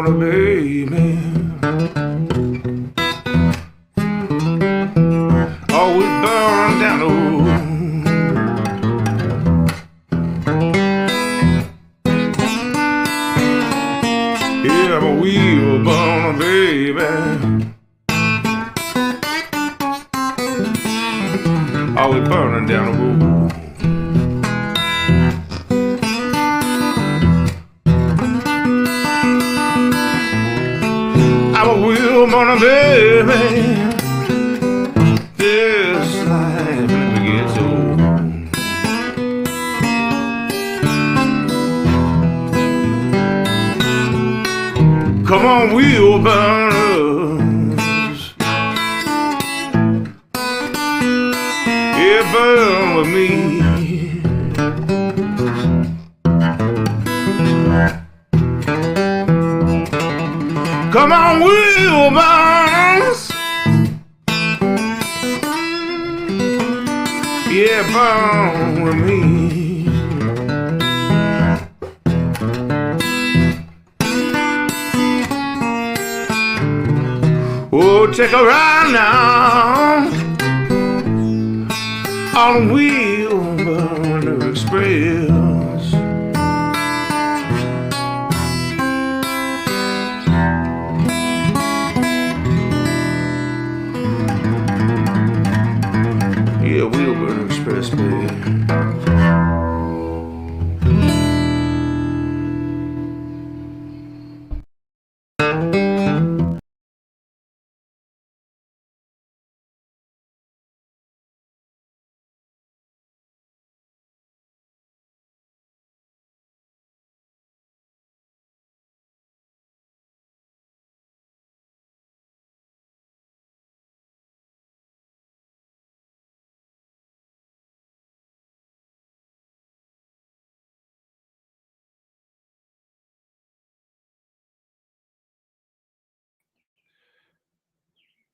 burn, baby. Oh, we burn down the road. Yeah, but we will burn, baby. Oh, we burning down the road. I'm a wheel burning, baby. This life never gets old. Come on, wheel burners. Yeah, burn with me. Come on, wheel burners. Yeah, burn with me. Oh, take a ride now on Wheelburner Express. Yeah, Wheelburner Express, baby.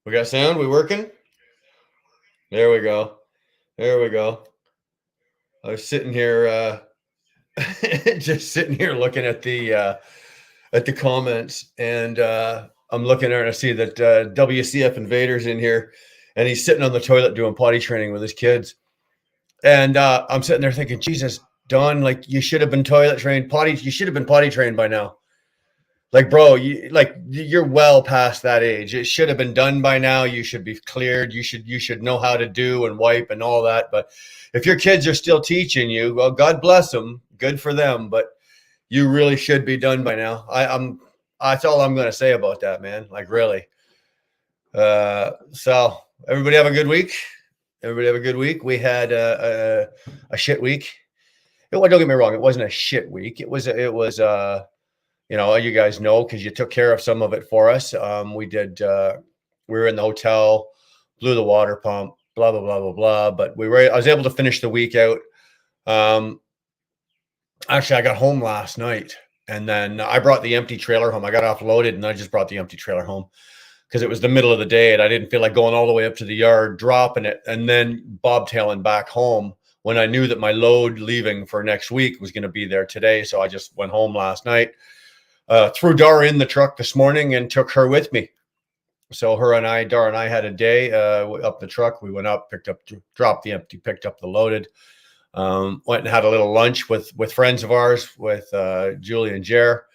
We got sound? We working? There we go. There we go. I was sitting here, just sitting here looking at the comments, and I'm looking there and I see that WCF Invader's in here, and he's sitting on the toilet doing potty training with his kids, and I'm sitting there thinking, Jesus, Don, like you should have been toilet trained, you should have been potty trained by now. Like, bro, you're well past that age. It should have been done by now. You should be cleared. You should know how to do and wipe and all that. But if your kids are still teaching you, well, God bless them. Good for them. But you really should be done by now. That's all I'm going to say about that, man. Like, really. So everybody have a good week. Everybody have a good week. We had a shit week. Don't get me wrong. It wasn't a shit week. It was you know, you guys know, because you took care of some of it for us. We were in the hotel, blew the water pump, blah, blah, blah, blah, blah. But I was able to finish the week out. Actually, I got home last night, and then I brought the empty trailer home. I got offloaded, and I just brought the empty trailer home because it was the middle of the day, and I didn't feel like going all the way up to the yard, dropping it, and then bobtailing back home when I knew that my load leaving for next week was going to be there today. So I just went home last night. Threw Dara in the truck this morning and took her with me. So Dara and I had a day up the truck. We went up, dropped the empty, picked up the loaded. Went and had a little lunch with friends of ours, with Julie and Jer,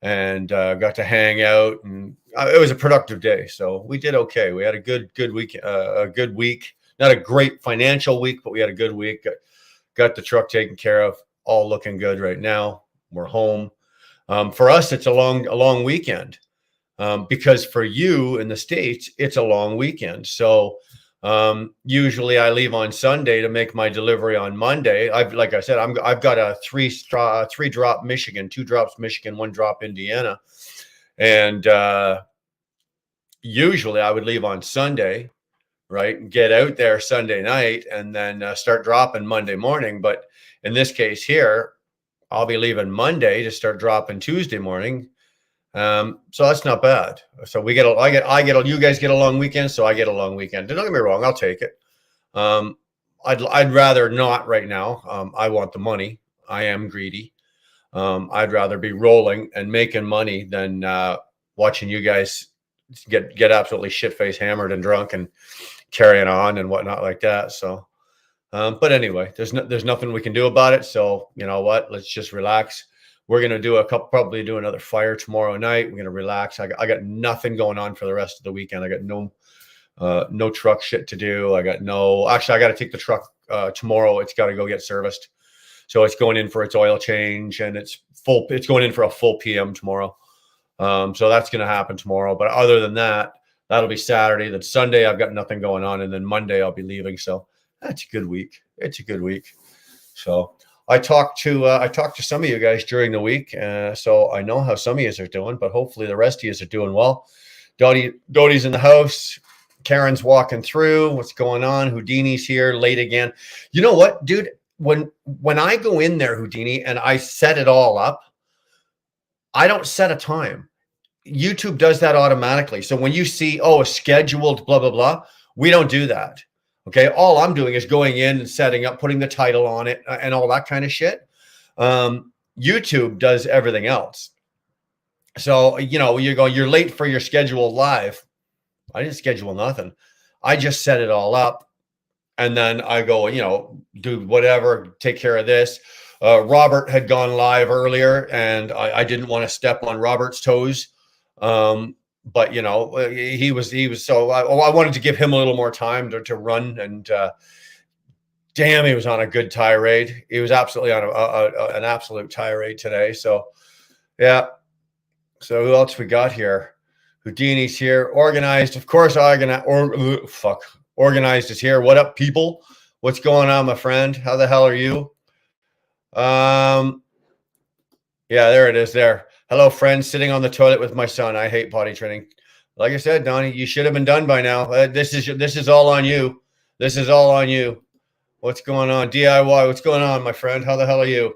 and got to hang out. And it was a productive day. So we did okay. We had a good week. A good week. Not a great financial week, but we had a good week. Got the truck taken care of. All looking good right now. We're home. For us, it's a long weekend, because for you in the States, it's a long weekend. So usually I leave on Sunday to make my delivery on Monday. Like I said, I've got a three drop Michigan, 2 drops Michigan, 1 drop Indiana, and usually I would leave on Sunday, right, get out there Sunday night, and then start dropping Monday morning. But in this case here, I'll be leaving Monday to start dropping Tuesday morning. So that's not bad. So you guys get a long weekend. So I get a long weekend. Don't get me wrong. I'll take it. I'd rather not right now. I want the money. I am greedy. I'd rather be rolling and making money than watching you guys get absolutely shit-faced hammered and drunk and carrying on and whatnot like that. So, but anyway, there's nothing we can do about it. So you know what? Let's just relax. We're gonna probably do another fire tomorrow night. We're gonna relax. I got nothing going on for the rest of the weekend. I got no truck shit to do. Actually, I got to take the truck tomorrow. It's got to go get serviced. So it's going in for its oil change, and it's going in for a full PM tomorrow. So that's going to happen tomorrow. But other than that, that'll be Saturday. Then Sunday, I've got nothing going on. And then Monday, I'll be leaving. So that's a good week. It's a good week. So I talked to some of you guys during the week. So I know how some of you are doing, but hopefully the rest of you are doing well. Doty's in the house. Karen's walking through. What's going on? Houdini's here late again. You know what, dude? When I go in there, Houdini, and I set it all up, I don't set a time. YouTube does that automatically. So when you see, a scheduled blah, blah, blah, we don't do that. Okay. All I'm doing is going in and setting up, putting the title on it and all that kind of shit. YouTube does everything else. So, you're late for your scheduled live. I didn't schedule nothing. I just set it all up. And then I go, do whatever, take care of this. Robert had gone live earlier, and I didn't want to step on Robert's toes. But he was so I wanted to give him a little more time to run, and damn, he was on a good tirade. He was absolutely on an absolute tirade today. So yeah. So who else we got here? Houdini's here. Organized, of course. Organized is here. What up, people? What's going on, my friend? How the hell are you? Yeah, there it is there. Hello, friends. Sitting on the toilet with my son. I hate potty training. Like I said, Donnie, you should have been done by now. This is all on you. This is all on you. What's going on? DIY, what's going on, my friend? How the hell are you?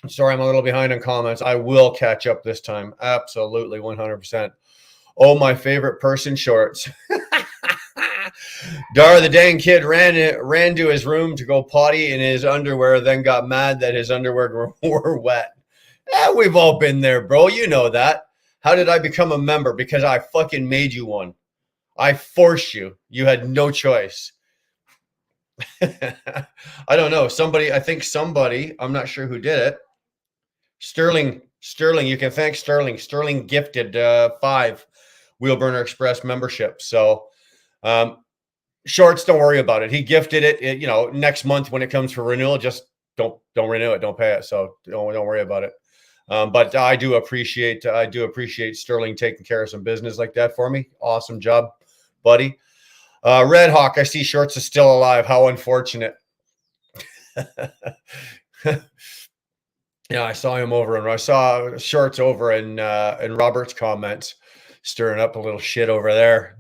Sorry, I'm a little behind on comments. I will catch up this time. Absolutely, 100%. Oh, my favorite person shorts. Dar, the dang kid, ran to his room to go potty in his underwear, then got mad that his underwear were wet. We've all been there, bro. You know that. How did I become a member? Because I fucking made you one. I forced you. You had no choice. I don't know. I think somebody, I'm not sure who did it. Sterling, you can thank Sterling. Sterling gifted 5 Wheelburner Express memberships. So, shorts, don't worry about it. He gifted it. Next month when it comes for renewal, just don't renew it. Don't pay it. So don't worry about it. But I do appreciate Sterling taking care of some business like that for me. Awesome job, buddy. Red Hawk, I see Shorts is still alive. How unfortunate. Yeah, I saw him I saw Shorts over in Robert's comments, stirring up a little shit over there.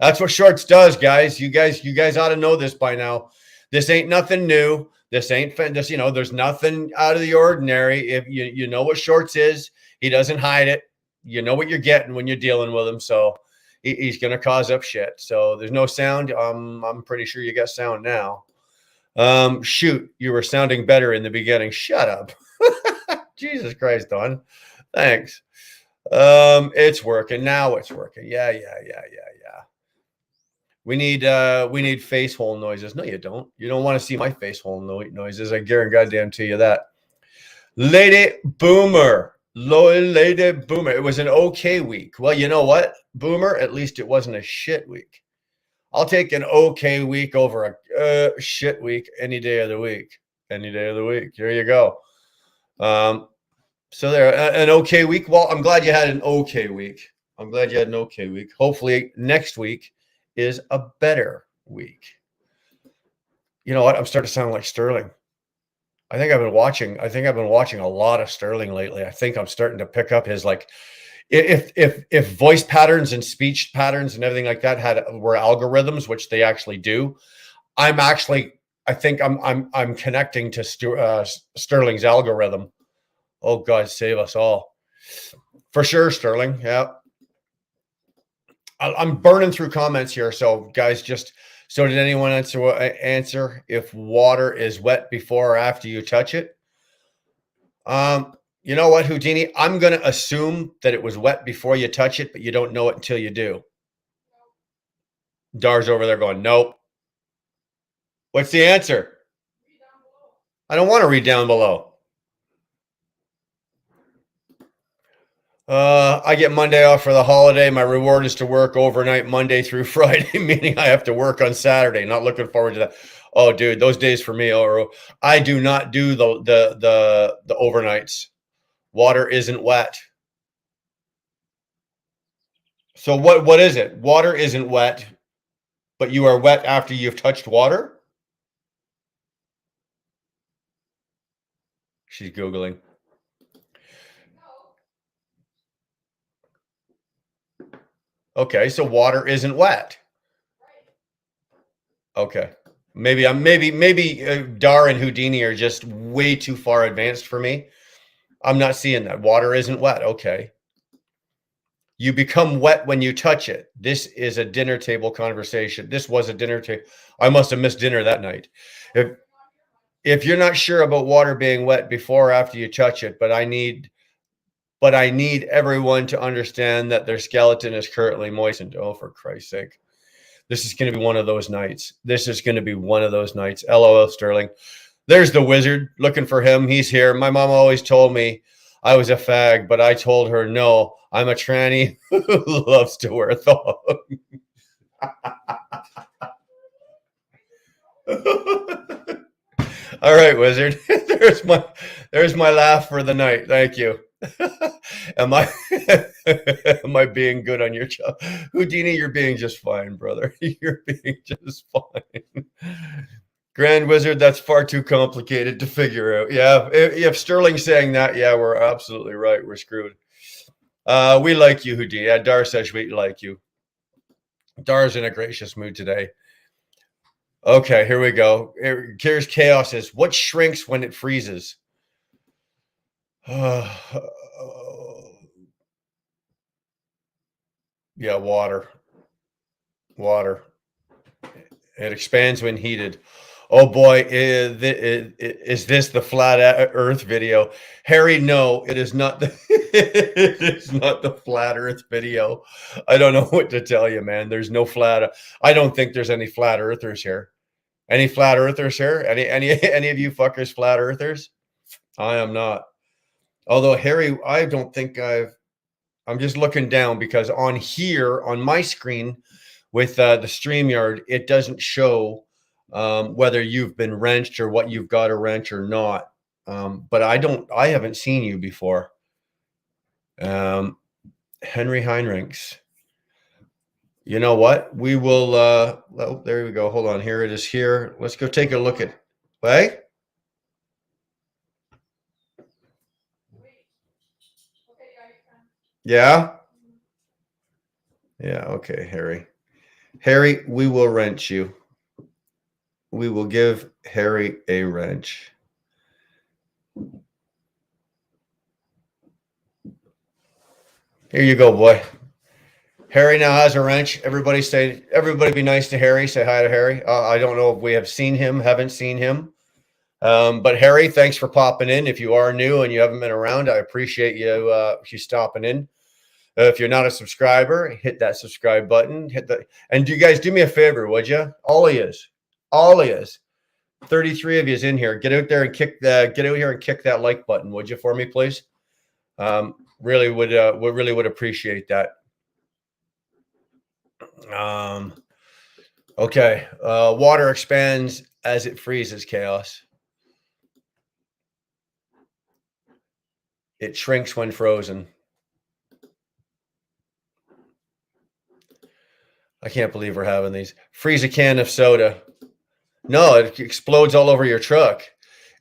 That's what Shorts does, guys. You guys ought to know this by now. This ain't nothing new. This ain't this. There's nothing out of the ordinary. If you know what Shorts is, he doesn't hide it. You know what you're getting when you're dealing with him. So he's gonna cause up shit. So there's no sound. I'm pretty sure you got sound now. Shoot, you were sounding better in the beginning. Shut up. Jesus Christ, Don. Thanks. It's working now. It's working. Yeah. We need face hole noises. No, you don't. You don't want to see my face hole noises. I guarantee goddamn to you that. Lady Boomer. It was an okay week. Well, you know what, Boomer? At least it wasn't a shit week. I'll take an okay week over a shit week any day of the week. Any day of the week. Here you go. So there, an okay week. Well, I'm glad you had an okay week. Hopefully next week is a better week. You know what? I'm starting to sound like Sterling. I think I've been watching a lot of Sterling lately. I think I'm starting to pick up his if voice patterns and speech patterns and everything like that were algorithms, which they actually do. I think I'm connecting to Sterling's algorithm. Oh God, save us all. For sure, Sterling. Yeah. I'm burning through comments here. So guys, did anyone answer if water is wet before or after you touch it? You know what, Houdini? I'm going to assume that it was wet before you touch it, but you don't know it until you do. Dar's over there going, nope. What's the answer? I don't want to read down below. I get Monday off for the holiday. My reward is to work overnight Monday through Friday, meaning I have to work on Saturday. Not looking forward to that. Oh, dude, those days for me are. I do not do the overnights. Water isn't wet. So what is it? Water isn't wet, but you are wet after you've touched water? She's Googling. Okay, so water isn't wet. Okay. Maybe Dar and Houdini are just way too far advanced for me. I'm not seeing that. Water isn't wet. Okay. You become wet when you touch it. This is a dinner table conversation. This was a dinner table. I must have missed dinner that night. If you're not sure about water being wet before or after you touch it, but I need everyone to understand that their skeleton is currently moistened. Oh, for Christ's sake. This is going to be one of those nights. This is going to be one of those nights. LOL, Sterling. There's the wizard. Looking for him. He's here. My mom always told me I was a fag, but I told her, no, I'm a tranny who loves to wear a thong. All right, wizard. There's my laugh for the night. Thank you. Am I being good on your job? Houdini, you're being just fine, brother. You're being just fine. Grand Wizard, that's far too complicated to figure out. Yeah, if Sterling's saying that, yeah, we're absolutely right. We're screwed. We like you, Houdini. Yeah, Dar says we like you. Dar's in a gracious mood today. Okay, here we go. Here's Chaos is what shrinks when it freezes? Yeah, water. Water. It expands when heated. Oh boy, is this the flat Earth video? Harry, no, it is not. It is not the flat Earth video. I don't know what to tell you, man. There's no flat. I don't think there's any flat Earthers here. Any flat Earthers here? Any of you fuckers flat Earthers? I am not. Although Harry, I don't think I'm just looking down because on here on my screen with the StreamYard, it doesn't show whether you've been wrenched or what you've got a wrench or not. But I haven't seen you before. Henry Heinrichs. You know what? We will, well, there we go. Hold on. Here it is here. Let's go take a look at, wait. Yeah. Yeah. Okay, Harry. Harry, we will wrench you. We will give Harry a wrench. Here you go, boy. Harry now has a wrench. Everybody be nice to Harry. Say hi to Harry. I don't know if we have seen him, haven't seen him. But Harry, thanks for popping in. If you are new and you haven't been around, I appreciate you stopping in. If you're not a subscriber, hit that subscribe button. And do you guys do me a favor, would you? All of you. 33 of you is in here. Get out there and kick that like button, would you, for me, please? Really would appreciate that. Okay. Water expands as it freezes, Chaos. It shrinks when frozen. I can't believe we're having these. Freeze a can of soda. No, it explodes all over your truck.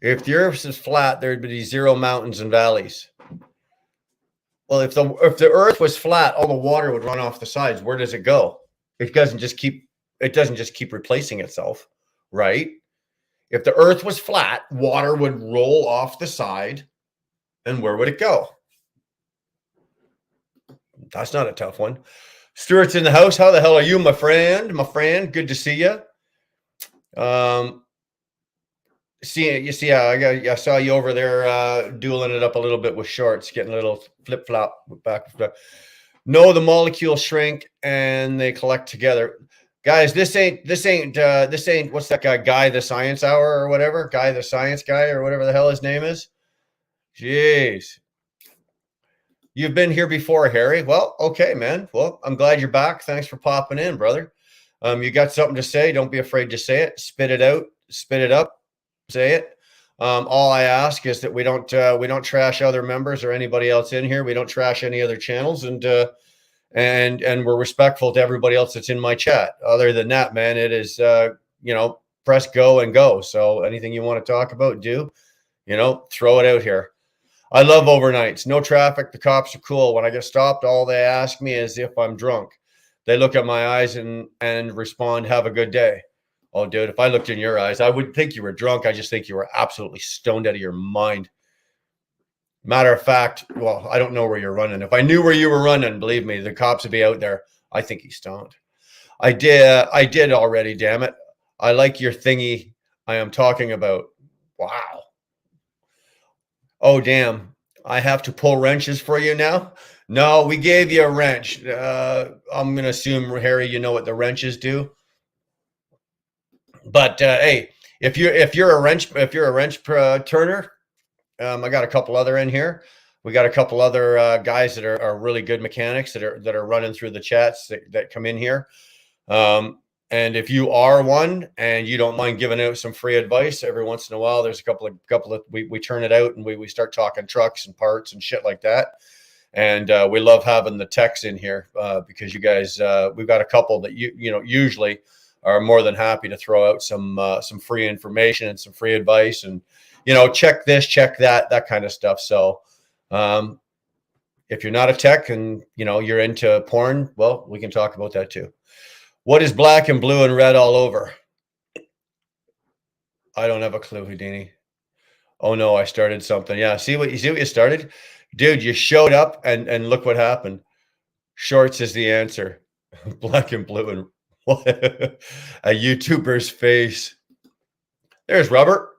If the earth is flat, there'd be 0 mountains and valleys. Well, if the earth was flat, all the water would run off the sides. Where does it go? It doesn't just keep replacing itself, right? If the earth was flat, water would roll off the side, and where would it go? That's not a tough one. Stuart's in the house. How the hell are you, my friend? My friend, good to see you. I saw you over there dueling it up a little bit with shorts, getting a little flip flop back. No, the molecules shrink and they collect together. Guys, this ain't what's that guy the science hour or whatever, guy the science guy or whatever the hell his name is. Jeez. You've been here before, Harry. Well, okay, man. Well, I'm glad you're back. Thanks for popping in, brother. You got something to say? Don't be afraid to say it. Spit it out. Spit it up. Say it. All I ask is that we don't trash other members or anybody else in here. We don't trash any other channels, and we're respectful to everybody else that's in my chat. Other than that, man, it is press go and go. So anything you want to talk about, do throw it out here. I love overnights. No traffic. The cops are cool. When I get stopped, all they ask me is if I'm drunk. They look at my eyes and respond, "Have a good day." Oh, dude, if I looked in your eyes, I wouldn't think you were drunk. I just think you were absolutely stoned out of your mind. Matter of fact, well, I don't know where you're running. If I knew where you were running, believe me, the cops would be out there. I think he's stoned. I did already, damn it. I like your thingy I am talking about. Wow. Oh, damn. I have to pull wrenches for you now? No, we gave you a wrench. I'm going to assume, Harry, you know what the wrenches do. But hey, if you're a wrench turner, I got a couple other in here. We got a couple other guys that are really good mechanics that are running through the chats that come in here. And if you are one and you don't mind giving out some free advice every once in a while, there's a couple of we turn it out and we start talking trucks and parts and shit like that. And we love having the techs in here because you guys, we've got a couple that usually are more than happy to throw out some free information and some free advice and check this, check that kind of stuff. So if you're not a tech and you're into porn, well, we can talk about that too. What is black and blue and red all over? I don't have a clue, Houdini. Oh no, I started something. Yeah, see what you started? Dude, you showed up and look what happened. Shorts is the answer. Black and blue and what? A YouTuber's face. There's Robert.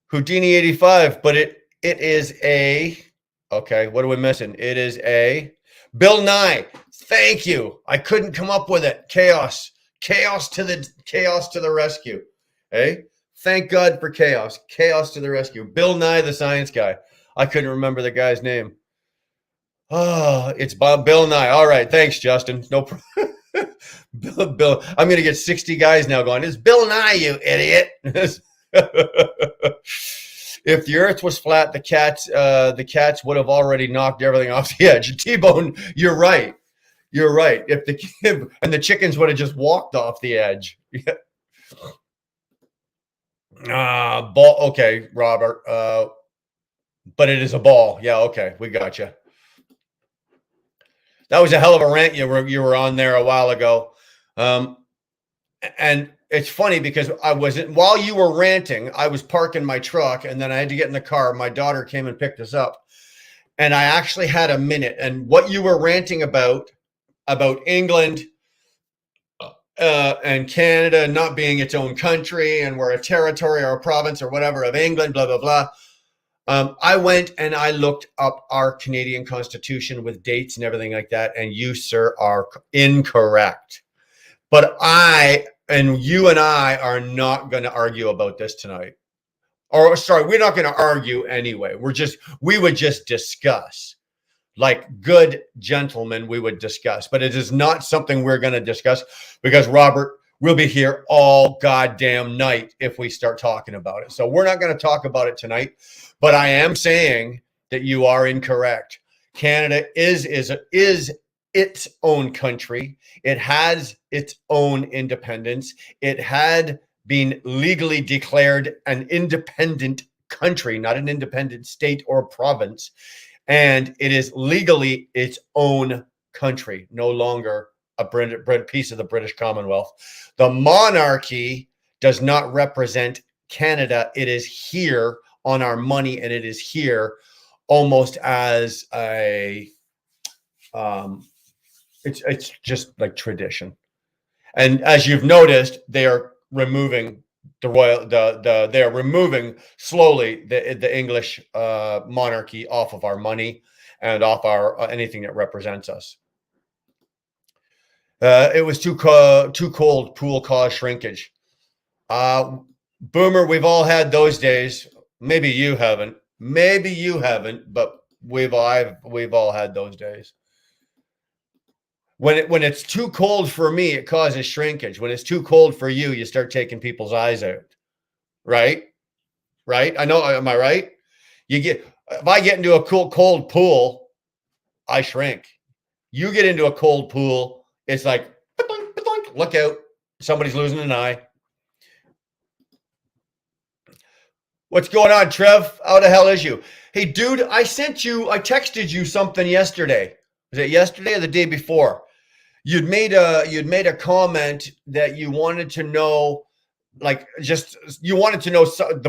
Houdini 85, but it is a okay, what are we missing? It is a Bill Nye. Thank you. I couldn't come up with it. Chaos to the rescue. Hey, thank God for chaos to the rescue. Bill Nye, the science guy. I couldn't remember the guy's name. Oh, it's Bill Nye. All right, thanks, Justin. No problem. Bill, I'm gonna get 60 guys now going. It's Bill Nye, you idiot. If the earth was flat, the cats would have already knocked everything off the edge. T-Bone, you're right. If the chickens would have just walked off the edge. Ball. Okay, Robert. But it is a ball. Yeah. Okay, we got you. That was a hell of a rant you were on there a while ago. And it's funny because while you were ranting, I was parking my truck and then I had to get in the car. My daughter came and picked us up and I actually had a minute. And what you were ranting about England and Canada not being its own country and we're a territory or a province or whatever of England, blah, blah, blah. I went and I looked up our Canadian Constitution with dates and everything like that. And you, sir, are incorrect. But you and I are not going to argue about this tonight. Or sorry, we're not going to argue anyway. We would just discuss. Like good gentlemen, we would discuss. But it is not something we're going to discuss because Robert will be here all goddamn night if we start talking about it. So we're not going to talk about it tonight. But I am saying that you are incorrect. Canada is its own country. It has its own independence. It had been legally declared an independent country, not an independent state or province. And it is legally its own country, no longer a piece of the British Commonwealth. The monarchy does not represent Canada. It is here on our money, and it is here almost as a it's just like tradition. And as you've noticed, they are removing they're removing slowly the English monarchy off of our money and off our anything that represents us. It was too cold. Pool cause shrinkage. Boomer, we've all had those days. Maybe you haven't. But we've all had those days. When it's too cold for me, it causes shrinkage. When it's too cold for you, you start taking people's eyes out. Right? I know. Am I right? If I get into a cold pool, I shrink. You get into a cold pool, it's like, look out, somebody's losing an eye. What's going on, Trev? How the hell is you? Hey, dude, I texted you something yesterday. Was it yesterday or the day before? You'd made a comment that you wanted to know, the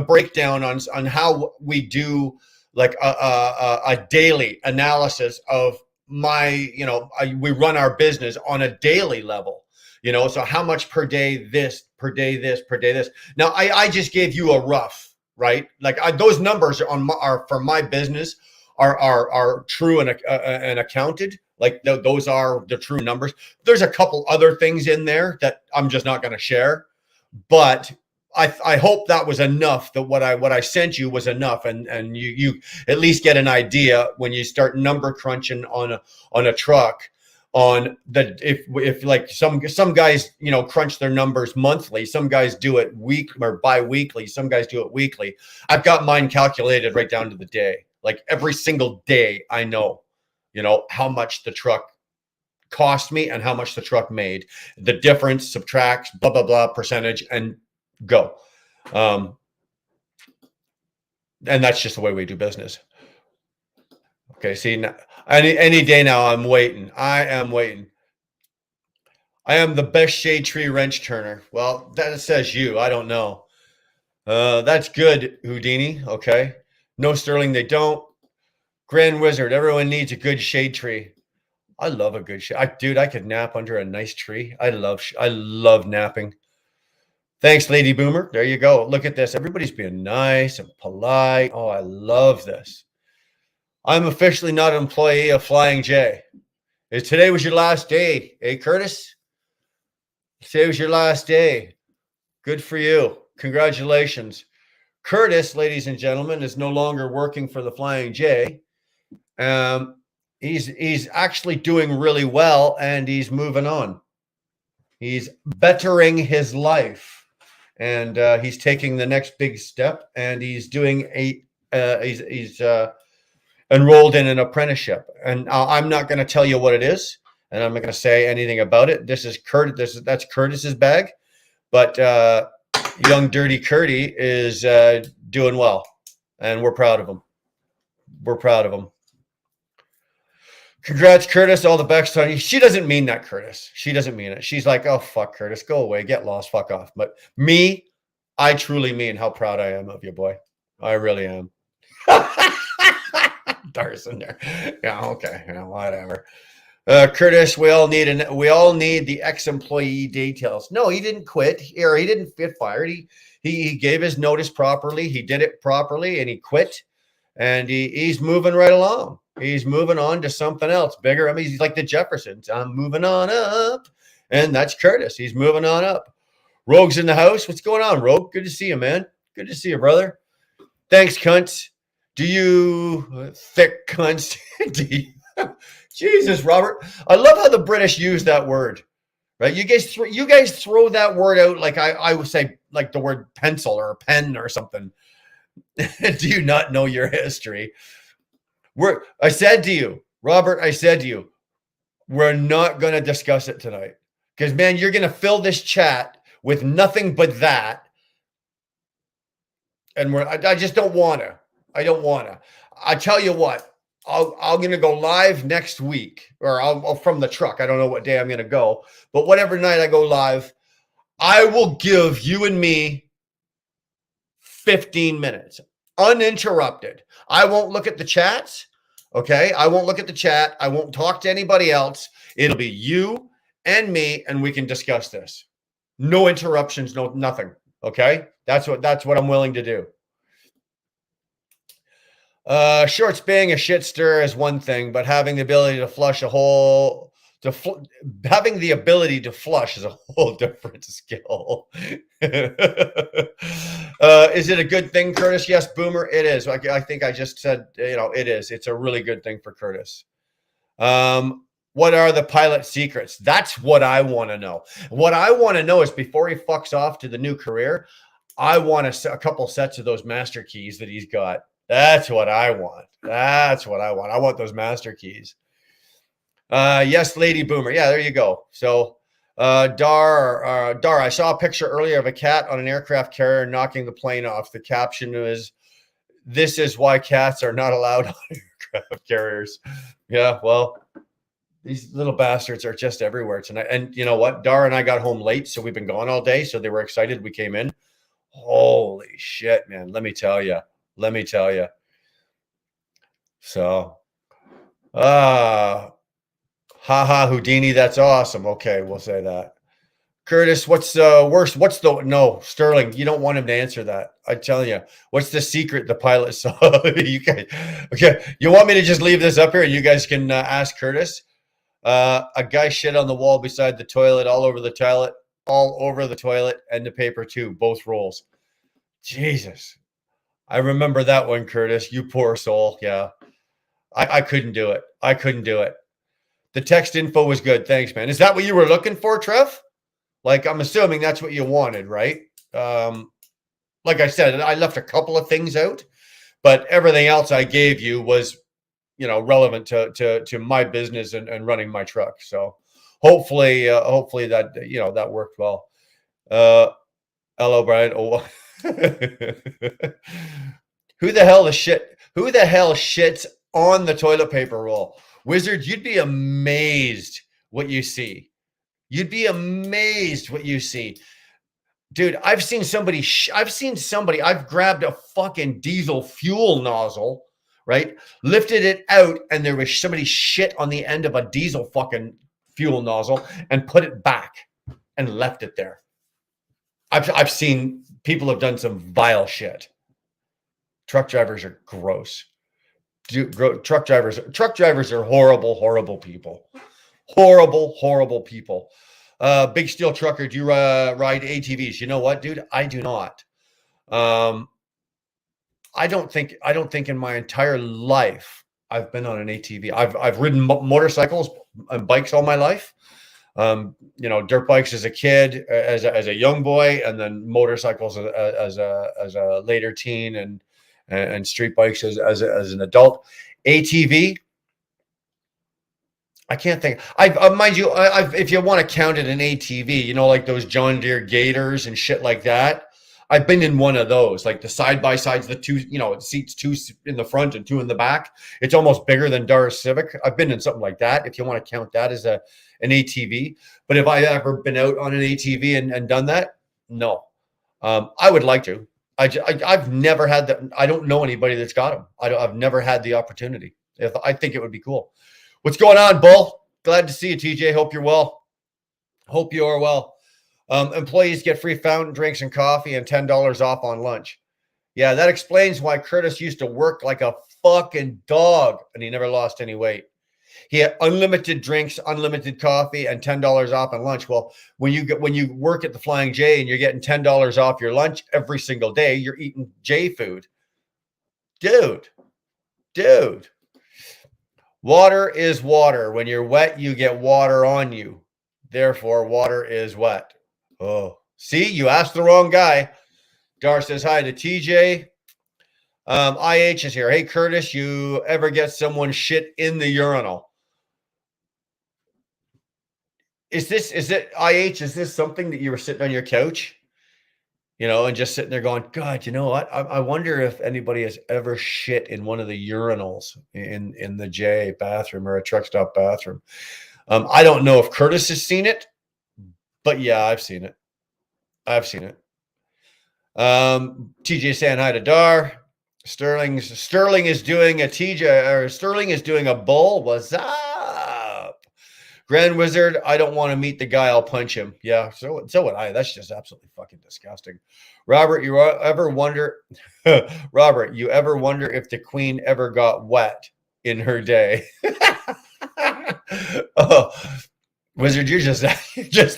breakdown on how we do like a daily analysis of we run our business on a daily level, so how much per day this, per day this, per day this. Now I just gave you a rough, right? Like those numbers are for my business are true and accounted. Like those are the true numbers. There's a couple other things in there that I'm just not going to share, but I hope that was enough. That what I sent you was enough, and you at least get an idea when you start number crunching on a truck. On the if like some guys crunch their numbers monthly, some guys do it weekly or bi-weekly, some guys do it weekly. I've got mine calculated right down to the day. Like every single day, I know how much the truck cost me and how much the truck made. The difference, subtracts, blah blah blah, percentage, and go. And that's just the way we do business. Okay, see, any day now, I am waiting. I am the best shade tree wrench turner. Well, that says you. I don't know. That's good, Houdini. Okay. No Sterling, they don't. Grand Wizard, everyone needs a good shade tree. I love a good shade. Dude, I could nap under a nice tree. I love napping. Thanks, Lady Boomer. There you go. Look at this. Everybody's being nice and polite. Oh, I love this. I'm officially not an employee of Flying J. Today was your last day, Curtis? Today was your last day. Good for you. Congratulations. Curtis, ladies and gentlemen, is no longer working for the Flying J. He's actually doing really well, and he's moving on. He's bettering his life, and he's taking the next big step, and he's doing he's enrolled in an apprenticeship. And I'm not going to tell you what it is, and I'm not going to say anything about it. This is that's Curtis's bag, but young Dirty Curdy is doing well, and we're proud of him. Congrats, Curtis. All the best on you. She doesn't mean that, Curtis. She doesn't mean it. She's like, oh, fuck, Curtis. Go away. Get lost. Fuck off. But me, I truly mean how proud I am of you, boy. I really am. Darson there. Yeah, okay. Yeah, whatever. Curtis, we all need the ex-employee details. No, he didn't quit, or he didn't get fired. He gave his notice properly. He did it properly, and he quit. And he's moving right along. He's moving on to something else bigger. I mean, he's like the Jeffersons. I'm moving on up. And that's Curtis. He's moving on up. Rogue's in the house. What's going on, Rogue? Good to see you, man. Good to see you, brother. Thanks, cunts. Do you thick cunts? Jesus, Robert. I love how the British use that word. Right? You guys throw that word out like I would say, like the word pencil or pen or something. Do you not know your history? I said to you, Robert, we're not going to discuss it tonight. Because, man, you're going to fill this chat with nothing but that. And I just don't want to. I don't want to. I tell you what, I'm going to go live next week, or I'll from the truck. I don't know what day I'm going to go. But whatever night I go live, I will give you and me 15 minutes uninterrupted. I won't look at the chats. Okay. I won't look at the chat. I won't talk to anybody else. It'll be you and me, and we can discuss this. No interruptions, no nothing. Okay, that's what I'm willing to do. Shorts being a shit stir is one thing, but having the ability to flush a whole having the ability to flush is a whole different skill. Is it a good thing, Curtis? Yes, Boomer, it is. I think I just said, it is. It's a really good thing for Curtis. What are the pilot secrets? That's what I want to know. What I want to know is before he fucks off to the new career, I want a couple sets of those master keys that he's got. That's what I want. That's what I want. I want those master keys. Yes, Lady Boomer. Yeah, there you go. So, Dar, I saw a picture earlier of a cat on an aircraft carrier knocking the plane off. The caption was, "This is why cats are not allowed on aircraft carriers." Yeah, well, these little bastards are just everywhere tonight. And you know what? Dar and I got home late, so we've been gone all day. So they were excited we came in. Holy shit, man. Let me tell you. So, haha, Houdini, that's awesome. Okay, we'll say that. Curtis, what's worse? No, Sterling, you don't want him to answer that. I tell you, what's the secret the pilot saw? Okay, you want me to just leave this up here and you guys can ask Curtis? A guy shit on the wall beside the toilet, all over the toilet, and the paper too, both rolls. Jesus. I remember that one, Curtis. You poor soul. Yeah. I couldn't do it. The text info was good. Thanks, man. Is that what you were looking for, Trev? Like, I'm assuming that's what you wanted, right? Like I said, I left a couple of things out, but everything else I gave you was, relevant to my business and running my truck. So hopefully that, that worked well. Hello, Brian. Oh, Who the hell shits on the toilet paper roll? Wizard, you'd be amazed what you see. Dude, I've seen somebody, I've grabbed a fucking diesel fuel nozzle, right? Lifted it out, and there was somebody shit on the end of a diesel fucking fuel nozzle and put it back and left it there. I've seen people have done some vile shit. Truck drivers are gross. Truck drivers are horrible people. Horrible people. Big Steel Trucker, do you ride ATVs? You know what, dude? I do not. I don't think in my entire life I've been on an ATV. I've ridden motorcycles and bikes all my life. Dirt bikes as a kid, as a young boy, and then motorcycles as a later teen, and street bikes as an adult. ATV, I can't think. Mind you, if you want to count it an ATV, like those John Deere Gators and shit like that. I've been in one of those, like the side by sides, the two, seats, two in the front and two in the back. It's almost bigger than Dara's Civic. I've been in something like that, if you want to count that as an ATV. But have I ever been out on an ATV and done that? No. I would like to. I've never had that. I don't know anybody that's got them. I've never had the opportunity. I think it would be cool. What's going on, Bull? Glad to see you, TJ. Hope you're well. Hope you are well. Employees get free fountain drinks and coffee and $10 off on lunch. Yeah, that explains why Curtis used to work like a fucking dog and he never lost any weight. He had unlimited drinks, unlimited coffee, and $10 off on lunch. Well, when you work at the Flying J and you're getting $10 off your lunch every single day, you're eating J food. Dude. Water is water. When you're wet, you get water on you. Therefore, water is wet. Oh, see, you asked the wrong guy. Dar says hi to TJ. IH is here. Hey, Curtis, you ever get someone shit in the urinal? Is it IH? Is this something that you were sitting on your couch, and just sitting there going, God, you know what? I wonder if anybody has ever shit in one of the urinals in the J bathroom or a truck stop bathroom. I don't know if Curtis has seen it, but yeah, I've seen it. TJ saying hi to Dar. Sterling is doing a TJ, or Sterling is doing a bull. What's up? Grand Wizard, I don't want to meet the guy. I'll punch him. Yeah, so would I. That's just absolutely fucking disgusting. Robert, you ever wonder, Robert, you ever wonder if the Queen ever got wet in her day? Oh, Wizard, you're just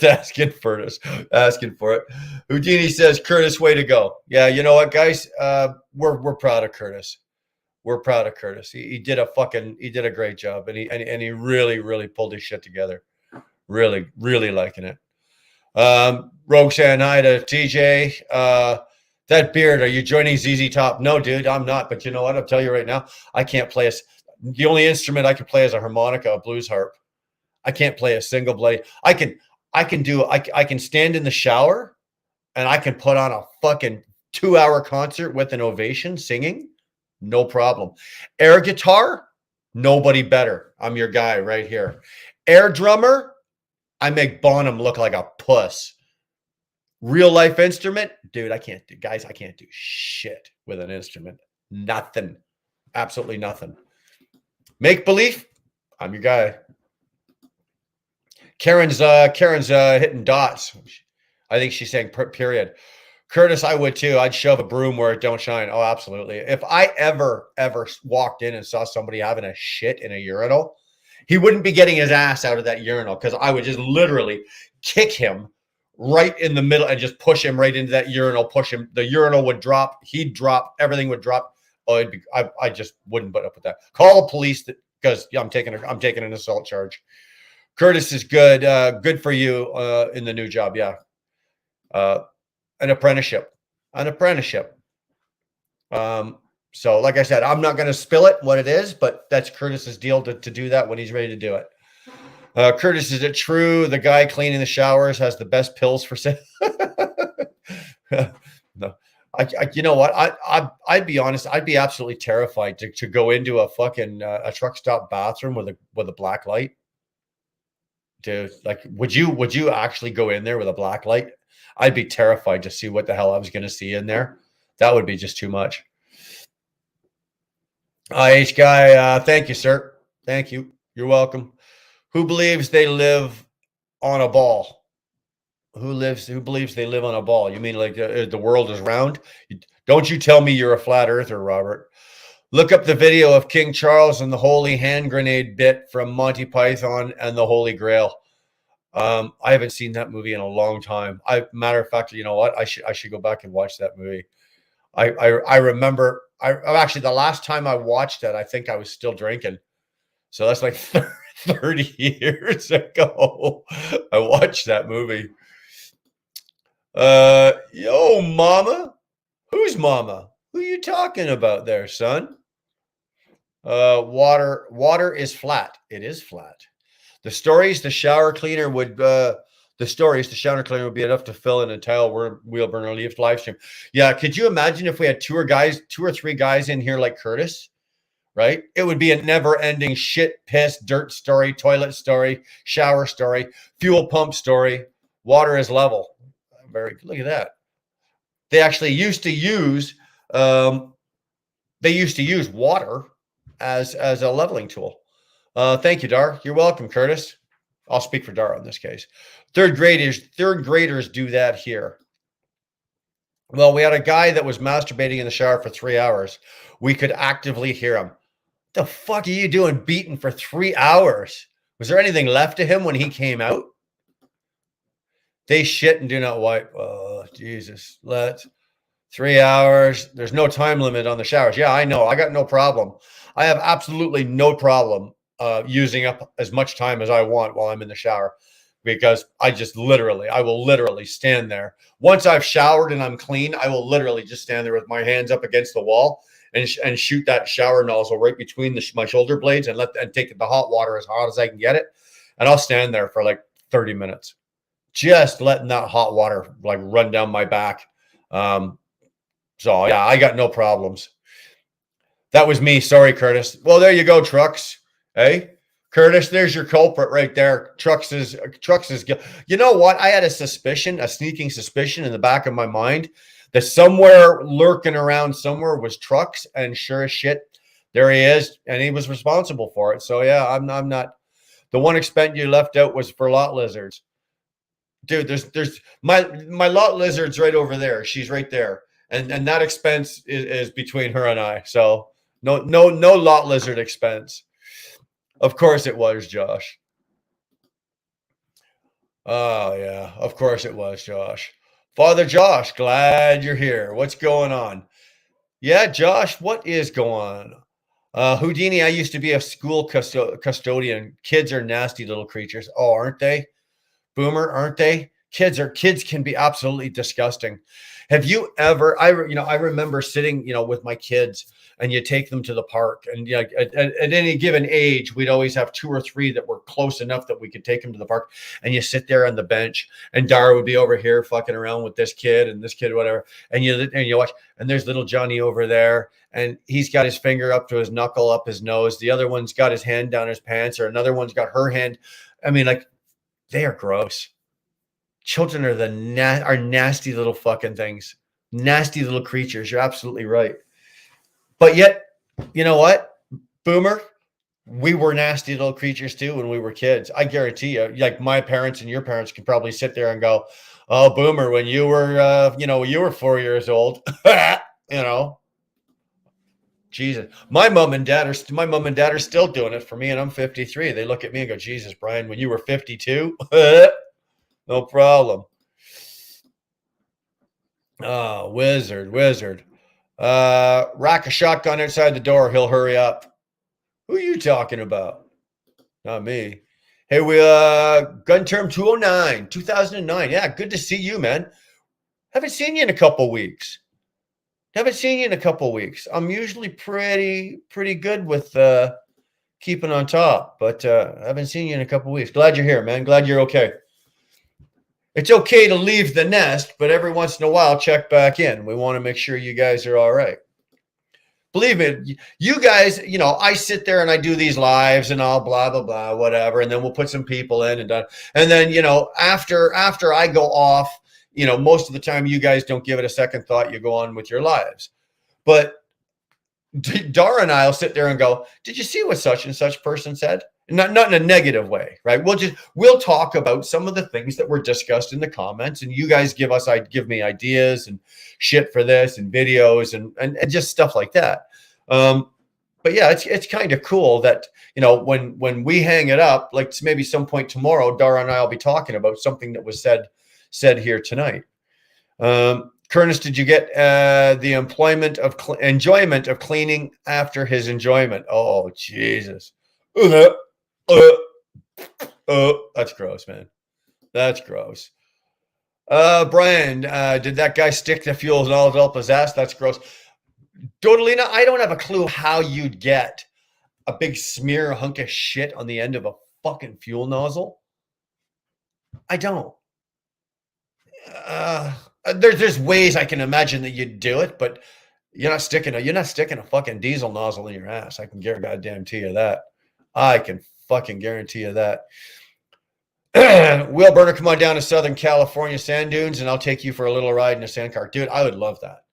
asking for it. Houdini says, Curtis, way to go. Yeah, you know what, guys? We're proud of Curtis. We're proud of Curtis. He did a great job, and he really pulled his shit together. Really liking it. Roxanne, hi to TJ. That beard, are you joining ZZ Top? No, dude, I'm not. But you know what? I'll tell you right now, I can't play the only instrument I can play is a harmonica, a blues harp. I can't play a single blade. I can stand in the shower and I can put on a fucking 2-hour concert with an ovation singing. No problem. Air guitar, nobody better. I'm your guy right here. Air drummer, I make Bonham look like a puss. Real life instrument, dude, I can't do shit with an instrument. Nothing. Absolutely nothing. Make believe, I'm your guy. Karen's hitting dots. I think she's saying period. Curtis, I would too. I'd shove a broom where it don't shine. Oh, absolutely. If I ever walked in and saw somebody having a shit in a urinal, he wouldn't be getting his ass out of that urinal because I would just literally kick him right in the middle and just push him right into that urinal, push him. The urinal would drop. He'd drop. Everything would drop. Oh, I just wouldn't put up with that. Call the police because I'm taking an assault charge. Curtis is good. Good for you in the new job. Yeah. An apprenticeship. So like I said, I'm not going to spill it what it is, but that's Curtis's deal to do that when he's ready to do it. Curtis, is it true the guy cleaning the showers has the best pills for sale? No. You know what? I'd be honest. I'd be absolutely terrified to go into a fucking a truck stop bathroom with a black light. Dude, like, would you actually go in there with a black light? I'd be terrified to see what the hell I was going to see in there. That would be just too much. H guy, thank you, sir. Thank you. You're welcome. Who believes they live on a ball? Who believes they live on a ball? You mean like the world is round? Don't you tell me you're a flat earther, Robert. Look up the video of King Charles and the Holy Hand Grenade bit from Monty Python and the Holy Grail. I haven't seen that movie in a long time. Matter of fact, you know what? I should go back and watch that movie. I remember. Actually, the last time I watched it, I think I was still drinking. So that's like 30 years ago. I watched that movie. Yo, mama. Who's mama? Who you talking about there, son? Water is flat. It is flat. The stories the shower cleaner would be enough to fill an entire wheel burner leaf live stream. Yeah, could you imagine if we had two or three guys in here like Curtis, right? It would be a never-ending shit, piss, dirt story, toilet story, shower story, fuel pump story. Water is level. Look at that. They actually used to use water as a leveling tool. Thank you, Dar. You're welcome, Curtis. I'll speak for Dar in this case. Third graders do that here. Well, we had a guy that was masturbating in the shower for 3 hours. We could actively hear him. The fuck are you doing beating for 3 hours? Was there anything left of him when he came out? They shit and do not wipe. Oh, Jesus. 3 hours. There's no time limit on the showers. Yeah, I know. I got no problem. I have absolutely no problem using up as much time as I want while I'm in the shower, because I will literally stand there. Once I've showered and I'm clean, I will literally just stand there with my hands up against the wall and shoot that shower nozzle right between my shoulder blades and take the hot water as hot as I can get it. And I'll stand there for like 30 minutes, just letting that hot water like run down my back. So yeah, I got no problems. That was me. Sorry, Curtis. Well, there you go, Trucks. Hey, Curtis, there's your culprit right there. Trucks is. You know what? I had a sneaking suspicion in the back of my mind that somewhere lurking around somewhere was Trucks, and sure as shit, there he is, and he was responsible for it. So yeah, I'm not. The one expense you left out was for lot lizards. Dude, there's my lot lizard's right over there. She's right there. And that expense is between her and I. So no lot lizard expense. Of course it was, Josh. Oh yeah, of course it was, Josh. Father Josh, glad you're here. What's going on? Yeah, Josh, what is going on? Houdini, I used to be a school custodian. Kids are nasty little creatures. Oh, aren't they? Boomer, aren't they? Kids can be absolutely disgusting. Have you ever? I remember sitting, with my kids, and you take them to the park, and at any given age, we'd always have 2 or 3 that were close enough that we could take them to the park, and you sit there on the bench, and Dara would be over here fucking around with this kid and this kid, whatever, and you watch, and there's little Johnny over there, and he's got his finger up to his knuckle, up his nose. The other one's got his hand down his pants, or another one's got her hand. I mean, like, they are gross. Children are nasty little fucking things, nasty little creatures. You're absolutely right. But yet, you know what, Boomer, we were nasty little creatures too when we were kids. I guarantee you, like my parents and your parents can probably sit there and go, "Oh, Boomer, when you were, you were 4 years old, Jesus, my mom and dad are still doing it for me, and I'm 53. They look at me and go, "Jesus, Brian, when you were 52." No problem. Oh, wizard. Rack a shotgun outside the door. He'll hurry up. Who are you talking about? Not me. Hey, we gun term 209, 2009. Yeah, good to see you, man. Haven't seen you in a couple weeks. I'm usually pretty good with keeping on top, but I haven't seen you in a couple weeks. Glad you're here, man. Glad you're okay. It's okay to leave the nest, but every once in a while, check back in. We want to make sure you guys are all right. Believe me, you guys, I sit there and I do these lives and all blah, blah, blah, whatever. And then we'll put some people in and done. And then, after I go off, most of the time you guys don't give it a second thought. You go on with your lives. But Dara and I'll sit there and go, "Did you see what such and such person said?" Not in a negative way, right? We'll talk about some of the things that were discussed in the comments, and you guys give me ideas and shit for this and videos and just stuff like that. But yeah, it's kind of cool that when we hang it up, like maybe some point tomorrow, Dara and I will be talking about something that was said here tonight. Curtis, did you get the enjoyment of cleaning after his enjoyment? Oh, Jesus. That's gross, man. That's gross. Brian, did that guy stick the fuel nozzle up his ass? That's gross. Dodalina, I don't have a clue how you'd get a big smear hunk of shit on the end of a fucking fuel nozzle. I don't. There's ways I can imagine that you'd do it, but you're not sticking a fucking diesel nozzle in your ass. I can guarantee you that. I can fucking guarantee you that. Will Burner, come on down to Southern California sand dunes, and I'll take you for a little ride in a sand car, dude. I would love that.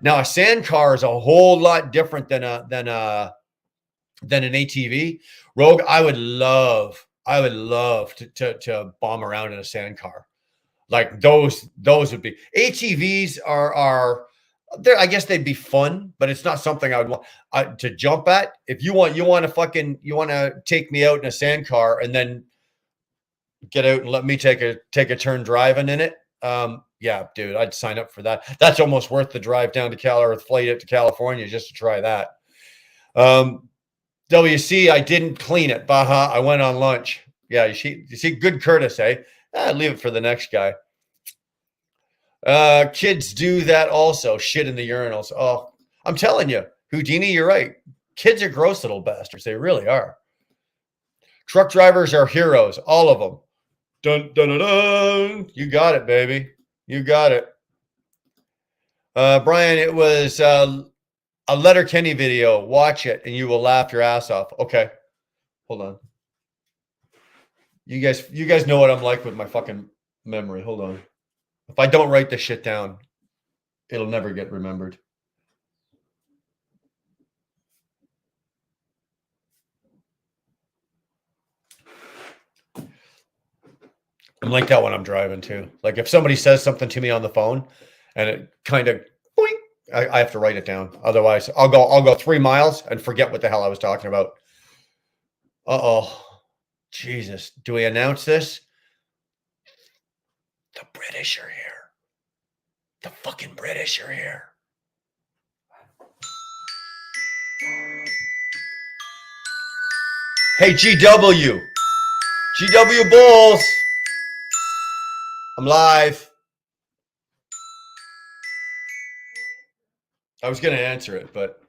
Now a sand car is a whole lot different than an ATV. Rogue, I would love to bomb around in a sand car. Like those would be ATVs are there. I guess they'd be fun, but it's not something I would want to jump at. If you want to take me out in a sand car and then get out and let me take a turn driving in it. Yeah, dude, I'd sign up for that. That's almost worth the drive down to or the flight out to California just to try that. WC, I didn't clean it. Baha, I went on lunch. Yeah, you see, good Curtis, eh? Leave it for the next guy. Kids do that also. Shit in the urinals. Oh, I'm telling you, Houdini, you're right. Kids are gross little bastards. They really are. Truck drivers are heroes. All of them. Dun, dun, dun, dun. You got it, baby. You got it. Brian, it was a Letterkenny video. Watch it and you will laugh your ass off. Okay. Hold on. You guys know what I'm like with my fucking memory. Hold on. If I don't write this shit down, it'll never get remembered. I'm like that when I'm driving too. Like if somebody says something to me on the phone and it kind of boing, I have to write it down. Otherwise, I'll go 3 miles and forget what the hell I was talking about. Uh-oh. Jesus. Do we announce this? The British are here. The fucking British are here. Hey, GW. GW Bulls. I'm live. I was going to answer it, but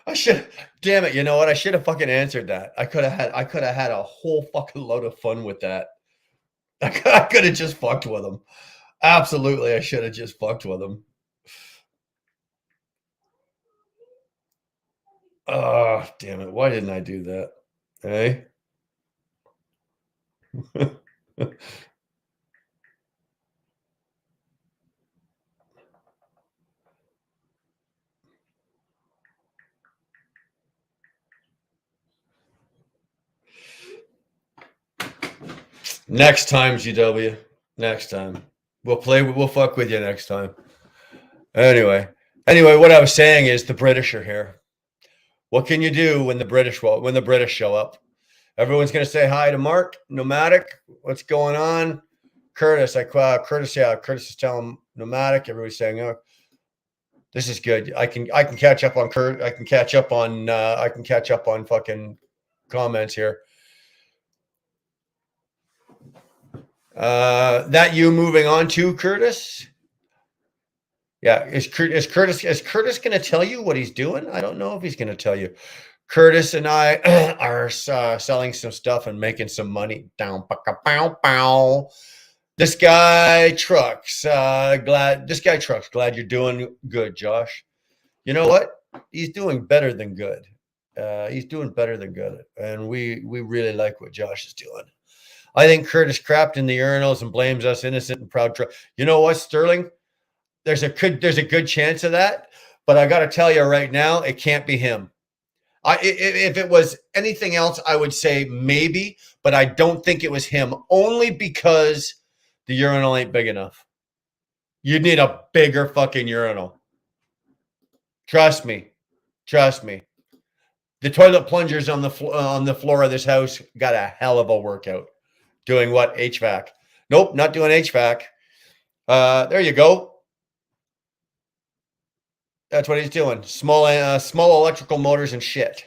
I should. Damn it! You know what? I should have fucking answered that. I could have had a whole fucking load of fun with that. I could have just fucked with them. Absolutely, I should have just fucked with them. Oh, damn it! Why didn't I do that? Hey. Next time, GW. Next time. We'll fuck with you next time. Anyway, what I was saying is the British are here. What can you do when the British show up? Everyone's gonna say hi to Mark, Nomadic. What's going on? Curtis, Curtis is telling Nomadic. Everybody's saying, oh, this is good. I can catch up on Kurt. I can catch up on fucking comments here. That you moving on to Curtis? Yeah, is Curtis going to tell you what he's doing? I don't know if he's going to tell you. Curtis and I are selling some stuff and making some money. Down, This guy trucks. Glad you're doing good, Josh. You know what? He's doing better than good. And we really like what Josh is doing. I think Curtis crapped in the urinals and blames us innocent and proud. You know what, Sterling? There's a good chance of that, but I got to tell you right now, it can't be him. If it was anything else, I would say maybe, but I don't think it was him. Only because the urinal ain't big enough. You'd need a bigger fucking urinal. Trust me. The toilet plungers on the floor of this house got a hell of a workout. Doing what? HVAC. Nope, not doing HVAC. There you go. That's what he's doing. Small electrical motors and shit.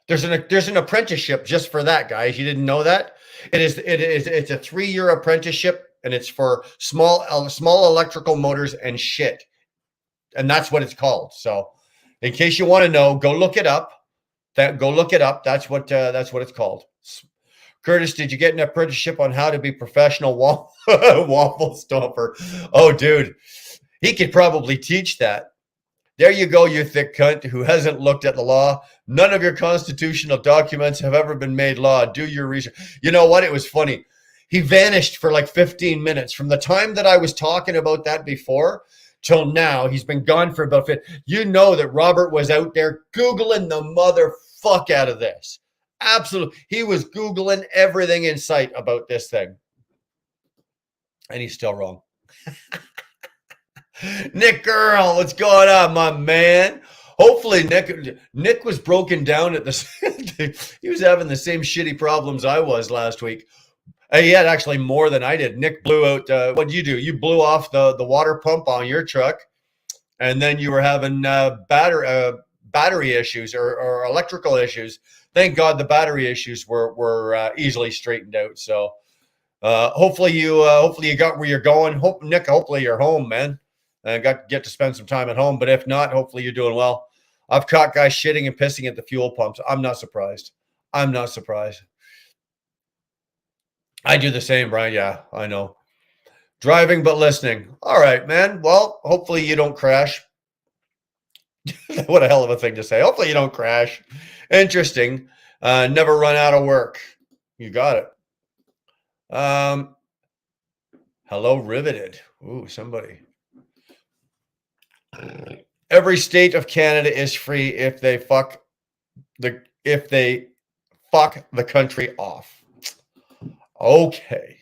There's an apprenticeship just for that, guys. You didn't know that? It's a 3-year apprenticeship, and it's for small electrical motors and shit. And that's what it's called. So, in case you want to know, go look it up. That's what it's called. Curtis, did you get an apprenticeship on how to be professional waffle stomper? Oh, dude, he could probably teach that. There you go, you thick cunt who hasn't looked at the law. None of your constitutional documents have ever been made law. Do your research. You know what? It was funny. He vanished for like 15 minutes. From the time that I was talking about that before till now, he's been gone for about 15. You know that Robert was out there Googling the motherfuck out of this. Absolutely. He was Googling everything in sight about this thing. And he's still wrong. Nick Girl, what's going on, my man? Hopefully Nick was broken down at the he was having the same shitty problems I was last week. He had actually more than I did. Nick blew out what did you do? You blew off the water pump on your truck, and then you were having battery issues or electrical issues. Thank God the battery issues were easily straightened out. So hopefully you got where you're going. Nick, hopefully you're home, man, and get to spend some time at home. But if not, hopefully you're doing well. I've caught guys shitting and pissing at the fuel pumps. I'm not surprised. I do the same, Brian. Yeah, I know. Driving but listening. All right, man. Well, hopefully you don't crash. What a hell of a thing to say. Hopefully you don't crash. Interesting. Never run out of work. You got it. Hello, Riveted. Ooh, somebody. Every state of Canada is free if they fuck if they fuck the country off. Okay.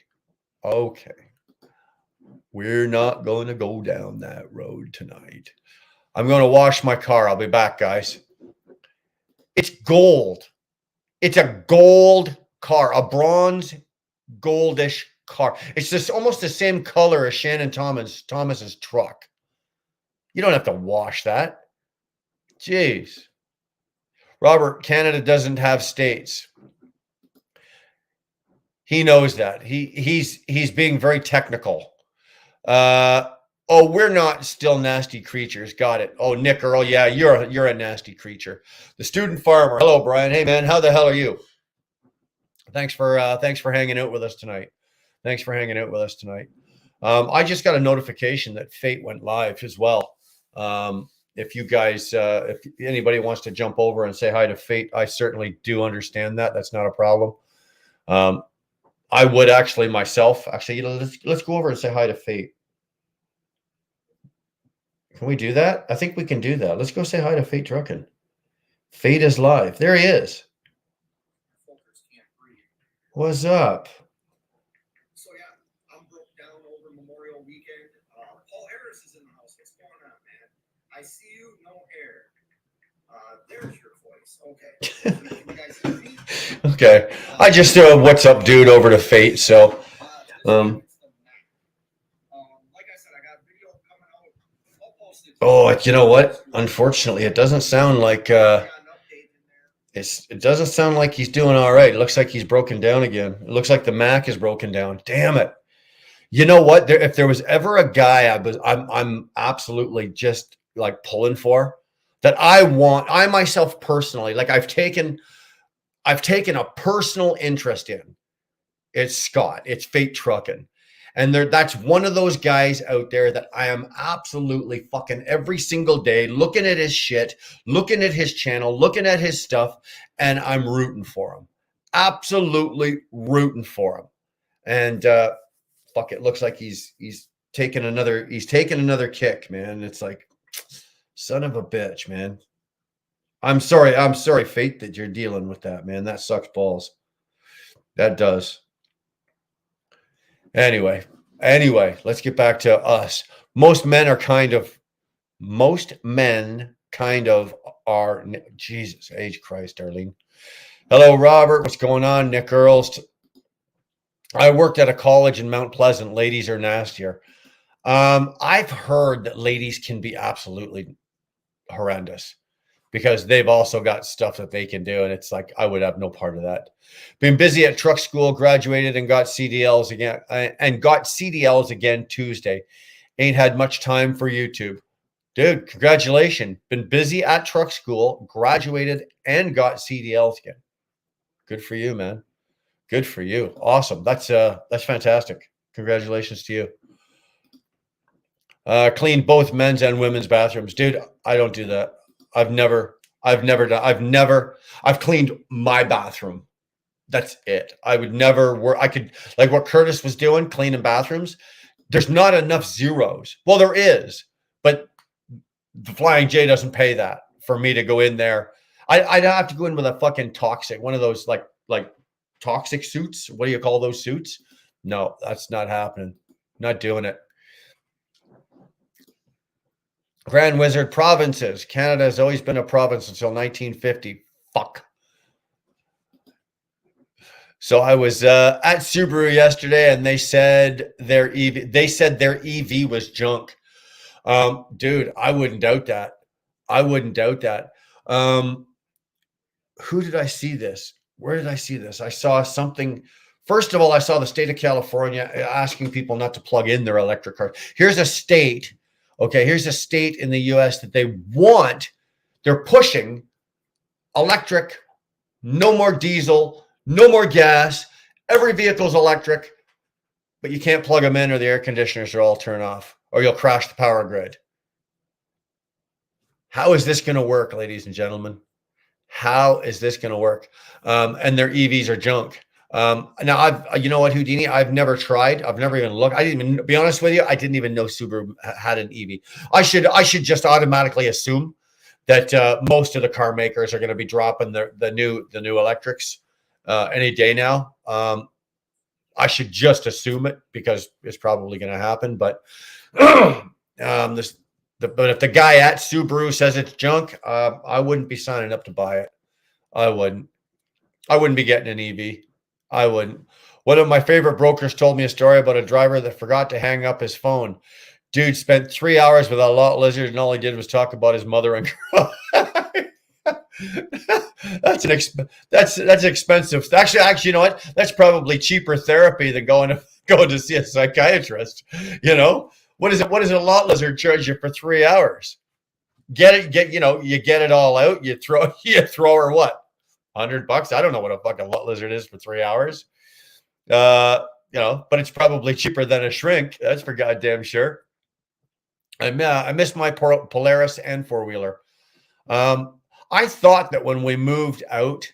We're not going to go down that road tonight. I'm going to wash my car. I'll be back, guys. It's gold. It's a gold car, a bronze goldish car. It's just almost the same color as Shannon Thomas's truck. You don't have to wash that. Jeez. Robert, Canada doesn't have states. He knows that. He's being very technical. We're not still nasty creatures. Got it. Oh, Nick Earl, yeah, you're a nasty creature. The student farmer. Hello, Brian. Hey, man, how the hell are you? Thanks for hanging out with us tonight. I just got a notification that Fate went live as well. If you guys, if anybody wants to jump over and say hi to Fate, I certainly do understand that. That's not a problem. I would actually myself. Actually, let's go over and say hi to Fate. Can we do that? I think we can do that. Let's go say hi to Fate Truckin'. Fate is live. There he is. What's up? So yeah, I'm broke down over Memorial Weekend. Paul Harris is in the house. What's going on, man? I see you, no hair. There's your voice. Okay. Can you guys hear me? Okay. I just threw a what's up dude over to Fate, so Like I said, I got a video coming out. I'll post it. oh, you know what? Unfortunately, it doesn't sound like I got an update in there. it doesn't sound like he's doing all right. It looks like he's broken down again. It looks like the Mac is broken down. Damn it. You know what? If there was ever a guy I'm absolutely just like pulling for, that I myself personally, like I've taken a personal interest in, it's Scott. It's Fate Truckin'. And that's one of those guys out there that I am absolutely fucking every single day looking at his shit, looking at his channel, looking at his stuff, and I'm rooting for him. Absolutely rooting for him. And fuck, it looks like he's taking another kick, man. It's like, son of a bitch, man. I'm sorry, Fate, that you're dealing with that, man. That sucks balls. That does. Anyway, let's get back to us. Most men kind of are, Jesus H. Christ, Darlene. Hello, Robert. What's going on? Nick Earls. I worked at a college in Mount Pleasant. Ladies are nastier. I've heard that ladies can be absolutely horrendous because they've also got stuff that they can do. And it's like, I would have no part of that. Been busy at truck school, graduated and got CDLs again Tuesday. Ain't had much time for YouTube. Dude, congratulations. Been busy at truck school, graduated and got CDLs again. Good for you, man. Good for you. Awesome. That's fantastic. Congratulations to you. Cleaned both men's and women's bathrooms. Dude, I don't do that. I've cleaned my bathroom. That's it. I would never work. I could, like what Curtis was doing, cleaning bathrooms. There's not enough zeros. Well, there is, but the Flying J doesn't pay that for me to go in there. I'd have to go in with a fucking toxic, one of those like toxic suits. What do you call those suits? No, that's not happening. Not doing it. Grand Wizard provinces. Canada has always been a province until 1950. Fuck. So I was at Subaru yesterday, and they said their EV was junk. Dude, I wouldn't doubt that. Who did I see this? Where did I see this? I saw something. First of all, I saw the state of California asking people not to plug in their electric cars. Here's a state. Okay, here's a state in the US that they're pushing electric, no more diesel, no more gas. Every vehicle's electric, but you can't plug them in or the air conditioners are all turned off or you'll crash the power grid. How is this going to work, ladies and gentlemen? How is this going to work? And their EVs are junk. Now you know what, Houdini, I've never tried. I've never even looked. I didn't even, be honest with you, I didn't even know Subaru had an EV. I should just automatically assume that most of the car makers are going to be dropping the new electrics any day now. I should just assume it because it's probably going to happen. But but if the guy at Subaru says it's junk, I wouldn't be signing up to buy it. I wouldn't be getting an EV. I wouldn't. One of my favorite brokers told me a story about a driver that forgot to hang up his phone. Dude spent 3 hours with a lot lizard, and all he did was talk about his mother and girl. That's expensive. Actually, you know what? That's probably cheaper therapy than going to see a psychiatrist. You know, what is it? What does a lot lizard charge you for 3 hours? You get it all out. You throw her what? $100? I don't know what a fucking lot lizard is for 3 hours. But it's probably cheaper than a shrink. That's for goddamn sure. I miss my Polaris and four-wheeler. I thought that when we moved out,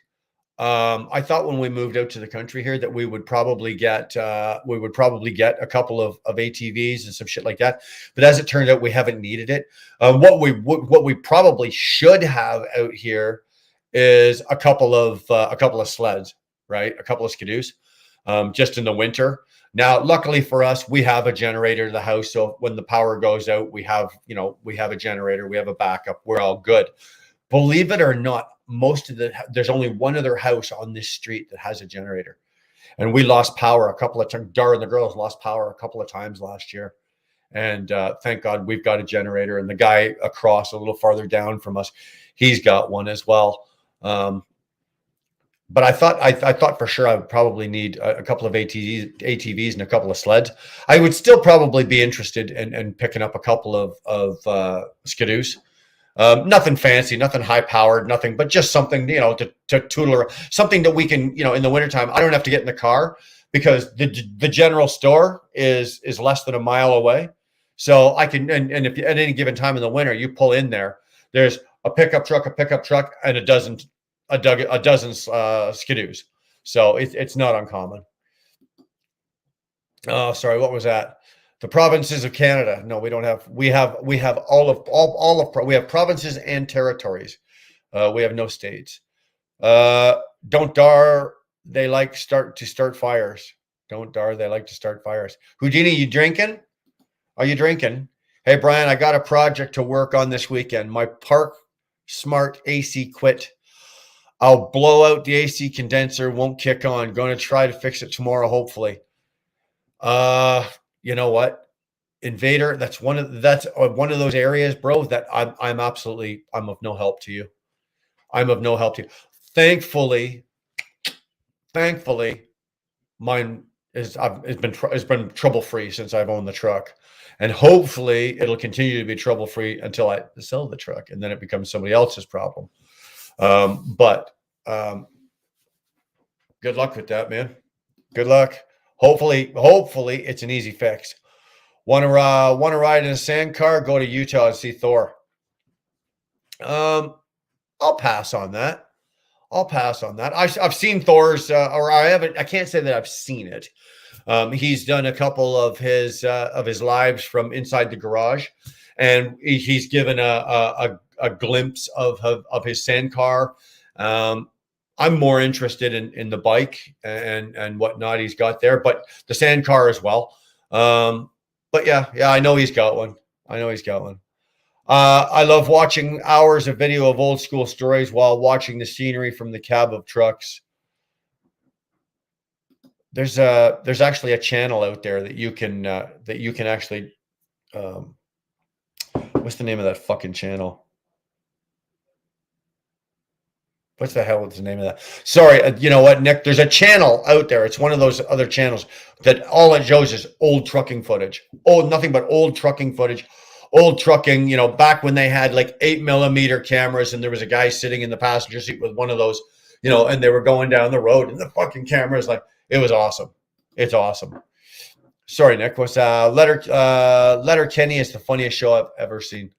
to the country here, that we would probably get a couple of ATVs and some shit like that. But as it turned out, we haven't needed it. What we probably should have out here is a couple of sleds, right? A couple of skidoos, just in the winter. Now, luckily for us, we have a generator in the house. So when the power goes out, we have a generator, we have a backup. We're all good. Believe it or not, there's only one other house on this street that has a generator. And we lost power a couple of times. Dar and the girls lost power a couple of times last year. And thank God we've got a generator. And the guy across a little farther down from us, he's got one as well. But I thought for sure I would probably need a couple of ATVs and a couple of sleds. I would still probably be interested in picking up a couple of skidoos. Nothing fancy, nothing high powered, nothing, but just something, to tootle around, something that we can, in the wintertime, I don't have to get in the car because the general store is less than a mile away. So I can, and if at any given time in the winter, you pull in there's a pickup truck, and a dozen skidoos. So it's not uncommon. Oh, sorry. What was that? The provinces of Canada. No, we don't have. We have we have provinces and territories. We have no states. Don't dar. They like to start fires. Don't dar. They like to start fires. Houdini, you drinking? Are you drinking? Hey, Brian, I got a project to work on this weekend. My Park Smart AC quit. I'll blow out the AC condenser. Won't kick on. Going to try to fix it tomorrow, hopefully. You know what, Invader? That's one of those areas, bro, that I'm of no help to you. I'm of no help to you. Thankfully, mine has been trouble free since I've owned the truck, and hopefully it'll continue to be trouble free until I sell the truck, and then it becomes somebody else's problem. But good luck with that, man. Good luck. Hopefully it's an easy fix. Want to ride in a sand car? Go to Utah and see Thor. I'll pass on that. I've seen Thor's, or I haven't. I can't say that I've seen it. He's done a couple of his lives from inside the garage, and he's given a glimpse of his sand car. I'm more interested in the bike and whatnot he's got there, but the sand car as well. But yeah, I know he's got one. I love watching hours of video of old school stories while watching the scenery from the cab of trucks. There's actually a channel out there that you can actually, what's the name of that fucking channel? What's the hell is the name of that? Sorry, you know what, Nick? There's a channel out there. It's one of those other channels that all it shows is old trucking footage. Nothing but old trucking footage. Old trucking, back when they had like 8mm cameras, and there was a guy sitting in the passenger seat with one of those, and they were going down the road, and the fucking camera is like, it was awesome. It's awesome. Sorry, Nick. What's Letter Kenny is the funniest show I've ever seen.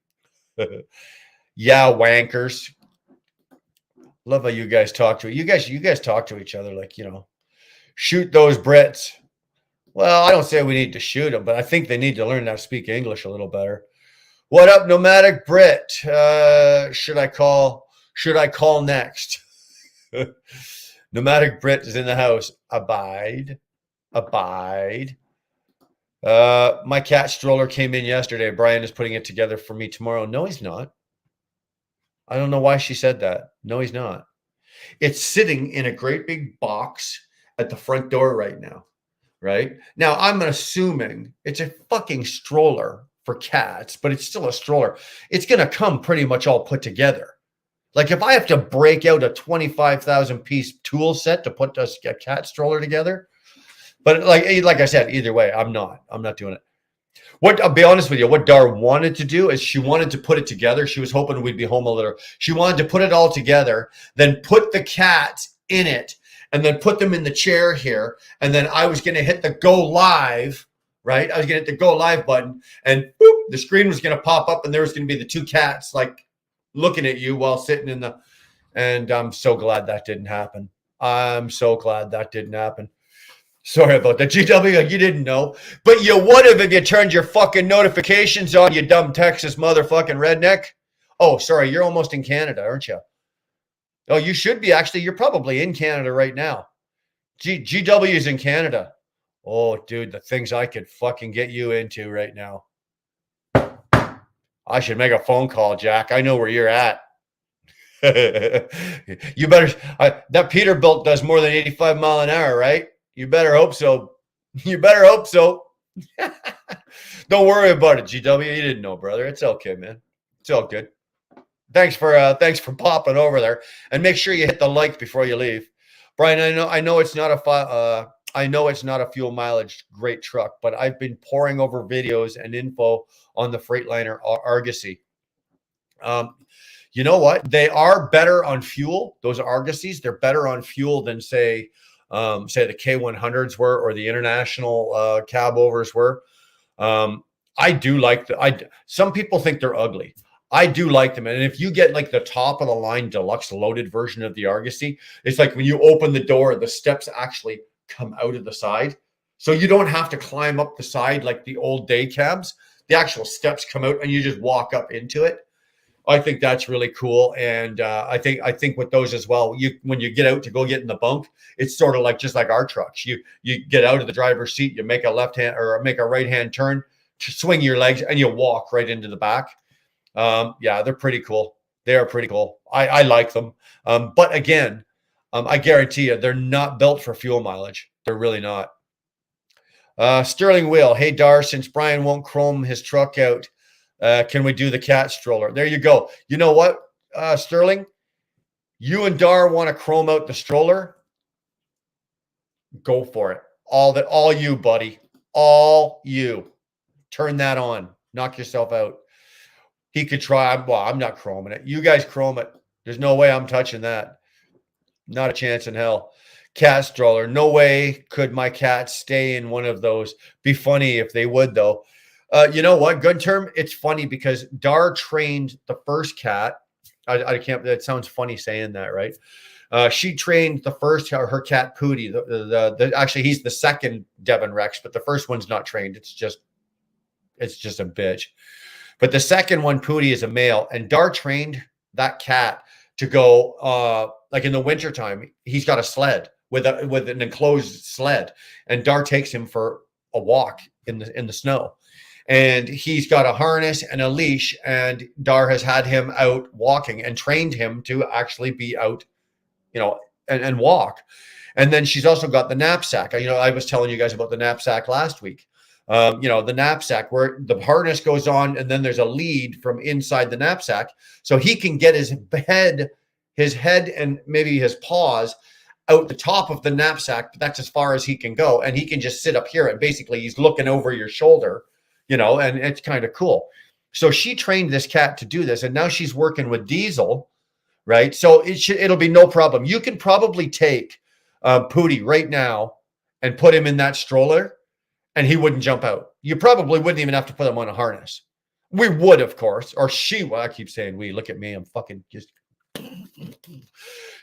Yeah, wankers. Love how you guys talk to you guys talk to each other like, shoot those Brits. Well, I don't say we need to shoot them, but I think they need to learn how to speak English a little better. What up, Nomadic Brit? Should I call next? Nomadic Brit is in the house. Abide. My cat stroller came in yesterday. Brian is putting it together for me tomorrow. No, he's not. I don't know why she said that. No, he's not. It's sitting in a great big box at the front door right now. Right now, I'm assuming it's a fucking stroller for cats, but it's still a stroller. It's going to come pretty much all put together. Like if I have to break out a 25,000 piece tool set to put a cat stroller together, but like I said, either way, I'm not doing it. I'll be honest with you, what Dar wanted to do is she wanted to put it together. She was hoping we'd be home a little. She wanted to put it all together, then put the cats in it, and then put them in the chair here. And then I was going to hit the go live, right? I was going to hit the go live button, and boop, the screen was going to pop up, and there was going to be the two cats like looking at you while sitting in the, and I'm so glad that didn't happen. Sorry about that. GW, you didn't know, but you would have if you turned your fucking notifications on, you dumb Texas motherfucking redneck. Oh, sorry. You're almost in Canada, aren't you? Oh, you should be actually. You're probably in Canada right now. GW is in Canada. Oh, dude, the things I could fucking get you into right now. I should make a phone call, Jack. I know where you're at. You better. That Peterbilt does more than 85 mile an hour, right? You better hope so. Don't worry about it, GW. You didn't know, brother. It's okay, man. It's all good. Thanks for popping over there, and make sure you hit the like before you leave, Brian. I know it's not a fuel mileage great truck, but I've been poring over videos and info on the Freightliner Argosy. You know what? They are better on fuel. Those Argosies, they're better on fuel than say the K100s were, or the international cab overs were. I do like some people think they're ugly. I do like them. And if you get like the top of the line deluxe loaded version of the Argosy, it's like when you open the door, the steps actually come out of the side. So you don't have to climb up the side like the old day cabs. The actual steps come out and you just walk up into it. I think that's really cool. And I think with those as well, when you get out to go get in the bunk, it's sort of like just like our trucks. You get out of the driver's seat, you make a left hand or make a right hand turn, to swing your legs, and you walk right into the back. Yeah, they're pretty cool. They are pretty cool. I like them. But again, I guarantee you, they're not built for fuel mileage. They're really not. Sterling Wheel. Hey, Dar, since Brian won't chrome his truck out, can we do the cat stroller? There you go. You know what, Sterling? You and Dar want to chrome out the stroller? Go for it. All you, buddy. All you. Turn that on. Knock yourself out. He could try. Well, I'm not chroming it. You guys chrome it. There's no way I'm touching that. Not a chance in hell. Cat stroller. No way could my cat stay in one of those. Be funny if they would, though. You know what? Good term. It's funny because Dar trained the first cat. I can't. That sounds funny saying that, right? She trained the first her cat Pootie. Actually, he's the second Devon Rex, but the first one's not trained. It's just a bitch. But the second one, Pootie, is a male, and Dar trained that cat to go like in the wintertime. He's got a sled with an enclosed sled, and Dar takes him for a walk in the snow. And he's got a harness and a leash, and Dar has had him out walking and trained him to actually be out, and walk. And then she's also got the knapsack. I was telling you guys about the knapsack last week. The knapsack where the harness goes on, and then there's a lead from inside the knapsack, so he can get his head and maybe his paws out the top of the knapsack, but that's as far as he can go, and he can just sit up here, and basically he's looking over your shoulder, and it's kind of cool. So she trained this cat to do this, and now she's working with Diesel, right? So it'll be no problem. You can probably take Pootie right now and put him in that stroller, and he wouldn't jump out. You probably wouldn't even have to put him on a harness. We would, of course, or she would. I keep saying we. Look at me. I'm fucking just.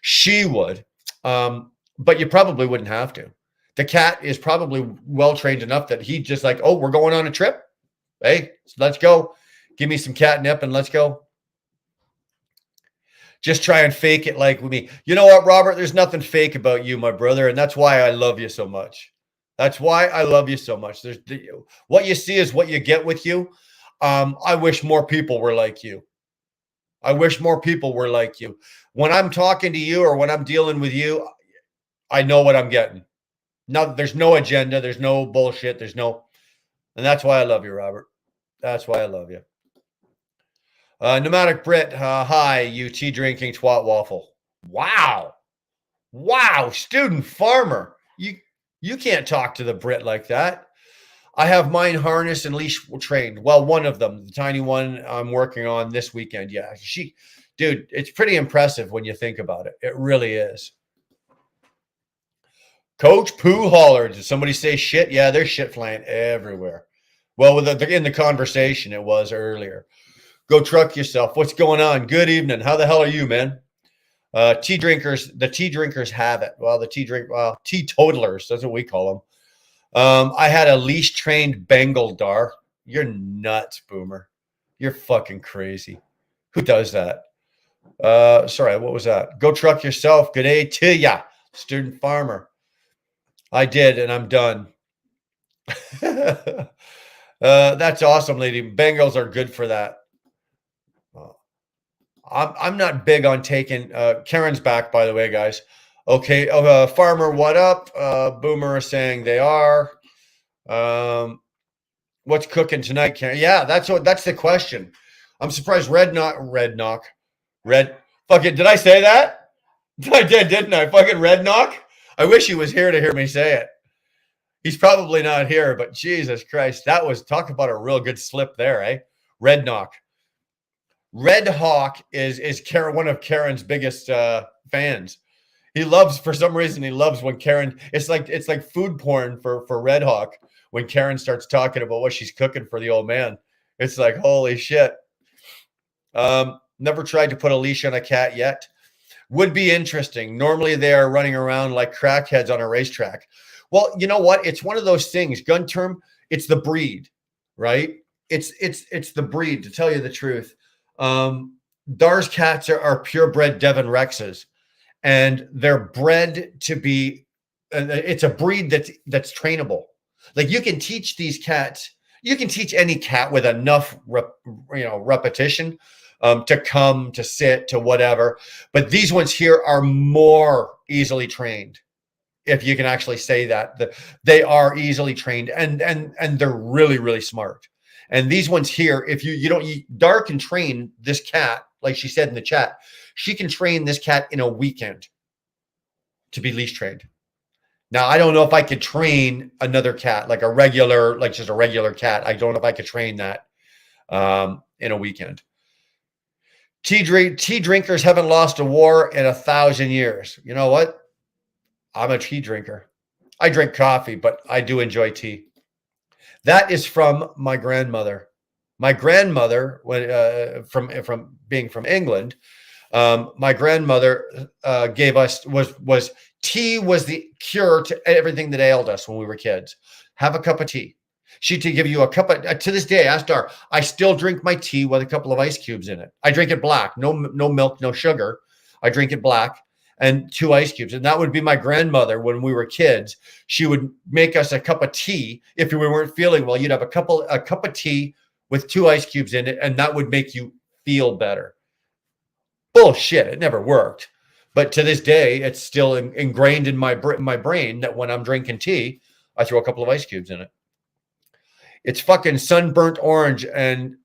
She would, but you probably wouldn't have to. The cat is probably well trained enough that he just like, oh, we're going on a trip. Hey, let's go. Give me some catnip and let's go. Just try and fake it like with me. You know what, Robert? There's nothing fake about you, my brother, and that's why I love you so much. That's why I love you so much. What you see is what you get with you. I wish more people were like you. I wish more people were like you. When I'm talking to you or when I'm dealing with you, I know what I'm getting. No, there's no agenda. There's no bullshit. And that's why I love you, Robert. That's why I love you. Pneumatic Brit, hi, you tea drinking twat waffle. Wow. Student farmer. You can't talk to the Brit like that. I have mine harnessed and leash trained. Well, one of them, the tiny one I'm working on this weekend. Yeah, dude, it's pretty impressive when you think about it. It really is. Coach Pooh hollered. Did somebody say shit? Yeah, there's shit flying everywhere. Well, in the conversation, it was earlier. Go truck yourself. What's going on? Good evening. How the hell are you, man? The tea drinkers have it. Well, teetotalers, that's what we call them. I had a leash trained Bengal Dar. You're nuts, Boomer. You're fucking crazy. Who does that? Sorry, what was that? Go truck yourself. Good day to ya, student farmer. I did, and I'm done. That's awesome, lady. Bengals are good for that. I'm not big on taking Karen's back, by the way, guys. Okay, farmer, what up? Boomer is saying they are. What's cooking tonight, Karen? Yeah, that's the question. I'm surprised Red. Fuck it. Did I say that? I did, didn't I? Fucking Red Knock. I wish he was here to hear me say it. He's probably not here, but Jesus Christ, that was talk about a real good slip there, eh? Red Knock. Red Hawk is one of Karen's biggest fans. He loves, for some reason, when Karen. It's like food porn for Red Hawk when Karen starts talking about what she's cooking for the old man. It's like, holy shit. Never tried to put a leash on a cat yet. Would be interesting. Normally they are running around like crackheads on a racetrack. Well, you know what? It's one of those things. Gun term. It's the breed, right? It's the breed. To tell you the truth. Dar's cats are purebred Devon Rexes, and they're bred to be. It's a breed that's trainable. Like you can teach these cats. You can teach any cat with enough repetition to come, to sit, to whatever. But these ones here are more easily trained. If you can actually say that, they are easily trained, and they're really, really smart. And these ones here, if Dar can train this cat, like she said in the chat, she can train this cat in a weekend to be leash trained. Now, I don't know if I could train another cat, like just a regular cat. I don't know if I could train that in a weekend. Tea drinkers haven't lost a war in 1,000 years. You know what? I'm a tea drinker. I drink coffee, but I do enjoy tea. That is from my grandmother. My grandmother, from being from England, my grandmother gave us was tea was the cure to everything that ailed us when we were kids. Have a cup of tea. She'd give you a cup of. To this day, ask Dar. I still drink my tea with a couple of ice cubes in it. I drink it black, no milk, no sugar. I drink it black. And 2 ice cubes. And that would be my grandmother when we were kids. She would make us a cup of tea. If we weren't feeling well, you'd have a cup of tea with 2 ice cubes in it, and that would make you feel better. Bullshit. It never worked. But to this day, it's still ingrained in my brain that when I'm drinking tea, I throw a couple of ice cubes in it. It's fucking sunburnt orange, and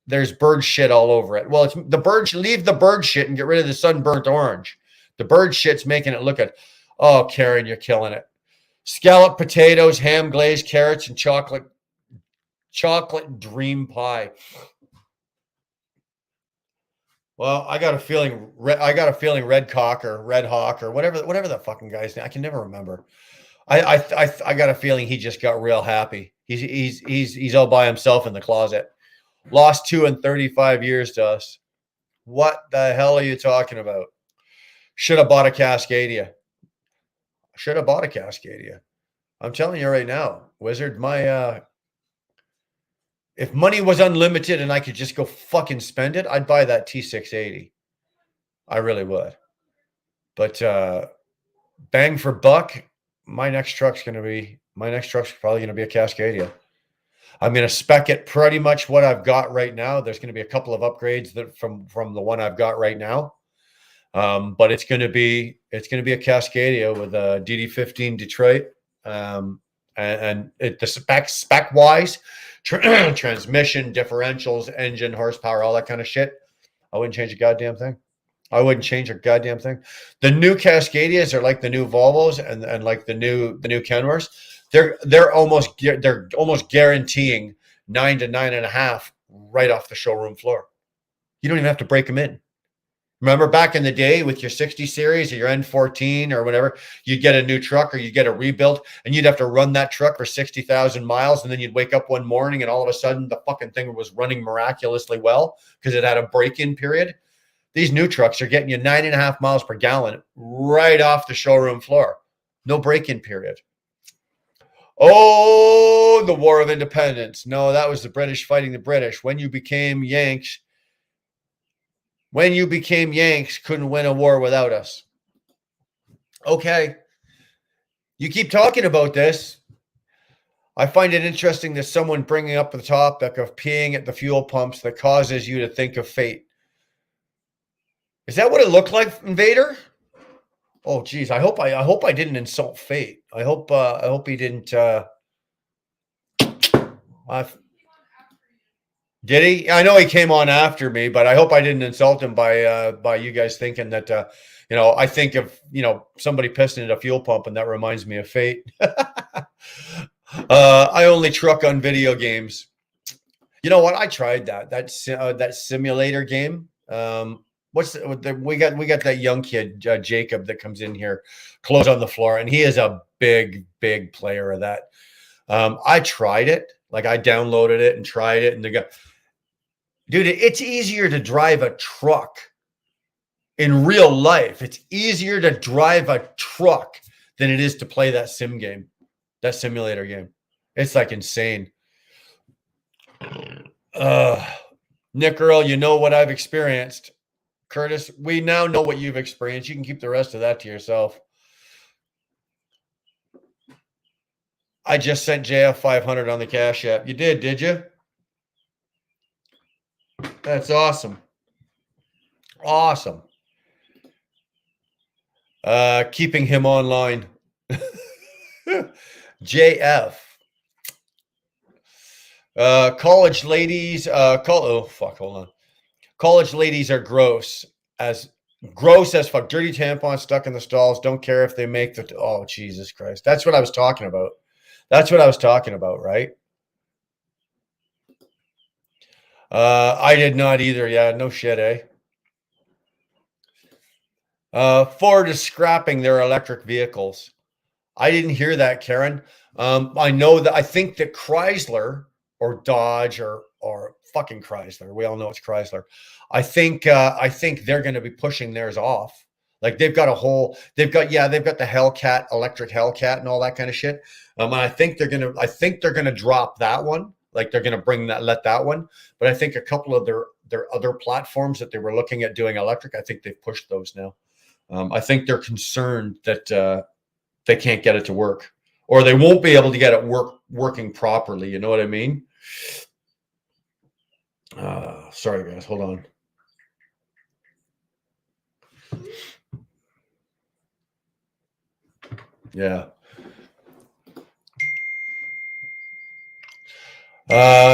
there's bird shit all over it. Well, it's the bird. Leave the bird shit and get rid of the sunburnt orange. The bird shit's making it look at. Oh, Karen, you're killing it. Scalloped potatoes, ham glazed carrots, and chocolate dream pie. Well, I got a feeling Red Hawk or whatever the fucking guy's name. I can never remember. I got a feeling he just got real happy. He's all by himself in the closet. Lost 2 in 35 years to us. What the hell are you talking about? Should have bought a Cascadia. I'm telling you right now, Wizard, my If money was unlimited and I could just go fucking spend it, I'd buy that T680. I really would. But bang for buck, my next truck's probably going to be a Cascadia. I'm going to spec it pretty much what I've got right now. There's going to be a couple of upgrades that from the one I've got right now. But it's going to be a Cascadia with a DD15 Detroit. And the spec wise, transmission, differentials, engine, horsepower, all that kind of shit, I wouldn't change a goddamn thing. The new Cascadias are like the new Volvos and like the new Kenworths. They're almost guaranteeing 9 to 9.5 right off the showroom floor. You don't even have to break them in. Remember back in the day with your 60 series or your N14 or whatever, you'd get a new truck or you get a rebuild and you'd have to run that truck for 60,000 miles. And then you'd wake up one morning and all of a sudden the fucking thing was running miraculously well because it had a break-in period. These new trucks are getting you 9.5 miles per gallon right off the showroom floor. No break-in period. Oh, the War of Independence. No, that was the British fighting the British. When you became Yanks, couldn't win a war without us. Okay. You keep talking about this. I find it interesting that someone bringing up the topic of peeing at the fuel pumps that causes you to think of fate. Is that what it looked like, Invader? Oh, geez. I hope I didn't insult fate. I hope he didn't. Did he? I know he came on after me, but I hope I didn't insult him by you guys thinking that. I think of somebody pissing at a fuel pump, and that reminds me of fate. I only truck on video games. You know what? I tried that simulator game. We got that young kid, Jacob, that comes in here, clothes on the floor, and he is a big player of that. I tried it, like I downloaded it and tried it, and dude, it's easier to drive a truck in real life. It's easier to drive a truck than it is to play that simulator game. It's like insane. Nick Earl, you know what I've experienced. Curtis, we now know what you've experienced. You can keep the rest of that to yourself. I just sent JF 500 on the Cash App. You did you? That's awesome. Awesome. Keeping him online. JF. College ladies. Hold on. College ladies are gross as fuck. Dirty tampons stuck in the stalls. Don't care if they make the. Oh, Jesus Christ. That's what I was talking about. Right? I did not either. Yeah, no shit, eh? Ford is scrapping their electric vehicles. I didn't hear that, Karen. I know that I think that Chrysler or Dodge or fucking Chrysler. We all know it's Chrysler. I think they're going to be pushing theirs off. Like they've got the Hellcat, electric Hellcat and all that kind of shit. And I think they're going to drop that one. Like they're going to let that one. But I think a couple of their other platforms that they were looking at doing electric, I think they've pushed those now. I think they're concerned that they can't get it to work, or they won't be able to get it working properly. You know what I mean? Sorry guys, hold on. Yeah.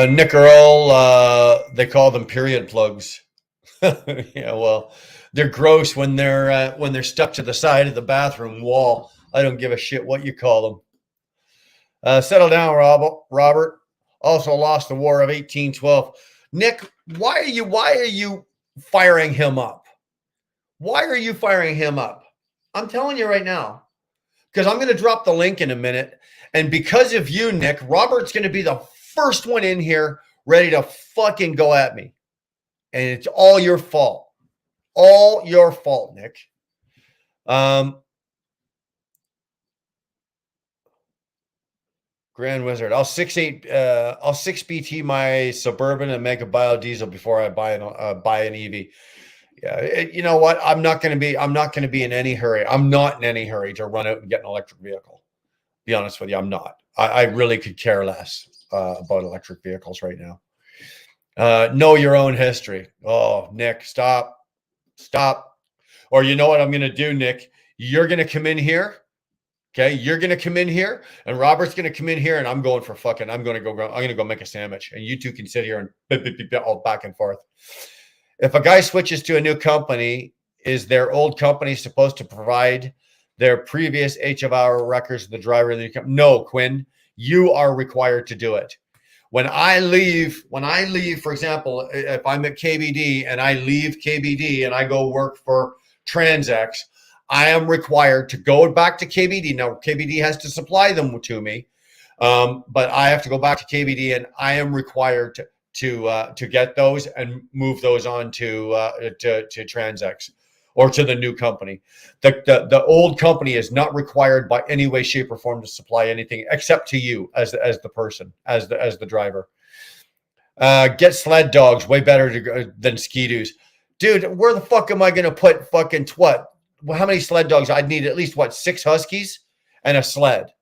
Nick Earl, they call them period plugs. Yeah, well, they're gross when they're stuck to the side of the bathroom wall. I don't give a shit what you call them. Settle down, Robert. Also lost the War of 1812. Nick, why are you firing him up? Why are you firing him up? I'm telling you right now, because I'm going to drop the link in a minute. And because of you, Nick, Robert's going to be the first one in here ready to fucking go at me. And it's all your fault. All your fault, Nick. Grand Wizard. I'll 6BT my Suburban and make a biodiesel before I buy an EV. Yeah, you know what? I'm not going to be in any hurry. I'm not in any hurry to run out and get an electric vehicle. Be honest with you, I'm not. I really could care less about electric vehicles right now. Know your own history. Oh, Nick, stop. Or you know what I'm going to do, Nick? You're going to come in here. Okay, you're going to come in here, and Robert's going to come in here, and I'm going to go make a sandwich, and you two can sit here and all back and forth. If a guy switches to a new company, is their old company supposed to provide their previous HFR records to the driver of the new company? No, Quinn, you are required to do it. When I leave, for example, if I'm at KBD and I leave KBD and I go work for TransX, I am required to go back to KBD. Now, KBD has to supply them to me, but I have to go back to KBD, and I am required to get those and move those on to TransX or to the new company. The old company is not required by any way, shape, or form to supply anything except to you as the person, as the driver. Get sled dogs, way better than Ski-Doos. Dude, where the fuck am I going to put fucking what? How many sled dogs? I'd need at least 6 Huskies and a sled.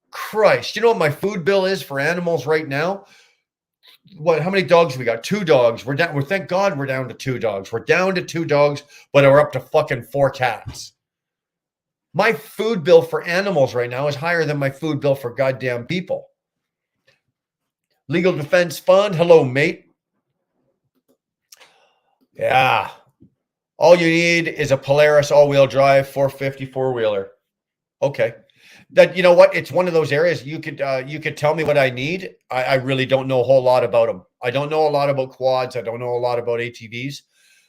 Christ, you know what my food bill is for animals right now? How many dogs we got? 2 dogs. Thank God we're down to 2 dogs. We're down to 2 dogs, but we're up to fucking 4 cats. My food bill for animals right now is higher than my food bill for goddamn people. Legal Defense Fund. Hello, mate. Yeah. All you need is a Polaris all-wheel drive 450 four-wheeler. Okay. That, you know what? It's one of those areas you could tell me what I need. I really don't know a whole lot about them. I don't know a lot about quads. I don't know a lot about ATVs.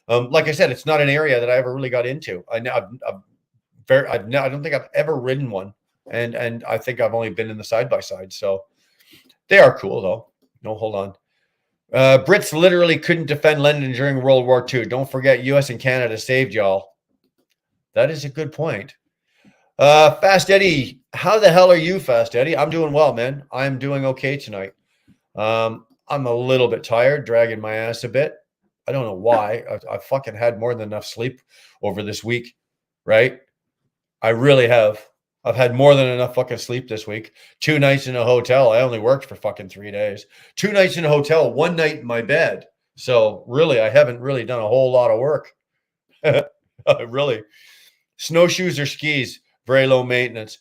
Like I said, it's not an area that I ever really got into. I don't think I've ever ridden one, and I think I've only been in the side-by-side. So they are cool, though. No, hold on. Brits literally couldn't defend London during World War II. Don't forget, U.S. and Canada saved y'all. That is a good point. Fast Eddie, how the hell are you, Fast Eddie? I'm doing well, man. I'm doing okay tonight. I'm a little bit tired, dragging my ass a bit. I don't know why. I fucking had more than enough sleep over this week, right? I really have. I've had more than enough fucking sleep this week. 2 nights in a hotel. I only worked for fucking 3 days. 2 nights in a hotel, 1 night in my bed. So really, I haven't really done a whole lot of work. Really. Snowshoes or skis, very low maintenance.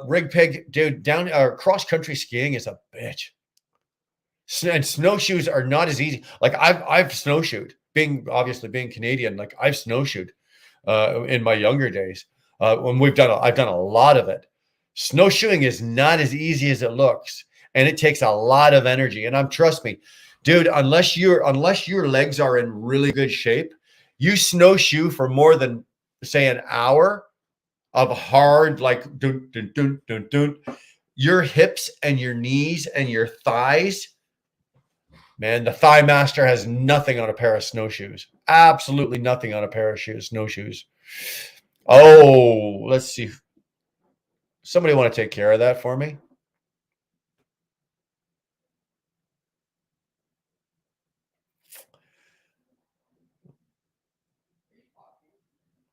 Rig pig, dude, cross country skiing is a bitch. And snowshoes are not as easy. Like I've snowshoed, being Canadian. Like I've snowshoed in my younger days. When I've done a lot of it. Snowshoeing is not as easy as it looks, and it takes a lot of energy. And trust me, dude, unless your legs are in really good shape, you snowshoe for more than say an hour of hard, like dun, dun, dun, dun, dun. Your hips and your knees and your thighs. Man, the Thigh Master has nothing on a pair of snowshoes. Absolutely nothing on a pair of snowshoes. Oh, let's see. Somebody want to take care of that for me?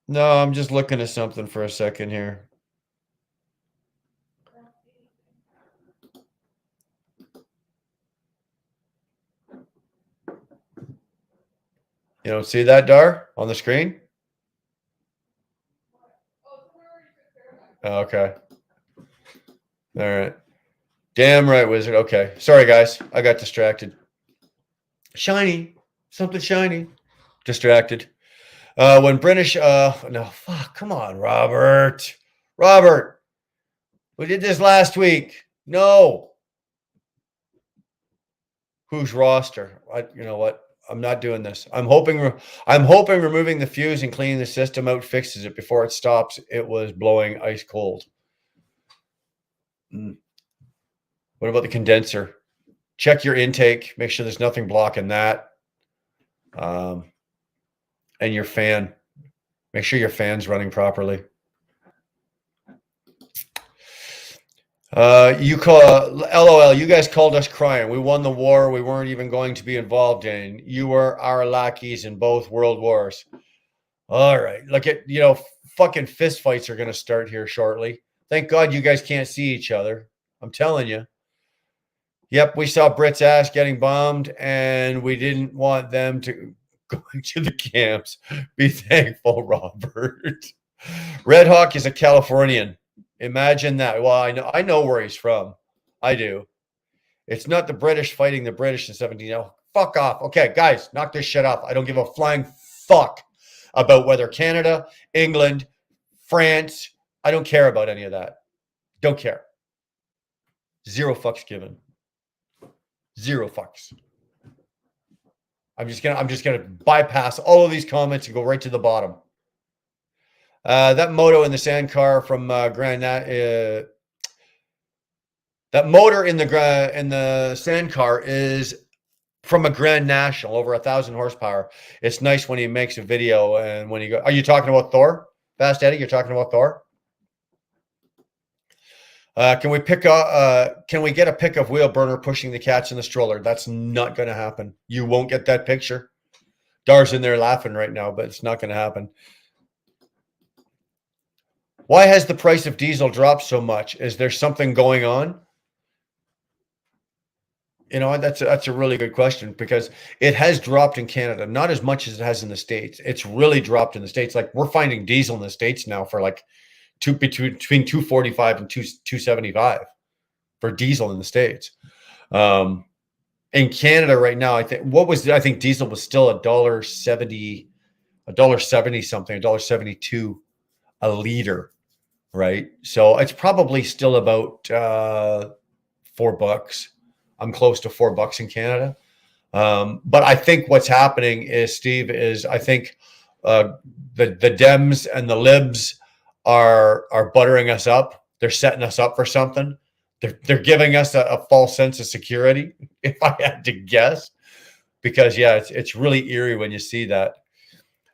No, I'm just looking at something for a second here. You don't see that, Dar, on the screen? Okay. All right. Damn right, Wizard. Okay. Sorry, guys. I got distracted. Shiny. Something shiny. Distracted. When British, no, fuck, come on, Robert. Robert, we did this last week. No. Whose roster? You know what? I'm not doing this. I'm hoping removing the fuse and cleaning the system out fixes it before it stops. It was blowing ice cold. What about the condenser? Check your intake. Make sure there's nothing blocking that. And your fan. Make sure your fan's running properly. You call LOL. You guys called us crying. We won the war we weren't even going to be involved in. You were our lackeys in both world wars. All right. Look at, fucking fist fights are going to start here shortly. Thank God you guys can't see each other. I'm telling you. Yep, we saw Brit's ass getting bombed, and we didn't want them to go into the camps. Be thankful, Robert. Red Hawk is a Californian. Imagine that. Well, I know where he's from. I do. It's not the British fighting the British in 17. Oh, fuck off. Okay, guys, knock this shit off. I don't give a flying fuck about whether Canada, England, France. I don't care about any of that. Don't care. Zero fucks given. Zero fucks. I'm just gonna bypass all of these comments and go right to the bottom. That moto in the sand car from that motor in the sand car is from a Grand National, over 1,000 horsepower. It's nice when he makes a video and when he go. Are you talking about Thor? Fast Eddie, you're talking about Thor? Can we get a pic of Wheel Burner pushing the cats in the stroller? That's not going to happen. You won't get that picture. Dar's in there laughing right now, but it's not going to happen. Why has the price of diesel dropped so much? Is there something going on? That's a really good question, because it has dropped in Canada, not as much as it has in the States. It's really dropped in the States. Like, we're finding diesel in the States now for like between 245 and 275 for diesel in the States. In Canada right now, I think diesel was still $1.70 something, $1.72 a liter, right? So it's probably still about $4. I'm close to $4 in Canada. But I think what's happening is, Steve, I think the Dems and the Libs are buttering us up. They're setting us up for something. They're giving us a false sense of security, if I had to guess. Because it's really eerie when you see that.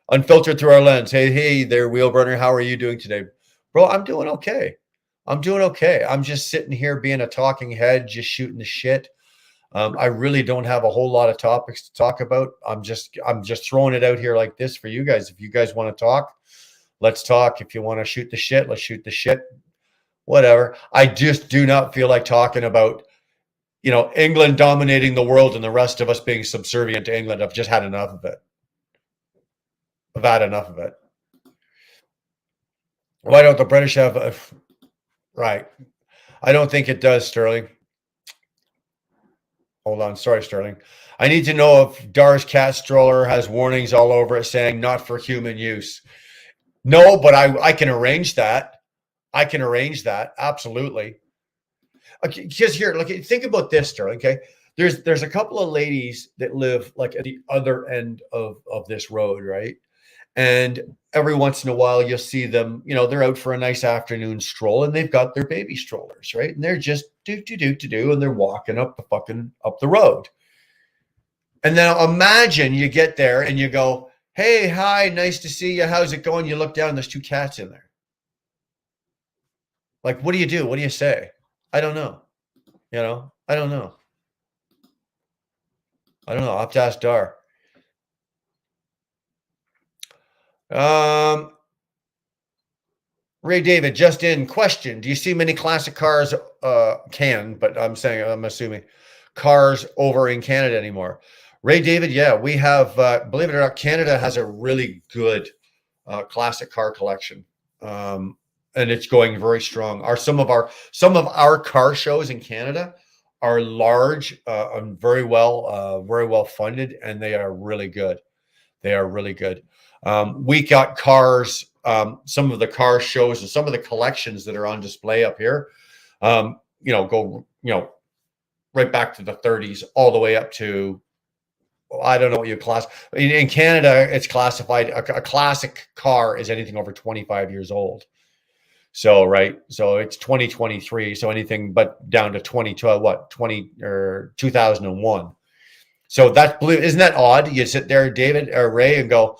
Unfiltered through our lens. Hey there, Wheel Burner. How are you doing today? Bro, I'm doing okay. I'm just sitting here being a talking head, just shooting the shit. I really don't have a whole lot of topics to talk about. I'm just throwing it out here like this for you guys. If you guys want to talk, let's talk. If you want to shoot the shit, let's shoot the shit. Whatever. I just do not feel like talking about, England dominating the world and the rest of us being subservient to England. I've just had enough of it. I've had enough of it. Why don't the British have right? I don't think it does, Sterling. Hold on. Sorry, Sterling. I need to know if Dar's cat stroller has warnings all over it saying not for human use. No, but I can arrange that. I can arrange that. Absolutely. Okay, because here, look, think about this, Sterling. Okay. There's a couple of ladies that live like at the other end of this road, right? And every once in a while you'll see them, they're out for a nice afternoon stroll and they've got their baby strollers, right? And they're just do, and they're walking up the road. And then imagine you get there and you go, hey, hi, nice to see you. How's it going? You look down, there's two cats in there. Like, what do you do? What do you say? I don't know. I don't know. I'll have to ask Dar. Ray David, just in question. Do you see many classic cars, but I'm assuming cars over in Canada anymore? Ray David, yeah, we have, believe it or not, Canada has a really good classic car collection. And it's going very strong. Some of our car shows in Canada are large and very well funded, and they are really good. We got cars, some of the car shows and some of the collections that are on display up here, go right back to the 30s all the way up to, I don't know what you class. In Canada, it's classified, a classic car is anything over 25 years old. So, right. So it's 2023. So anything but down to 20 or 2001. So isn't that odd? You sit there, David or Ray, and go,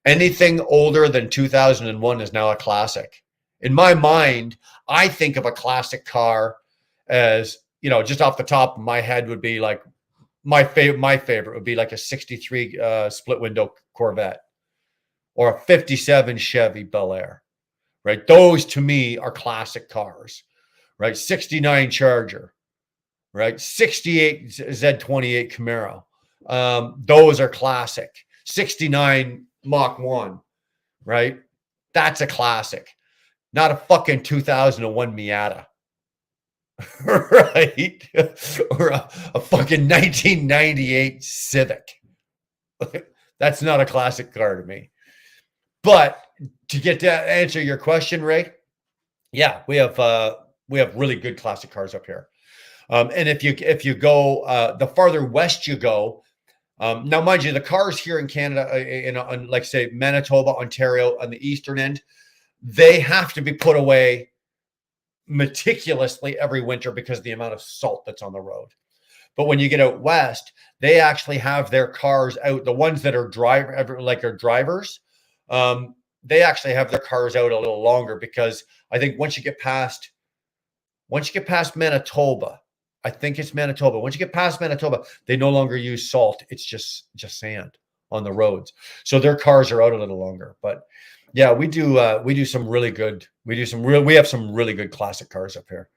anything older than 2001 is now a classic. In my mind, I think of a classic car as, you know, just off the top of my head would be like my favorite would be like a 63 split window Corvette or a 57 Chevy Bel Air, right? Those to me are classic cars, right? 69 Charger, right? 68 Z28 Camaro. Those are classic. 69 Mach 1, right? That's a classic. Not a fucking 2001 Miata. Right? Or a fucking 1998 Civic. That's not a classic car to me. But to get to answer your question, Ray, yeah, we have really good classic cars up here. And if you go the farther west you go, now mind you, the cars here in Canada, in like say Manitoba, Ontario, on the eastern end, they have to be put away meticulously every winter because of the amount of salt that's on the road. But when you get out west, they actually have their cars out. The ones that are drivers, they actually have their cars out a little longer because I think once you get past Manitoba, I think it's Manitoba. Once you get past Manitoba, they no longer use salt. It's just sand on the roads. So their cars are out a little longer. But yeah, we do some really good. We have some really good classic cars up here.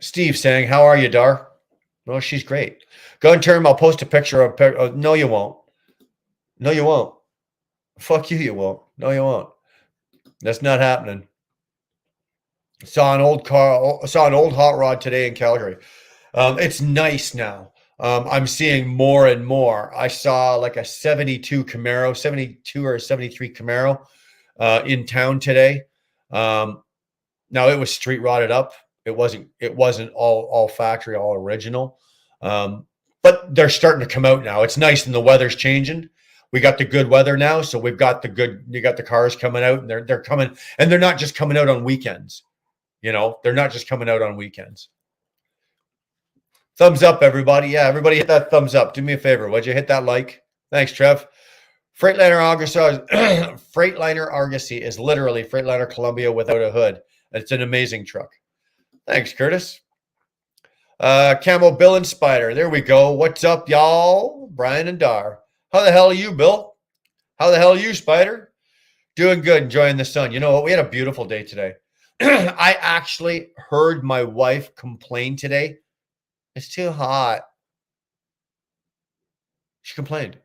Steve saying, "How are you, Dar?" No, she's great. Gun term. I'll post a picture of. No, you won't. No, you won't. Fuck you. You won't. No, you won't. That's not happening. Saw an old hot rod today in Calgary. It's nice now. I'm seeing more and more. I saw like a 72 or 73 Camaro in town today. Now it was street rotted up. It wasn't all factory, all original. But they're starting to come out now. It's nice and the weather's changing. We got the good weather now, so you got the cars coming out, and they're coming, and they're not just coming out on weekends. You know, they're not just coming out on weekends. Thumbs up, everybody. Yeah, everybody hit that thumbs up. Do me a favor. Would you hit that like? Thanks, Trev. Freightliner Argosy is literally Freightliner Columbia without a hood. It's an amazing truck. Thanks, Curtis. Camo Bill and Spider. There we go. What's up, y'all? Brian and Dar. How the hell are you, Bill? How the hell are you, Spider? Doing good, enjoying the sun. You know what? We had a beautiful day today. I actually heard my wife complain today. It's too hot. She complained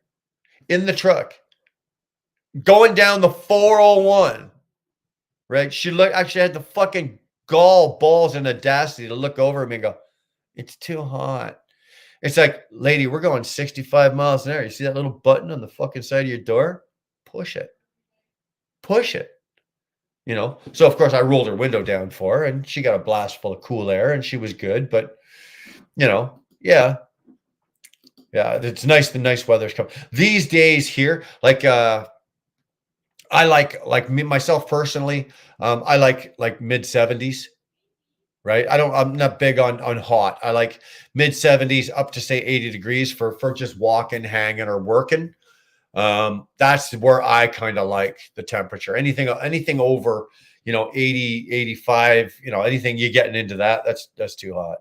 in the truck going down the 401. Right? She actually had the fucking balls and audacity to look over at me and go, "It's too hot." It's like, lady, we're going 65 miles an hour. You see that little button on the fucking side of your door? Push it. Push it. You know? So, of course, I rolled her window down for her, and she got a blast full of cool air, and she was good. But, you know, yeah. Yeah, it's nice. The nice weather's coming. These days here, like, I like me, myself personally, I like mid 70s. Right. I'm not big on hot. I like mid 70s up to say 80 degrees for just walking, hanging, or working. That's where I kind of like the temperature. Anything over, 80, 85, anything you're getting into that's too hot.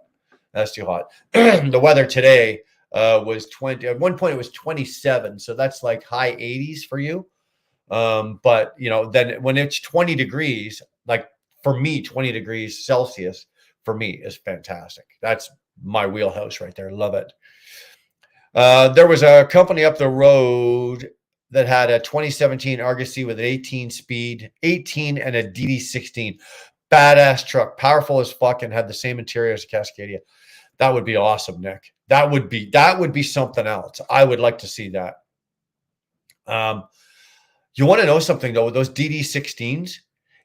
That's too hot. The weather today was 20. At one point it was 27. So that's like high 80s for you. But then when it's 20 degrees, like for me, 20 degrees Celsius for me is fantastic. That's my wheelhouse right there. Love it. There was a company up the road that had a 2017 Argosy with an 18 and a DD16. Badass truck, powerful as fuck, and had the same interior as a Cascadia. That would be awesome, Nick. That would be something else. I would like to see that. You want to know something though? With those DD16s,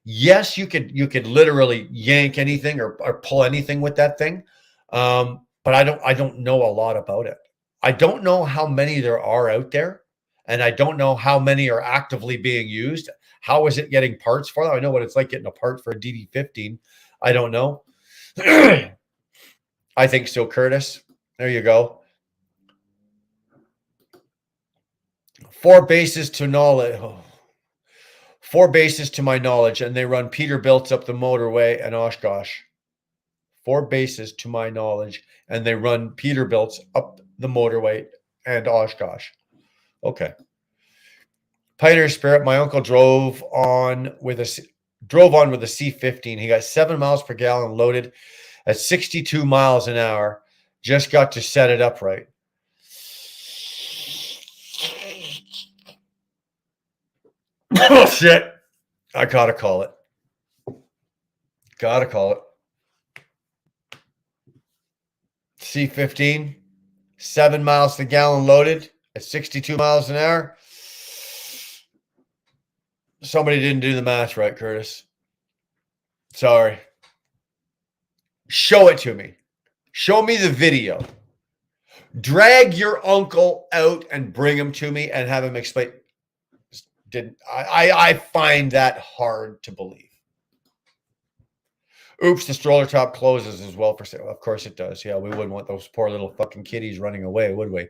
yes, you could literally yank anything or pull anything with that thing. But I don't know a lot about it. I don't know how many there are out there, and I don't know how many are actively being used. How is it getting parts for them? I know what it's like getting a part for a DD15. I don't know. I think so, Curtis. There you go. 4 bases to knowledge. Oh. 4 bases to my knowledge, and they run Peterbilt's up the motorway and Oshkosh. 4 bases to my knowledge, and they run Peterbilt's up the motorway and Oshkosh. Okay. Pioneer Spirit, my uncle drove on with a C15. He got 7 miles per gallon loaded at 62 miles an hour. Just got to set it up right. Oh, shit. I gotta call it. Gotta call it. C15, 7 miles per gallon loaded at 62 miles an hour. Somebody didn't do the math right, Curtis. Sorry. Show it to me. Show me the video. Drag your uncle out and bring him to me and have him explain. I find that hard to believe. Oops, the stroller top closes as well for sale. Of course it does. Yeah, we wouldn't want those poor little fucking kitties running away, would we?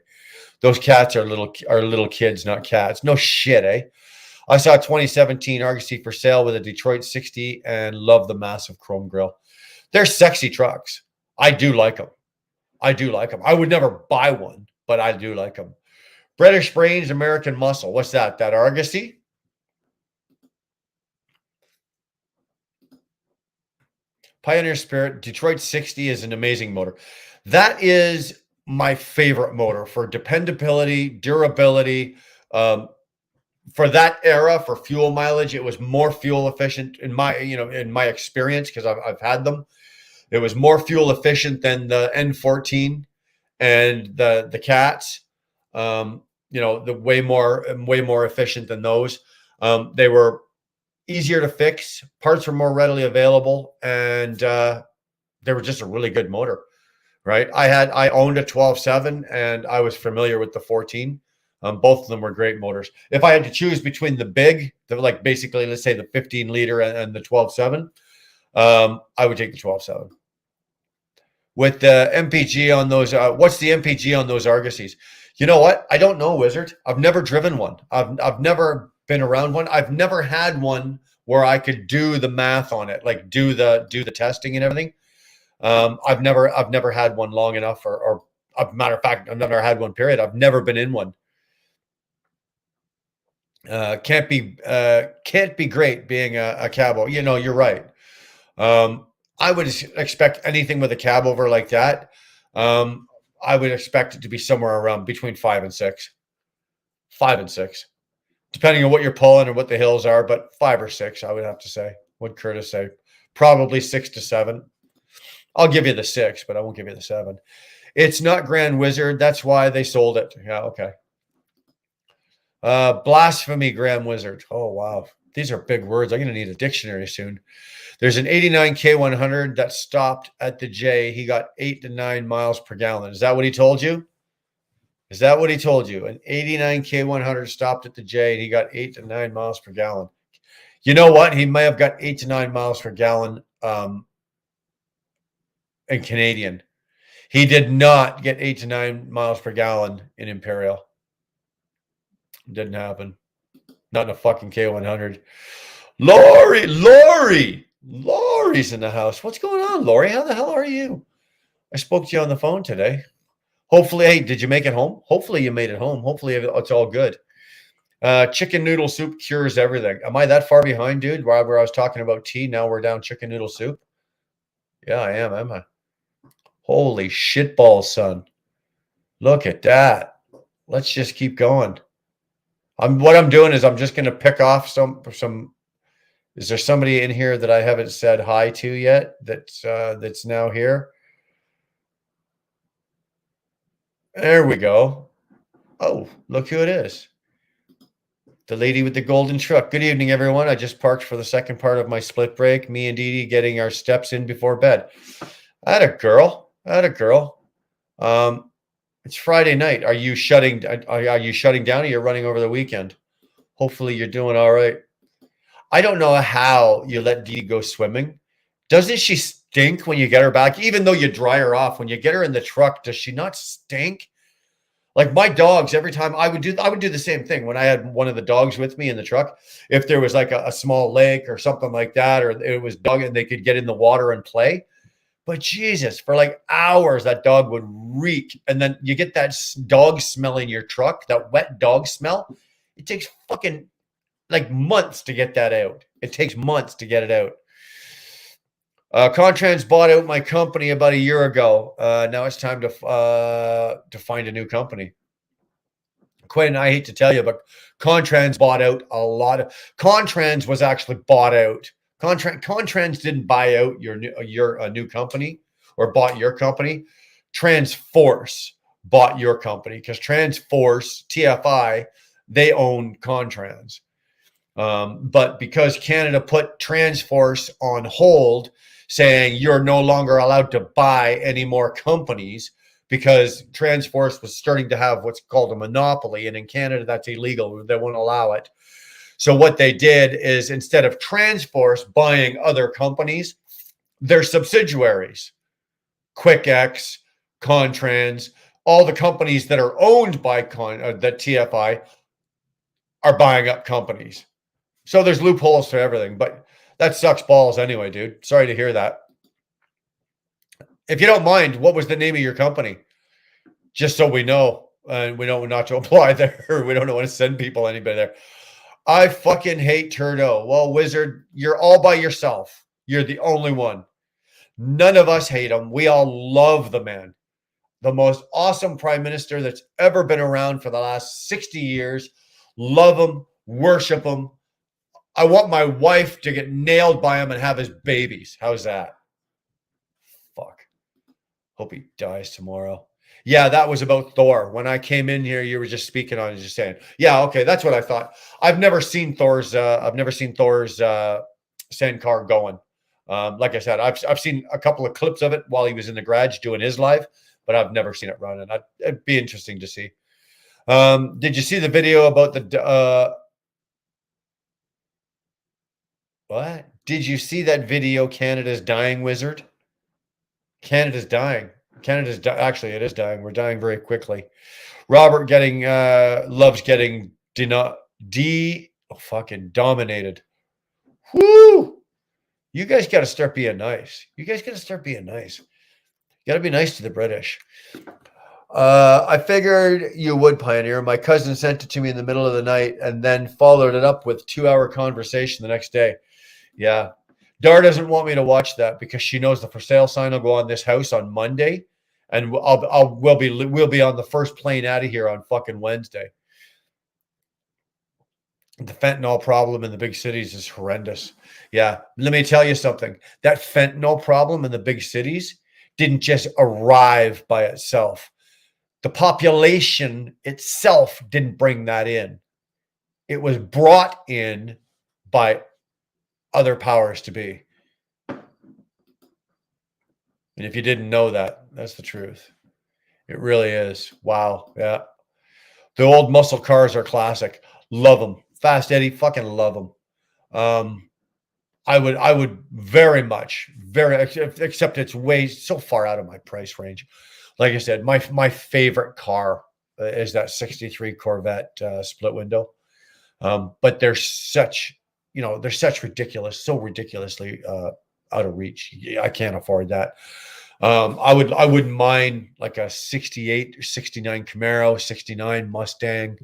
Those cats are little kids, not cats. No shit, eh? I saw a 2017 Argosy for sale with a Detroit 60 and love the massive chrome grille. They're sexy trucks. I do like them. I do like them. I would never buy one, but I do like them. British Brains, American Muscle. What's that? That Argosy? Pioneer Spirit, Detroit 60 is an amazing motor. That is my favorite motor for dependability, durability. For that era, for fuel mileage, it was more fuel efficient in my experience, because I've had them. It was more fuel efficient than the N14 and the Cats. The way more efficient than those. They were easier to fix. Parts were more readily available, and they were just a really good motor, right? I owned a 12.7 and I was familiar with the 14. Both of them were great motors. If I had to choose between basically, let's say the 15 liter and the 12.7, I would take the 12.7. With the MPG on those, what's the MPG on those Argosies? You know what? I don't know, Wizard. I've never driven one. I've never been around one. I've never had one where I could do the math on it, like do the testing and everything. I've never had one long enough, or a matter of fact, I've never had one, period. I've never been in one. Can't be great being a cabo. You're right. I would expect anything with a cab over like that. I would expect it to be somewhere around between 5 and 6. 5 and 6. Depending on what you're pulling and what the hills are, but 5 or 6, I would have to say. Would Curtis say? Probably 6 to 7. I'll give you the 6, but I won't give you the 7. It's not Grand Wizard. That's why they sold it. Yeah, okay. Blasphemy, Grand Wizard. Oh, wow. These are big words. I'm going to need a dictionary soon. There's an 89 K100 that stopped at the J. He got 8 to 9 miles per gallon. Is that what he told you? Is that what he told you? An 89 K100 stopped at the J and he got 8 to 9 miles per gallon. You know what? He may have got 8 to 9 miles per gallon in Canadian. He did not get 8 to 9 miles per gallon in Imperial. Didn't happen. Not in a fucking K100. Lori's in the house. What's going on, Lori? How the hell are you? I spoke to you on the phone today. Hopefully, hey, did you make it home? Hopefully you made it home. Hopefully it's all good. Chicken noodle soup cures everything. Am I that far behind, dude? Where I was talking about tea, now we're down chicken noodle soup? Yeah, I am I? Holy shitballs, son. Look at that. Let's just keep going. What I'm doing is I'm just going to pick off some. Is there somebody in here that I haven't said hi to yet that's now here? There we go. Oh, look who it is. The lady with the golden truck. Good evening, everyone. I just parked for the second part of my split break. Me and Dee Dee getting our steps in before bed. Atta girl. It's Friday night. Are you shutting down, or you're running over the weekend? Hopefully you're doing all right. I don't know how you let Dee go swimming. Doesn't she stink when you get her back? Even though you dry her off, when you get her in the truck, does she not stink? Like my dogs, every time I would do the same thing when I had one of the dogs with me in the truck. If there was like a small lake or something like that, or it was dog and they could get in the water and play. But Jesus, for like hours, that dog would reek. And then you get that dog smell in your truck, that wet dog smell. It takes fucking like months to get that out. It takes months to get it out. Contrans bought out my company about a year ago. Now it's time to find a new company. Quinn, I hate to tell you, but Contrans bought out a lot of. Contrans was actually bought out. Contrans didn't buy out your new company or bought your company. Transforce bought your company because Transforce TFI, they own Contrans. But because Canada put Transforce on hold, saying you're no longer allowed to buy any more companies because Transforce was starting to have what's called a monopoly. And in Canada, that's illegal. They won't allow it. So what they did is instead of Transforce buying other companies, their subsidiaries, QuickX, Contrans, all the companies that are owned by that TFI are buying up companies. So there's loopholes for everything, but that sucks balls anyway, dude. Sorry to hear that. If you don't mind, what was the name of your company? Just so we know, and we know not to apply there. We don't want to send people anybody there. I fucking hate Trudeau. Well, Wizard, you're all by yourself. You're the only one. None of us hate him. We all love the man. The most awesome prime minister that's ever been around for the last 60 years. Love him, worship him. I want my wife to get nailed by him and have his babies. How's that? Fuck. Hope he dies tomorrow. Yeah, that was about Thor. When I came in here, you were just speaking on it, just saying, yeah, okay, that's what I thought. I've never seen Thor's sandcar going. Like I said, I've seen a couple of clips of it while he was in the garage doing his live, but I've never seen it running. It'd be interesting to see. Did you see the video about the what? Did you see that video, Canada's dying, Wizard? Canada's dying. Actually, it is dying. We're dying very quickly. Robert loves getting fucking dominated. Whoo! You guys got to start being nice. You got to be nice to the British. I figured you would, Pioneer. My cousin sent it to me in the middle of the night and then followed it up with 2-hour conversation the next day. Yeah. Dar doesn't want me to watch that because she knows the for sale sign will go on this house on Monday, and we'll be on the first plane out of here on fucking Wednesday. The fentanyl problem in the big cities is horrendous. Yeah, let me tell you something. That fentanyl problem in the big cities didn't just arrive by itself. The population itself didn't bring that in. It was brought in by other powers to be. And if you didn't know that, that's the truth. It really is. Wow. Yeah. The old muscle cars are classic. Love them. Fast Eddie, fucking love them. I would very much, except it's way so far out of my price range. Like I said, my favorite car is that 63 Corvette split window. But they're such ridiculously out of reach. I can't afford that. I wouldn't mind like a 68 or 69 Camaro, 69 Mustang,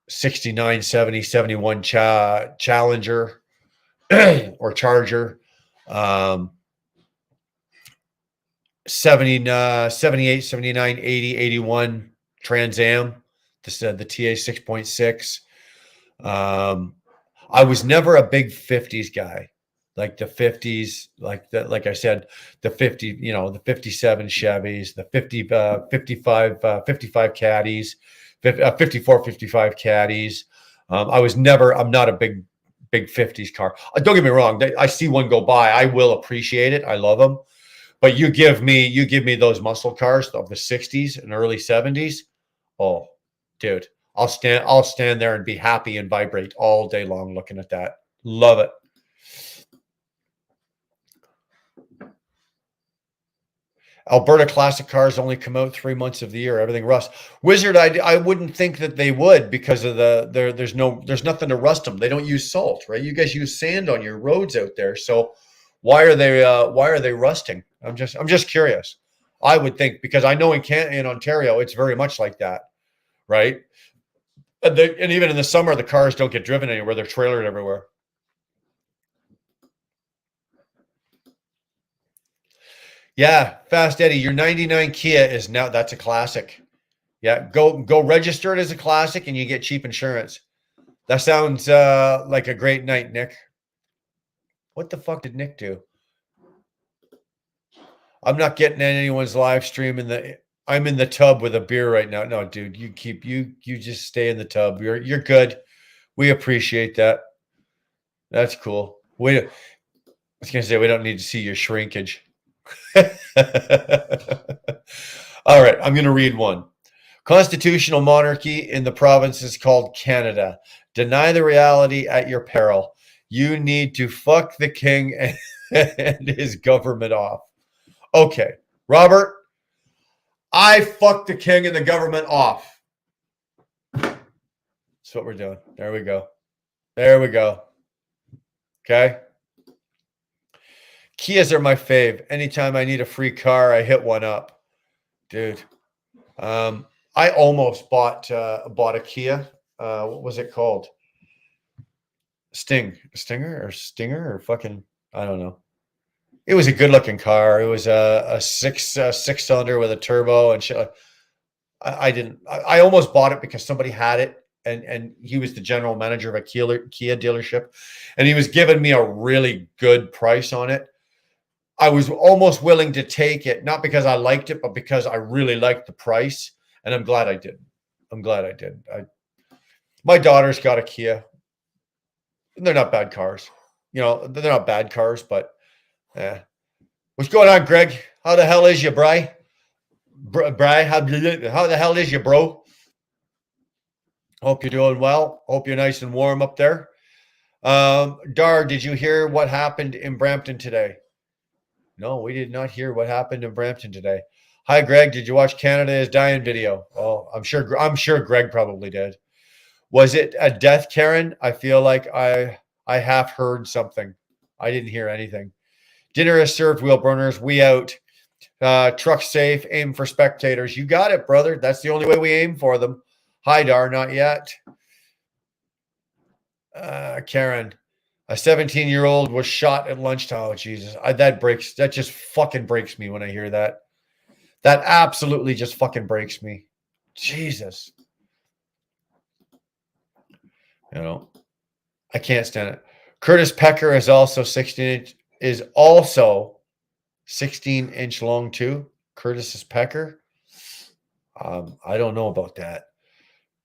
69, 70, 71 Challenger or Charger, 78, 79, 80, 81 Trans Am, the TA 6.6. I was never a big 50s guy, like the 50s, like I said, the 50, the 57 Chevys, the 55 Caddies, 54, 55 Caddies. I'm not a big 50s car. Don't get me wrong. I see one go by. I will appreciate it. I love them. But you give me those muscle cars of the 60s and early 70s. Oh, dude. I'll stand there and be happy and vibrate all day long looking at that. Love it. Alberta classic cars only come out 3 months of the year. Everything rusts. Wizard, I wouldn't think that they would because of there's nothing to rust them. They don't use salt, right? You guys use sand on your roads out there, so why are they rusting? I'm just curious. I would think because I know in Ontario it's very much like that, right? And even in the summer the cars don't get driven anywhere; they're trailered everywhere. Yeah, Fast Eddie, your 99 Kia is now, that's a classic. Yeah, go register it as a classic and you get cheap insurance. That sounds like a great night, Nick. What the fuck did Nick do? I'm not getting in anyone's live stream I'm in the tub with a beer right now. No, dude, you just stay in the tub. You're good. We appreciate that. That's cool. I was gonna say we don't need to see your shrinkage. All right, I'm going to read one. Constitutional monarchy in the province is called Canada. Deny the reality at your peril. You need to fuck the king and his government off. Okay, Robert, I fuck the king and the government off. That's what we're doing. There we go. There we go. Okay. Kias are my fave. Anytime I need a free car, I hit one up, dude. I almost bought a Kia. What was it called? Stinger or fucking, I don't know. It was a good looking car. It was a six cylinder with a turbo and shit. I almost bought it because somebody had it and he was the general manager of a Kia dealership and he was giving me a really good price on it. I was almost willing to take it, not because I liked it, but because I really liked the price. And I'm glad I did. My daughter's got a Kia. They're not bad cars. You know, they're not bad cars, but what's going on, Greg? How the hell is you, Bry? Bry, how the hell is you, bro? Hope you're doing well. Hope you're nice and warm up there. Dar, did you hear what happened in Brampton today? No, we did not hear what happened in Brampton today. Hi, Greg. Did you watch Canada is Dying video? Oh, I'm sure Greg probably did. Was it a death, Karen? I feel like I half heard something. I didn't hear anything. Dinner is served, wheel burners. We out. Truck safe. Aim for spectators. You got it, brother. That's the only way we aim for them. Hi, Dar. Not yet. Karen. A 17-year-old was shot at lunchtime. Oh, Jesus. That just fucking breaks me when I hear that. That absolutely just fucking breaks me. Jesus. You know, I can't stand it. Curtis Pecker is also 16-inch long too. Curtis Pecker. I don't know about that.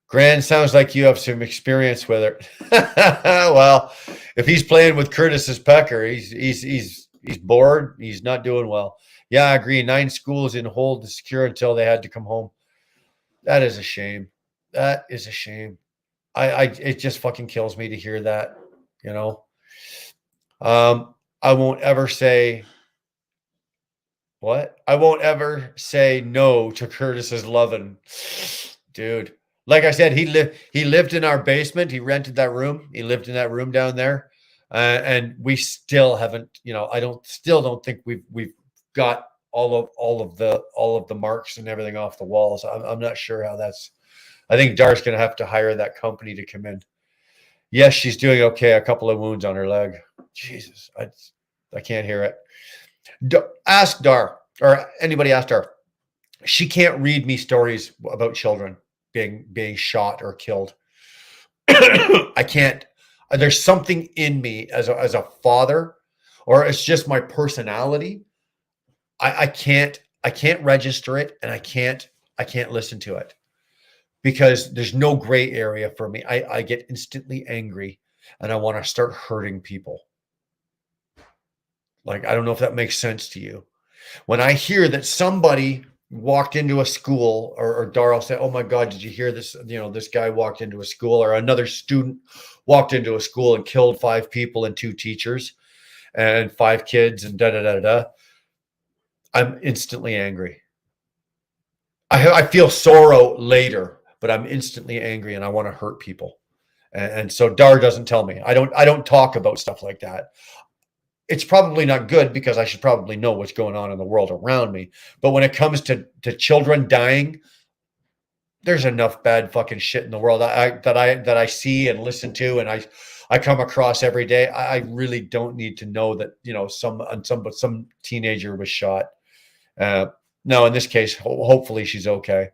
Grand, sounds like you have some experience with it. Well, if he's playing with Curtis Pecker, he's bored. He's not doing well. Yeah, I agree. 9 schools in hold to secure until they had to come home. That is a shame. That is a shame. It just fucking kills me to hear that. You know. I won't ever say what? I won't ever say no to Curtis's loving, dude. Like I said, he lived in our basement. He rented that room. He lived in that room down there, and we still haven't. You know, I don't think we've got all of the marks and everything off the walls. I'm not sure how that's. I think Dar's going to have to hire that company to come in. Yes, she's doing okay. A couple of wounds on her leg. Jesus, I can't hear it. Ask Dar, or anybody ask Dar. She can't read me stories about children being shot or killed. I can't. There's something in me as a father, or it's just my personality. I can't register it, and I can't listen to it because there's no gray area for me. I get instantly angry, and I want to start hurting people. Like, I don't know if that makes sense to you. When I hear that somebody walked into a school, or Darrell said, "Oh my God, did you hear this? You know, this guy walked into a school," or another student walked into a school and killed 5 people and 2 teachers and 5 kids and da da da da. I'm instantly angry. I feel sorrow later, but I'm instantly angry and I want to hurt people. And so Dar doesn't tell me. I don't talk about stuff like that. It's probably not good because I should probably know what's going on in the world around me. But when it comes to children dying, there's enough bad fucking shit in the world that I see and listen to and I come across every day. I really don't need to know that, you know, some teenager was shot. No, in this case, hopefully she's okay.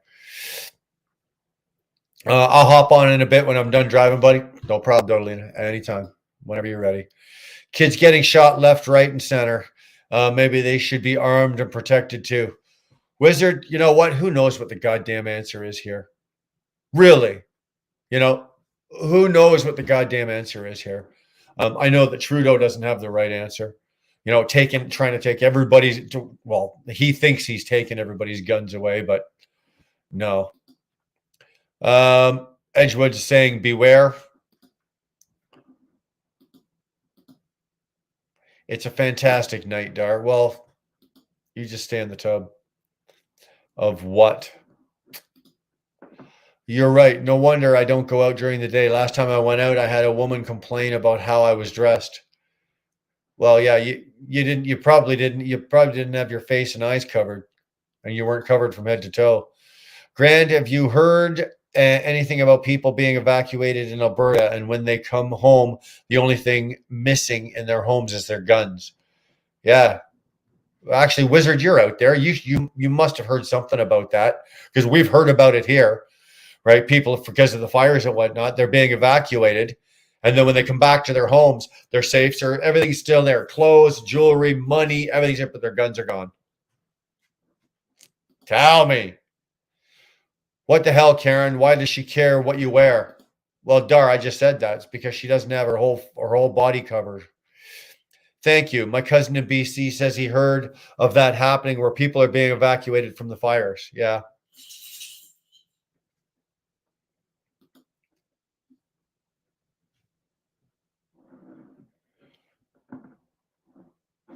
I'll hop on in a bit when I'm done driving, buddy. No problem, Dorlina. Anytime, whenever you're ready. Kids getting shot left, right, and center. Maybe they should be armed and protected too. Wizard, you know what? Who knows what the goddamn answer is here? Really? You know, who knows what the goddamn answer is here? I know that Trudeau doesn't have the right answer. You know, trying to take everybody's, well, he thinks he's taking everybody's guns away, but no. Edgewood's saying, beware. It's a fantastic night, Dar. Well, you just stay in the tub. Of what? You're right. No wonder I don't go out during the day. Last time I went out, I had a woman complain about how I was dressed. Well, yeah, you probably didn't have your face and eyes covered, and you weren't covered from head to toe. Grand, have you heard anything about people being evacuated in Alberta, and when they come home, the only thing missing in their homes is their guns? Yeah. Actually, Wizard, you're out there. You must have heard something about that, because we've heard about it here, right? People, because of the fires and whatnot, they're being evacuated. And then when they come back to their homes, their safes are, everything's still there. Clothes, jewelry, money, everything's there, but their guns are gone. Tell me. What the hell, Karen? Why does she care what you wear? Well, Dar, I just said that. It's because she doesn't have her whole body covered. Thank you. My cousin in BC says he heard of that happening where people are being evacuated from the fires. Yeah.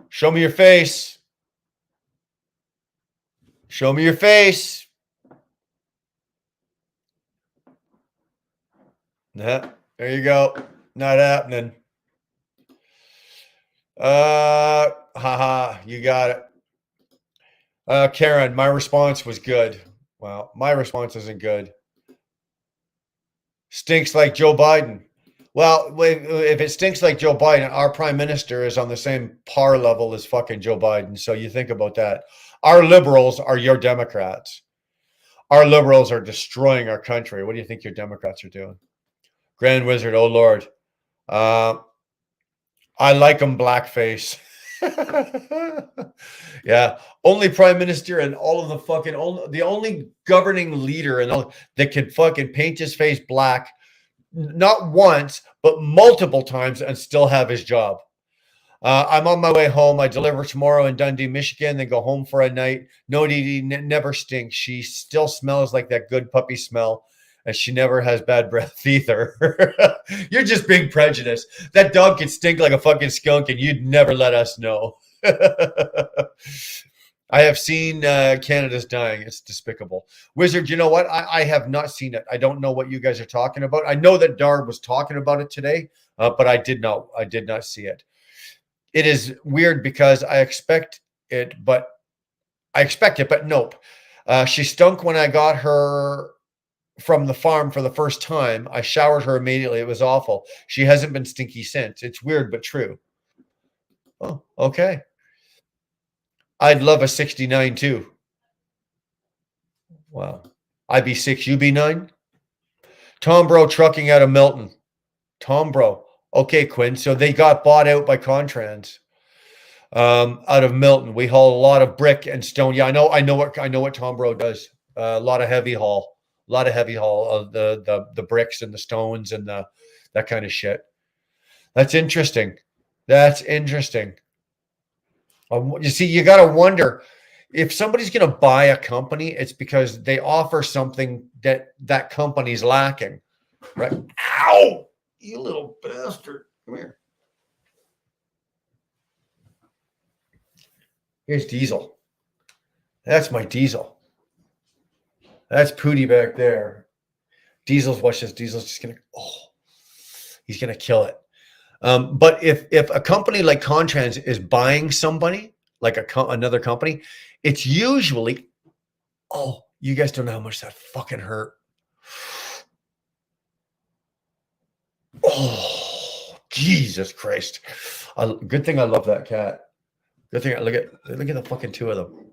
Show me your face. Show me your face. Yeah, there you go. Not happening. Haha, you got it. Karen, my response was good. Well, my response isn't good. Stinks like Joe Biden. Well, if it stinks like Joe Biden, our prime minister is on the same par level as fucking Joe Biden. So you think about that. Our liberals are your Democrats. Our liberals are destroying our country. What do you think your Democrats are doing? Grand Wizard, oh Lord. I like them blackface. Yeah, only prime minister and all of the fucking the only governing leader and all that could fucking paint his face black, not once but multiple times, and still have his job. I'm on my way home. I deliver tomorrow in Dundee, Michigan, then go home for a night. No, Dee Dee never stinks. She still smells like that good puppy smell, and she never has bad breath either. You're just being prejudiced. That dog could stink like a fucking skunk, and you'd never let us know. I have seen Canada's dying. It's despicable. Wizard, you know what? I have not seen it. I don't know what you guys are talking about. I know that Dar was talking about it today, but I did not see it. It is weird because I expect it, but nope. She stunk when I got her from the farm for the first time. I showered her immediately. It was awful. She hasn't been stinky since. It's weird, but true. Oh, okay. I'd love a 69 too. Wow. IB6, UB9. Tom Bro trucking out of Milton. Tom Bro. Okay, Quinn. So they got bought out by Contrans out of Milton. We haul a lot of brick and stone. Yeah, I know what Tom Bro does. A lot of heavy haul. A lot of heavy haul of the bricks and the stones and that kind of shit. That's interesting. That's interesting. You see, you got to wonder if somebody's going to buy a company, it's because they offer something that company's lacking, right? Ow! You little bastard. Come here. Here's Diesel. That's my Diesel. That's Pootie back there. Diesel's watch this. Diesel's just gonna he's gonna kill it. But if a company like Contrans is buying somebody like another company, it's usually you guys don't know how much that fucking hurt. Oh, Jesus Christ! Good thing I love that cat. Good thing look at the fucking two of them.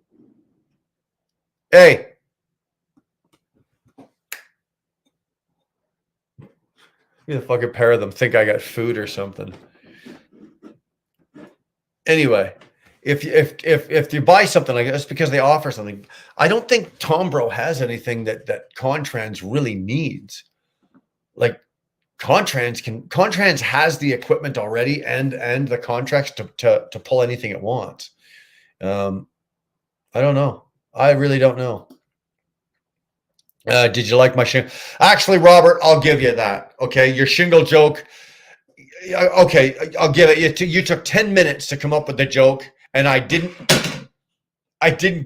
Hey. The fucking pair of them think I got food or something. Anyway, if you buy something like this because they offer something, I don't think Tombro has anything that Contrans really needs. Like Contrans has the equipment already and the contracts to pull anything it wants. I don't know. I really don't know. Did you like my shingle? Actually, Robert, I'll give you that. Okay, your shingle joke. Okay, I'll give it. You took 10 minutes to come up with the joke, and I didn't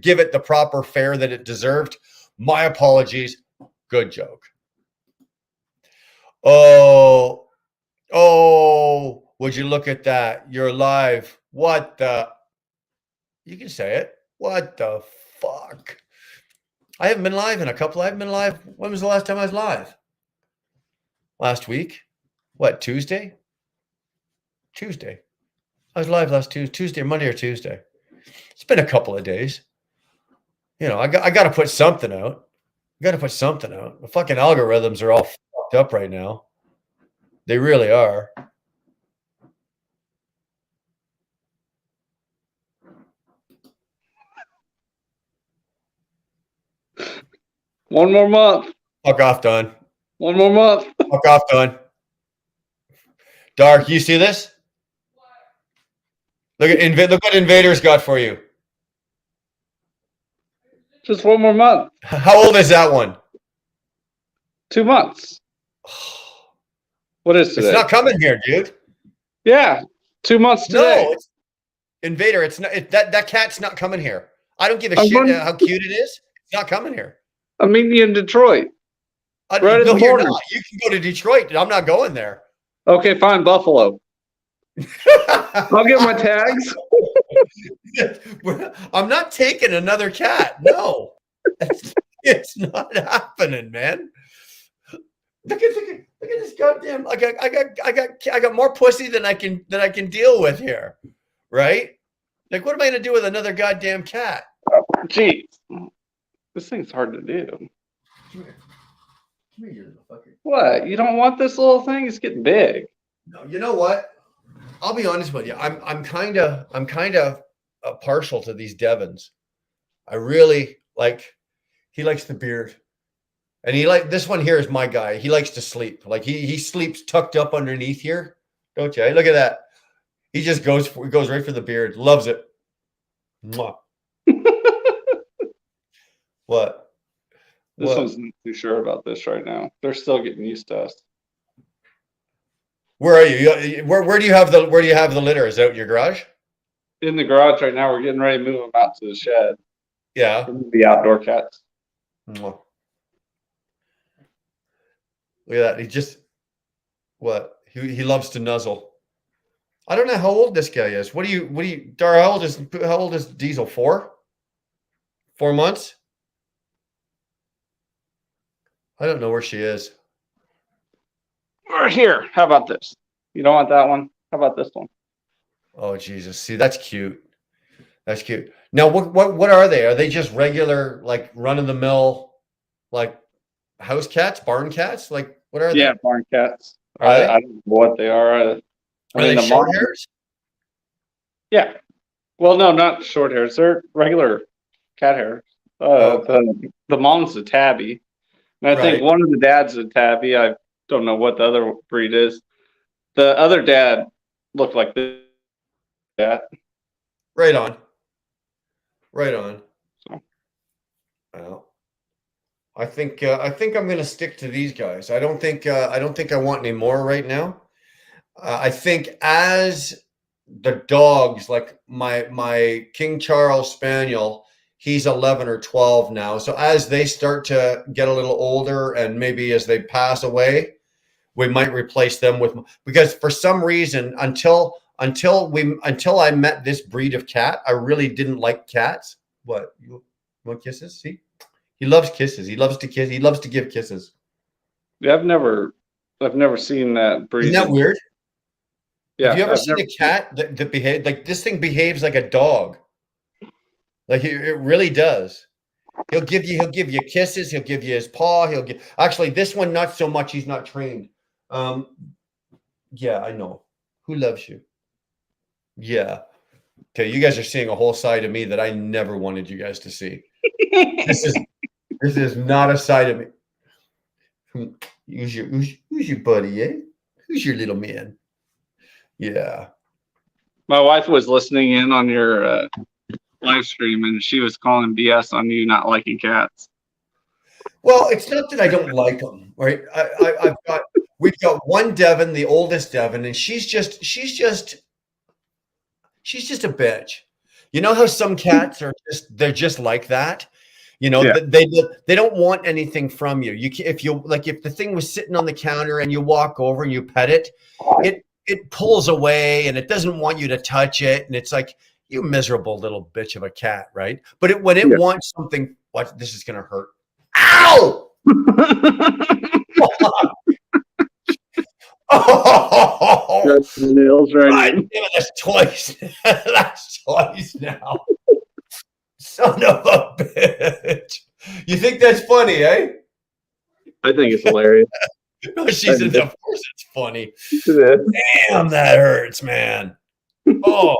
give it the proper fare that it deserved. My apologies. Good joke. Oh, would you look at that? You're live. What the? You can say it. What the fuck? I haven't been live in a couple. I haven't been live. When was the last time I was live? Last week? What, Tuesday? Tuesday. I was live last Tuesday, Monday or Tuesday. It's been a couple of days. You know, I got to put something out. The fucking algorithms are all fucked up right now. They really are. One more month. Fuck off, Don. One more month. Fuck off, Don. Dark, you see this? Look what Invader's got for you. Just one more month. How old is that one? 2 months. What is today? It's not coming here, dude. Yeah, 2 months today. No, Invader. It's not. That cat's not coming here. I don't give a shit how cute it is. It's not coming here. I'm meeting you in Detroit. No, you're not. You can go to Detroit. I'm not going there. Okay, fine, Buffalo. I'll get my tags. I'm not taking another cat. No, it's not happening, man. Look at this goddamn. I got more pussy than I can deal with here, right? Like, what am I gonna do with another goddamn cat? Gee, this thing's hard to do. Come here, you little fucker. What? You don't want this little thing? It's getting big. No, you know what? I'll be honest with you. I'm kind of partial to these Devons. I really like. He likes the beard, and this one here is my guy. He likes to sleep. Like he sleeps tucked up underneath here. Don't you? Hey, look at that. He just goes right for the beard. Loves it. Mwah. What? This one's not too sure about this right now. They're still getting used to us. Where are you? Where do you have the litter? Is that out in your garage? In the garage right now. We're getting ready to move them out to the shed. Yeah. The outdoor cats. Mwah. Look at that. He loves to nuzzle. I don't know how old this guy is. Dar, how old is Diesel? 4 months? I don't know where she is. We're here. How about this? You don't want that one? How about this one? Oh, Jesus. See, that's cute. That's cute. Now, what are they? Are they just regular, like, run-of-the-mill, like, house cats, barn cats? Like, what are they? Yeah, barn cats. I don't know what they are. Are they short hairs? Yeah. Well, no, not short hairs. They're regular cat hairs. The mom's a tabby. And I think one of the dads is a tabby. I don't know what the other breed is. The other dad looked like this cat. Right on. So. Well, I think I'm going to stick to these guys. I don't think I want any more right now. I think as the dogs, like my King Charles Spaniel, He's 11 or 12 now. So as they start to get a little older and maybe as they pass away, we might replace them with, because for some reason, until I met this breed of cat, I really didn't like cats. What, you want kisses? See, he loves kisses. He loves to kiss. He loves to give kisses. Yeah, I've never seen that breed. Isn't that weird? Yeah, Have you ever I've seen never- a cat that behave like this thing behaves like a dog? Like it really does. He'll give you kisses. He'll give you his paw. Actually, this one not so much. He's not trained. Yeah, I know. Who loves you? Yeah. Okay, you guys are seeing a whole side of me that I never wanted you guys to see. This is not a side of me. Who's your buddy, eh? Who's your little man? Yeah. My wife was listening in on your live stream, and she was calling BS on you not liking cats. Well, it's not that I don't like them, right? We've got one Devon, the oldest Devon, and she's just a bitch. You know how some cats are they're just like that. You know, Yeah. they don't want anything from you. If the thing was sitting on the counter and you walk over and you pet it, it pulls away and it doesn't want you to touch it, and it's like, you miserable little bitch of a cat, right? But when it wants something, what, this is gonna hurt. Ow! Oh, That's the nails right. God, that's twice. That's twice now. Son of a bitch. You think that's funny, eh? I think it's hilarious. No, she's of course it's funny. It is. Damn, that hurts, man. Oh,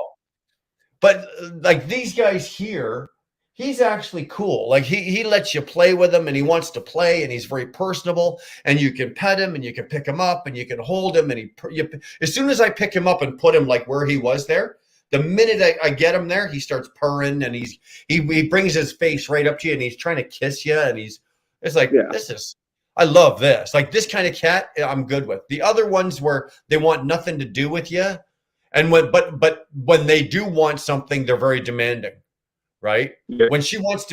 but like these guys here, he's actually cool. Like he lets you play with him, and he wants to play, and he's very personable, and you can pet him, and you can pick him up, and you can hold him, and as soon as I pick him up and put him like where he was there, the minute I get him there, he starts purring, and he brings his face right up to you, and he's trying to kiss you, and it's like, I love this. Like this kind of cat, I'm good with. The other ones where they want nothing to do with you, and when they do want something, they're very demanding, right? Yeah. When she wants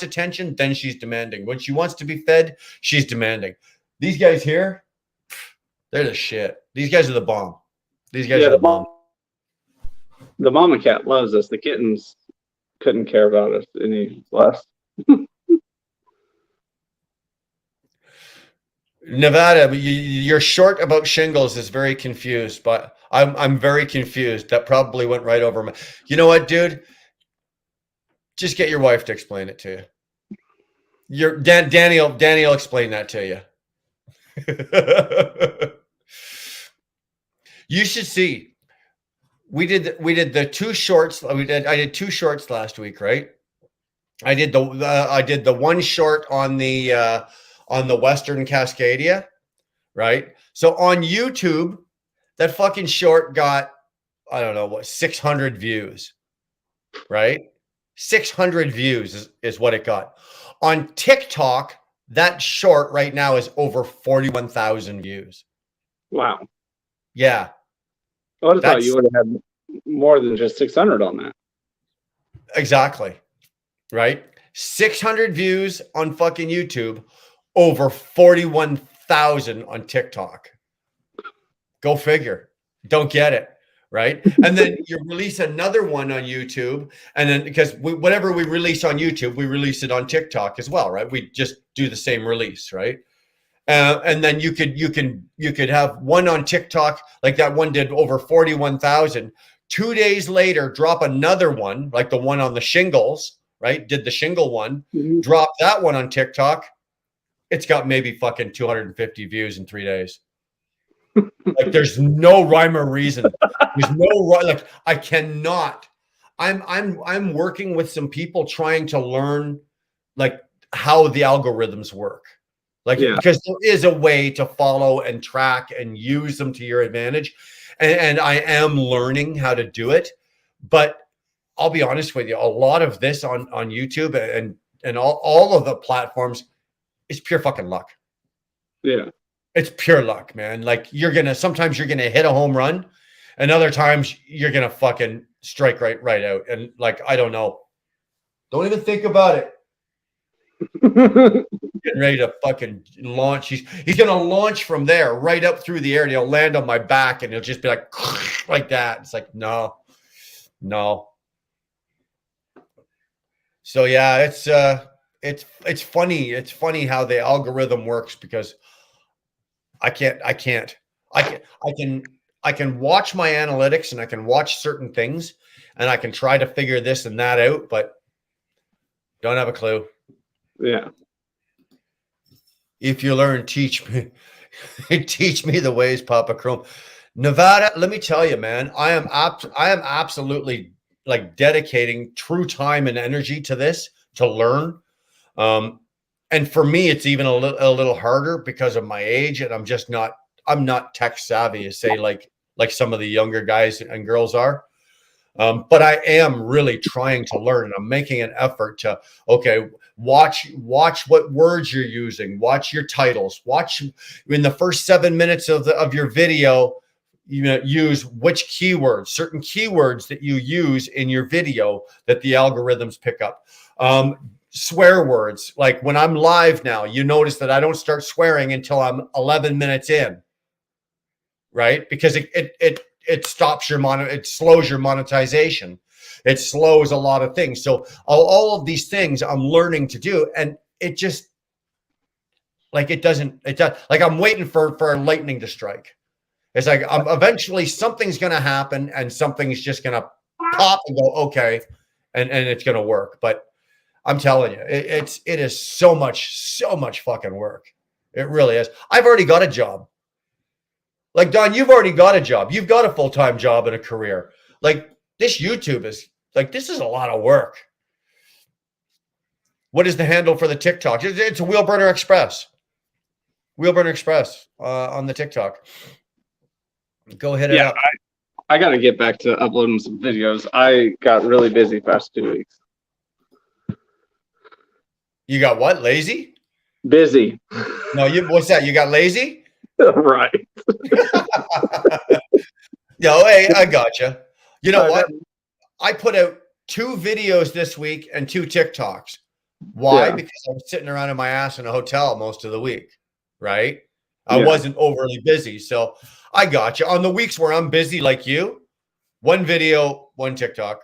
attention, then she's demanding. When she wants to be fed, she's demanding. These guys here, they're the shit. These guys are the bomb. These guys are the bomb. The mama cat loves us. The kittens couldn't care about us any less. Nevada, you're short about shingles is very confused, but I'm very confused. That probably went right over my. You know what, dude? Just get your wife to explain it to you. Danny will explain that to you. You should see. We did the two shorts. I did two shorts last week, right? I did the one short on the Western Cascadia, right? So on YouTube, that fucking short got, I don't know what, 600 views, right? 600 views is what it got. On TikTok, that short right now is over 41,000 views. Wow. Yeah. I would have thought you would have had more than just 600 on that. Exactly. Right? 600 views on fucking YouTube, over 41,000 on TikTok. Go figure. Don't get it. Right? And then you release another one on YouTube, and then because whatever we release on YouTube, we release it on TikTok as well, right? We just do the same release, right? And then you could have one on TikTok, like that one did over 41,000. 2 days later, drop another one, like the one on the shingles, right? Did the shingle one, drop that one on TikTok. It's got maybe fucking 250 views in 3 days. Like there's no rhyme or reason. There's no like I cannot. I'm working with some people trying to learn like how the algorithms work. Like because there is a way to follow and track and use them to your advantage. And I am learning how to do it. But I'll be honest with you, a lot of this on YouTube and all of the platforms is pure fucking luck. Yeah. It's pure luck, man. Like sometimes you're gonna hit a home run, and other times you're gonna fucking strike right out. And like, I don't know. Don't even think about it. Getting ready to fucking launch. He's gonna launch from there right up through the air, and he'll land on my back, and he'll just be like that. It's like no. So yeah, it's funny. It's funny how the algorithm works because I can watch my analytics and I can watch certain things and I can try to figure this and that out, but don't have a clue. Yeah. If you learn, teach me. Teach me the ways, Papa Chrome. Nevada, let me tell you, man, I am absolutely like dedicating true time and energy to this to learn. And for me, it's even a little harder because of my age, and I'm not tech savvy as say like some of the younger guys and girls are. But I am really trying to learn, and I'm making an effort to, okay, watch what words you're using, watch your titles, watch in the first 7 minutes of your video, use which keywords, certain keywords that you use in your video that the algorithms pick up. Swear words, like when I'm live now, you notice that I don't start swearing until I'm 11 minutes in, right? Because it stops it slows your monetization. It slows a lot of things. So all of these things I'm learning to do, and it just like it does like I'm waiting for lightning to strike. It's like eventually something's gonna happen and something's just gonna pop and go okay, and it's gonna work. But I'm telling you, it is so much fucking work. It really is. I've already got a job. Like Don, you've already got a job. You've got a full-time job and a career. Like this YouTube is like, this is a lot of work. What is the handle for the TikTok? It's a Wheelburner Express. Wheelburner Express on the TikTok. Go hit it up. I got to get back to uploading some videos. I got really busy past 2 weeks. You got what? Lazy? Busy. No, what's that? You got lazy? Right. No, hey, I gotcha. You know what? I put out 2 videos this week and 2 TikToks. Why? Yeah. Because I was sitting around in my ass in a hotel most of the week, right? I wasn't overly busy. So I got you. On the weeks where I'm busy like you, 1 video, 1 TikTok,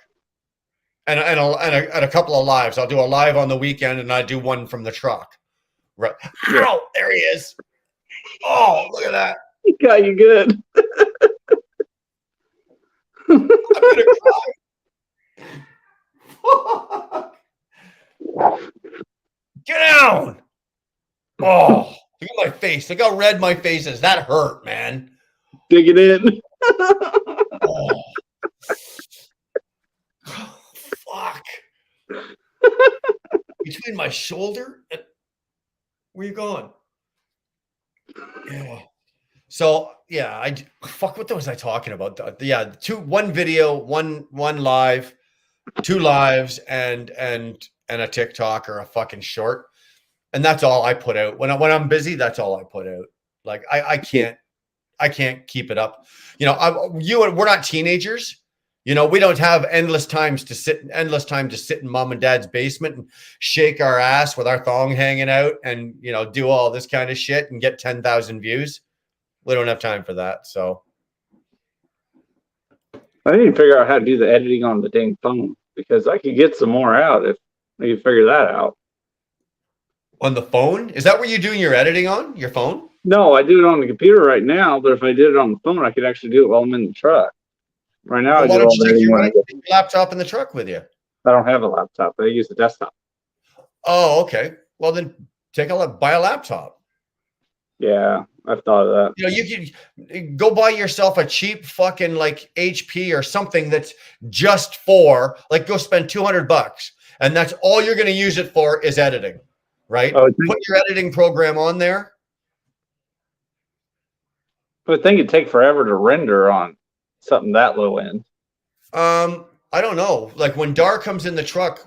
and a couple of lives. I'll do a live on the weekend and I do one from the truck. Right. Ow, there he is. Oh, look at that. He got you good. I'm gonna cry. Get down. Oh, look at my face. Look how red my face is. That hurt, man. Dig it in. Oh. Fuck. Between my shoulder and where you going? Yeah. So yeah, what was I talking about? Yeah, 1 video, one live, 2 lives, and a TikTok or a fucking short, and that's all I put out. When I'm busy, that's all I put out. Like I can't keep it up. You know, we're not teenagers. You know, we don't have endless time to sit in mom and dad's basement and shake our ass with our thong hanging out and, you know, do all this kind of shit and get 10,000 views. We don't have time for that. So I need to figure out how to do the editing on the dang phone because I could get some more out if I could figure that out. On the phone? Is that where you're doing your editing on your phone? No, I do it on the computer right now, but if I did it on the phone, I could actually do it while I'm in the truck. Right now, well, why don't you take your laptop in the truck with you? I don't have a laptop. I use the desktop. Oh, okay. Well, then buy a laptop. Yeah, I've thought of that. You know, you can go buy yourself a cheap fucking like HP or something that's just for like go spend $200 and that's all you're going to use it for is editing, right? Oh, put your editing program on there. But I think it'd take forever to render on something that low end. I don't know. Like when Dar comes in the truck,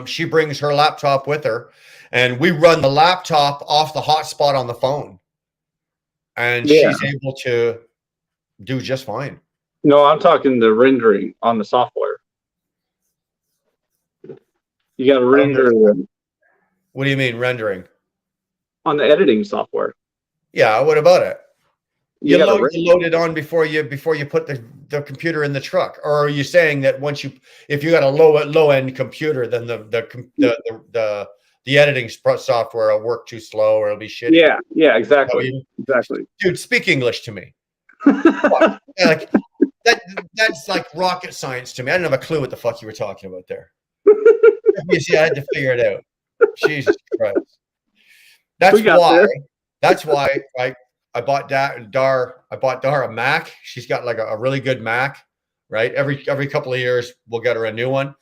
she brings her laptop with her and we run the laptop off the hotspot on the phone. And she's able to do just fine. No, I'm talking the rendering on the software. You got to render What do you mean rendering? on the editing software. Yeah, what about it? You got to You load it on before you put the computer in the truck, or are you saying that if you got a low end computer, then the editing software will work too slow or it'll be shitty? Yeah, exactly. Dude, speak English to me. Yeah, like that's like rocket science to me. I didn't have a clue what the fuck you were talking about there. You see, I had to figure it out. Jesus Christ. That's why I bought Dar a Mac. She's got like a really good Mac, right? Every couple of years we'll get her a new one.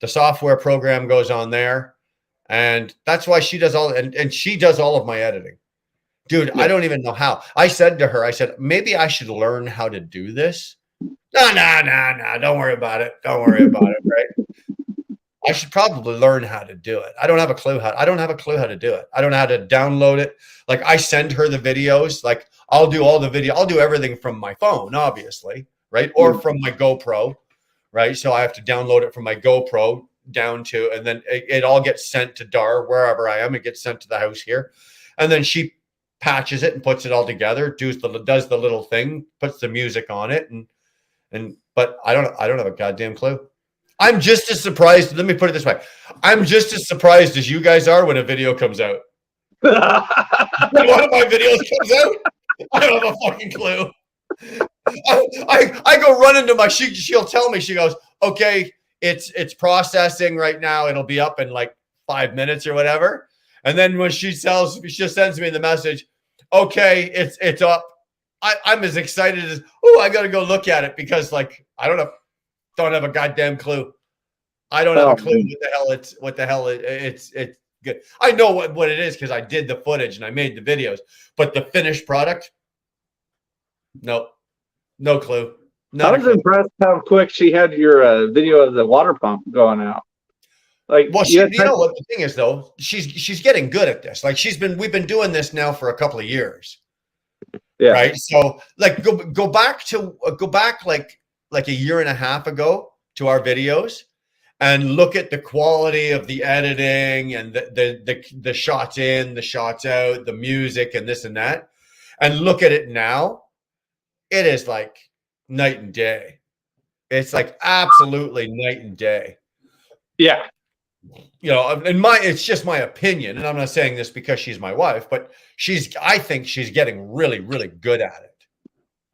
The software program goes on there, and that's why she does and she does all of my editing. Dude, I don't even know how. I said to her, maybe I should learn how to do this. No, don't worry about it. Don't worry about it, right? I should probably learn how to do it. I don't have a clue how to do it. I don't know how to download it. Like I send her the videos, like I'll do all the video. I'll do everything from my phone, obviously, right? Or from my GoPro, right? So I have to download it from my GoPro down to, and then it all gets sent to Dar, wherever I am. It gets sent to the house here. And then she patches it and puts it all together, does the little thing, puts the music on it. But I don't have a goddamn clue. I'm just as surprised. Let me put it this way. I'm just as surprised as you guys are when a video comes out. When one of my videos comes out, I don't have a fucking clue. I go run into she'll tell me, she goes, okay, it's processing right now. It'll be up in like 5 minutes or whatever. And then when she sends me the message, okay, it's up. I'm as excited as, I got to go look at it because like, I don't have a goddamn clue. I don't have a clue what the hell it's good. I know what it is because I did the footage and I made the videos, but the finished product, no clue. I was impressed how quick she had your video of the water pump going out. Like, well, you know what the thing is though, she's getting good at this. Like we've been doing this now for a couple of years. Yeah. Right. So like go back like a year and a half ago to our videos and look at the quality of the editing and the shots in, the shots out, the music and this and that, and look at it now. It is like night and day. It's like absolutely night and day. Yeah. You know, it's just my opinion, and I'm not saying this because she's my wife, but I think she's getting really, really good at it.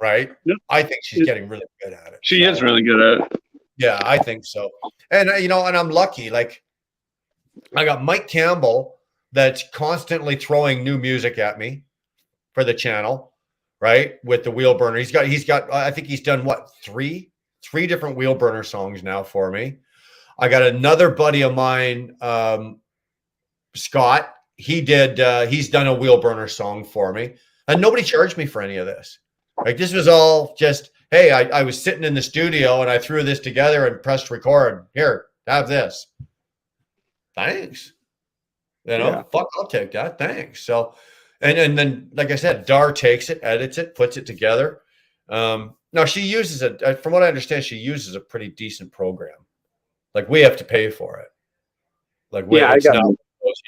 Right? Yep. I think she's getting really good at it. She is really good at it. Yeah, I think so. And and I'm lucky. Like I got Mike Campbell that's constantly throwing new music at me for the channel, right? With the wheel burner. He's got I think he's done what, three different wheel burner songs now for me. I got another buddy of mine, Scott. He's done a wheel burner song for me, and nobody charged me for any of this. Like this was all just, hey, I was sitting in the studio and I threw this together and pressed record. Here, have this. Thanks. Fuck, I'll take that. Thanks. So, and then, like I said, Dar takes it, edits it, puts it together. Now she uses from what I understand, she uses a pretty decent program. Like we have to pay for it. Like you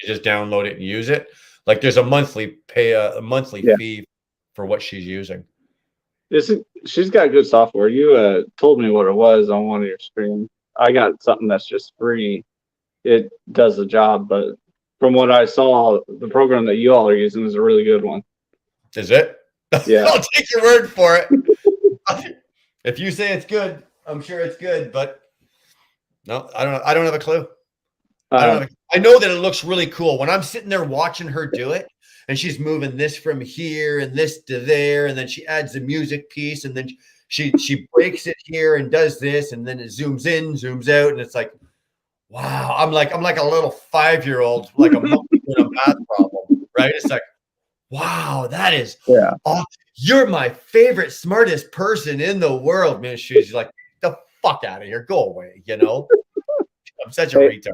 just download it and use it. Like there's a monthly fee for what she's using. She's got good software. You told me what it was on one of your streams. I got something that's just free. It does the job, but from what I saw, the program that you all are using is a really good one. Is it? Yeah. I'll take your word for it. If you say it's good, I'm sure it's good, but no, I don't know. I don't have a clue. I know that it looks really cool when I'm sitting there watching her do it, and she's moving this from here and this to there, and then she adds the music piece, and then she breaks it here and does this, and then it zooms in, zooms out, and it's like, wow. I'm like a little 5-year-old, like a monkey with a math problem, right? It's like, wow, that is you're my favorite, smartest person in the world, man. She's like, the fuck out of here, go away, I'm such a retard.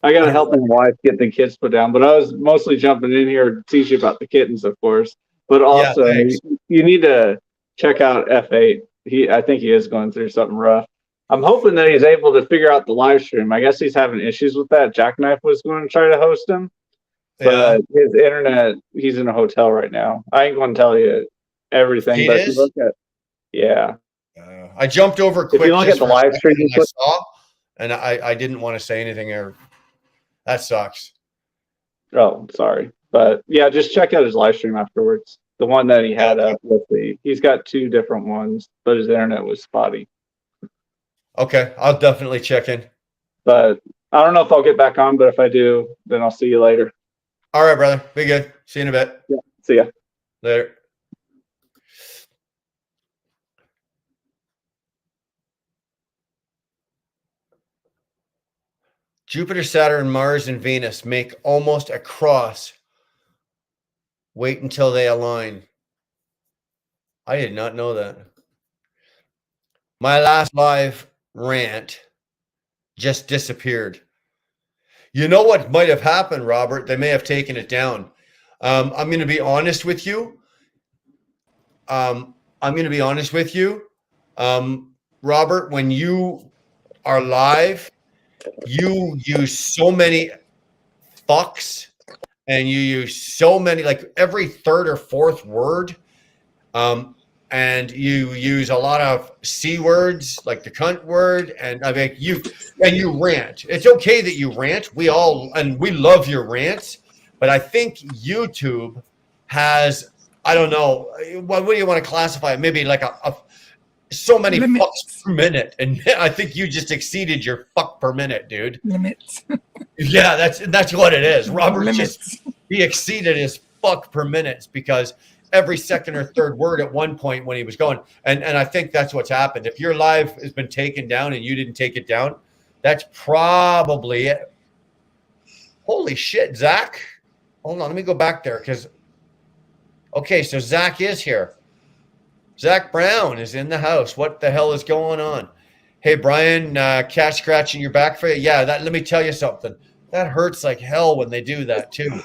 I got to help my wife get the kids put down, but I was mostly jumping in here to teach you about the kittens, of course. But also, you need to check out F8. I think he is going through something rough. I'm hoping that he's able to figure out the live stream. I guess he's having issues with that. Jackknife was going to try to host him, but his internet, he's in a hotel right now. I ain't going to tell you everything, He but if you is? look at, yeah. I jumped over quick. If you look just at the for a live second stream, and I saw, and I didn't want to say anything there. That sucks. Oh, sorry. But yeah, just check out his live stream afterwards. The one that he had up with he's got 2 different ones, but his internet was spotty. Okay, I'll definitely check in. But I don't know if I'll get back on, but if I do, then I'll see you later. All right, brother. Be good. See you in a bit. Yeah, see ya. Later. Jupiter, Saturn, Mars, and Venus make almost a cross. Wait until they align. I did not know that. My last live rant just disappeared. You know what might have happened, Robert? They may have taken it down. I'm going to be honest with you. Robert, when you are live, you use so many fucks and you use so many, like every third or fourth word. And you use a lot of C words, like the cunt word, and I mean you rant. It's okay that you rant. We love your rants, but I think YouTube has, I don't know, what do you want to classify it? Maybe like a so many fucks per minute, and I think you just exceeded your fuck per minute, dude. Limits. Yeah, that's what it is. Robert Limits. he exceeded his fuck per minutes because every second or third word at one point when he was going. And I think that's what's happened. If your live has been taken down and you didn't take it down, that's probably it. Holy shit, Zach. Hold on, let me go back there because, okay, so Zach is here. Zach Brown is in the house. What the hell is going on? Hey, Brian, cat scratching your back for you? Yeah, let me tell you something. That hurts like hell when they do that too.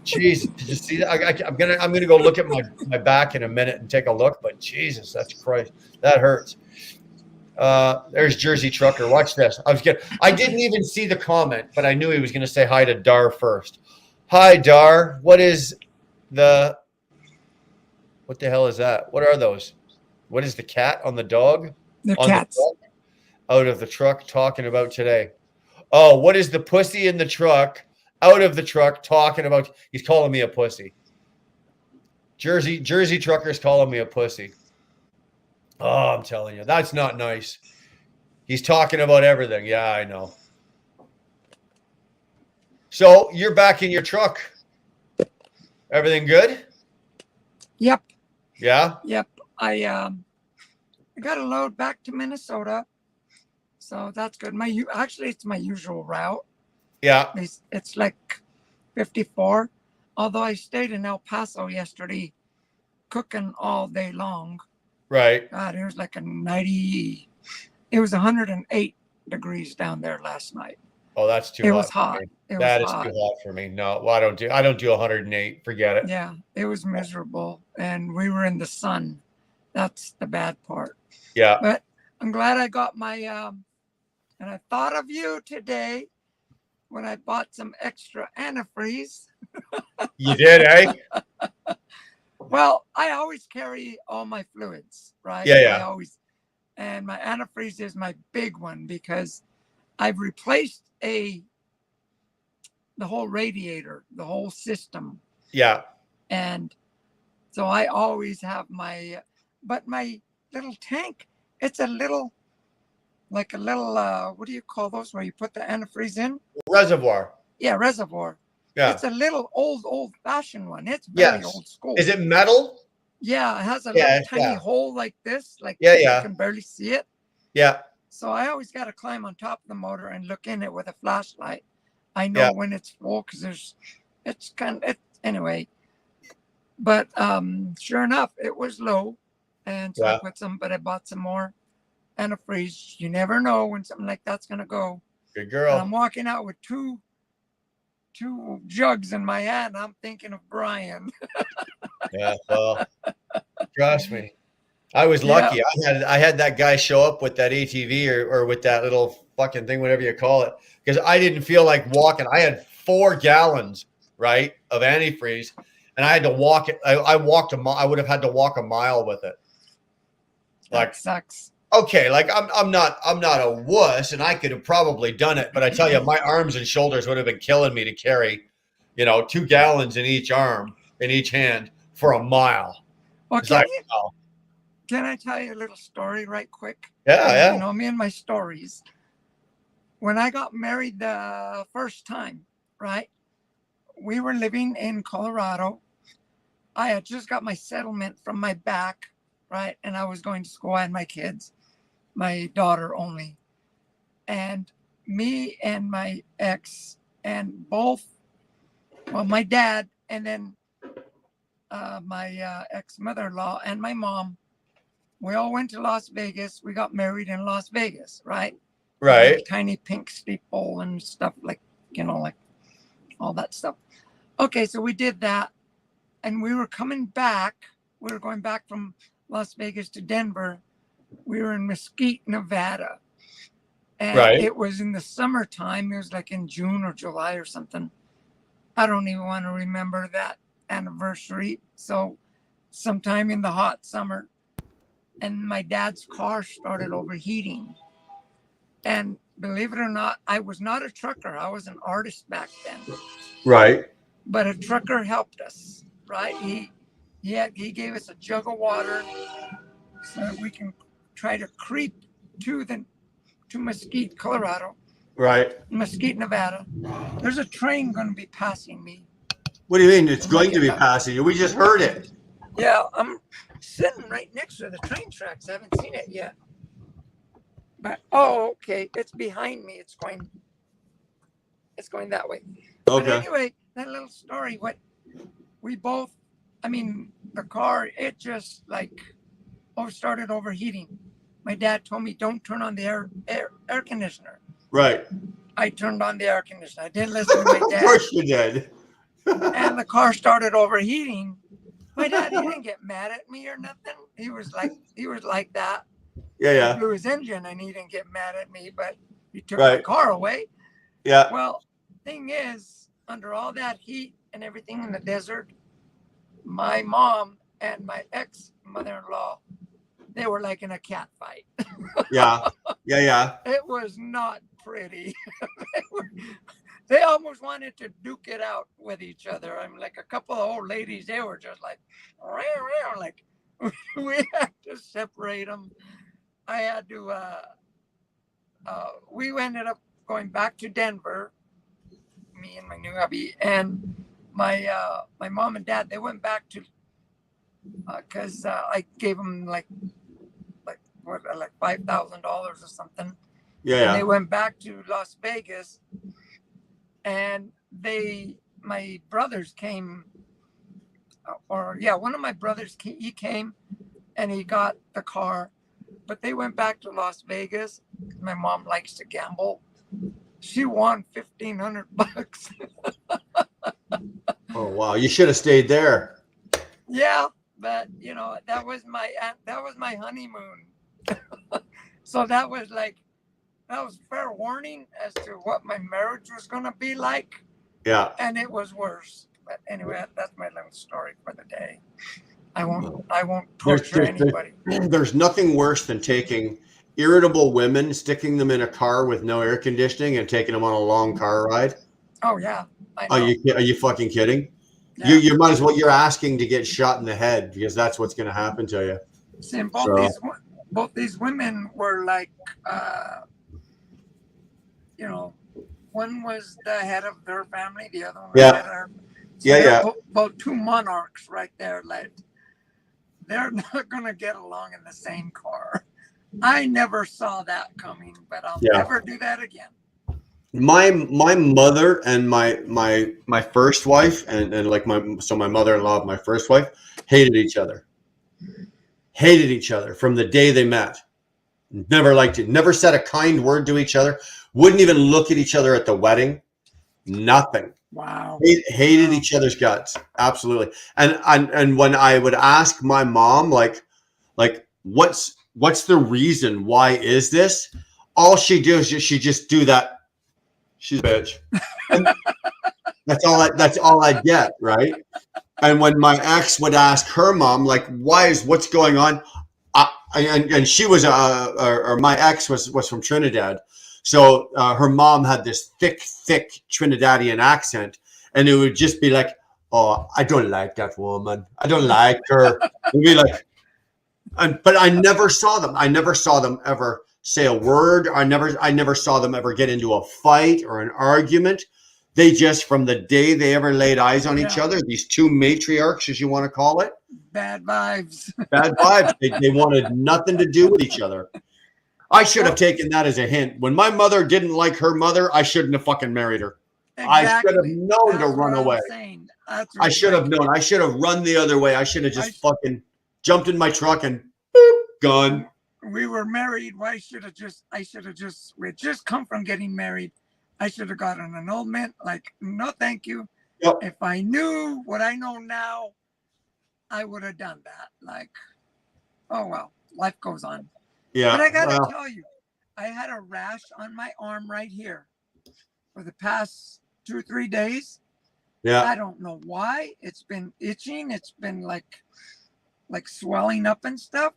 Jeez, did you see that? I'm gonna go look at my back in a minute and take a look. But Jesus, that's Christ, that hurts. There's Jersey Trucker. Watch this. I didn't even see the comment, but I knew he was gonna say hi to Dar first. Hi, Dar. What the hell is that? What are those? What is the cat on the dog? They're cats. Out of the truck talking about today. Oh, what is the pussy in the truck? Out of the truck talking about, he's calling me a pussy. Jersey Trucker's calling me a pussy. Oh, I'm telling you, that's not nice. He's talking about everything. Yeah, I know. So you're back in your truck. Everything good? Yep. Yeah? Yep. I got a load back to Minnesota. So that's good. Actually, it's my usual route. Yeah. It's like 54. Although I stayed in El Paso yesterday cooking all day long. Right. God, it was like it was 108 degrees down there last night. Oh, that's too hot. It was hot. That is too hot for me. No, well, I don't do 108. Forget it. Yeah, it was miserable. And we were in the sun. That's the bad part. Yeah. But I'm glad I got my and I thought of you today when I bought some extra antifreeze. You did, eh? Well, I always carry all my fluids, right? Yeah. And my antifreeze is my big one because I've replaced the whole radiator, the whole system. Yeah. And so I always have but my little tank, it's a little, what do you call those where you put the antifreeze in? Reservoir. Yeah, reservoir. Yeah. It's a little old-fashioned one. It's very old school. Is it metal? Yeah, it has a little tiny hole like this. You can barely see it. Yeah. So I always got to climb on top of the motor and look in it with a flashlight. I know when it's full because anyway. But sure enough, it was low. And so I bought some more antifreeze. You never know when something like that's going to go. Good girl. And I'm walking out with two jugs in my hand. I'm thinking of Brian. Yeah, well, trust me. I was Yeah. lucky. I had that guy show up with that ATV or with that little fucking thing, whatever you call it, because I didn't feel like walking. I had 4 gallons, right, of antifreeze, and I had to walk it. I walked a mile. I would have had to walk a mile with it. Like, That sucks. okay, like I'm not a wuss, and I could have probably done it, but I tell you, my arms and shoulders would have been killing me to carry, 2 gallons in each arm, in each hand for a mile. Well, It's like, oh, can I tell you a little story right quick? yeah. You know me and my stories. When I got married the first time, right? We were living in Colorado. I had just got my settlement from my back, right? And I was going to school. I had my kids, my daughter only. And me and my ex and both, well, my dad and then my ex-mother-in-law and my mom, we all went to Las Vegas. We got married in Las Vegas, right? Right. Tiny pink steeple and stuff like all that stuff. Okay, so we did that. And we were coming back. We were going back from Las Vegas to Denver. We were in Mesquite, Nevada. And Right. it was in the summertime. It was like in June or July or something. I don't even want to remember that anniversary. So sometime in the hot summer. And my dad's car started overheating. And believe it or not, I was not a trucker. I was an artist back then. Right. But a trucker helped us, right? He gave us a jug of water so that we can try to creep to Mesquite, Colorado, Right. Mesquite, Nevada. There's a train going to be passing me. What do you mean it's going to be passing you? We just heard it. Yeah, I'm sitting right next to the train tracks. I haven't seen it yet. But okay, it's behind me. It's going that way. But Okay. anyway, that little story, what we both, the car, it just started overheating. My dad told me, don't turn on the air conditioner. Right. I turned on the air conditioner. I didn't listen to my Of dad. course you did. And the car started overheating. My dad, he didn't get mad at me or nothing. He was like that. Yeah. He blew his engine and he didn't get mad at me, but he took Right. my car away. Yeah. Well, thing is, under all that heat and everything in the desert, my mom and my ex-mother-in-law, they were like in a cat fight. Yeah. It was not pretty. They almost wanted to duke it out with each other. Like a couple of old ladies, they were just like we had to separate them. I had to, we ended up going back to Denver, me and my new hubby, and my mom and dad, they went back to, cause I gave them like $5,000 or something. And Yeah. they went back to Las Vegas, and my brothers came, one of my brothers, he came and he got the car, but they went back to Las Vegas. My mom likes to gamble. She won $1,500. Oh wow. You should have stayed there. Yeah, but that was my honeymoon. So that was fair warning as to what my marriage was going to be like. Yeah. And it was worse. But anyway, that's my little story for the day. I won't torture anybody. There's nothing worse than taking irritable women, sticking them in a car with no air conditioning and taking them on a long car ride. Oh yeah. I know. Are you fucking kidding? Yeah. You might as well, you're asking to get shot in the head because that's what's going to happen to you. See, both these women were like, one was the head of their family, the other one was Yeah. the head of her. Yeah. Both two monarchs right there. Like, they're not going to get along in the same car. I never saw that coming, but I'll never do that again. My mother and my first wife and my mother-in-law, my first wife, hated each other from the day they met. Never liked it. Never said a kind word to each other. Wouldn't even look at each other at the wedding. Nothing. Wow. Hated each other's guts. Absolutely. And when I would ask my mom, like what's the reason? Why is this? All she do is she just do that. She's a bitch. And that's all I get, right? And when my ex would ask her mom, like, what's going on? And she was or my ex was from Trinidad, so her mom had this thick Trinidadian accent, and it would just be like, "Oh, I don't like that woman. I don't like her." It'd be like, but I never saw them. I never saw them ever say a word. I never saw them ever get into a fight or an argument. They just, from the day they ever laid eyes on each other, these two matriarchs, as you want to call it, Bad vibes. bad vibes. They wanted nothing to do with each other. I should have taken that as a hint. When my mother didn't like her mother, I shouldn't have fucking married her. I should have known to run away. I should have known. I should have run the other way. I should have just fucking jumped in my truck and boop, gone. We were married. We had just come from getting married. I should have gotten an annulment. Like, no, thank you. Yep. If I knew what I know now, I would have done that. Like, oh well, life goes on. Yeah. But I gotta tell you, I had a rash on my arm right here for the past 2 or 3 days. Yeah. I don't know why. It's been itching. It's been like swelling up and stuff.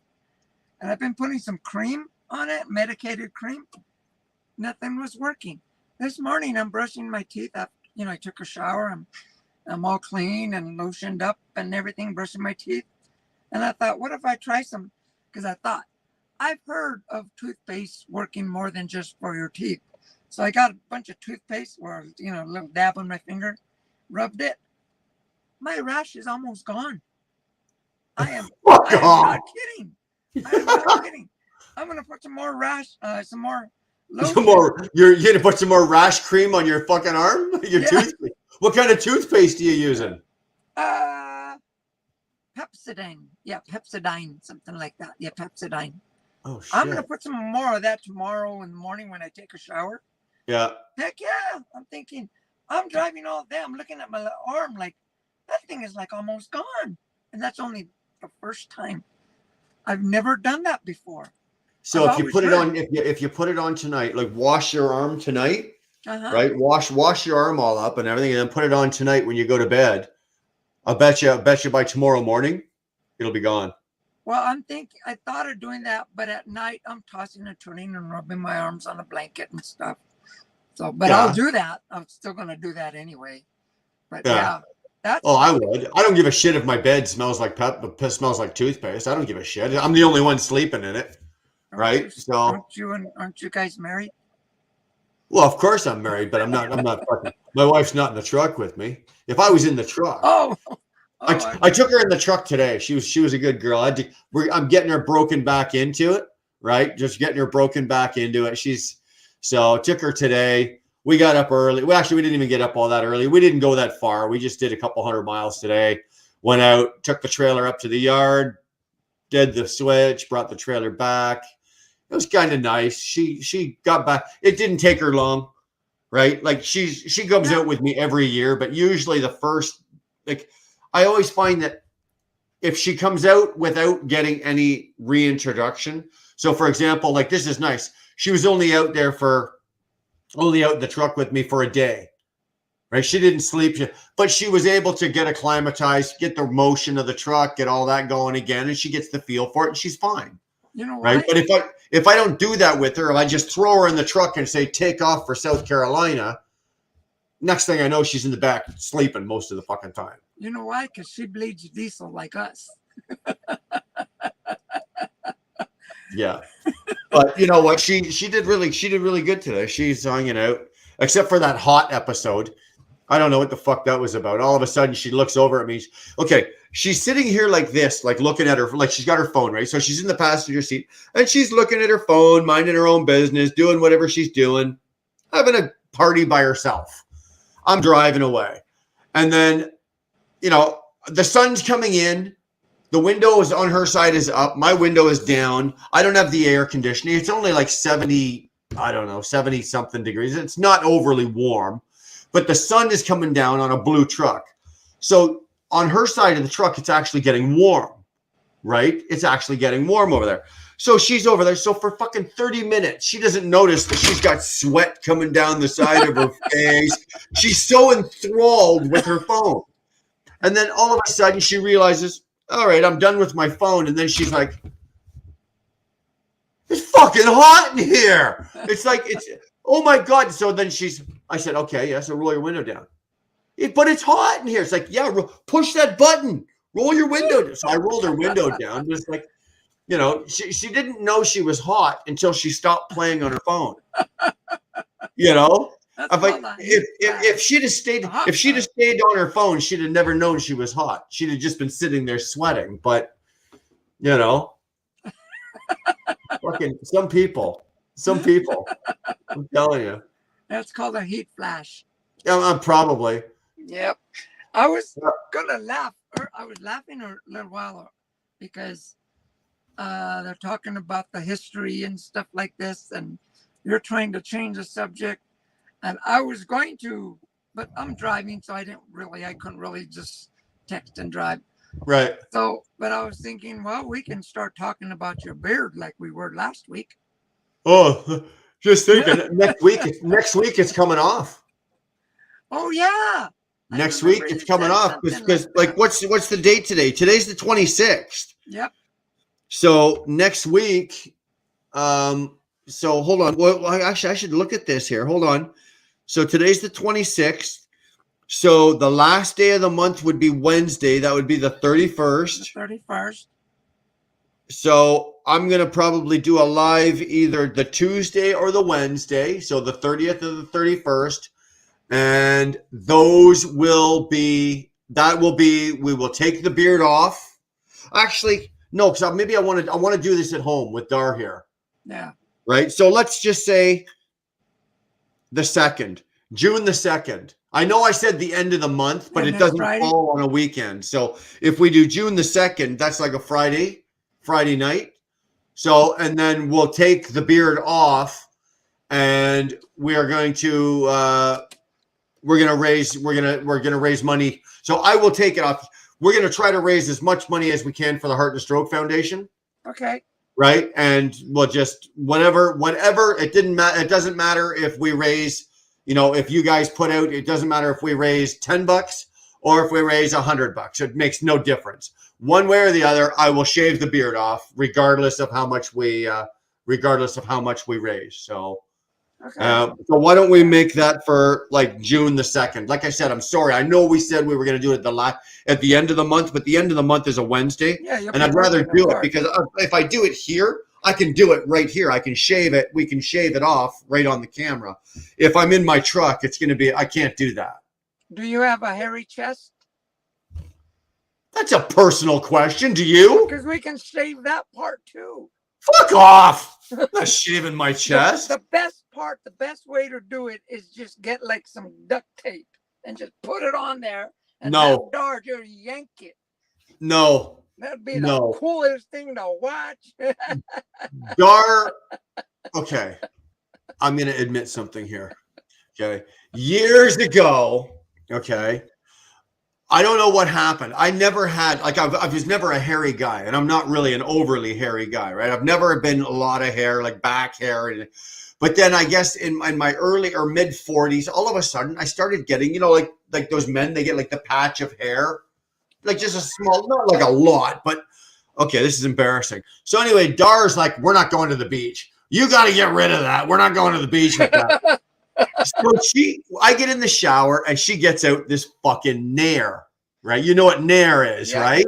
And I've been putting some cream on it, medicated cream. Nothing was working. This morning I'm brushing my teeth after, I took a shower. I'm all clean and lotioned up and everything, brushing my teeth. And I thought, what if I try some? Because I thought, I've heard of toothpaste working more than just for your teeth. So I got a bunch of toothpaste where, a little dab on my finger, rubbed it. My rash is almost gone. I am not kidding. I am not kidding. I'm going to put some more some more lotion. You're going to put some more rash cream on your fucking arm? Toothpaste. What kind of toothpaste are you using? Pepsodent. Yeah, Pepsodent, something like that. Yeah, Pepsodent. Oh, shit. I'm going to put some more of that tomorrow in the morning when I take a shower. Yeah. Heck yeah. I'm thinking, I'm driving all day. I'm looking at my arm like, that thing is like almost gone. And that's only the first time. I've never done that before. So if you put it on, if you put it on tonight, like wash your arm tonight, right? Wash your arm all up and everything, and then put it on tonight when you go to bed. I bet you by tomorrow morning, it'll be gone. Well, I thought of doing that, but at night I'm tossing and turning and rubbing my arms on a blanket and stuff. So, but I'll do that. I'm still going to do that anyway. But that's. Oh, I would. I don't give a shit if my bed smells like smells like toothpaste. I don't give a shit. I'm the only one sleeping in it, right? So aren't you guys married? Well, of course I'm married, but I'm not fucking. My wife's not in the truck with me. If I was in the truck, I took her in the truck today. She was a good girl. I'm getting her broken back into it, right? Just getting her broken back into it. So I took her today. We got up early. Well, actually, we didn't even get up all that early. We didn't go that far. We just did a couple 100 miles today. Went out, took the trailer up to the yard, did the switch, brought the trailer back. It was kind of nice. She got back. It didn't take her long, right? Like she comes out with me every year, but usually the first, like, I always find that if she comes out without getting any reintroduction. So for example, like this is nice. She was only out in the truck with me for a day, right? She didn't sleep, but she was able to get acclimatized, get the motion of the truck, get all that going again, and she gets the feel for it, and she's fine. You know, right? But if I don't do that with her, if I just throw her in the truck and say take off for South Carolina, next thing I know, she's in the back sleeping most of the fucking time. You know why? Because she bleeds diesel like us. Yeah. But you know what? She did really good today. She's hanging out, except for that hot episode. I don't know what the fuck that was about. All of a sudden, she looks over at me. Okay, she's sitting here like this, like looking at her, like she's got her phone, right? So she's in the passenger seat, and she's looking at her phone, minding her own business, doing whatever she's doing, having a party by herself. I'm driving away. And then, the sun's coming in. The window is on her side is up. My window is down. I don't have the air conditioning. It's only like 70 something degrees. It's not overly warm, but the sun is coming down on a blue truck. So on her side of the truck, it's actually getting warm, right? It's actually getting warm over there. So she's over there. So for fucking 30 minutes, she doesn't notice that she's got sweat coming down the side of her face. She's so enthralled with her phone. And then all of a sudden she realizes, all right, I'm done with my phone. And then she's like, it's fucking hot in here. It's like, oh my God. So then I said, okay, yeah, so roll your window down. But it's hot in here. It's like, yeah, push that button. Roll your window down. So I rolled her window down. Just like, you know, she didn't know she was hot until she stopped playing on her phone. You know, if she'd have stayed on her phone, she'd have never known she was hot. She'd have just been sitting there sweating. But you know, fucking some people, I'm telling you, That's called a heat flash. I'm probably. Yep. I was gonna laugh. I was laughing a little while because they're talking about the history and stuff like this, and you're trying to change the subject. And I was going to, but I'm driving, so I couldn't really just text and drive. Right. So, but I was thinking, well, we can start talking about your beard like we were last week. Oh, just thinking next week it's coming off. Oh yeah. Next week it's coming off because like what's the date today? Today's the 26th. Yep. So next week, so hold on. Well, actually, I should look at this here. Hold on. So today's the 26th. So the last day of the month would be Wednesday. That would be the 31st. The 31st. So I'm going to probably do a live either the Tuesday or the Wednesday. So the 30th or the 31st. And those will be, we will take the beard off. Actually, no, because maybe I want to do this at home with Dar here. Yeah. Right. So let's just say the 2nd, June the 2nd. I know I said the end of the month, but it doesn't fall on a weekend. So if we do June the 2nd, that's like a Friday night. So, and then we'll take the beard off and we are going to, we're going to raise money. So I will take it off. We're going to try to raise as much money as we can for the Heart and Stroke Foundation. Okay. Right. And we'll just whatever, it didn't matter. It doesn't matter if we raise, you know, if you guys put out, it doesn't matter if we raise $10 or if we raise $100. It makes no difference. One way or the other, I will shave the beard off regardless of how much we raise. So, Okay. So why don't we make that for like June the 2nd? Like I said, I'm sorry. I know we said we were going to do it at the end of the month, but the end of the month is a Wednesday. Yeah, and I'd rather do it because if I do it here, I can do it right here. I can shave it. We can shave it off right on the camera. If I'm in my truck, it's going to be, I can't do that. Do you have a hairy chest? That's a personal question. Do you? Because we can shave that part too. Fuck off. I'm not shaving my chest. The best part, the best way to do it is just get like some duct tape and just put it on there and have Dar just yank it. No. That'd be the coolest thing to watch. Dar, okay. I'm going to admit something here. Okay. Years ago, okay, I don't know what happened. I never had, like, I was never a hairy guy, and I'm not really an overly hairy guy, right? I've never been a lot of hair, like back hair. But then I guess in my early or mid 40s, all of a sudden I started getting, you know, like those men, they get like the patch of hair, like just a small, not like a lot, but okay, this is embarrassing. So anyway, Dar's like, we're not going to the beach. You got to get rid of that. We're not going to the beach with that. So I get in the shower and she gets out this fucking Nair, right? You know what Nair is, right?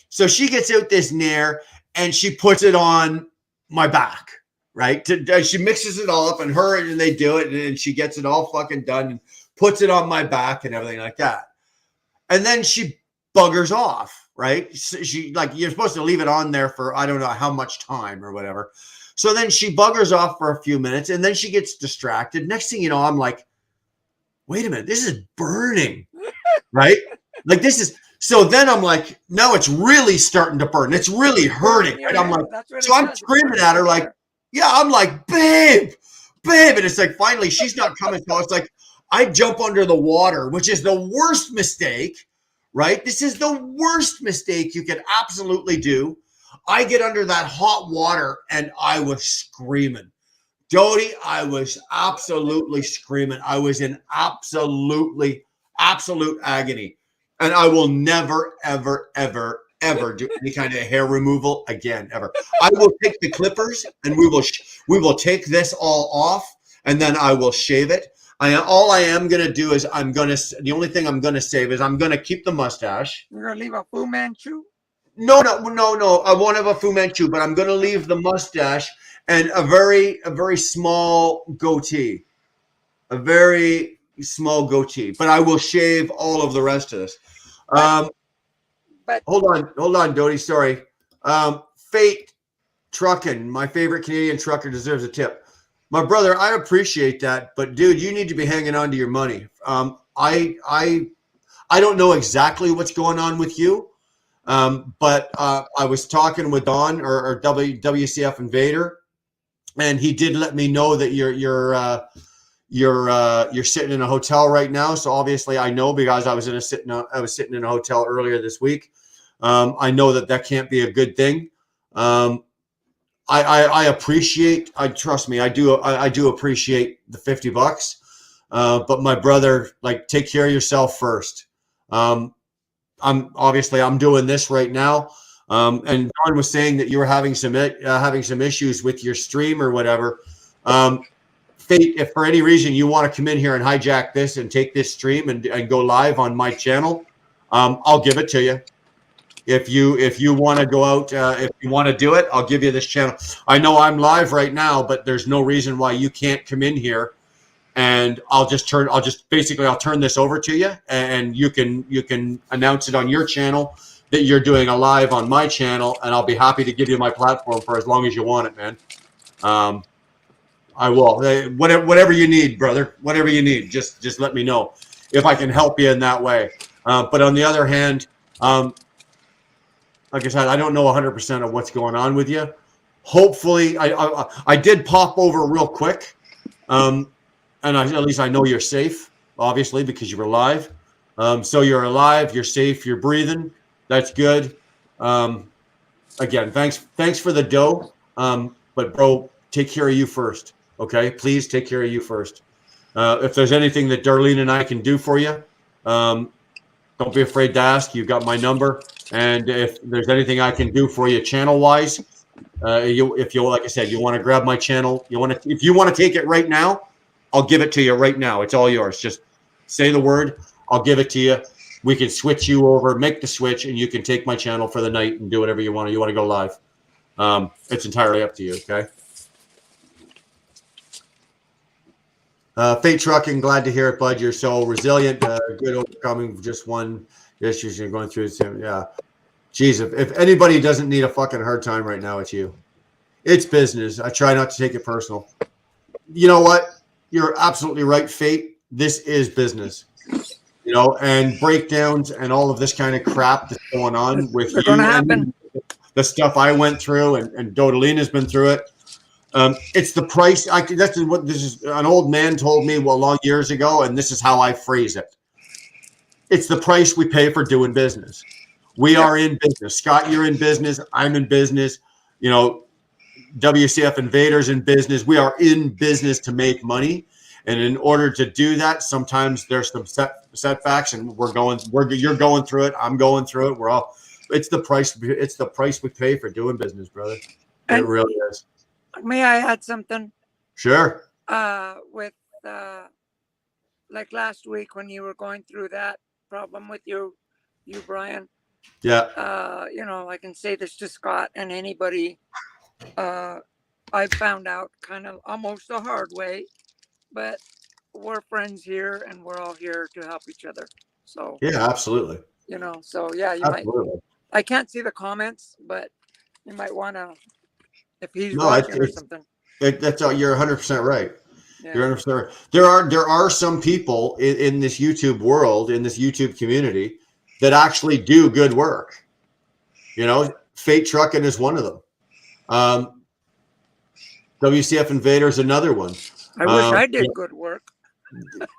So she gets out this Nair and she puts it on my back, right? She mixes it all up and they do it and she gets it all fucking done and puts it on my back and everything like that. And then she buggers off, right? She like, you're supposed to leave it on there for, I don't know how much time or whatever. So then she buggers off for a few minutes and then she gets distracted. Next thing you know, I'm like, wait a minute, this is burning, right? Like this is, so then I'm like, no, it's really starting to burn. It's really hurting. And I'm like, so I'm screaming at her like, yeah, I'm like, babe. And it's like, finally, she's not coming. So it's like, I jump under the water, which is the worst mistake, right? This is the worst mistake you could absolutely do. I get under that hot water and I was screaming. Doty, I was absolutely screaming. I was in absolute agony. And I will never, ever, ever, ever do any kind of hair removal again, ever. I will take the clippers and we will take this all off, and then I will shave it. All I am going to do is the only thing I'm going to save is I'm going to keep the mustache. You're gonna leave a Fu Manchu? No. I won't have a Fu Manchu, but I'm going to leave the mustache and a very small goatee. A very small goatee. But I will shave all of the rest of this. But Hold on, Doty. Sorry. Fate Trucking, my favorite Canadian trucker, deserves a tip. My brother, I appreciate that, but dude, you need to be hanging on to your money. I don't know exactly what's going on with you, but I was talking with Don or WCF Invader, and he did let me know that you're sitting in a hotel right now. So obviously, I know because I was sitting in a hotel earlier this week. I know that can't be a good thing. I appreciate. Trust me, I do appreciate the $50. But my brother, like, take care of yourself first. I'm doing this right now. And Don was saying that you were having some issues with your stream or whatever. Fate, if for any reason you want to come in here and hijack this and take this stream and go live on my channel, I'll give it to you. If you want to go out, if you want to do it, I'll give you this channel. I know I'm live right now, but there's no reason why you can't come in here, and I'll turn this over to you, and you can announce it on your channel that you're doing a live on my channel, and I'll be happy to give you my platform for as long as you want it, man. I will. Whatever you need, brother. Whatever you need, just let me know if I can help you in that way. But on the other hand, like I said, I don't know 100% of what's going on with you. Hopefully, I did pop over real quick, and at least I know you're safe, obviously, because you were live. So you're alive, you're safe, you're breathing. That's good. Again, thanks for the dough. But bro, take care of you first. Okay, please take care of you first. If there's anything that Darlene and I can do for you, don't be afraid to ask. You've got my number. And if there's anything I can do for you channel-wise, if you, like I said, you want to grab my channel, if you want to take it right now, I'll give it to you right now. It's all yours. Just say the word. I'll give it to you. We can switch you over, make the switch, and you can take my channel for the night and do whatever you want. You want to go live. It's entirely up to you, okay? Fate Trucking, glad to hear it, bud. You're so resilient, good overcoming just one issues you're going through. Yeah. Jeez, if anybody doesn't need a fucking hard time right now, it's you. It's business. I try not to take it personal. You know what? You're absolutely right, Fate. This is business. And breakdowns and all of this kind of crap that's going on with you. Gonna happen. The stuff I went through, and Dodalina's been through it. It's the price. This is an old man told me long years ago, and this is how I phrase it. It's the price we pay for doing business. We are in business. Scott, you're in business. I'm in business. WCF Invaders in business. We are in business to make money. And in order to do that, sometimes there's some setbacks, and you're going through it. I'm going through it. It's the price. It's the price we pay for doing business, brother. It really is. May I add something? Sure. With like last week when you were going through that problem with you Brian. Yeah. I can say this to Scott and anybody. I found out kind of almost the hard way, but we're friends here and we're all here to help each other. So yeah, absolutely. So yeah, you absolutely. I can't see the comments, but you might want to, if he's watching or something. That's all. You're 100% right. Yeah. You're 100% right. There are some people in this YouTube world, in this YouTube community, that actually do good work. Fate Trucking is one of them. WCF Invader is another one. I wish I did good work.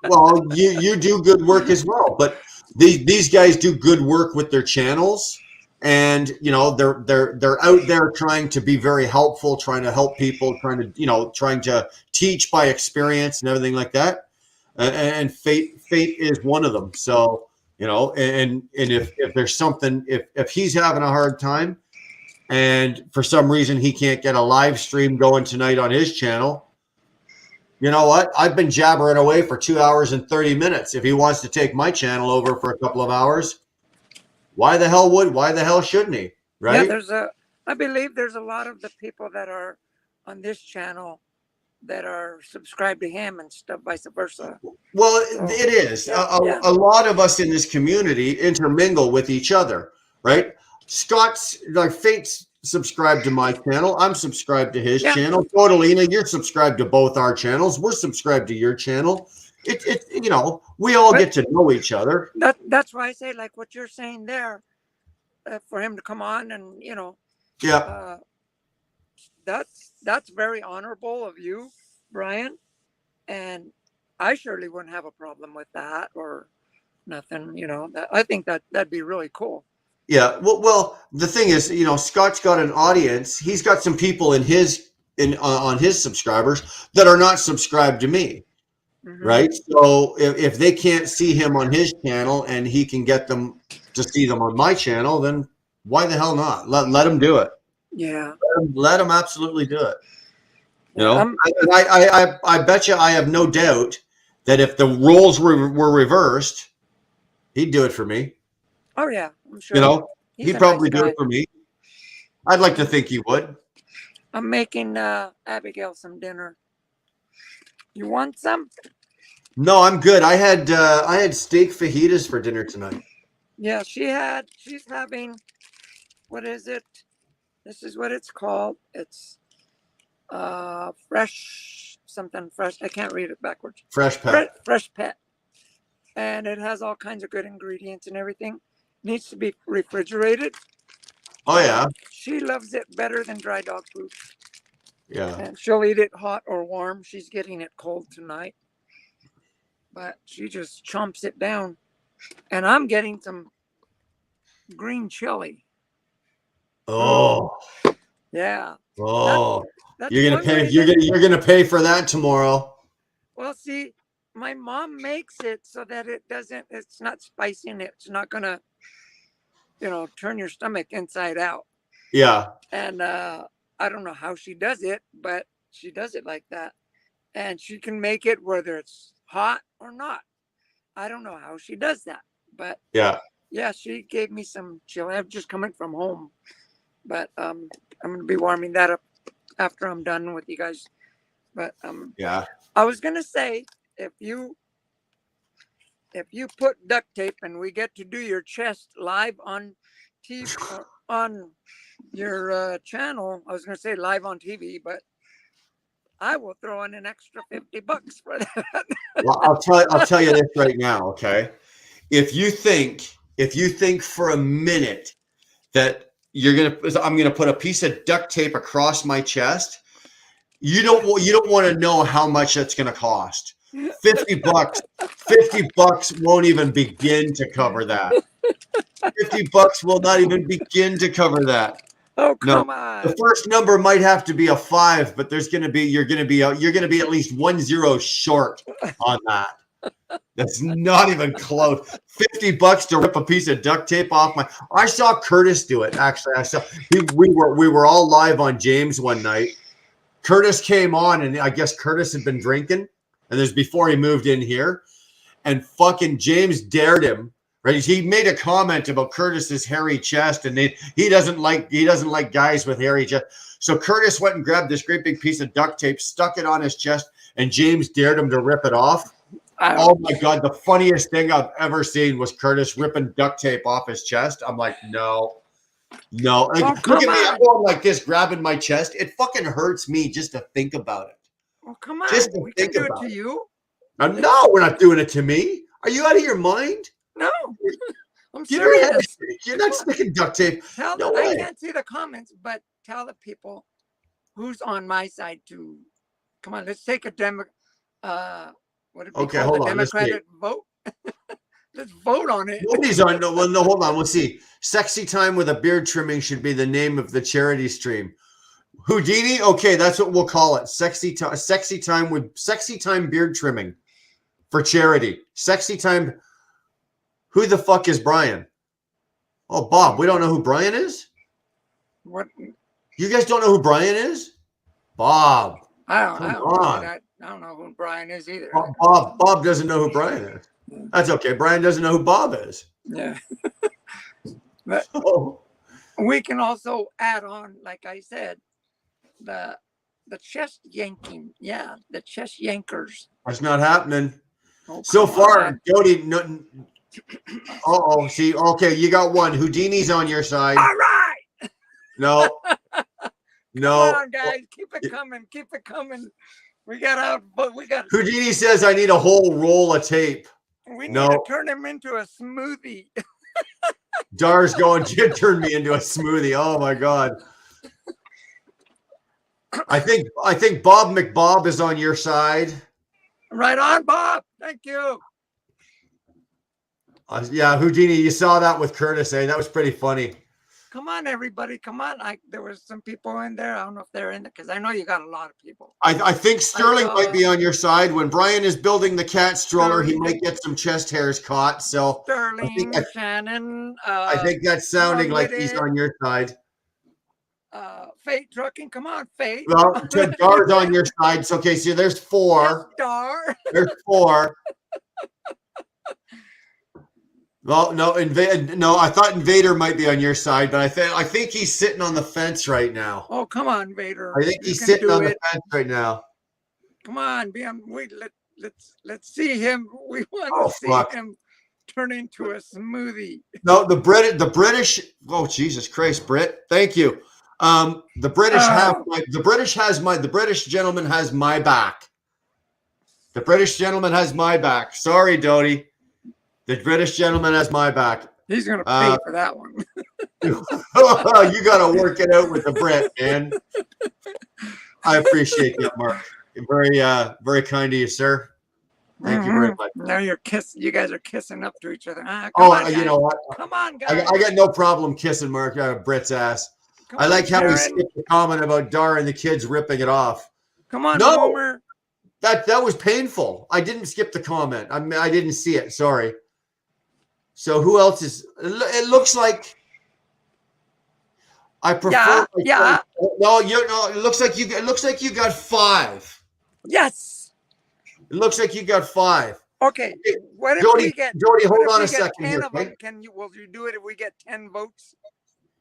Well, you do good work as well, but these guys do good work with their channels, and you know they're out there trying to be very helpful, trying to help people, trying to teach by experience and everything like that. And Fate is one of them. So and if there's something, if he's having a hard time, and for some reason he can't get a live stream going tonight on his channel, you know what? I've been jabbering away for 2 hours and 30 minutes. If he wants to take my channel over for a couple of hours, why the hell shouldn't he? Right? Yeah, I believe there's a lot of the people that are on this channel that are subscribed to him and stuff, vice versa. Well, it is. Yeah. A lot of us in this community intermingle with each other, right? Scott's like Fate's subscribed to my channel. I'm subscribed to his channel. Totalina, you're subscribed to both our channels. We're subscribed to your channel. We all get to know each other. That's why I say, like what you're saying there, for him to come on and that's very honorable of you, Brian, and I surely wouldn't have a problem with that or nothing. I think that'd be really cool. Yeah. Well, the thing is, Scott's got an audience. He's got some people on his subscribers that are not subscribed to me. Mm-hmm. Right. So if they can't see him on his channel and he can get them to see them on my channel, then why the hell not? Let him do it. Yeah. Let him absolutely do it. I bet you, I have no doubt that if the roles were reversed, he'd do it for me. Oh yeah, I'm sure. He'd probably do it for me. I'd like to think he would. I'm making Abigail some dinner. You want some? No, I'm good. I had steak fajitas for dinner tonight. Yeah, she's having, what is it? This is what it's called. It's fresh. I can't read it backwards. Fresh Pet. Fresh Pet. And it has all kinds of good ingredients and everything. Needs to be refrigerated. Oh yeah. She loves it better than dry dog food. Yeah. And she'll eat it hot or warm. She's getting it cold tonight. But she just chomps it down. And I'm getting some green chili. Oh. Yeah. Oh. You're gonna pay for that tomorrow. Well, see, my mom makes it so that it's not spicy and it's not gonna, turn your stomach inside out. Yeah. And I don't know how she does it, but she does it like that. And she can make it whether it's hot or not. I don't know how she does that, but yeah, she gave me some chili. I'm just coming from home, but I'm going to be warming that up after I'm done with you guys. But I was going to say, if you put duct tape and we get to do your chest live on TV, on your channel, I was going to say live on TV, but I will throw in an extra $50 for that. Well, I'll tell you this right now, okay? If you think for a minute that I'm gonna put a piece of duct tape across my chest, you don't want to know how much that's gonna cost. $50 won't even begin to cover that. $50 will not even begin to cover that. Oh, come on. The first number might have to be a 5, but you're going to be at least 1 0 short on that. That's not even close. $50 to rip a piece of duct tape off I saw Curtis do it. Actually, we were all live on James one night. Curtis came on, and I guess Curtis had been drinking, and this before he moved in here, and fucking James dared him. Right, he made a comment about Curtis's hairy chest, and he doesn't like guys with hairy chest. So Curtis went and grabbed this great big piece of duct tape, stuck it on his chest, and James dared him to rip it off. Oh my God, the funniest thing I've ever seen was Curtis ripping duct tape off his chest. I'm like, no. Like, look at me, I'm going like this, grabbing my chest. It fucking hurts me just to think about it. Oh, come on. Just to we think can do about it to you. No, we're not doing it to me. Are you out of your mind? No, I'm serious. You're not sticking duct tape. I can't see the comments, but tell the people who's on my side to come on. Let's take a Democratic vote. let's vote on it. Nobody's on. No, well, no, hold on. We'll see. Sexy time with a beard trimming should be the name of the charity stream. Houdini. Okay, that's what we'll call it. Sexy time beard trimming for charity. Sexy time. Who the fuck is Brian? Oh, Bob. We don't know who Brian is. What? You guys don't know who Brian is? Bob. I Come don't on. know. I don't know who Brian is either. Bob doesn't know who Brian is. That's okay. Brian doesn't know who Bob is. Yeah. But Oh. we can also add on, like I said, the chest yanking. Yeah, the chest yankers. That's not happening. Oh, So come far, on. Jody. No, see, okay, you got one. Houdini's on your side. All right. No, no. Come on, guys. Keep it coming. Keep it coming. We got Houdini says I need a whole roll of tape. we need No. to turn him into a smoothie. Dar's going to turn me into a smoothie. Oh my god. I think Bob McBob is on your side. Right on, Bob. Thank you. Yeah, Houdini, you saw that with Curtis, eh? That was pretty funny. Come on, everybody. Come on. There was some people in there. I don't know if they're in there because I know you got a lot of people. I think Sterling might be on your side. When Brian is building the cat stroller, he Sterling. might get some chest hairs caught. So Sterling, I Shannon. I think that's sounding like he's on your side. Fate Trucking. Come on, Fate. Well, Dar's on your side. So, okay, so there's four. Dar. There's four. Well, no, I thought Invader might be on your side, but I think he's sitting on the fence right now. Oh, come on, Vader. I think You he's can sitting do on the it. fence right now. Come on, let's see him. We want Oh, to see fuck. him turn into a smoothie. No, the British. Oh, Jesus Christ, Brit. Thank you. The British the British gentleman has my back. The British gentleman has my back. Sorry, Doty. The British gentleman has my back. He's gonna pay for that one. You got to work it out with the Brit, man. I appreciate that, Mark. Very kind of you, sir. Thank you very much. Now you guys are kissing up to each other. Come Oh, on, you guys. know what? Come on, guys. I got no problem kissing Mark Brit's ass. Come I on, like how he Sharon. skipped the comment about Dar and the kids ripping it off. Come on, No. Homer. That was painful. I didn't skip the comment. I didn't see it. Sorry. So who else is? It looks like. I prefer. Yeah. No, it looks like you. It looks like you got 5. Yes. It looks like you got 5. Okay. What if Jody, we get? Jody, what hold if on we a get second 10 here. of them? Okay? Will you do it if we get 10 votes?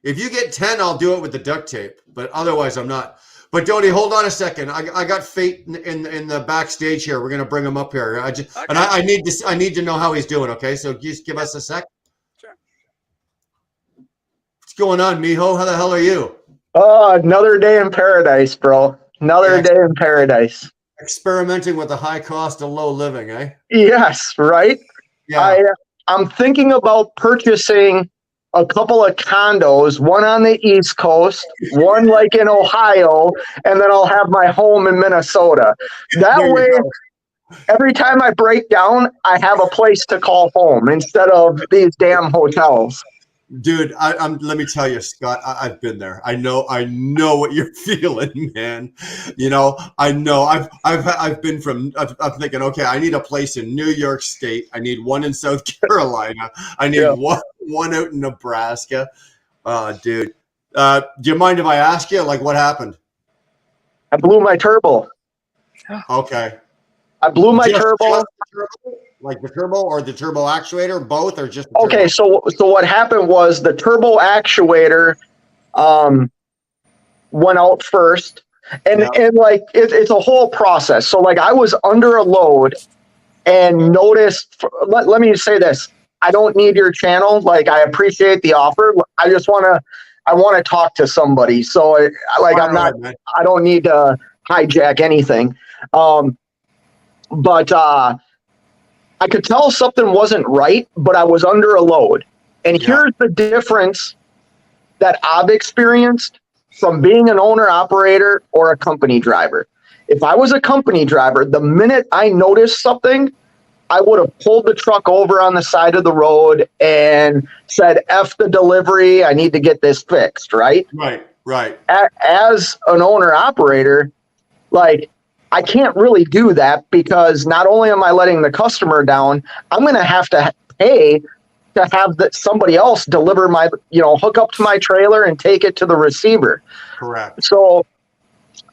If you get 10, I'll do it with the duct tape. But otherwise, I'm not. But Jody, hold on a second. I got Fate in the backstage here. We're gonna bring him up here. And I need to know how he's doing. Okay, so just give us a sec. Sure. What's going on, Mijo? How the hell are you? Oh, another day in paradise, bro. Another day in paradise. Experimenting with the high cost of low living, eh? Yes, right? Yeah. I'm thinking about purchasing a couple of condos, one on the East Coast, one like in Ohio, and then I'll have my home in Minnesota. That There you way, go. every time I break down, I have a place to call home instead of these damn hotels. Dude, let me tell you, Scott, I've been there. I know what you're feeling, man. You know, I know. I've been I'm thinking, okay, I need a place in New York State. I need one in South Carolina. I need one out in Nebraska. Dude, do you mind if I ask you, like, what happened? I blew my turbo. Okay. I blew my Just turbo. the turbo? Like the turbo or the turbo actuator, both, or just the turbo? Okay, so what happened was the turbo actuator went out first, and like it's a whole process. So like I was under a load and noticed. Let me say this: I don't need your channel. Like I appreciate the offer. I want to talk to somebody. So I don't need to hijack anything. But I could tell something wasn't right, but I was under a load. And here's the difference that I've experienced from being an owner-operator or a company driver. If I was a company driver, the minute I noticed something, I would have pulled the truck over on the side of the road and said, F the delivery, I need to get this fixed, right? Right. As an owner operator, like, I can't really do that because not only am I letting the customer down, I'm going to have to pay to have somebody else deliver my, hook up to my trailer and take it to the receiver. Correct. So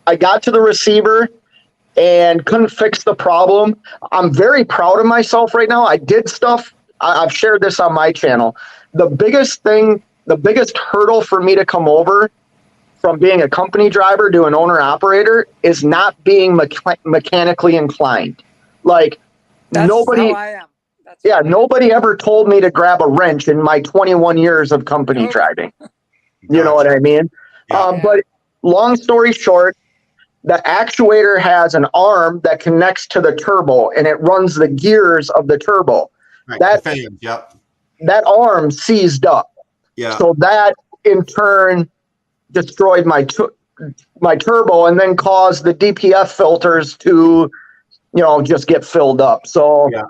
I got to the receiver and couldn't fix the problem. I'm very proud of myself right now. I did stuff. I've shared this on my channel. The biggest hurdle for me to come over from being a company driver to an owner operator is not being mechanically inclined. Like, That's nobody, how I am. That's nobody ever told me to grab a wrench in my 21 years of company driving. You know what I mean? Yeah. But long story short, the actuator has an arm that connects to the turbo and it runs the gears of the turbo. Right. That, the fans, yep. that arm seized up. Yeah. So that in turn destroyed my turbo and then caused the DPF filters to, just get filled up. So Yeah.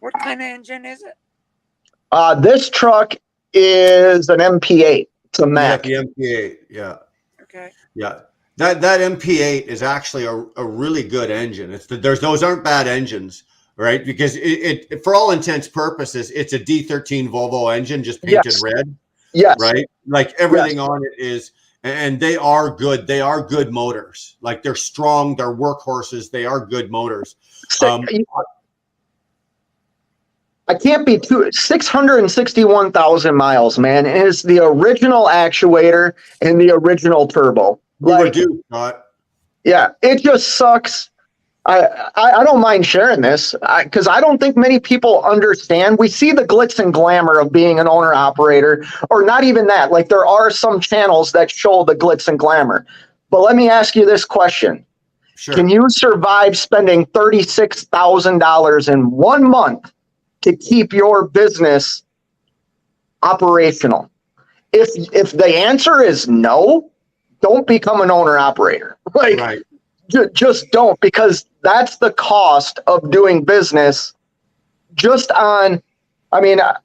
What kind of engine is it? This truck is an MP8. It's a Mack. The MP8. Yeah. Okay. Yeah. That MP8 is actually a really good engine. Those aren't bad engines, right? Because it for all intents purposes, it's a D13 Volvo engine just painted red. Yes. Right? Like everything on it is, and they are good. They are good motors. Like they're strong, they're workhorses, they are good motors. I can't be 661,000 miles, man. It is the original actuator and the original turbo. We were due, Scott. Yeah, it just sucks. I don't mind sharing this because I don't think many people understand. We see the glitz and glamour of being an owner operator, or not even that. Like, there are some channels that show the glitz and glamour. But let me ask you this question. Sure. Can you survive spending $36,000 in 1 month to keep your business operational? If the answer is no, don't become an owner operator. Like, right. Just don't, because that's the cost of doing business. I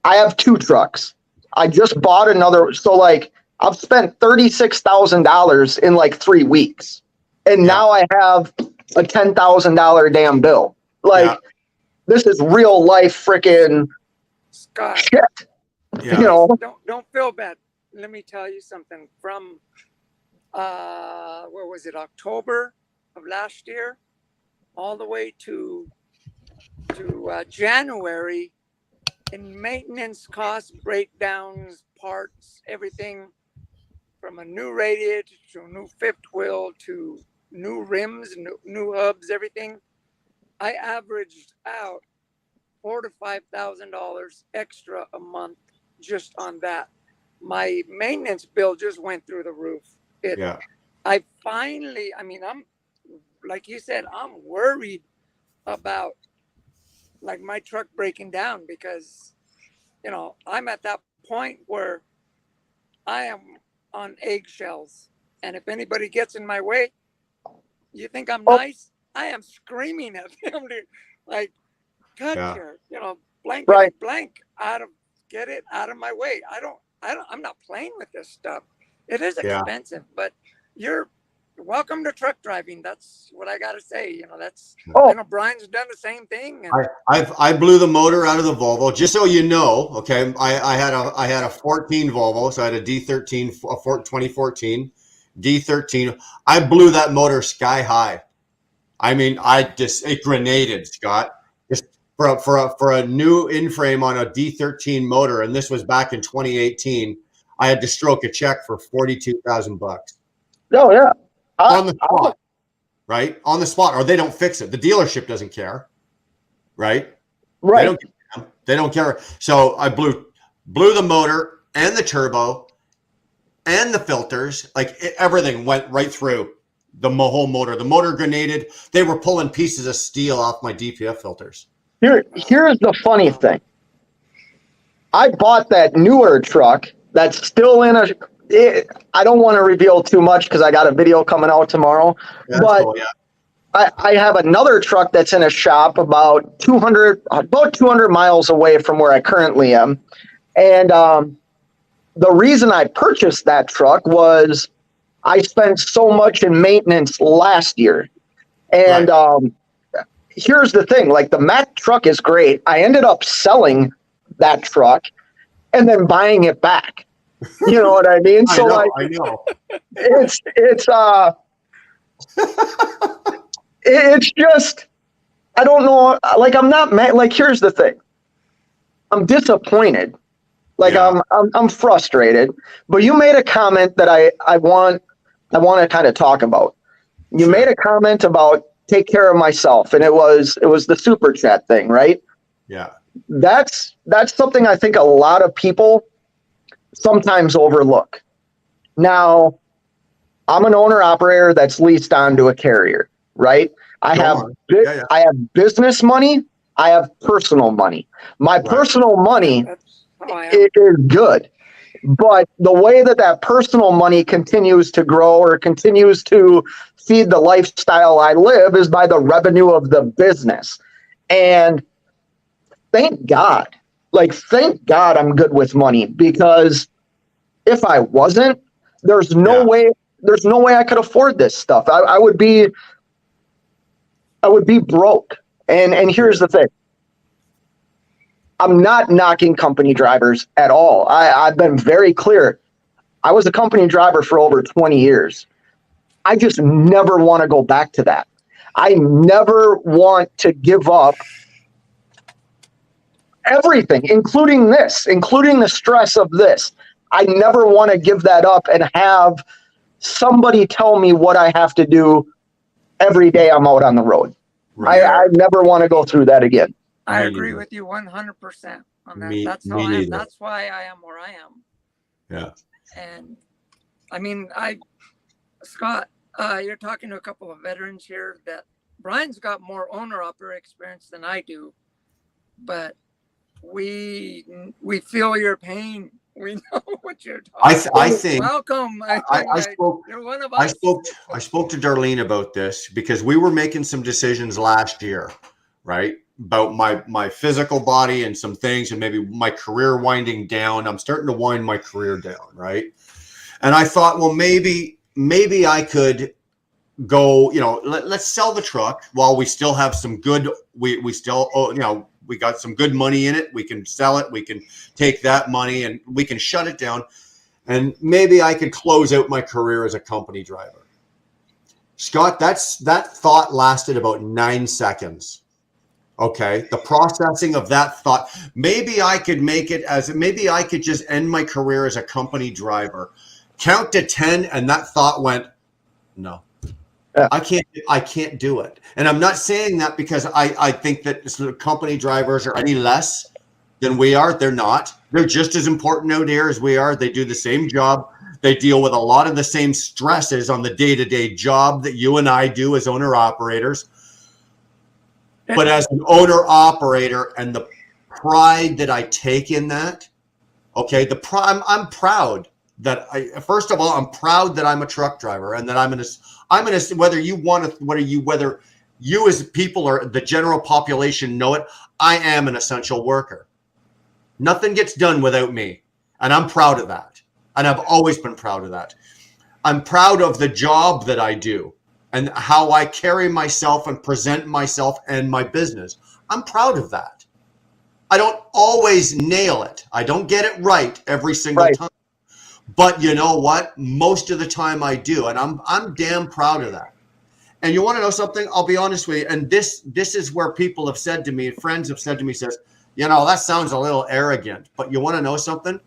have 2 trucks. I just bought another. So like, I've spent $36,000 in like 3 weeks. And now I have a $10,000 damn bill. Like, this is real life freaking Scott, shit. Yeah. Don't feel bad. Let me tell you something. From what was it, October of last year, all the way to January, in maintenance costs, breakdowns, parts, everything from a new radiator to a new fifth wheel to new rims, new hubs, everything. I averaged out $4,000 to $5,000 extra a month just on that. My maintenance bill just went through the roof. I'm like you said, I'm worried about like my truck breaking down because, I'm at that point where I am on eggshells. And if anybody gets in my way, you think I'm nice? I am screaming at them to like, cut your, blank get it out of my way. I'm not playing with this stuff. It is expensive, but you're welcome to truck driving. That's what I got to say. Brian's done the same thing. And I blew the motor out of the Volvo, just so you know. Okay, I had a 14 Volvo, so I had a D13, 2014 D13. I blew that motor sky high. I mean, it grenaded, Scott. Just for a new in-frame on a D13 motor, and this was back in 2018. I had to stroke a check for $42,000. Oh yeah, on the spot, right? On the spot, or they don't fix it. The dealership doesn't care, right? Right. They don't care. So I blew the motor and the turbo and the filters. Like everything went right through the whole motor. The motor grenaded. They were pulling pieces of steel off my DPF filters. Here's the funny thing. I bought that newer truck that's still in I don't want to reveal too much because I got a video coming out tomorrow. Yeah, but cool, I have another truck that's in a shop about 200 miles away from where I currently am. And the reason I purchased that truck was I spent so much in maintenance last year. And here's the thing, like the Mack truck is great. I ended up selling that truck and then buying it back. You know what I mean? So I know. it's it's just, I don't know. Like, I'm not mad. Like, here's the thing. I'm disappointed. Like, Yeah. I'm frustrated. But you made a comment that I want to kind of talk about. You Sure. made a comment about take care of myself, and it was the super chat thing, right? Yeah. That's something I think a lot of people sometimes overlook. Now, I'm an owner operator that's leased onto a carrier, right? I Go have on. Yeah. I have business money, I have personal money. My personal money That's how I am. it is good. But the way that personal money continues to grow or continues to feed the lifestyle I live is by the revenue of the business. And thank God I'm good with money, because if I wasn't, there's no way I could afford this stuff. I would be broke. And here's the thing. I'm not knocking company drivers at all. I've been very clear. I was a company driver for over 20 years. I just never want to go back to that. I never want to give up everything, including the stress of this. I never want to give that up and have somebody tell me what I have to do every day I'm out on the road. Right. I never want to go through that again. I Me agree neither. with you 100% on that. Me- That's how me I am. neither. That's why I am where I am. Yeah. And I mean, Scott, you're talking to a couple of veterans here that Brian's got more owner operator experience than I do, but we feel your pain. We know what you're talking about. I think Welcome. I spoke You're one of I us. spoke to Darlene about this because we were making some decisions last year, right? About my physical body and some things, and maybe my career winding down. I'm starting to wind my career down, right? And I thought, well, maybe I could go, let's sell the truck while we still have some good, we still, we got some good money in it. We can sell it. We can take that money and we can shut it down. And maybe I could close out my career as a company driver. Scott, that thought lasted about 9 seconds. Okay. The processing of that thought, maybe I could just end my career as a company driver. Count to 10. And that thought went, no. Yeah. I can't do it. And I'm not saying that because I think that sort of company drivers are any less than we are. They're not. They're just as important out here as we are. They do the same job. They deal with a lot of the same stresses on the day-to-day job that you and I do as owner operators. But as an owner operator and the pride that I take in that, okay, I'm proud that first of all, I'm proud that I'm a truck driver and that I'm gonna whether you as people or the general population know it, I am an essential worker. Nothing gets done without me. And I'm proud of that. And I've always been proud of that. I'm proud of the job that I do and how I carry myself and present myself and my business. I'm proud of that. I don't always nail it. I don't get it right every single time. But you know what? Most of the time I do, and I'm damn proud of that. And you want to know something? I'll be honest with you. And this is where people have said to me, friends have said to me, says, that sounds a little arrogant. But you want to know something?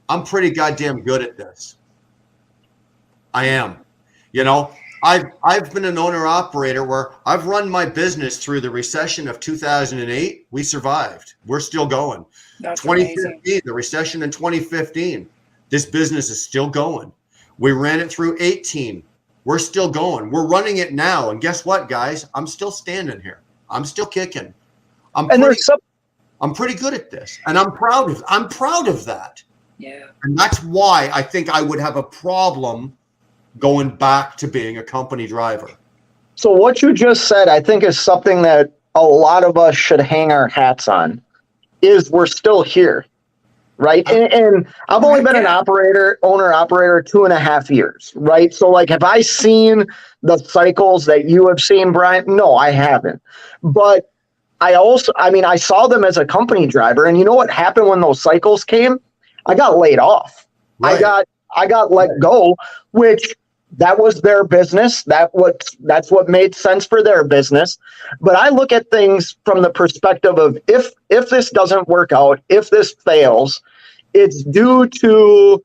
I'm pretty goddamn good at this. I am. I've been an owner operator where I've run my business through the recession of 2008. We survived. We're still going. That's 2015, amazing. the recession in 2015. This business is still going. We ran it through 18. We're still going. We're running it now. And guess what, guys? I'm still standing here. I'm still kicking. I'm pretty good at this. And I'm proud of that. Yeah. And that's why I think I would have a problem going back to being a company driver. So what you just said, I think, is something that a lot of us should hang our hats on. Is we're still here, right? And I've only been an owner operator 2.5 years, right? So like, have I seen the cycles that you have seen, Brian? No, I haven't. But I saw them as a company driver, and you know what happened when those cycles came? I got laid off. Right. I got let go, which that was their business. That's what made sense for their business. But I look at things from the perspective of if this doesn't work out, if this fails, it's due to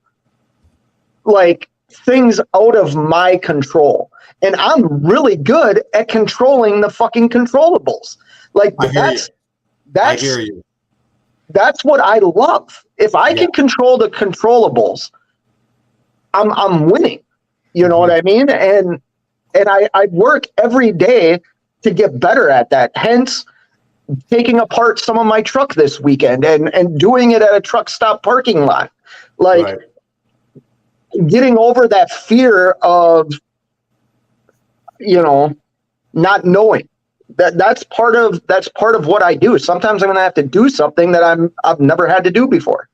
like things out of my control. And I'm really good at controlling the fucking controllables. Like I hear you. That's what I love. If I can control the controllables, I'm winning. You know what I mean? And I work every day to get better at that. Hence, taking apart some of my truck this weekend and doing it at a truck stop parking lot. Like getting over that fear of, not knowing. That's part of what I do. Sometimes I'm gonna have to do something that I've never had to do before.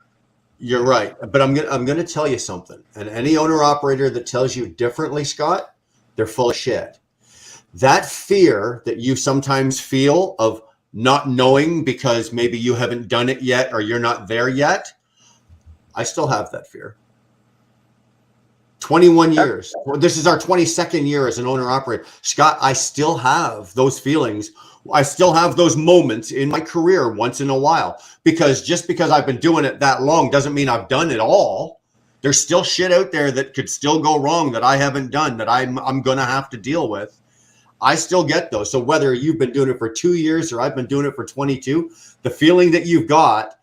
You're right, but I'm gonna tell you something. And any owner operator that tells you differently, Scott, they're full of shit. That fear that you sometimes feel of not knowing because maybe you haven't done it yet or you're not there yet, I still have that fear. 21 years. This is our 22nd year as an owner operator. Scott, I still have those feelings. I still have those moments in my career once in a while, because just because I've been doing it that long doesn't mean I've done it all. There's still shit out there that could still go wrong that I haven't done, that I'm going to have to deal with. I still get those. So whether you've been doing it for 2 years or I've been doing it for 22, the feeling that you've got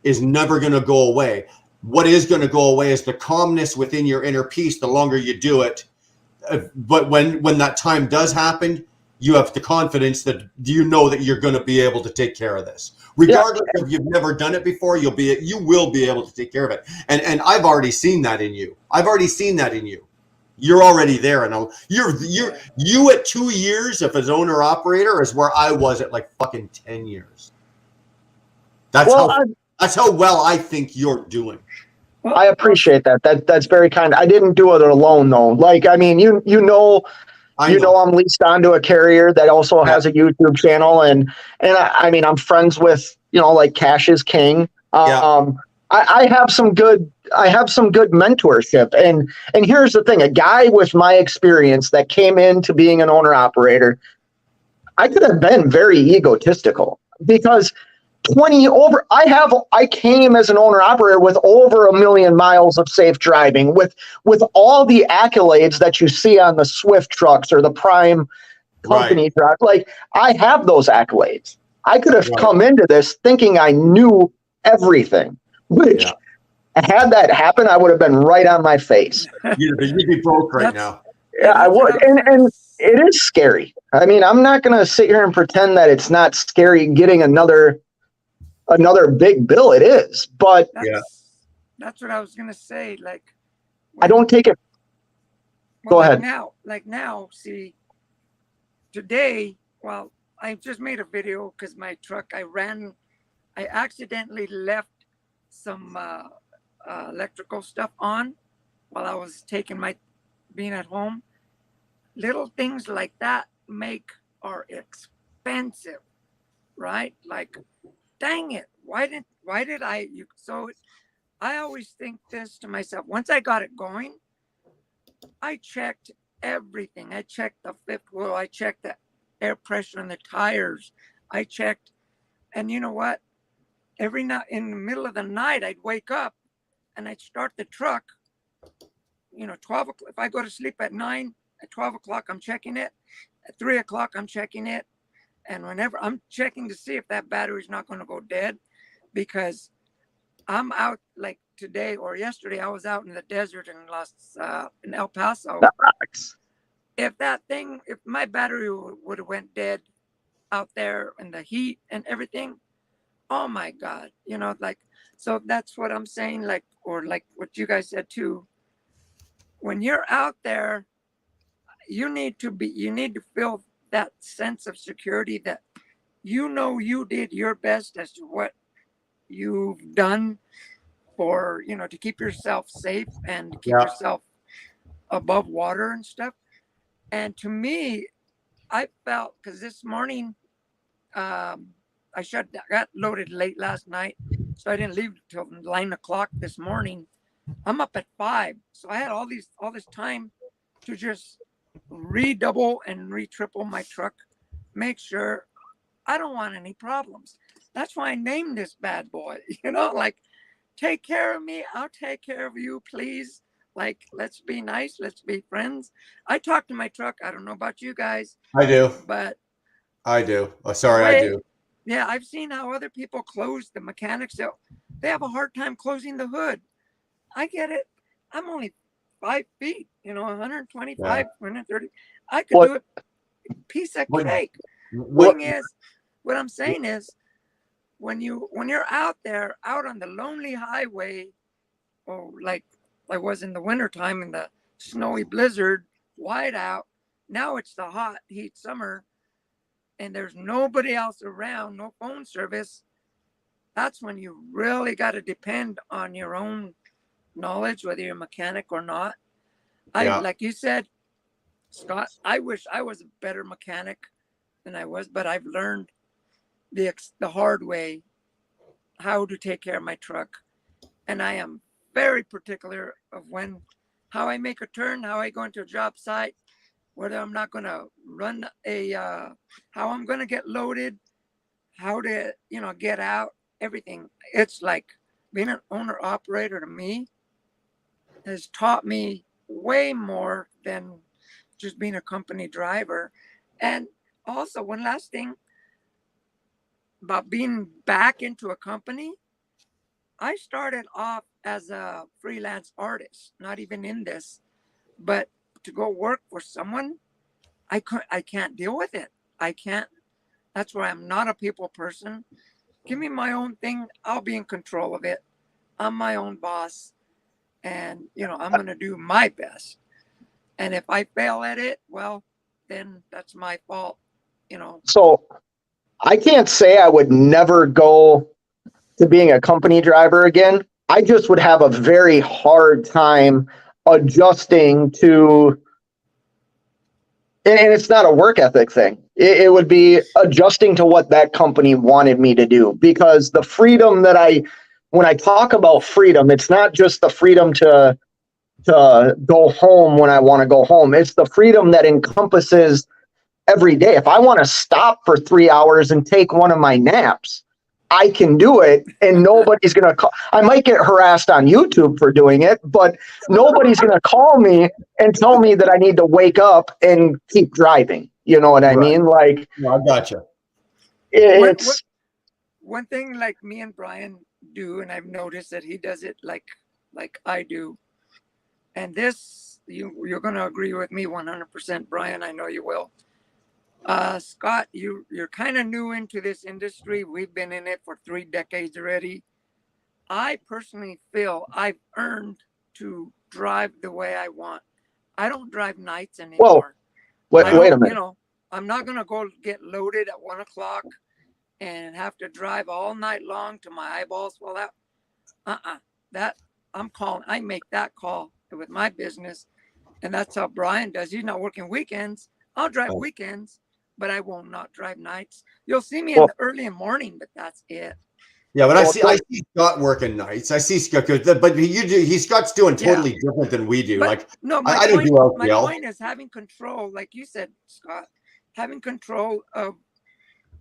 is never going to go away. What is going to go away is the calmness within your inner peace the longer you do it. But when that time does happen, you have the confidence that you know that you're going to be able to take care of this. Regardless if you've never done it before, you will be able to take care of it. And I've already seen that in you. You're already there, and you at 2 years of as owner operator is where I was at like fucking 10 years. That's how well I think you're doing. I appreciate that. That's very kind. I didn't do it alone though. Like, I mean, you know I'm leased onto a carrier that also has a YouTube channel, and I mean, I'm friends with, like Cash is King. I have some good mentorship, and here's the thing: a guy with my experience that came into being an owner operator, I could have been very egotistical because I came as an owner operator with over 1 million miles of safe driving, with all the accolades that you see on the Swift trucks or the Prime company truck. Like, I have those accolades. I could have come into this thinking I knew everything, which had that happen, I would have been right on my face. You'd be broke right now. Yeah, I would. And it is scary. I mean, I'm not going to sit here and pretend that it's not scary getting another big bill. It is, but that's what I was gonna say. Like, I don't take it. Go ahead. Now, see, today, well, I just made a video because my truck, I accidentally left some electrical stuff on while I was being at home. Little things like that are expensive, right? Like, dang it, why did I? I always think this to myself. Once I got it going, I checked everything. I checked the fifth wheel. I checked the air pressure in the tires. I checked, and you know what? Every night in the middle of the night, I'd wake up and I'd start the truck. 12 o'clock. If I go to sleep at 9, at 12 o'clock, I'm checking it. At 3 o'clock, I'm checking it. And whenever I'm checking to see if that battery's not going to go dead, because I'm out, like today or yesterday, I was out in the desert in El Paso. If my battery would have went dead out there in the heat and everything, oh my God, so that's what I'm saying, or like what you guys said too. When you're out there, you need to feel that sense of security that you did your best as to what you've done for, to keep yourself safe and keep Yeah. yourself above water and stuff. And to me, I felt, because this morning, I got loaded late last night, so I didn't leave till 9 o'clock this morning. I'm up at 5, so I had all this time to just redouble and re-triple my truck, make sure I don't want any problems. That's why I named this bad boy. Like, take care of me, I'll take care of you, please. Like, let's be nice, let's be friends. I talk to my truck. I don't know about you guys, I do. but I do. Oh, sorry, I do. yeah, I've seen how other people close the mechanics. They have a hard time closing the hood. I get it. I'm only 5 feet, 125, 130. I could do it. Piece of cake. Thing is, what I'm saying is, when you're out there, out on the lonely highway, or like I was in the wintertime in the snowy blizzard, wide out. Now it's the hot heat summer, and there's nobody else around, no phone service. That's when you really got to depend on your own knowledge, whether you're a mechanic or not. Like you said, Scott, I wish I was a better mechanic than I was, but I've learned the hard way how to take care of my truck. And I am very particular of how I make a turn, how I go into a job site, whether I'm not going to run how I'm going to get loaded, how to, get out, everything. It's like being an owner operator to me has taught me way more than just being a company driver. And also, one last thing about being back into a company, I started off as a freelance artist, not even in this, but to go work for someone, I can't deal with it. I can't. That's why I'm not a people person. Give me my own thing. I'll be in control of it. I'm my own boss, and I'm going to do my best. And if I fail at it, well, then that's my fault. So I can't say I would never go to being a company driver again. I just would have a very hard time adjusting to, and it's not a work ethic thing. It would be adjusting to what that company wanted me to do, because the freedom that when I talk about freedom, it's not just the freedom to go home when I want to go home. It's the freedom that encompasses every day. If I want to stop for 3 hours and take one of my naps, I can do it, and nobody's going to call. I might get harassed on YouTube for doing it, but nobody's going to call me and tell me that I need to wake up and keep driving. You know what I mean? Like, I gotcha. It's one thing like me and Brian do, and I've noticed that he does it like I do. And this, you're going to agree with me 100%, Brian. I know you will. Scott, you're kind of new into this industry. We've been in it for 3 decades already. I personally feel I've earned to drive the way I want. I don't drive nights anymore. Well, wait a minute. I'm not going to go get loaded at 1 o'clock and have to drive all night long to my eyeballs fall out. That I make that call with my business. And that's how Brian does. He's not working weekends. I'll drive weekends, but I will not drive nights. You'll see me in the early morning, but that's it. Yeah, but I see Scott working nights. I see Scott, but Scott's doing totally different than we do. But, I don't do LPL. My point is having control, like you said, Scott, having control of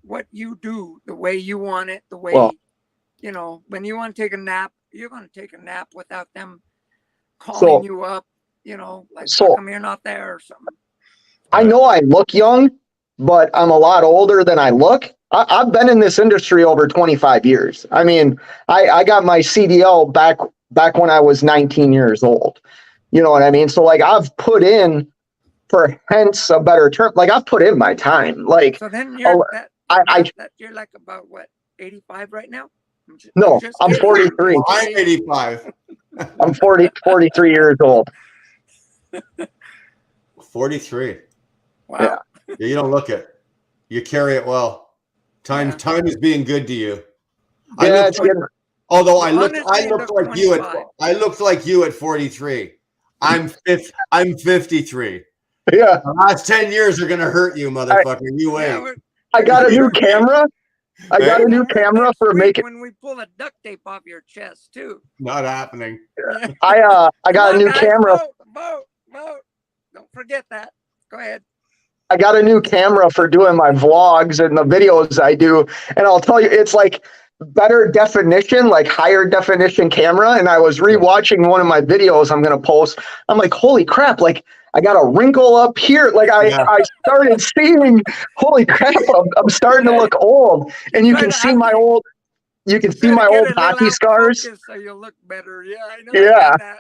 what you do, the way you want it, the way, when you want to take a nap, you're going to take a nap without them calling you up, how come you're not there or something. I know I look young, but I'm a lot older than I look. I've been in this industry over 25 years. I mean, I got my CDL back when I was 19 years old. You know what I mean? So I've put in, for hence a better term, I've put in my time. So then you're you're like about what, 85 right now? No, I'm 43. I'm 85. I'm 43 years old. 43. Wow. Yeah, you don't look it. You carry it well. Time is being good to you. Yeah, it's getting, Although I looked Honestly, like you at 25. I looked like you at 43. I'm 53. yeah. The last 10 years are gonna hurt you, motherfucker. You wait. Yeah, I got a new camera. I got a new camera for making. when we pull a duct tape off your chest too. Not happening. I got Come a on, new guys, camera. Vote. Don't forget that. Go ahead. I got a new camera for doing my vlogs and the videos I do. And I'll tell you, it's like better definition, like higher definition camera. And I was rewatching one of my videos I'm going to post. I'm like, holy crap. Like I got a wrinkle up here. Like I started seeing, holy crap, I'm starting to look old. And you can see my old, hockey scars. So you'll look better. Yeah, I know. Yeah. That.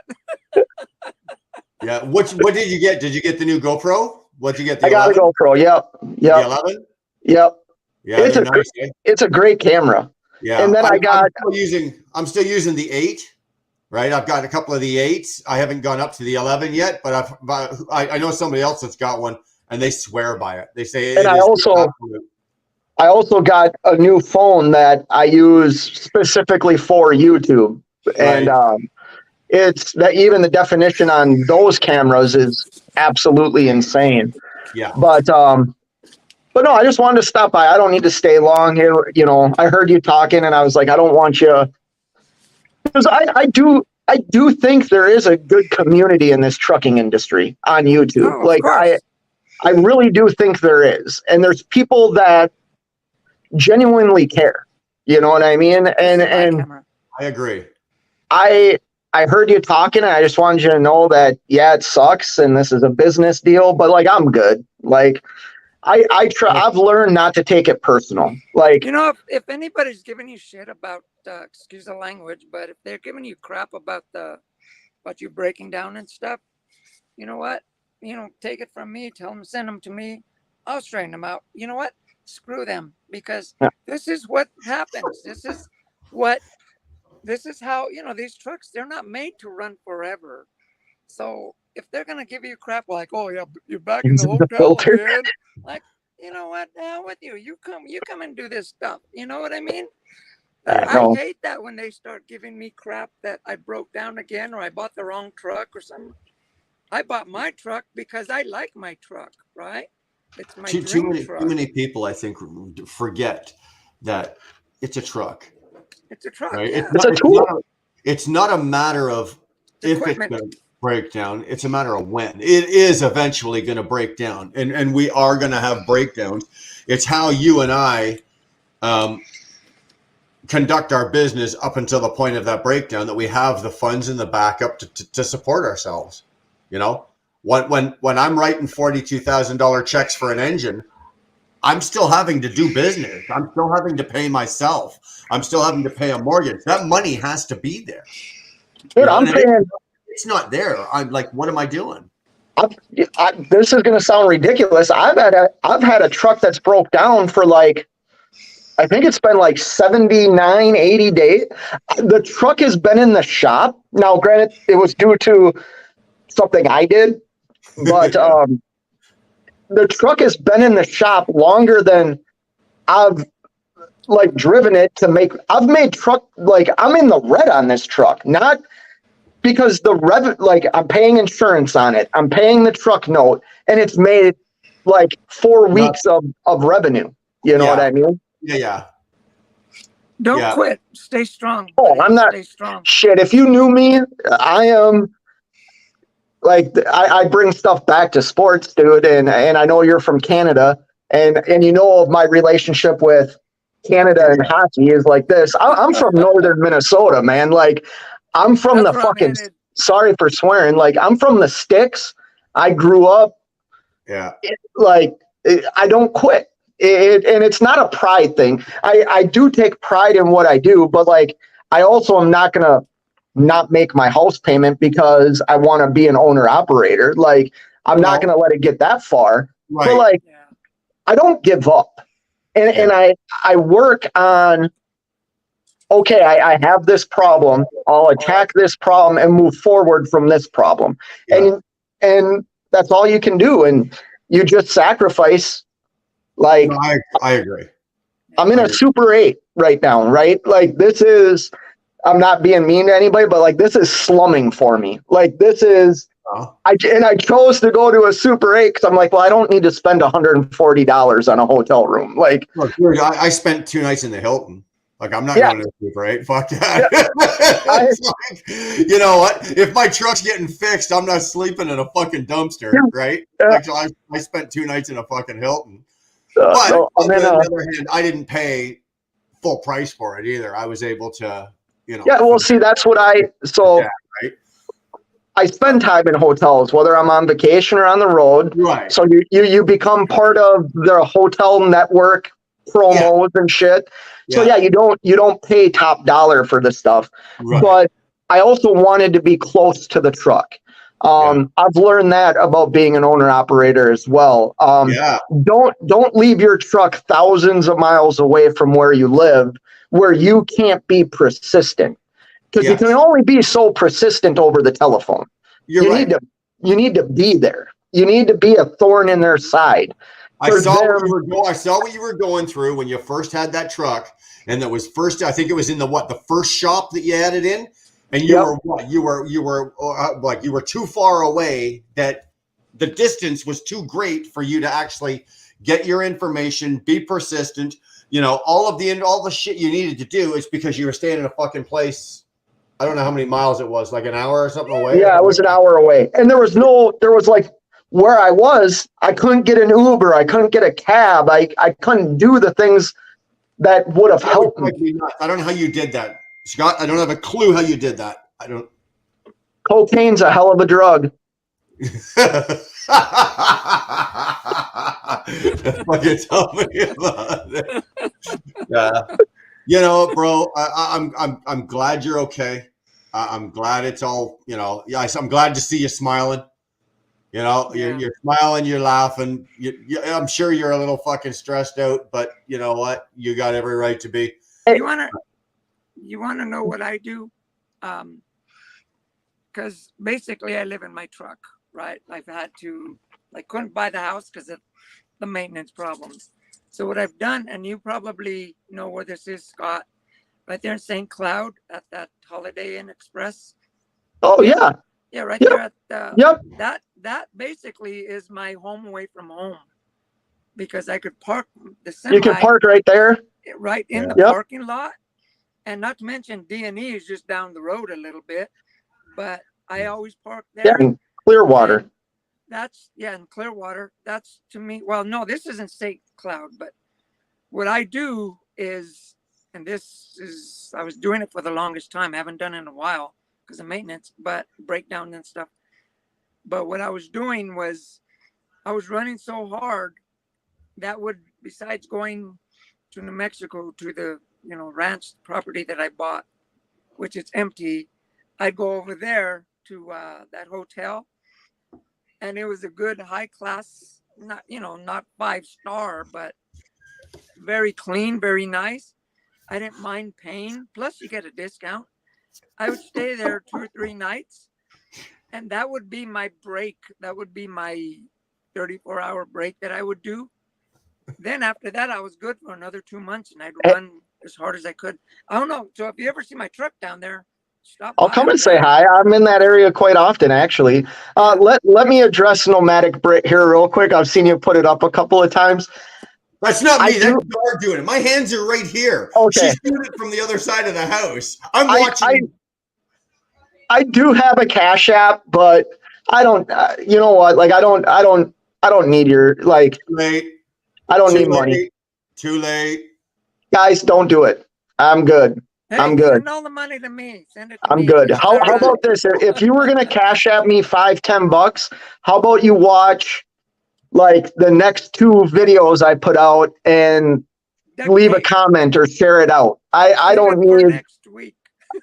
Yeah. What did you get? Did you get the new GoPro? What did you get? The I got 11? a GoPro. Yep. The 11? Yep. Yeah, It's nice, it's a great camera. Yeah. And then I'm still using the 8. Right. I've got a couple of the 8s. I haven't gone up to the 11 yet, but I know somebody else that's got one and they swear by it. They say And I also got a new phone that I use specifically for YouTube. Right. And it's that even the definition on those cameras is absolutely insane. Yeah. But no, I just wanted to stop by. I don't need to stay long here. You know, I heard you talking and I was like, I don't want you, because I do think there is a good community in this trucking industry on YouTube. Oh, like I really do think there is. And there's people that genuinely care. You know what I mean? And I agree. I heard you talking and I just wanted you to know that, yeah, it sucks and this is a business deal, but like, I'm good. Like I've learned not to take it personal. Like, you know, if anybody's giving you shit about, excuse the language, but if they're giving you crap about you breaking down and stuff, you know what? You know, take it from me, tell them, send them to me. I'll straighten them out. You know what? Screw them, because this is what happens. This is how, you know, these trucks, they're not made to run forever. So if they're going to give you crap like, oh yeah, you're back in the hotel again, like, you know what, with you, you come and do this stuff. You know what I mean? I hate that when they start giving me crap that I broke down again, or I bought the wrong truck or something. I bought my truck because I like my truck, right? It's my dream truck. Too many people, I think, forget that it's a truck. It's a truck. Right? Yeah. it's a tool. It's not a matter of if it's going to break down. It's a matter of when. It is eventually going to break down, and we are going to have breakdowns. It's how you and I conduct our business up until the point of that breakdown that we have the funds and the backup to support ourselves. You know, when I'm writing $42,000 checks for an engine, I'm still having to do business. I'm still having to pay myself. I'm still having to pay a mortgage. That money has to be there. Dude, You know, I'm paying. It's not there. I'm like, what am I doing? This is going to sound ridiculous. I've had a truck that's broke down for like, I think it's been like 79, 80 days. The truck has been in the shop. Now, granted, it was due to something I did, but the truck has been in the shop longer than I've like driven it to make. I've made truck, like I'm in the red on this truck, not because I'm paying insurance on it. I'm paying the truck note, and it's made like 4 weeks of revenue. You know what I mean? Yeah. Don't quit. Stay strong. Oh, I'm not. Stay strong. Shit, if you knew me, I am. Like I bring stuff back to sports, dude, and I know you're from Canada, and you know my relationship with Canada and hockey is like this. I'm from northern Minnesota, man. Like I'm from the fucking. Sorry for swearing. Like I'm from the sticks. I grew up. Yeah. I don't quit. And it's not a pride thing. I do take pride in what I do, but like I also am not gonna not make my house payment because I want to be an owner operator. Like I'm not going to let it get that far, right. But like, I don't give up and I work on, okay, I have this problem. I'll attack this problem and move forward from this problem. Yeah. And that's all you can do. And you just sacrifice, like, No, I agree. I'm in a Super 8 right now, right? Like, this is, I'm not being mean to anybody, but like, this is slumming for me. Like, this is, Uh-huh. I chose to go to a Super 8 because I'm like, well, I don't need to spend $140 on a hotel room. Like, Look, dude, I spent 2 nights in the Hilton. Like, I'm not Yeah. going to the Super 8. Fuck that. It's like, you know what? If my truck's getting fixed, I'm not sleeping in a fucking dumpster, right? Yeah. Actually, I spent 2 nights in a fucking Hilton. so But I'm on in the a, other hand, I didn't pay full price for it either. I was able to, yeah, well, see, that's what so Yeah, right? I spend time in hotels, whether I'm on vacation or on the road. Right. So you become part of the hotel network promos and shit. So yeah, you don't pay top dollar for this stuff. Right. But I also wanted to be close to the truck. I've learned that about being an owner operator as well. Yeah. Don't leave your truck thousands of miles away from where you live, where you can't be persistent. Because you Yes. can only be so persistent over the telephone. You're you right. need to be there. You need to be a thorn in their side. I For saw what them- you were I saw what you were going through when you first had that truck, and that was first. I think it was in the first shop that you had it in, and you Yep. were what? You were like you were too far away. That the distance was too great for you to actually get your information, be persistent. You know, all the shit you needed to do is because you were staying in a fucking place. I don't know how many miles it was, like an hour or something away. Yeah, it was an hour away. And there was like where I was, I couldn't get an Uber. I couldn't get a cab. I couldn't do the things that would have That would helped me. drive me nuts. I don't know how you did that, Scott. I don't have a clue how you did that. I don't. Cocaine's a hell of a drug. Fucking tell me about it. Yeah, you know, bro. I'm glad you're okay. I'm glad it's all. You know, yeah. I'm glad to see you smiling. You know, you're smiling, you're laughing. I'm sure you're a little fucking stressed out, but you know what? You got every right to be. You wanna know what I do? Because basically I live in my truck, right? I couldn't buy the house because of the maintenance problems. So what I've done, and you probably know where this is, Scott, right there in St. Cloud at that Holiday Inn Express. Oh yeah. Yeah, right Yep. there at the, Yep. that basically is my home away from home, because I could park the semi You can park right there. right in the Yep. parking lot, and not to mention D&E is just down the road a little bit, but I always park there. Yeah, in Clearwater. That's in Clearwater. That's to me. Well, no, this isn't St. Cloud, but what I do is, and this is, I was doing it for the longest time. I haven't done it in a while because of maintenance, but breakdown and stuff. But what I was doing was, I was running so hard that would, besides going to New Mexico to the ranch property that I bought, which is empty, I'd go over there to that hotel, and it was a good high class, not 5-star, but very clean, very nice. I didn't mind paying. Plus, you get a discount. I would stay there 2 or 3 nights, and that would be my break. That would be my 34-hour break that I would do. Then after that, I was good for another 2 months, and I'd run as hard as I could. I don't know. So if you ever see my truck down there, stop I'll by. come and say hi. I'm in that area quite often, actually. Let me address Nomadic Brit here real quick. I've seen you put it up a couple of times. That's not me. I That's do- Dar doing it. My hands are right here. Okay. She's doing it from the other side of the house. I'm I- watching. I do have a Cash App, but I don't. You know what? Like, I don't need your, like. Too late. I don't Too need money, late. Too late. guys. Don't do it. I'm good. Hey, I'm good. Send all the money to me. Send it to I'm me. good. It's How better. about this? If you were gonna Cash App me $5-10, how about you watch like the next 2 videos I put out and Duct leave a tape. comment or share it out. I Save don't it for need next week.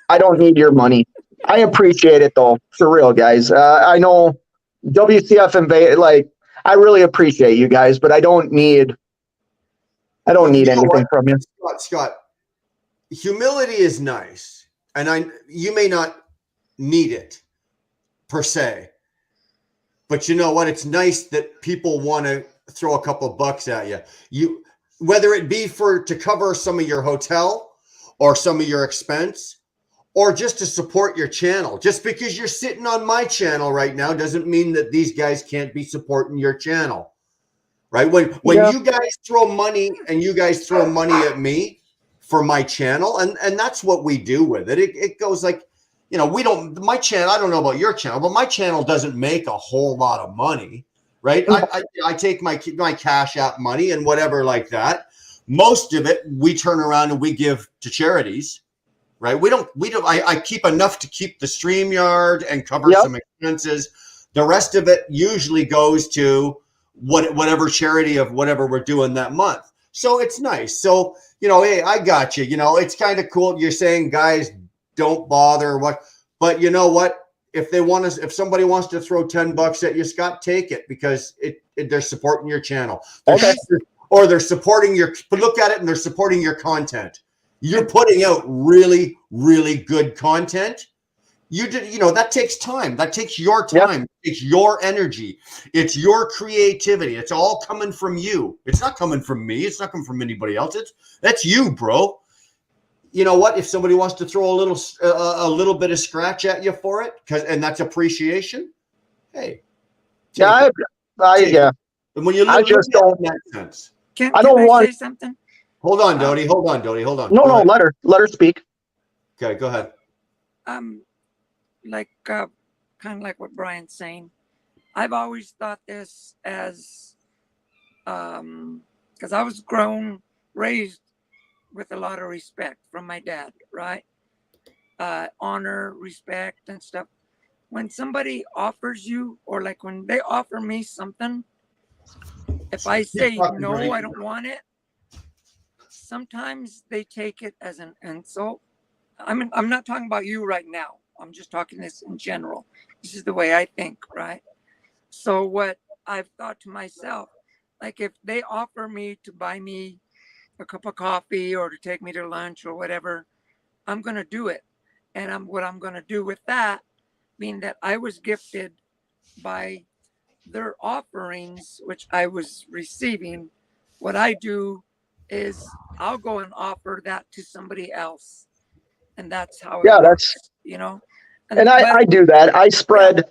I don't need your money. I appreciate it though, for real, guys. I know WCF and like, I really appreciate you guys, but I don't need You know anything what? from you. Scott, humility is nice, and you may not need it per se, But you know what? It's nice that people want to throw a couple of bucks at you. Whether it be to cover some of your hotel or some of your expense, or just to support your channel. Just because you're sitting on my channel right now doesn't mean that these guys can't be supporting your channel. Right? When you guys throw money and you guys throw money at me for my channel, and that's what we do with it. It goes like, you know, my channel, I don't know about your channel, but my channel doesn't make a whole lot of money, right? I take my Cash App money and whatever like that. Most of it we turn around and we give to charities, right? I keep enough to keep the StreamYard and cover some expenses. The rest of it usually goes to whatever charity of whatever we're doing that month. So it's nice. So, you know, hey, I got you. You know, it's kind of cool. You're saying, guys, don't bother. But you know what? If somebody wants to throw $10 at you, Scott, take it, because they're supporting your channel. Or they're supporting look at it and they're supporting your content. You're putting out really, really good content. That takes time. That takes your time. Yep. It's your energy. It's your creativity. It's all coming from you. It's not coming from me. It's not coming from anybody else. That's you, bro. You know what? If somebody wants to throw a little bit of scratch at you for it, and that's appreciation, hey. Yeah, And when you look at it in that sense. Can I say something? Hold on, Dodie. Hold on. No, let her speak. Okay, go ahead. Like kind of like what Brian's saying. I've always thought this as because I was raised with a lot of respect from my dad, right? Honor, respect, and stuff. When somebody offers you, or like when they offer me something, if I say no, I don't want it, sometimes they take it as an insult. I'm not talking about you right now. I'm just talking this in general. This is the way I think, right? So what I've thought to myself, like if they offer me to buy me a cup of coffee or to take me to lunch or whatever, I'm going to do it. And what I'm going to do with that, being that I was gifted by their offerings, which I was receiving, what I do is I'll go and offer that to somebody else. And that's how it works, you know? And I do that. I spread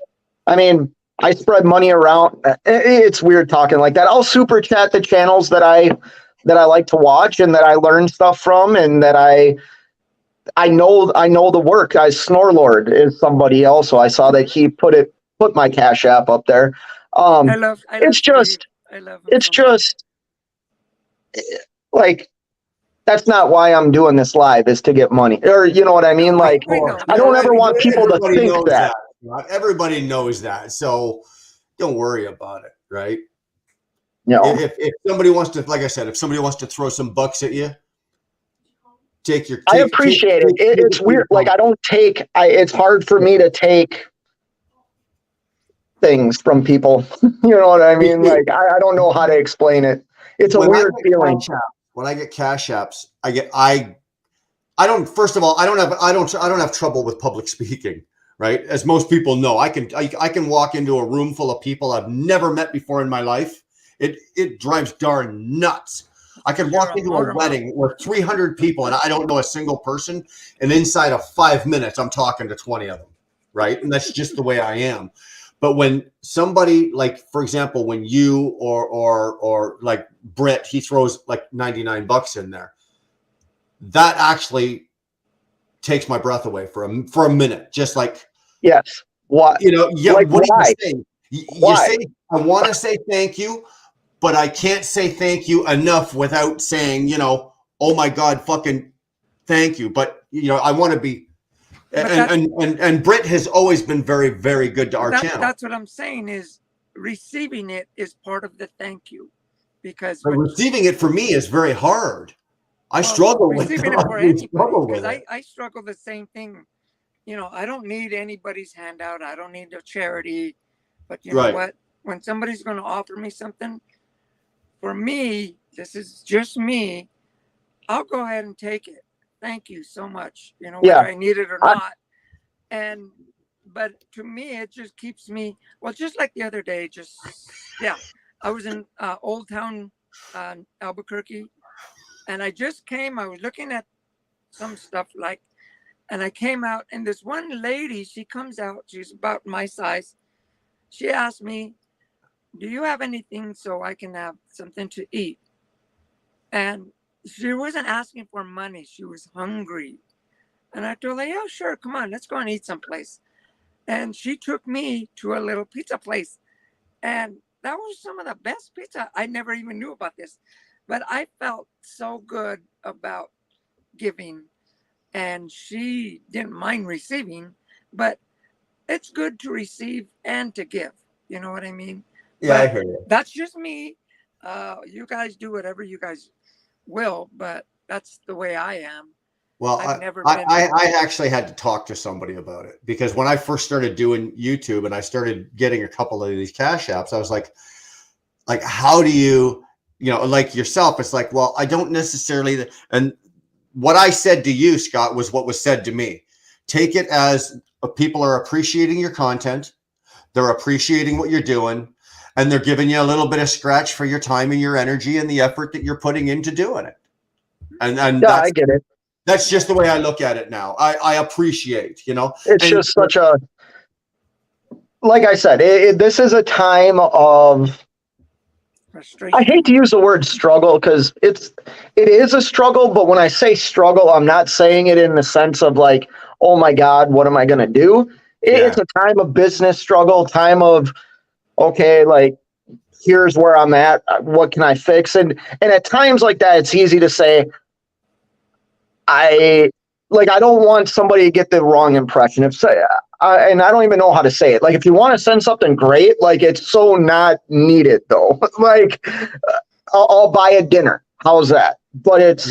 money around. It's weird talking like that. I'll super chat the channels that I like to watch and that I learn stuff from, and that I know the work. Snorlord is somebody else. So I saw that he put my Cash App up there. It's just like, that's not why I'm doing this live, is to get money, or you know what I mean? Like, I don't ever want people to think that. Everybody knows that, so don't worry about it, right? No. If somebody wants to, like I said, if somebody wants to throw some bucks at you, I appreciate it. It's weird. Like it's hard for me to take things from people. You know what I mean? Like, I don't know how to explain it. It's a weird feeling. When I get Cash Apps, I don't have trouble with public speaking, right? As most people know, I can walk into a room full of people I've never met before in my life. It drives darn nuts. I can walk into a wedding where 300 people and I don't know a single person, and inside of 5 minutes I'm talking to 20 of them, right? And that's just the way I am. But when somebody, like, for example, when you or like Britt, he throws like $99 in there, that actually takes my breath away for a minute. Just like, yes, what? You know, yeah. Like, what why? do you say? You say, I want to say thank you, but I can't say thank you enough without saying, you know, oh my God, fucking thank you. But you know, I want to be. And Britt has always been very, very good to our channel. That's what I'm saying, is receiving it is part of the thank you, because receiving it for me is very hard. I struggle with it. I struggle the same thing. You know, I don't need anybody's handout. I don't need a charity. But you know what? When somebody's going to offer me something, for me, this is just me, I'll go ahead and take it. Thank you so much. You know, whether I need it or not. And but to me, it just keeps me, well, just like the other day, yeah, I was in Old Town, Albuquerque, and I was looking at some stuff and I came out, and this one lady, she comes out, she's about my size. She asked me, do you have anything so I can have something to eat? And she wasn't asking for money. She was hungry. And I told her, yeah, sure, come on, let's go and eat someplace. And she took me to a little pizza place. And that was some of the best pizza. I never even knew about this. But I felt so good about giving. And she didn't mind receiving. But it's good to receive and to give. You know what I mean? Yeah, I But hear you. that's just me. You guys do whatever you guys will, but that's the way I am. Well, I've never I, been. I actually had to talk to somebody about it because when I first started doing YouTube and I started getting a couple of these cash apps, I was like, how do you, like yourself, it's like, well, I don't necessarily, and what I said to you, Scott, was what was said to me. Take it as people are appreciating your content. They're appreciating what you're doing, and they're giving you a little bit of scratch for your time and your energy and the effort that you're putting into doing it. And Yeah, I get it. that's just the way I look at it now. I appreciate, It's and just such a, like I said, this is a time of, I hate to use the word struggle because it is a struggle, but when I say struggle, I'm not saying it in the sense of like, oh my God, what am I going to do? It's a time of business struggle, time of, okay, like, here's where I'm at. What can I fix? And at times like that, it's easy to say, I don't want somebody to get the wrong impression. And I don't even know how to say it. Like, if you want to send something great, like, it's so not needed though. Like, I'll buy a dinner. How's that? But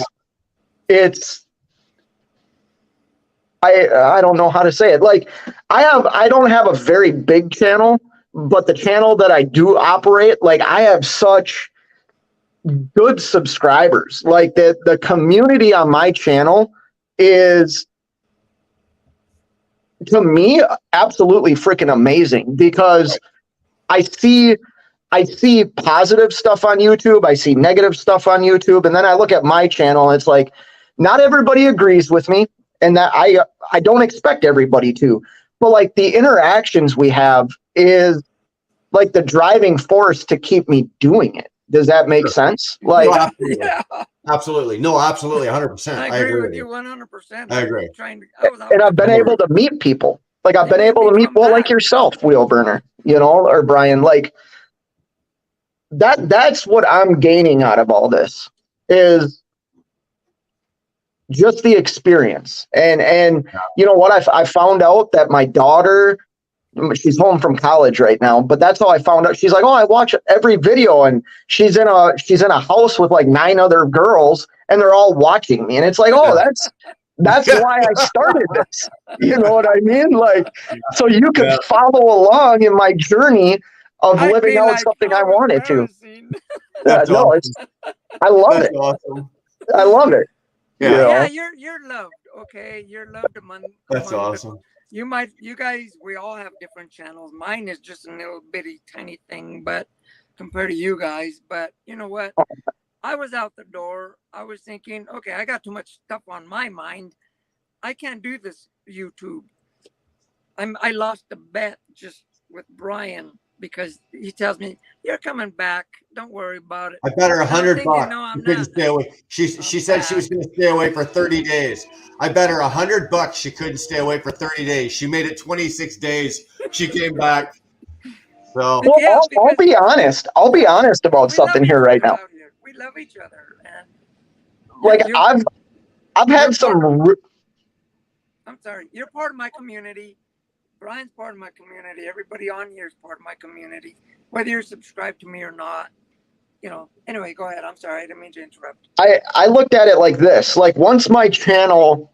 I don't know how to say it. Like, I don't have a very big channel, but the channel that I do operate, like, I have such good subscribers. Like, the community on my channel is, to me, absolutely freaking amazing because I see positive stuff on YouTube. I see negative stuff on YouTube. And then I look at my channel and it's like, not everybody agrees with me. And that I don't expect everybody to, but like the interactions we have is like the driving force to keep me doing it. Does that make sense? Like, No, absolutely. Yeah, Absolutely. No, absolutely. 100%. I agree with you 100%. I agree. and I've been able to meet people. Like, I've been able to meet people like yourself, Wheel Burner, or Brian. Like, that's what I'm gaining out of all this is just the experience. And you know what? I found out that my daughter, she's home from college right now, but that's how I found out. She's like, oh, I watch every video, and she's in a house with like 9 other girls, and they're all watching me. And it's like, oh, that's why I started this. You know what I mean? Like, so you can follow along in my journey of living out something I wanted to. No, I love it. Awesome. I love it. Yeah. Yeah, you're loved. Okay, you're loved among. That's awesome. You guys, we all have different channels. Mine is just a little bitty tiny thing, but compared to you guys, but you know what? I was out the door. I was thinking, okay, I got too much stuff on my mind. I can't do this YouTube. I lost a bet just with Brian because he tells me, you're coming back. Don't worry about it. I bet her $100. No, I'm She couldn't not. stay away. She said she was going to stay away for 30 days. I bet her $100 she couldn't stay away for 30 days. She made it 26 days. She came back. So Well, Yeah, I'll be honest. I'll be honest about something here right now. We love each other, and Like, you- I've had some. I'm sorry, you're part of my community. Brian's part of my community. Everybody on here is part of my community, whether you're subscribed to me or not. Anyway, go ahead. I'm sorry. I didn't mean to interrupt. I looked at it like this. Like, once my channel,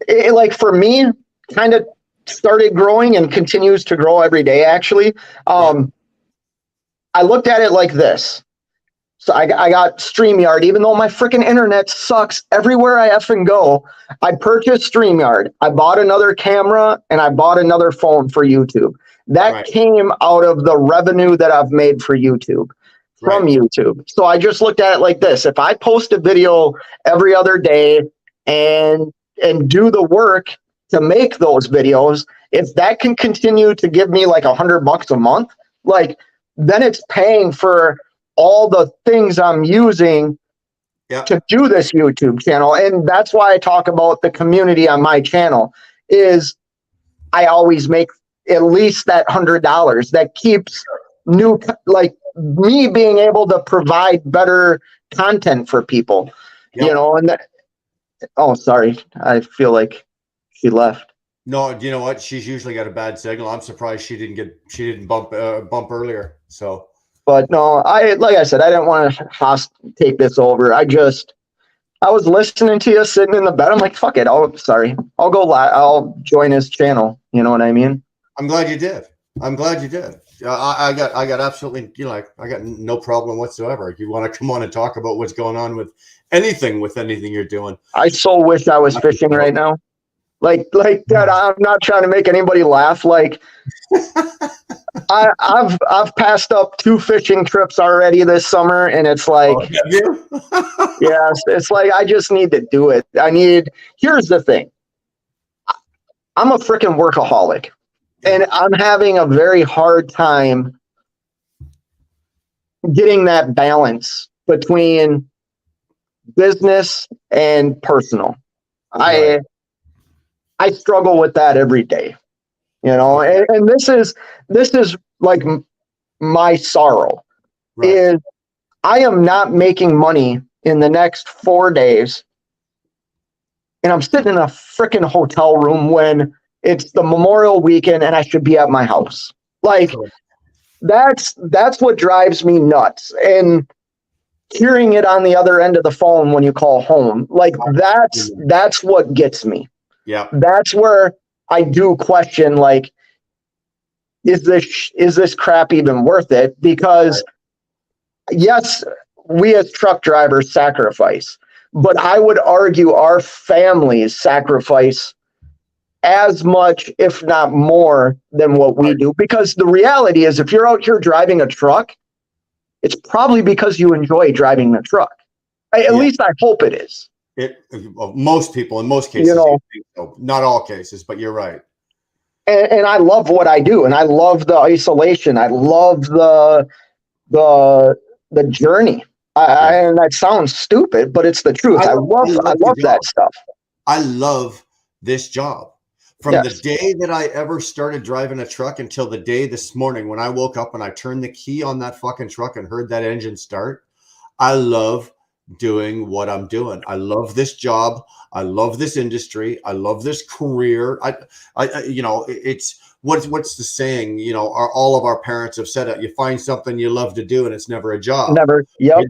like, for me, kind of started growing and continues to grow every day, actually. I looked at it like this. So I got StreamYard, even though my freaking internet sucks everywhere I effing go. I purchased StreamYard. I bought another camera and I bought another phone for YouTube. That Right. came out of the revenue that I've made for YouTube from Right. YouTube. So I just looked at it like this. If I post a video every other day and do the work to make those videos, if that can continue to give me like $100 a month, like then it's paying for all the things I'm using Yeah. to do this YouTube channel. And that's why I talk about the community on my channel is I always make at least that $100 that keeps new, like me being able to provide better content for people, Yep. you know, and that, oh, sorry. I feel like she left. No, you know what? She's usually got a bad signal. I'm surprised she didn't bump earlier. So, But no, like I said, I didn't want to take this over. I was listening to you sitting in the bed. I'm like, fuck it. I'll go I'll join his channel. You know what I mean? I'm glad you did. I got absolutely, I got no problem whatsoever. If you want to come on and talk about what's going on with anything you're doing. I so wish I was fishing right now. Like that. I'm not trying to make anybody laugh. Like I've passed up 2 fishing trips already this summer, and it's like, yeah, it's like I just need to do it. Here's the thing. I'm a freaking workaholic, and I'm having a very hard time getting that balance between business and personal. Right. I struggle with that every day, you know, and this is like my sorrow. Right. Is I am not making money in the next 4 days, and I'm sitting in a freaking hotel room when it's the Memorial weekend and I should be at my house. Like that's what drives me nuts. And hearing it on the other end of the phone when you call home, like that's what gets me. Yeah. That's where I do question, like, is this crap even worth it? Because yes, we as truck drivers sacrifice, but I would argue our families sacrifice as much, if not more, than what we do. Because the reality is, if you're out here driving a truck, it's probably because you enjoy driving the truck. At least I hope it is. Most people, in most cases, You know, so. Not all cases, but you're right. and I love what I do, and I love the isolation. I love the journey. And that sounds stupid, but it's the truth. I love that stuff. I love this job. From Yes. the day that I ever started driving a truck until the day this morning when I woke up and I turned the key on that fucking truck and heard that engine start, I love doing what I'm doing. I love this job. I love this industry. I love this career. I it's what's the saying? You know, all of our parents have said it. You find something you love to do, and it's never a job. Never. Yep.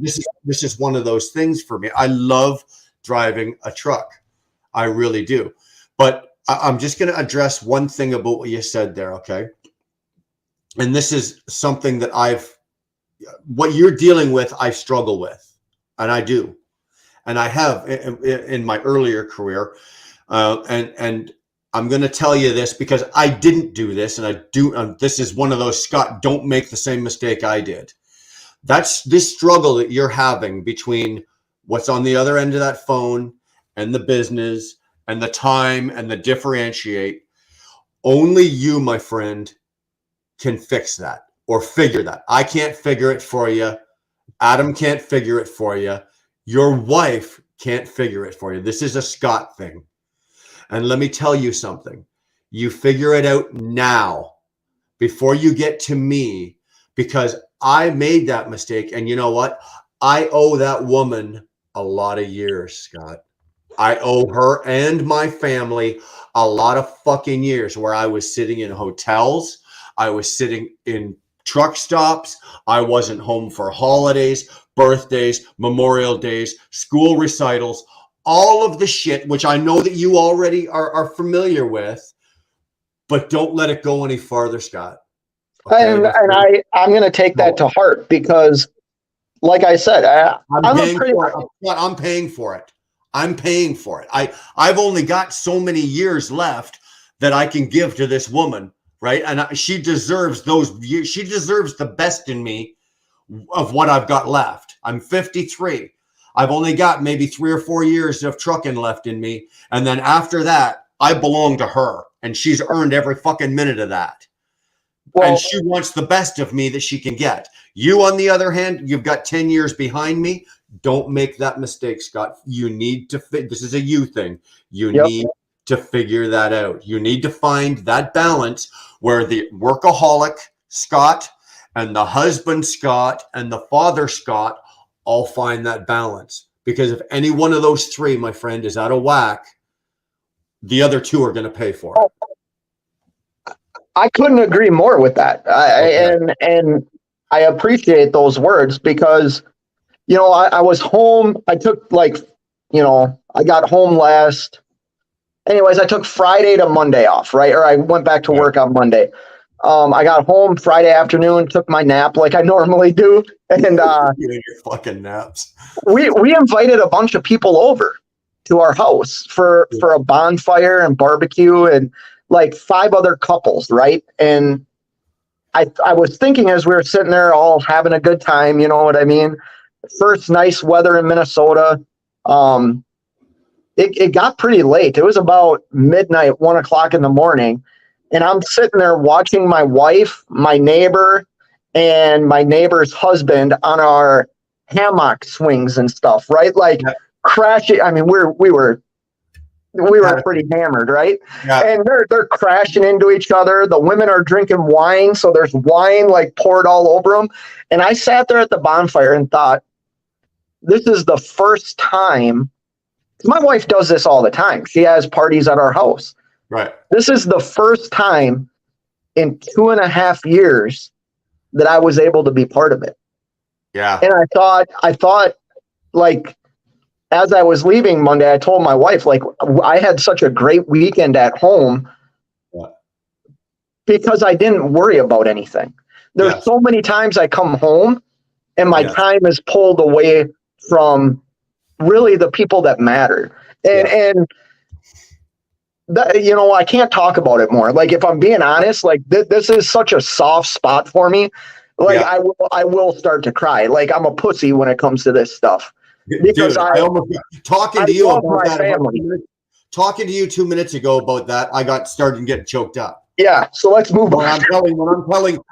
This is one of those things for me. I love driving a truck. I really do. But I'm just going to address one thing about what you said there. Okay. And this is something that what you're dealing with, I struggle with. And I do, and I have in my earlier career, and I'm going to tell you this because I didn't do this, and I do. This is one of those, Scott, don't make the same mistake I did. That's this struggle that you're having between what's on the other end of that phone and the business and the time and the differentiate. Only you, my friend, can fix that or figure that. I can't figure it for you. Adam can't figure it for you. Your wife can't figure it for you. This is a Scott thing. And let me tell you something. You figure it out now before you get to me, because I made that mistake. And you know what? I owe that woman a lot of years, Scott. I owe her and my family a lot of fucking years where I was sitting in hotels. I was sitting in truck stops. I wasn't home for holidays, birthdays, Memorial Days, school recitals, all of the shit, which I know that you already are familiar with, but don't let it go any farther, Scott. Okay? And I'm going to take that to heart, because like I said, I'm I'm a paying pretty, for it. I'm paying for it. I'm paying for it. I've only got so many years left that I can give to this woman, right? And she deserves those years. She deserves the best in me of what I've got left. I'm 53. I've only got maybe 3 or 4 years of trucking left in me. And then after that, I belong to her. And she's earned every fucking minute of that. well, And she wants the best of me that she can get. You, on the other hand, you've got 10 years behind me. Don't make that mistake, Scott. You need to this is a you thing. You Yep. need to figure that out. You need to find that balance where the workaholic Scott and the husband Scott and the father Scott all find that balance. Because if any one of those three, my friend, is out of whack, the other two are going to pay for it. I couldn't agree more with that. And I appreciate those words because, you know, I was home. I took I got home I took Friday to Monday off, right? Or I went back to work on Monday. I got home Friday afternoon, took my nap like I normally do. And You and your fucking naps. we invited a bunch of people over to our house for a bonfire and barbecue and like 5 other couples, right? And I was thinking as we were sitting there all having a good time, you know what I mean? First nice weather in Minnesota. It got pretty late. It was about midnight, 1 o'clock in the morning. And I'm sitting there watching my wife, my neighbor, and my neighbor's husband on our hammock swings and stuff, right? Like crashing. I mean, we were pretty hammered, right? Yeah. And they're crashing into each other. The women are drinking wine, so there's wine like poured all over them. And I sat there at the bonfire and thought, this is the first time. My wife does this all the time. She has parties at our house. Right. This is the first time in 2.5 years that I was able to be part of it. Yeah. And I thought like, as I was leaving Monday, I told my wife, like, I had such a great weekend at home because I didn't worry about anything. There's so many times I come home and my time is pulled away from really the people that matter. And that, you know, I can't talk about it more. Like, if I'm being honest, like this is such a soft spot for me. Like I will start to cry. Like, I'm a pussy when it comes to this stuff. Because Dude, I almost talking to you about that. Family. Talking to you 2 minutes ago about that, I got started getting choked up. Yeah, so let's move on.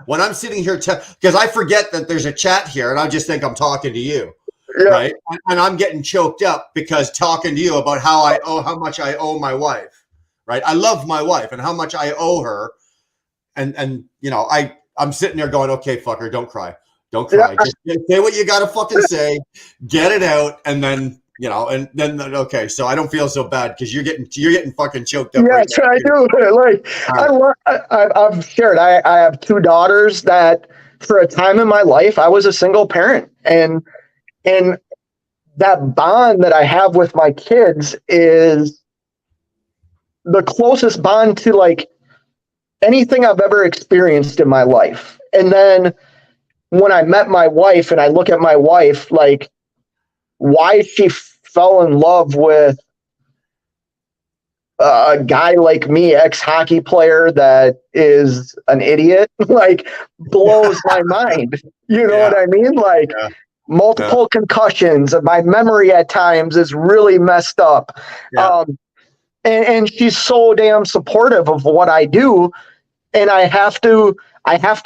When I'm sitting here, because I forget that there's a chat here, and I just think I'm talking to you, right? And I'm getting choked up because talking to you about how much I owe my wife, right? I love my wife and how much I owe her, and you know, I'm sitting there going, okay, fucker, don't cry. Don't cry. Just say what you gotta fucking say, get it out, and then okay. So I don't feel so bad because you're getting fucking choked up. Yes, right now, I do. Like I've shared. I have 2 daughters that, for a time in my life, I was a single parent, and that bond that I have with my kids is the closest bond to like anything I've ever experienced in my life. And then when I met my wife and I look at my wife, like, why she fell in love with a guy like me, ex-hockey player that is an idiot, like, blows my mind. You know what I mean? Like, multiple concussions. My memory at times is really messed up. And she's so damn supportive of what I do. And I have to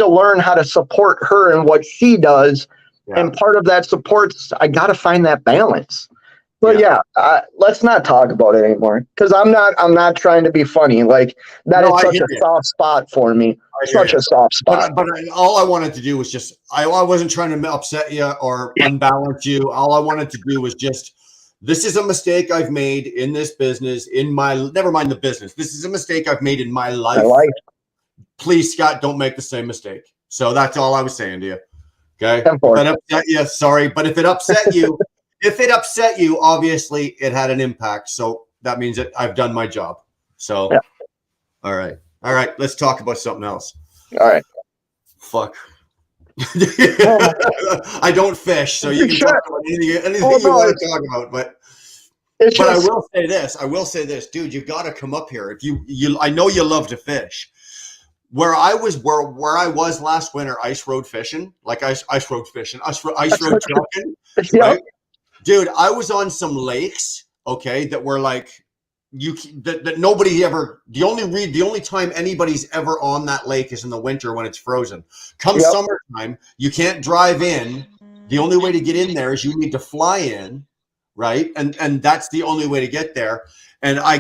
learn how to support her in what she does. And part of that support's, I got to find that balance. But let's not talk about it anymore, because I'm not trying to be funny. Like, that is such a soft spot for me. Such a soft spot. But all I wanted to do was just, I wasn't trying to upset you or unbalance you. All I wanted to do was just, this is a mistake I've made in this business, never mind the business. This is a mistake I've made in my life. Please, Scott, don't make the same mistake. So that's all I was saying to you. Okay. If that upset you, sorry. But if it upset you, obviously it had an impact. So that means that I've done my job. So, all right. Let's talk about something else. All right. Fuck. I don't fish, so you can Sure. talk about anything Oh, you no, want to talk about. But It's I just, will say this. I will say this, dude. You got to come up here. If you, I know you love to fish. Where I was last winter, ice road fishing, like ice road fishing, ice road trucking, yeah, right? Dude, I was on some lakes, okay, that were like that nobody ever. The only time anybody's ever on that lake is in the winter when it's frozen. Come Yep. summertime, you can't drive in. The only way to get in there is you need to fly in, right? And that's the only way to get there. And I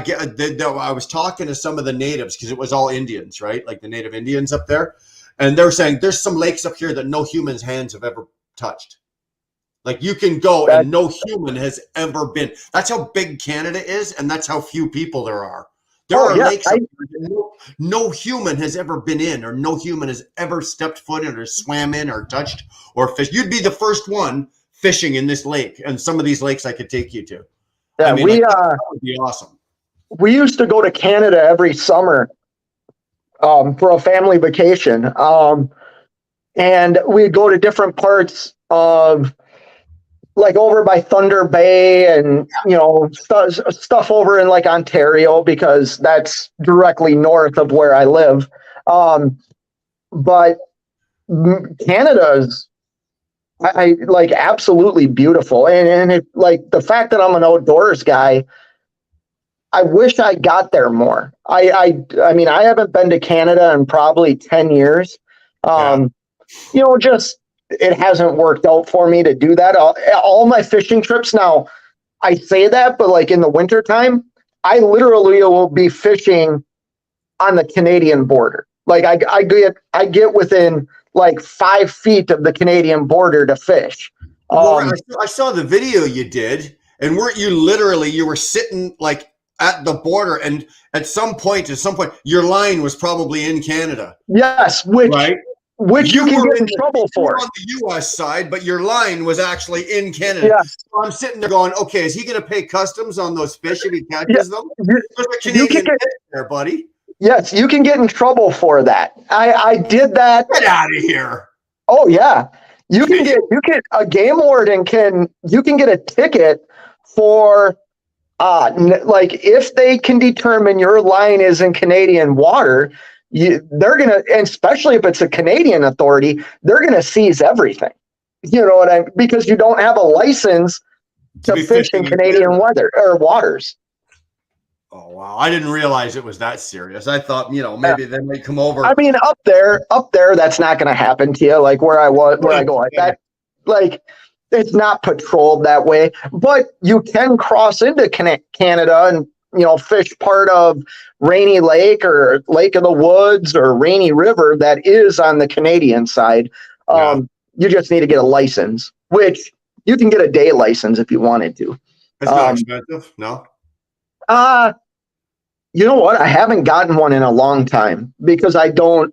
was talking to some of the natives because it was all Indians, right? Like the native Indians up there, and they were saying there's some lakes up here that no human's hands have ever touched. Like you can go and no human has ever been. That's how big Canada is, and that's how few people there are. There are lakes up there that no human has ever been in, or no human has ever stepped foot in, or swam in, or touched, or fished. You'd be the first one fishing in this lake, and some of these lakes I could take you to. Yeah, I mean, that would be awesome. We used to go to Canada every summer for a family vacation. And we'd go to different parts of, like over by Thunder Bay and, stuff over in like Ontario, because that's directly north of where I live. But Canada's, I like absolutely beautiful. And it, like the fact that I'm an outdoors guy, I wish I got there more. I mean, I haven't been to Canada in probably 10 years. Just it hasn't worked out for me to do that. All my fishing trips now, I say that, but like in the wintertime, I literally will be fishing on the Canadian border. Like I get within like 5 feet of the Canadian border to fish. I saw the video you did, and weren't you literally, you were sitting like at the border, and at some point, your line was probably in Canada. Yes, which you can get in trouble for. On the U.S. side, but your line was actually in Canada. Yeah. So I'm sitting there going, okay, is he going to pay customs on those fish if he catches them? There's a Canadian fish there, buddy. Yes, you can get in trouble for that. I did that. Get out of here. Oh yeah. You can a game warden you can get a ticket for like if they can determine your line is in Canadian water, they're gonna, and especially if it's a Canadian authority, they're gonna seize everything. You know what I mean? Because you don't have a license to fish in Canadian weather or waters. Oh wow! I didn't realize it was that serious. I thought, maybe they might come over. I mean, up there, that's not going to happen to you. Like where I go like that, like it's not patrolled that way. But you can cross into Canada and fish part of Rainy Lake or Lake of the Woods or Rainy River that is on the Canadian side. You just need to get a license, which you can get a day license if you wanted to. It's not expensive, no. You know what? I haven't gotten one in a long time because I don't.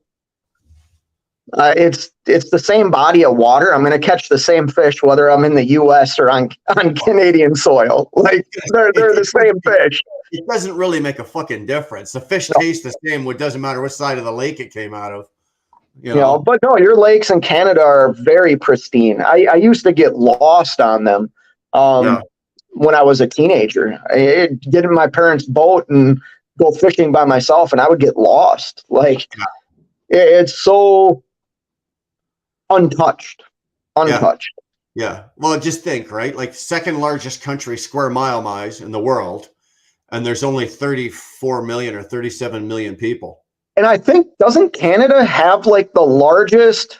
It's the same body of water. I'm going to catch the same fish whether I'm in the U.S. or on Canadian soil. Like they're the same fish. It doesn't really make a fucking difference. The fish taste the same. It doesn't matter which side of the lake it came out of. But no, your lakes in Canada are very pristine. I used to get lost on them when I was a teenager. I'd get in my parents' boat and go fishing by myself, and I would get lost. Like it's so untouched. Yeah. Well, just think, right? Like second largest country square mile-wise in the world, and there's only 34 million or 37 million people. And I think, doesn't Canada have like the largest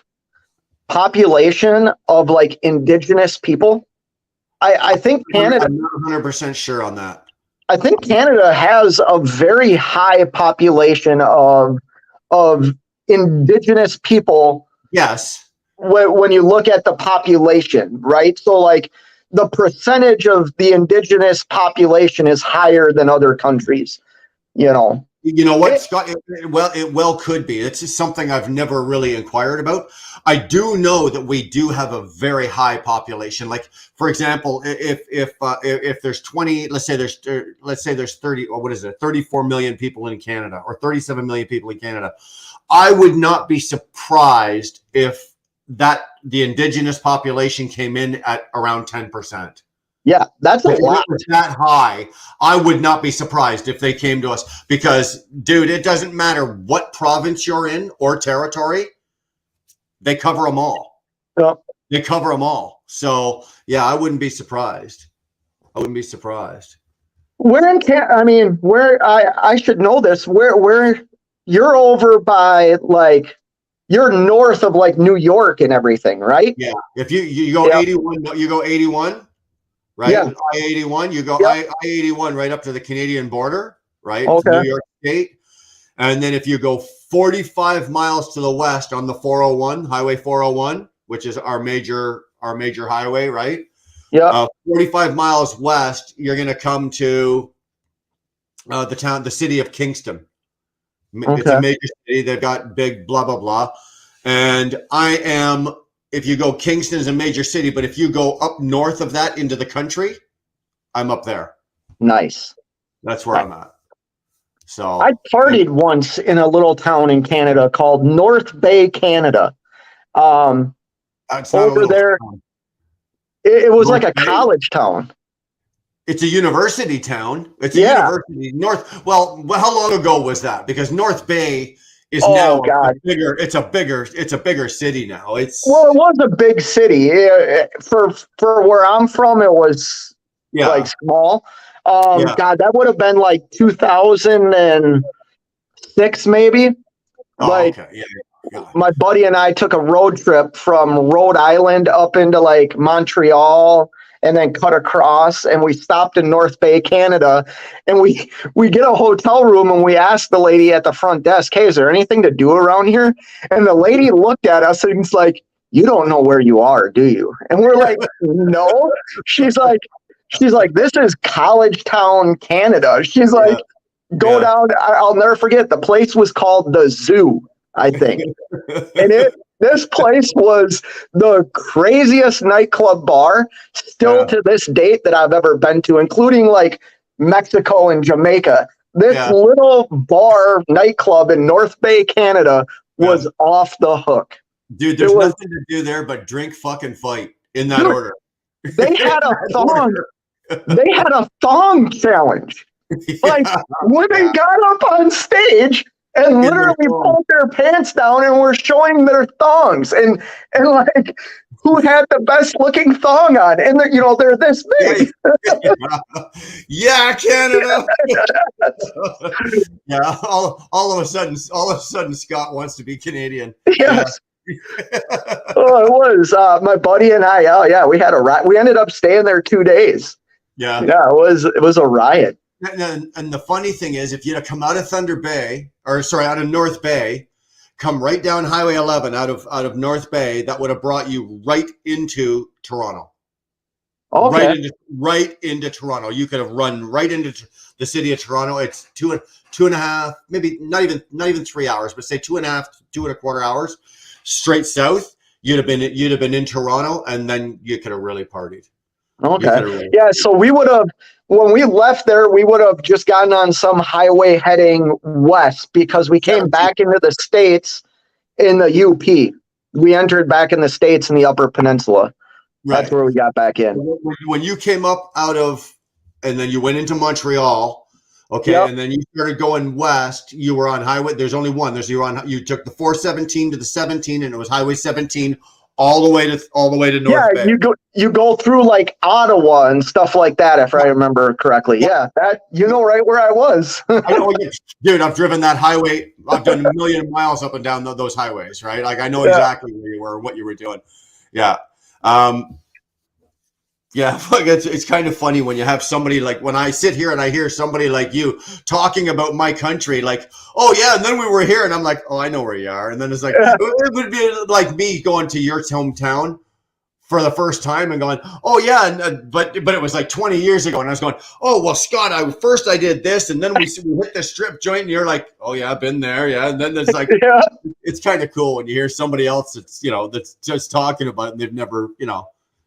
population of like indigenous people? I think Canada. I'm not 100% sure on that. I think Canada has a very high population of indigenous people. Yes. When you look at the population, right? So like the percentage of the indigenous population is higher than other countries, You know what, Scott? It well could be. It's just something I've never really inquired about. I do know that we do have a very high population. Like, for example, if there's 20, let's say there's 30, or what is it, 34 million people in Canada, or 37 million people in Canada, I would not be surprised if that the indigenous population came in at around 10%. Yeah, that's a If lot. it was that high, I would not be surprised if they came to us because, dude, it doesn't matter what province you're in or territory, they cover them all. Yeah. They cover them all. So, yeah, I wouldn't be surprised. I wouldn't be surprised. Where in I mean, where I should know this. Where you're over by like you're north of like New York and everything, right? Yeah. If you go Yeah. 81, you go 81, right? Yeah. I-81, you go Yeah. I-81 right up to the Canadian border, right? Okay. New York State. And then if you go 45 miles to the west on the 401, Highway 401, which is our major highway, right? Yeah. 45 miles west, you're going to come to the city of Kingston. It's a Okay. major city. They've got big blah, blah, blah. And if you go, Kingston is a major city, but if you go up north of that into the country, I'm up there. Nice. That's where I'm at. So I partied once in a little town in Canada called North Bay, Canada. it's not a Over little there, town. it was North like a Bay? college town. It's a university town. It's a Yeah. university. Well, how long ago was that? Because North Bay is Oh, now God. it's a bigger city now. Well, it was a big city. For where I'm from, it was yeah. like small. Yeah. God, that would have been like 2006, maybe. Oh, like- okay. Yeah. My buddy and I took a road trip from Rhode Island up into like Montreal and then cut across, and we stopped in North Bay, Canada, and we get a hotel room and we asked the lady at the front desk, "Hey, is there anything to do around here?" And the lady looked at us and was like, "You don't know where you are, do you?" And we're like, "No." She's like, "This is college town, Canada." She's like, "Go Yeah. down." I'll never forget. The place was called the Zoo, I think. And this place was the craziest nightclub bar still Yeah. to this date that I've ever been to, including like Mexico and Jamaica. This Yeah. little bar nightclub in North Bay, Canada was off the hook. Dude, there's It was- nothing to do there but drink, fucking fight in that Dude, order. They had a thong. They had a thong challenge. Like when they got up on stage and their literally thong. pulled their pants down and were showing their thongs and like who had the best looking thong on, and they're this big. Yeah, Canada. Yeah, all of a sudden, Scott wants to be Canadian. Yes. Oh, it was my buddy and I. Oh yeah, we had a riot. We ended up staying there 2 days. Yeah. Yeah, it was a riot. And the funny thing is, if you'd have come out of out of North Bay, come right down Highway 11 out of North Bay, that would have brought you right into Toronto. Okay. Right into Toronto. You could have run right into the city of Toronto. It's two and a half, maybe not even 3 hours, but say 2.25 hours straight south. You'd have been in Toronto, and then you could have really partied. Okay. Yeah, so we would have, when we left there, we would have just gotten on some highway heading west because we came back into the States in the UP. We entered back in the States in the Upper Peninsula. Right. That's where we got back in. When you came up and then you went into Montreal, okay, Yep. and then you started going west, you were on highway. There's only one. You took the 417 to the 17, and it was Highway 17 all the way to North Yeah, Bay. you go through like Ottawa and stuff like that, if I remember correctly. Yeah, that right where I was. I know, dude. I've driven that highway. I've done a million miles up and down those highways, right? Like I know exactly where you were, what you were doing. Yeah. Yeah, it's kind of funny when you have somebody like when I sit here and I hear somebody like you talking about my country, like, oh yeah, and then we were here, and I'm like, oh, I know where you are, and then it's like it would be like me going to your hometown for the first time and going, oh yeah, but it was like 20 years ago, and I was going, oh well, Scott, I did this, and then we hit the strip joint, and you're like, oh yeah, I've been there, yeah, and then it's like, it's kind of cool when you hear somebody else that's just talking about it, and they've never,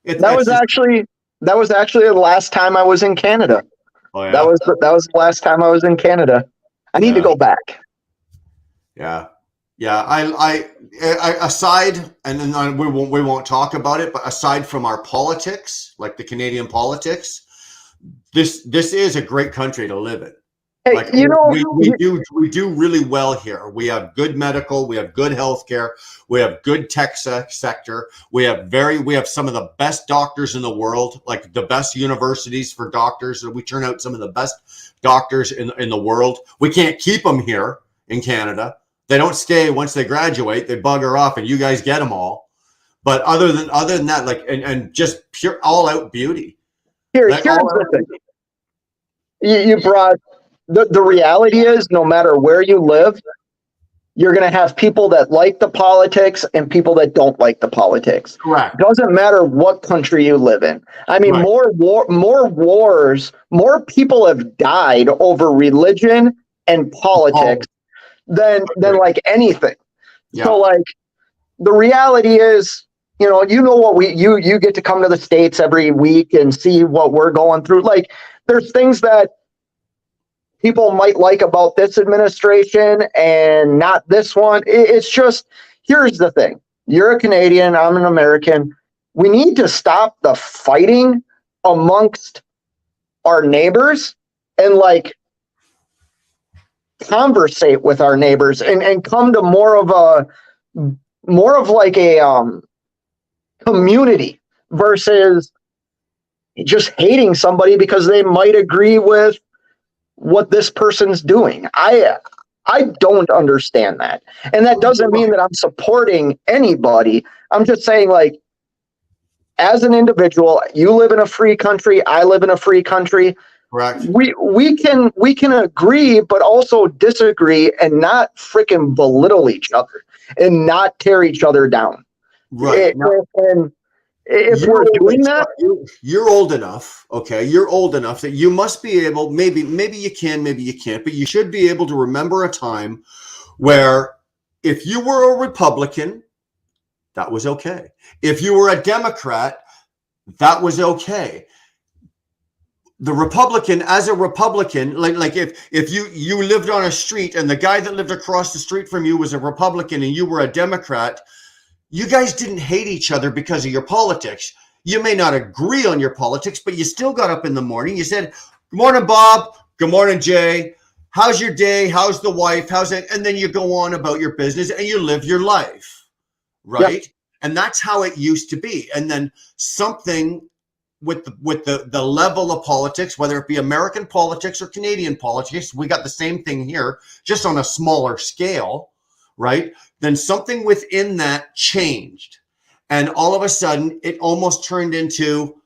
That was actually the last time I was in Canada. Oh, yeah? That was the last time I was in Canada. I need to go back. Yeah. Yeah, I aside, and then we won't talk about it, but aside from our politics, like the Canadian politics, this is a great country to live in. Hey, Like you know, we do really well here. We have good medical, we have good healthcare, we have good tech sector. We have some of the best doctors in the world, like the best universities for doctors. We turn out some of the best doctors in the world. We can't keep them here in Canada. They don't stay once they graduate. They bugger off, and you guys get them all. But other than that, like and just pure all out beauty. here's Like, the thing. You brought the reality is no matter where you live, you're going to have people that like the politics and people that don't like the politics. Correct. Doesn't matter what country you live in. I mean, Right. more wars, more people have died over religion and politics than like anything. Yeah. So like the reality is, you know what you get to come to the States every week and see what we're going through. Like there's things that people might like about this administration and not this one. It's just, here's the thing. You're a Canadian, I'm an American. We need to stop the fighting amongst our neighbors and like conversate with our neighbors and come to more of like a community versus just hating somebody because they might agree with what this person's doing. I don't understand that. And that doesn't mean that I'm supporting anybody. I'm just saying, like, as an individual, you live in a free country, I live in a free country. Correct. We can agree but also disagree and not freaking belittle each other and not tear each other down. Right. And if we're doing that, you're old enough, okay? You're old enough that you must be able, maybe you can, maybe you can't, but you should be able to remember a time where if you were a Republican, that was okay. If you were a Democrat, that was okay. The Republican, as a Republican, like if you lived on a street and the guy that lived across the street from you was a Republican and you were a Democrat, you guys didn't hate each other because of your politics. You may not agree on your politics, but you still got up in the morning. You said, "Good morning, Bob. Good morning, Jay. How's your day? How's the wife? How's it?" And then you go on about your business and you live your life, right? Yep. And that's how it used to be. And then something with the level of politics, whether it be American politics or Canadian politics, we got the same thing here, just on a smaller scale, right? Then something within that changed. And all of a sudden, it almost turned into,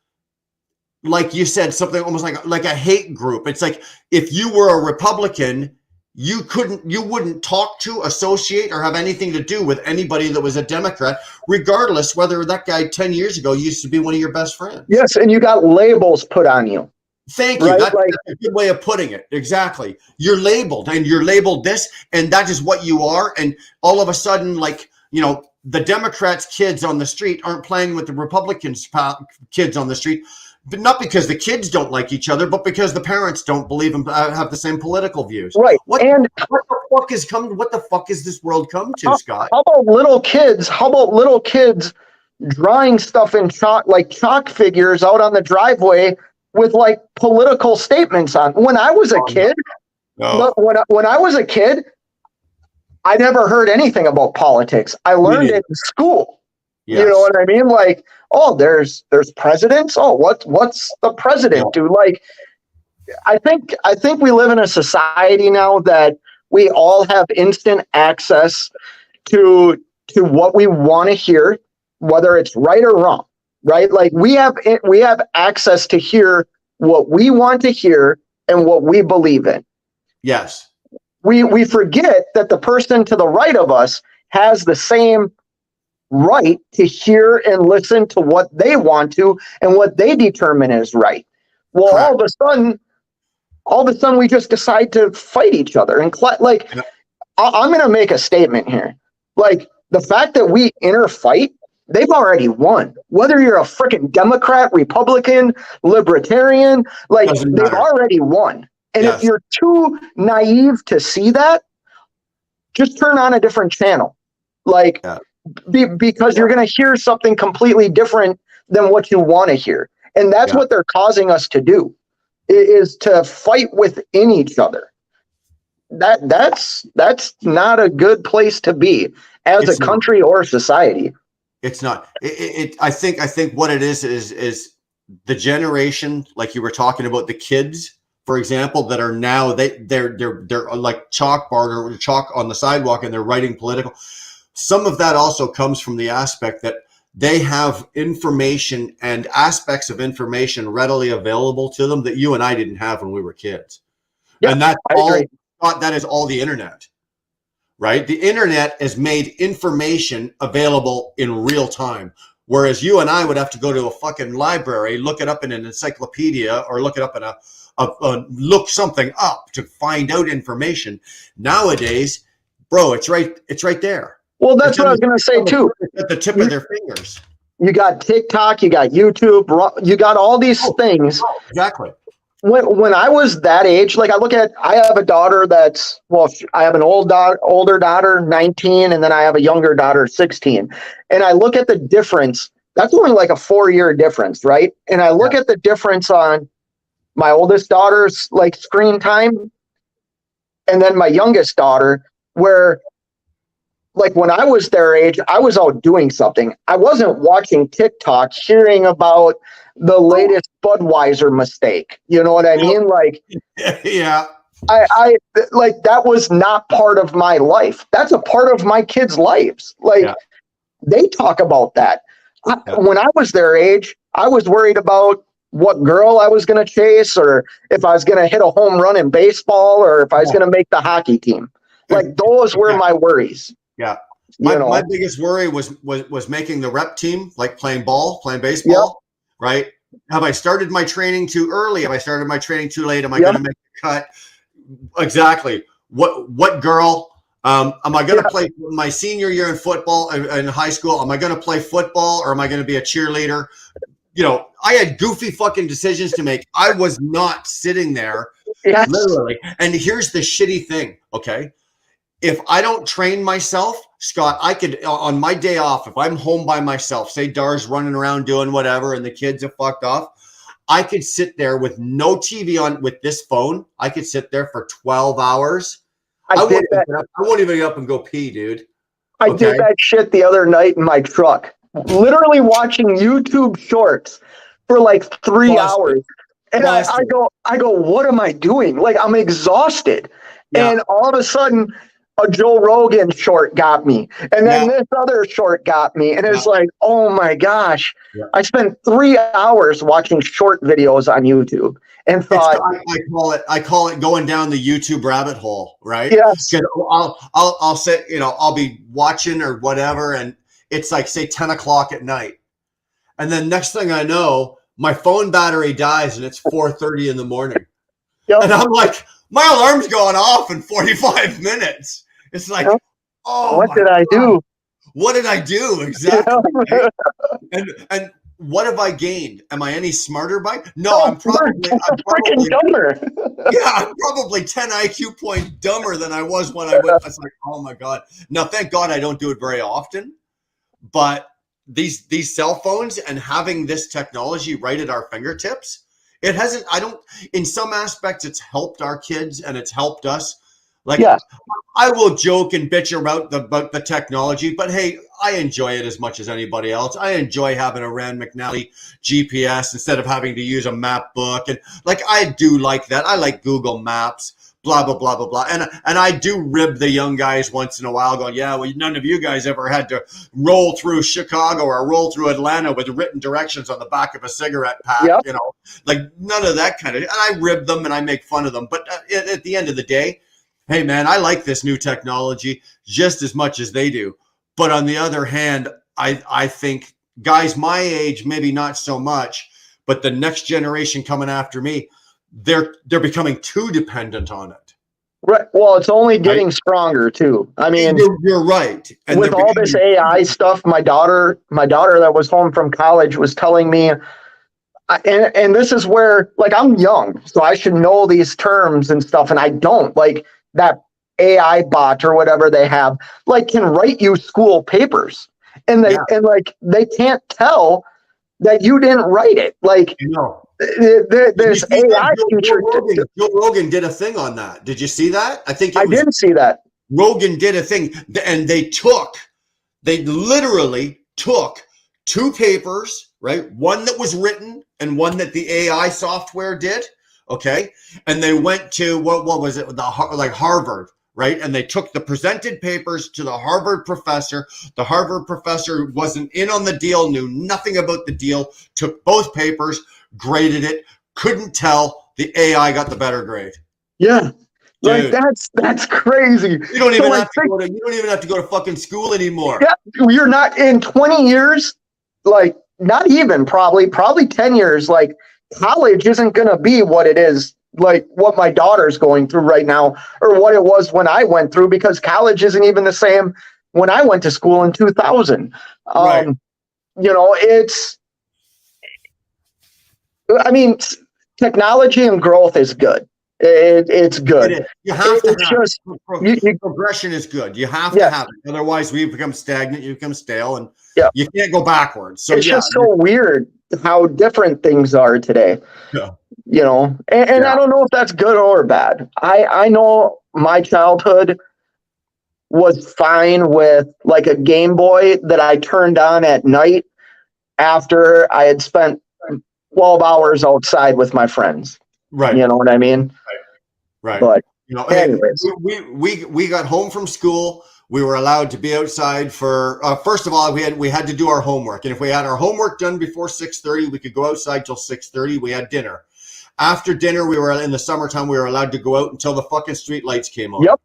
like you said, something almost like a hate group. It's like if you were a Republican, you wouldn't talk to, associate, or have anything to do with anybody that was a Democrat, regardless whether that guy 10 years ago used to be one of your best friends. Yes, and you got labels put on you. Thank you. Right? That's a good way of putting it. Exactly. You're labeled, and you're labeled this, and that is what you are. And all of a sudden, like, you know, the Democrats' kids on the street aren't playing with the Republicans' kids on the street, but not because the kids don't like each other, but because the parents don't believe and have the same political views. Right. What the fuck is this world come to, Scott? How about little kids? Drawing stuff in chalk figures out on the driveway with like political statements on? When I was a kid, when I was a kid, I never heard anything about politics. I learned it in school. Yes. You know what I mean? Like, oh, there's presidents. Oh, what's the president do? Like, I think we live in a society now that we all have instant access to what we want to hear, whether it's right or wrong. Right? Like we have access to hear what we want to hear and what we believe in. Yes. We forget that the person to the right of us has the same right to hear and listen to what they want to and what they determine is right. Well, correct. all of a sudden we just decide to fight each other. And I'm going to make a statement here. Like the fact that we interfight, they've already won. Whether you're a freaking Democrat, Republican, Libertarian, like they've already won. And if you're too naive to see that, just turn on a different channel. Like, Yeah. because you're going to hear something completely different than what you want to hear. And that's Yeah. what they're causing us to do, is to fight within each other. That's not a good place to be as It's a not. country or society. It's not. I think what it is the generation, like you were talking about, the kids, for example, that are now they're like chalkboard or chalk on the sidewalk, and they're writing political. Some of that also comes from the aspect that they have information and aspects of information readily available to them that you and I didn't have when we were kids. Yeah, And that's I all. agree. That is all the internet. Right? The internet has made information available in real time. Whereas you and I would have to go to a fucking library, look it up in an encyclopedia, or look it up in look something up to find out information. Nowadays, bro, it's right there. Well, that's what I was going to say too. It's at the tip of their fingers. You got TikTok, you got YouTube, you got all these things. Exactly. When I was that age, like I have a daughter I have an older daughter, 19, and then I have a younger daughter, 16. And I look at the difference. That's only like a 4-year difference, right? And I look at the difference on my oldest daughter's like screen time, and then my youngest daughter, where like when I was their age, I was out doing something. I wasn't watching TikTok, hearing about the latest Budweiser mistake. You know what I mean? Like, Yeah. I like, that was not part of my life. That's a part of my kids' lives. Like, they talk about that. When I was their age, I was worried about what girl I was going to chase, or if I was going to hit a home run in baseball, or if I was going to make the hockey team. Like, those were my worries. Yeah. You know? My biggest worry was making the rep team, like playing baseball, right? Have I started my training too early? Have I started my training too late? Am I going to make the cut? Exactly. What girl? Am I going to play my senior year in football in high school? Am I going to play football, or am I going to be a cheerleader? You know, I had goofy fucking decisions to make. I was not sitting there, literally. And here's the shitty thing, okay? If I don't train myself, Scott, I could, on my day off, if I'm home by myself, say Dar's running around doing whatever and the kids have fucked off, I could sit there with no TV on with this phone. I could sit there for 12 hours. I won't even get up and go pee, dude. I did that shit the other night in my truck, literally watching YouTube shorts for like 3 hours. And I go, what am I doing? Like, I'm exhausted. Yeah. And all of a sudden, a Joe Rogan short got me. And then this other short got me. And it's like, oh my gosh. Yeah. I spent 3 hours watching short videos on YouTube and thought, I call it going down the YouTube rabbit hole, right? Yes. I'll say, you know, I'll be watching or whatever, and it's like, say, 10 o'clock at night. And then next thing I know, my phone battery dies and it's 4:30 in the morning. Yep. And I'm like, my alarm's going off in 45 minutes. It's like, oh, what did I do? What did I do? Exactly. And what have I gained? Am I any smarter by? No, I'm probably dumber. Yeah, I'm probably 10 IQ points dumber than I was when I went. I was like, oh my God. Now, thank God I don't do it very often, but these cell phones and having this technology right at our fingertips, it hasn't, in some aspects, it's helped our kids and it's helped us. Like, I will joke and bitch about the technology, but hey, I enjoy it as much as anybody else. I enjoy having a Rand McNally GPS instead of having to use a map book. And like, I do like that. I like Google Maps, blah, blah, blah, blah, blah. And I do rib the young guys once in a while going, yeah, well, none of you guys ever had to roll through Chicago or roll through Atlanta with written directions on the back of a cigarette pack, you know, like none of that kind of, and I rib them and I make fun of them. But at the end of the day, hey, man, I like this new technology just as much as they do. But on the other hand, I think guys my age, maybe not so much, but the next generation coming after me, they're becoming too dependent on it. Right. Well, it's only getting stronger too. I mean, you're right. And with all this AI stuff, my daughter that was home from college was telling me, and this is where, like, I'm young, so I should know these terms and stuff, and I don't. Like, that AI bot or whatever they have, like, can write you school papers, and they can't tell that you didn't write it. Like, You know. this Did you see that? AI feature. Joe Rogan did a thing on that. Did you see that? I think I didn't see that. Rogan did a thing, and they literally took 2 papers, right? One that was written and one that the AI software did. Okay. And they went to, what was it? Harvard, right? And they took the presented papers to the Harvard professor. The Harvard professor wasn't in on the deal, knew nothing about the deal, took both papers, graded it, couldn't tell. The AI got the better grade. Yeah. Like, Dude. that's crazy. You don't even So, have to go to, you don't even have to go to fucking school anymore. yeah, you're not in 20 years, like, not even probably 10 years, like, college isn't going to be what it is, like what my daughter's going through right now, or what it was when I went through, because college isn't even the same when I went to school in 2000. Right. You know, I mean, technology and growth is good. It's good. It is. You have to It's have just, progression is good. You have Yeah. to have it. Otherwise, we become stagnant, you become stale, and Yeah. you can't go backwards. So it's yeah, just so weird how different things are today. Yeah. You know, and Yeah. I don't know if that's good or bad. I know my childhood was fine with, like, a Game Boy that I turned on at night after I had spent 12 hours outside with my friends. right, You know what I mean? right. But You know, anyways. we got home from school. We were allowed to be outside for first of all, we had to do our homework, and if we had our homework done before 6:30, we could go outside till 6:30. We had dinner. After dinner, we were in the summertime. We were allowed to go out until the fucking street lights came on. Yep.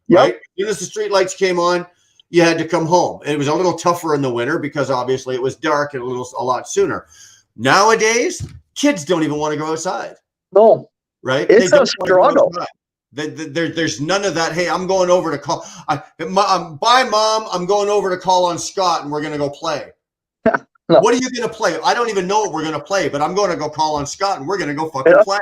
Right. As soon as the street lights came on, you had to come home. It was a little tougher in the winter because obviously it was dark and a lot sooner. Nowadays, kids don't even want to go outside. No, Right? it's They a don't wanna go struggle. outside. There's none of that. Hey, I'm going over to call. Bye, Mom. I'm going over to call on Scott, and we're going to go play. No. What are you going to play? I don't even know what we're going to play, but I'm going to go call on Scott, and we're going to go fucking Yeah. play.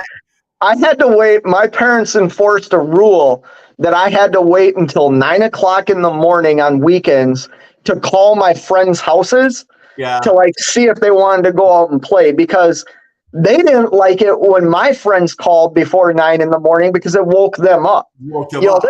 I had to wait. My parents enforced a rule that I had to wait until 9 o'clock in the morning on weekends to call my friends' houses Yeah. to, like, see if they wanted to go out and play, because they didn't like it when my friends called before 9 in the morning because it woke them up. Woke them You know, up.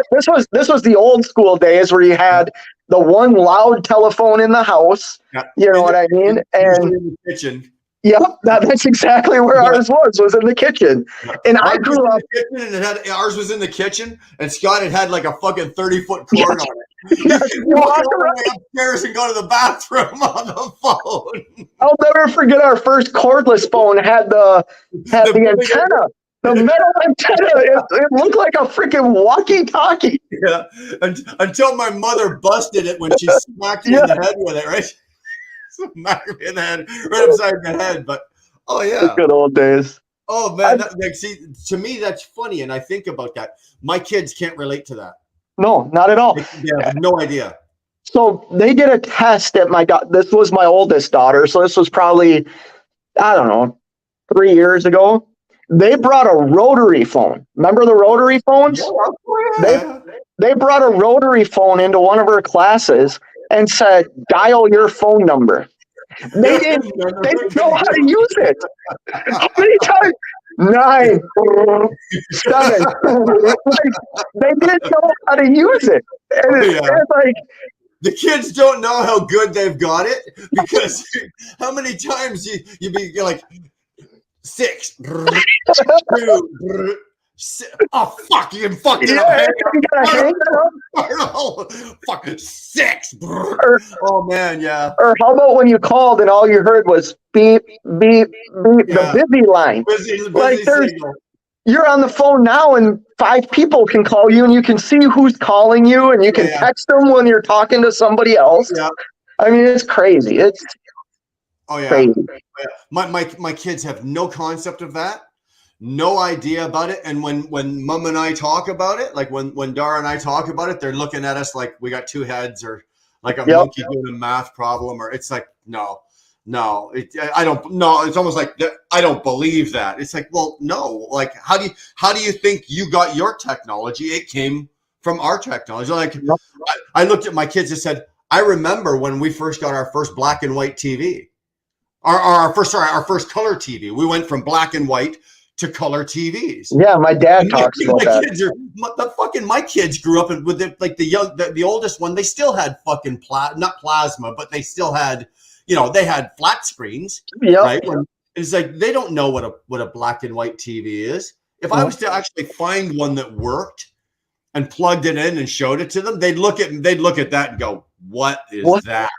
this was the old school days where you had the one loud telephone in the house. Yeah. You know what I mean? And Usually in the kitchen. yep, that's exactly where ours was in the kitchen. And I Ours was grew in up. the kitchen, and ours was in the kitchen, and Scott had like a fucking 30-foot cord on it. Yeah, You you walk walk all the way upstairs and go to the bathroom on the phone. I'll never forget our first cordless phone had the antenna, the metal antenna. It looked like a freaking walkie-talkie. Yeah, until my mother busted it when she smacked me in the head with it, right? Smacked me in the head, right upside the head. But oh The yeah, good old days. oh man, see, to me that's funny, and I think about that. My kids can't relate to that. No, not at all. They have no idea. So they did a test at this was my oldest daughter. So this was probably, I don't know, 3 years ago. They brought a rotary phone. Remember the rotary phones? Yeah. They brought a rotary phone into one of her classes and said, dial your phone number. They didn't know how to use it. How many times? 9, 7. They didn't know how to use it. And it's like, the kids don't know how good they've got it, because how many times you're like 6, 2, 6. Oh fuck! You can fuck it yeah, up. you gotta hang it up. Fuck 6. Oh man, yeah. Or how about when you called and all you heard was beep, beep, beep, Yeah. the busy line. Busy Like, there's- signal. You're on the phone now and 5 people can call you and you can see who's calling you and you can Yeah. text them when you're talking to somebody else. Yeah. I mean, it's crazy. It's Oh yeah. crazy. My kids have no concept of that, no idea about it. And when Mom and I talk about it, like when Dara and I talk about it, they're looking at us like we got 2 heads, or like a monkey doing a math problem, or it's like no, I don't. No, it's almost like I don't believe that. It's like, well, no. Like how do you think you got your technology? It came from our technology. Like I looked at my kids and said, I remember when we first got our first black and white TV. Our first color TV. We went from black and white to color TVs. Yeah, my dad talks about that. My kids grew up with the oldest one. They still had fucking not plasma, but they still had, they had flat screens. Yep. Right. It's like they don't know what a black and white TV is. If I was to actually find one that worked and plugged it in and showed it to them, they'd look at that and go, "What is that?"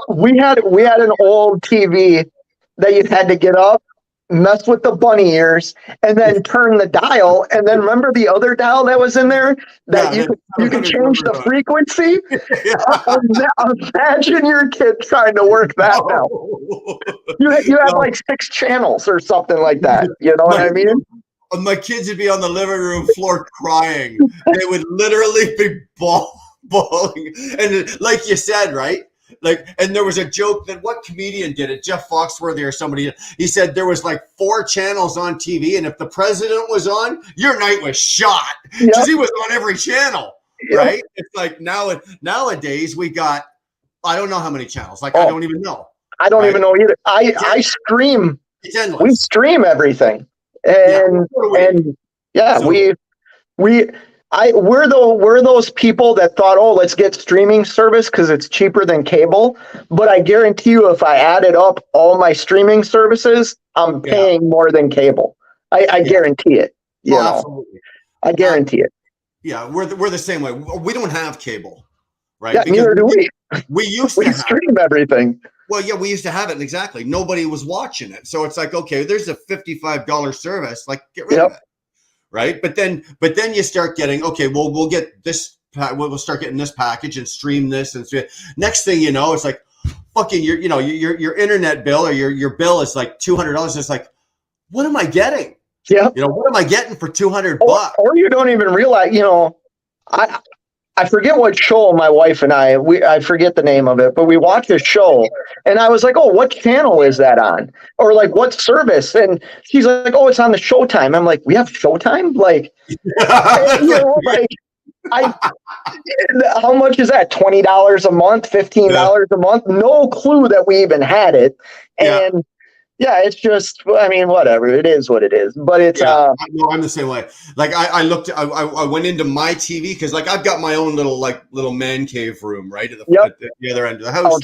We had an old TV that you had to get up, mess with the bunny ears, and then turn the dial. And then remember the other dial that was in there that you could change the frequency? Imagine your kid trying to work that now. You had like 6 channels or something like that. You know what I mean? My kids would be on the living room floor crying. They would literally be bawling. And like you said, right? And there was a joke that what comedian did it? Jeff Foxworthy or somebody. He said there was like 4 channels on TV, and if the president was on, your night was shot because he was on every channel, right? It's like nowadays we got, I don't know how many channels. I don't even know. I don't even know either. I stream. It's endless. We stream everything, and we're those people that thought, oh, let's get streaming service because it's cheaper than cable. But I guarantee you, if I added up all my streaming services, I'm paying more than cable. I guarantee it. Absolutely. I guarantee it. Yeah, we're the same way. We don't have cable, right? Yeah, neither do we. We used to stream everything. Well, yeah, we used to have it. Exactly. Nobody was watching it. So it's like, okay, there's a $55 service. Like, get rid of it. Right. But then you start getting, okay, well, we'll get this, we'll start getting this package and stream this. And next thing you know, it's like fucking your internet bill or your bill is like $200. It's like, what am I getting? Yeah. What am I getting for $200? Or you don't even realize, I forget what show my wife and I forget the name of it, but we watched a show and I was like, oh, what channel is that on? Or like, what service? And she's like, oh, it's on the Showtime. I'm like, we have Showtime? Like, how much is that? $20 a month, $15 a month? No clue that we even had it. And it's just, I mean, whatever. It is what it is. But it's I'm the same way. Like I went into my TV because like I've got my own little man cave room right at the other end of the house.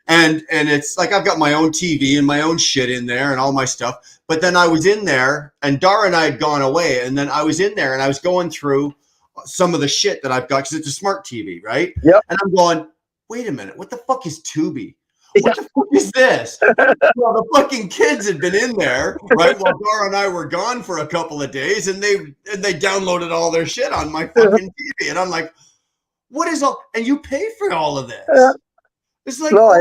And it's like I've got my own TV and my own shit in there and all my stuff. But then I was in there and Dara and I had gone away, and then I was in there and I was going through some of the shit that I've got because it's a smart TV, right? Yep. And I'm going, wait a minute, what the fuck is Tubi? What the fuck is this? Well, the fucking kids had been in there, right? While Dara and I were gone for a couple of days, and they downloaded all their shit on my fucking TV, and I'm like, what is all? And you pay for all of this? It's like, what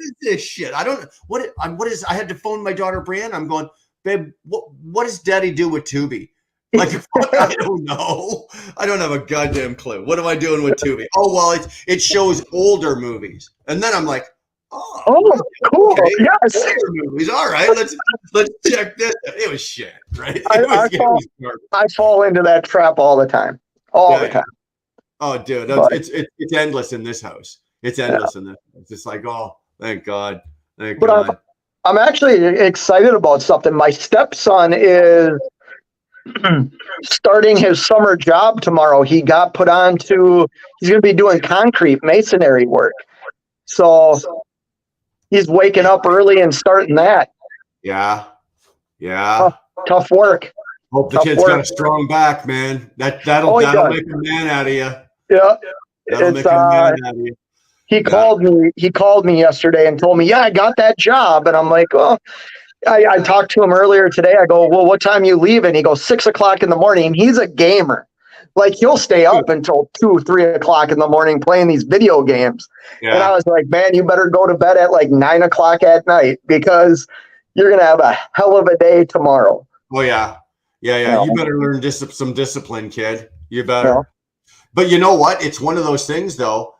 is this shit? I don't. What is? I had to phone my daughter Brianna. I'm going, babe. What does Daddy do with Tubi? Like, I don't know. I don't have a goddamn clue. What am I doing with Tubi? Oh well, it shows older movies, and then I'm like. Oh, cool! Okay. Yes. Movies. All right, let's check this. It was shit, right? I fall into that trap all the time. All the time. Oh, dude, it's endless in this house. It's endless in this. It's just like, oh, thank God, thank God. I'm actually excited about something. My stepson is starting his summer job tomorrow. He got put on to. He's going to be doing concrete masonry work. So. He's waking up early and starting that. Yeah. Tough work. Hope the kid's got a strong back, man. That'll make a man out of you. Yeah. That'll make a man out of you. He called me yesterday and told me, I got that job. And I'm like, oh, I talked to him earlier today. I go, well, what time you leaving? He goes, 6 o'clock in the morning. He's a gamer. Like he'll stay up until 2, 3 o'clock in the morning playing these video games. Yeah. And I was like, man, you better go to bed at like 9 o'clock at night because you're going to have a hell of a day tomorrow. Oh yeah. Yeah. You better learn some discipline, kid. You better. Yeah. But you know what? It's one of those things though.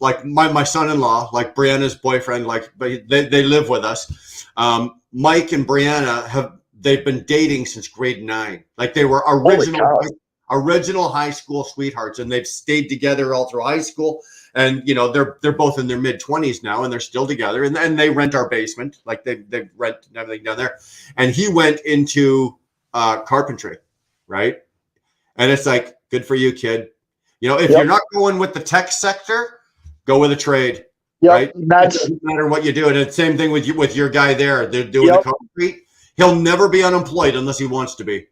Like my son-in-law, like Brianna's boyfriend, like they live with us. Mike and Brianna they've been dating since grade 9. Like they were original high school sweethearts, and they've stayed together all through high school. And you know, they're both in their mid-20s now, and they're still together. And they rent our basement, like they rent everything down there. And he went into carpentry, right? And it's like, good for you, kid. You know, if you're not going with the tech sector, go with a trade. Yep, right? that's It doesn't matter what you do. And it's the same thing with you, with your guy there. They're doing the concrete. He'll never be unemployed unless he wants to be.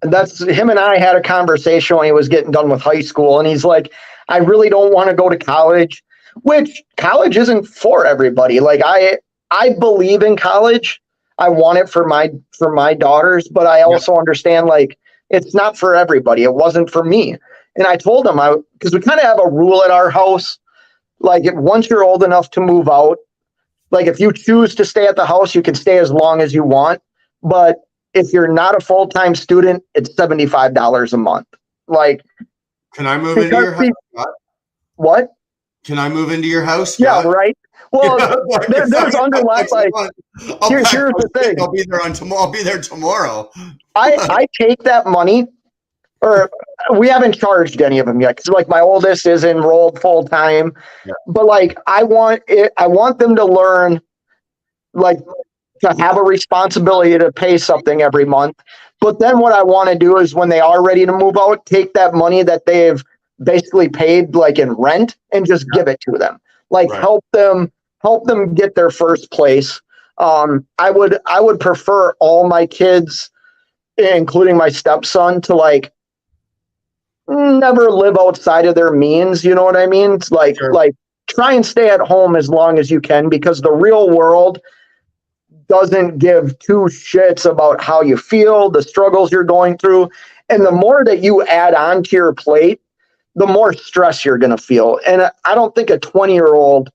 that's him. And I had a conversation when he was getting done with high school, and he's like, I really don't want to go to college, which college isn't for everybody. Like I believe in college. I want it for my daughters, but I also understand like it's not for everybody. It wasn't for me. And I told him because we kind of have a rule at our house. Like once you're old enough to move out, like if you choose to stay at the house, you can stay as long as you want. But if you're not a full-time student, it's $75 a month. Like, can I move into your house, Scott? What? Can I move into your house, Yeah, Scott? right. Well, there's underlying like here's the thing. I'll be there on tomorrow. I'll be there tomorrow. I take that money, or we haven't charged any of them yet because like my oldest is enrolled full time, but like I want them to learn like to have a responsibility to pay something every month. But then what I want to do is when they are ready to move out, take that money that they've basically paid like in rent and just give it to them. Like help them get their first place. I would prefer all my kids, including my stepson, to like never live outside of their means. You know what I mean? It's like try and stay at home as long as you can, because the real world doesn't give two shits about how you feel, the struggles you're going through. And the more that you add on to your plate, the more stress you're going to feel. And I don't think a 20-year-old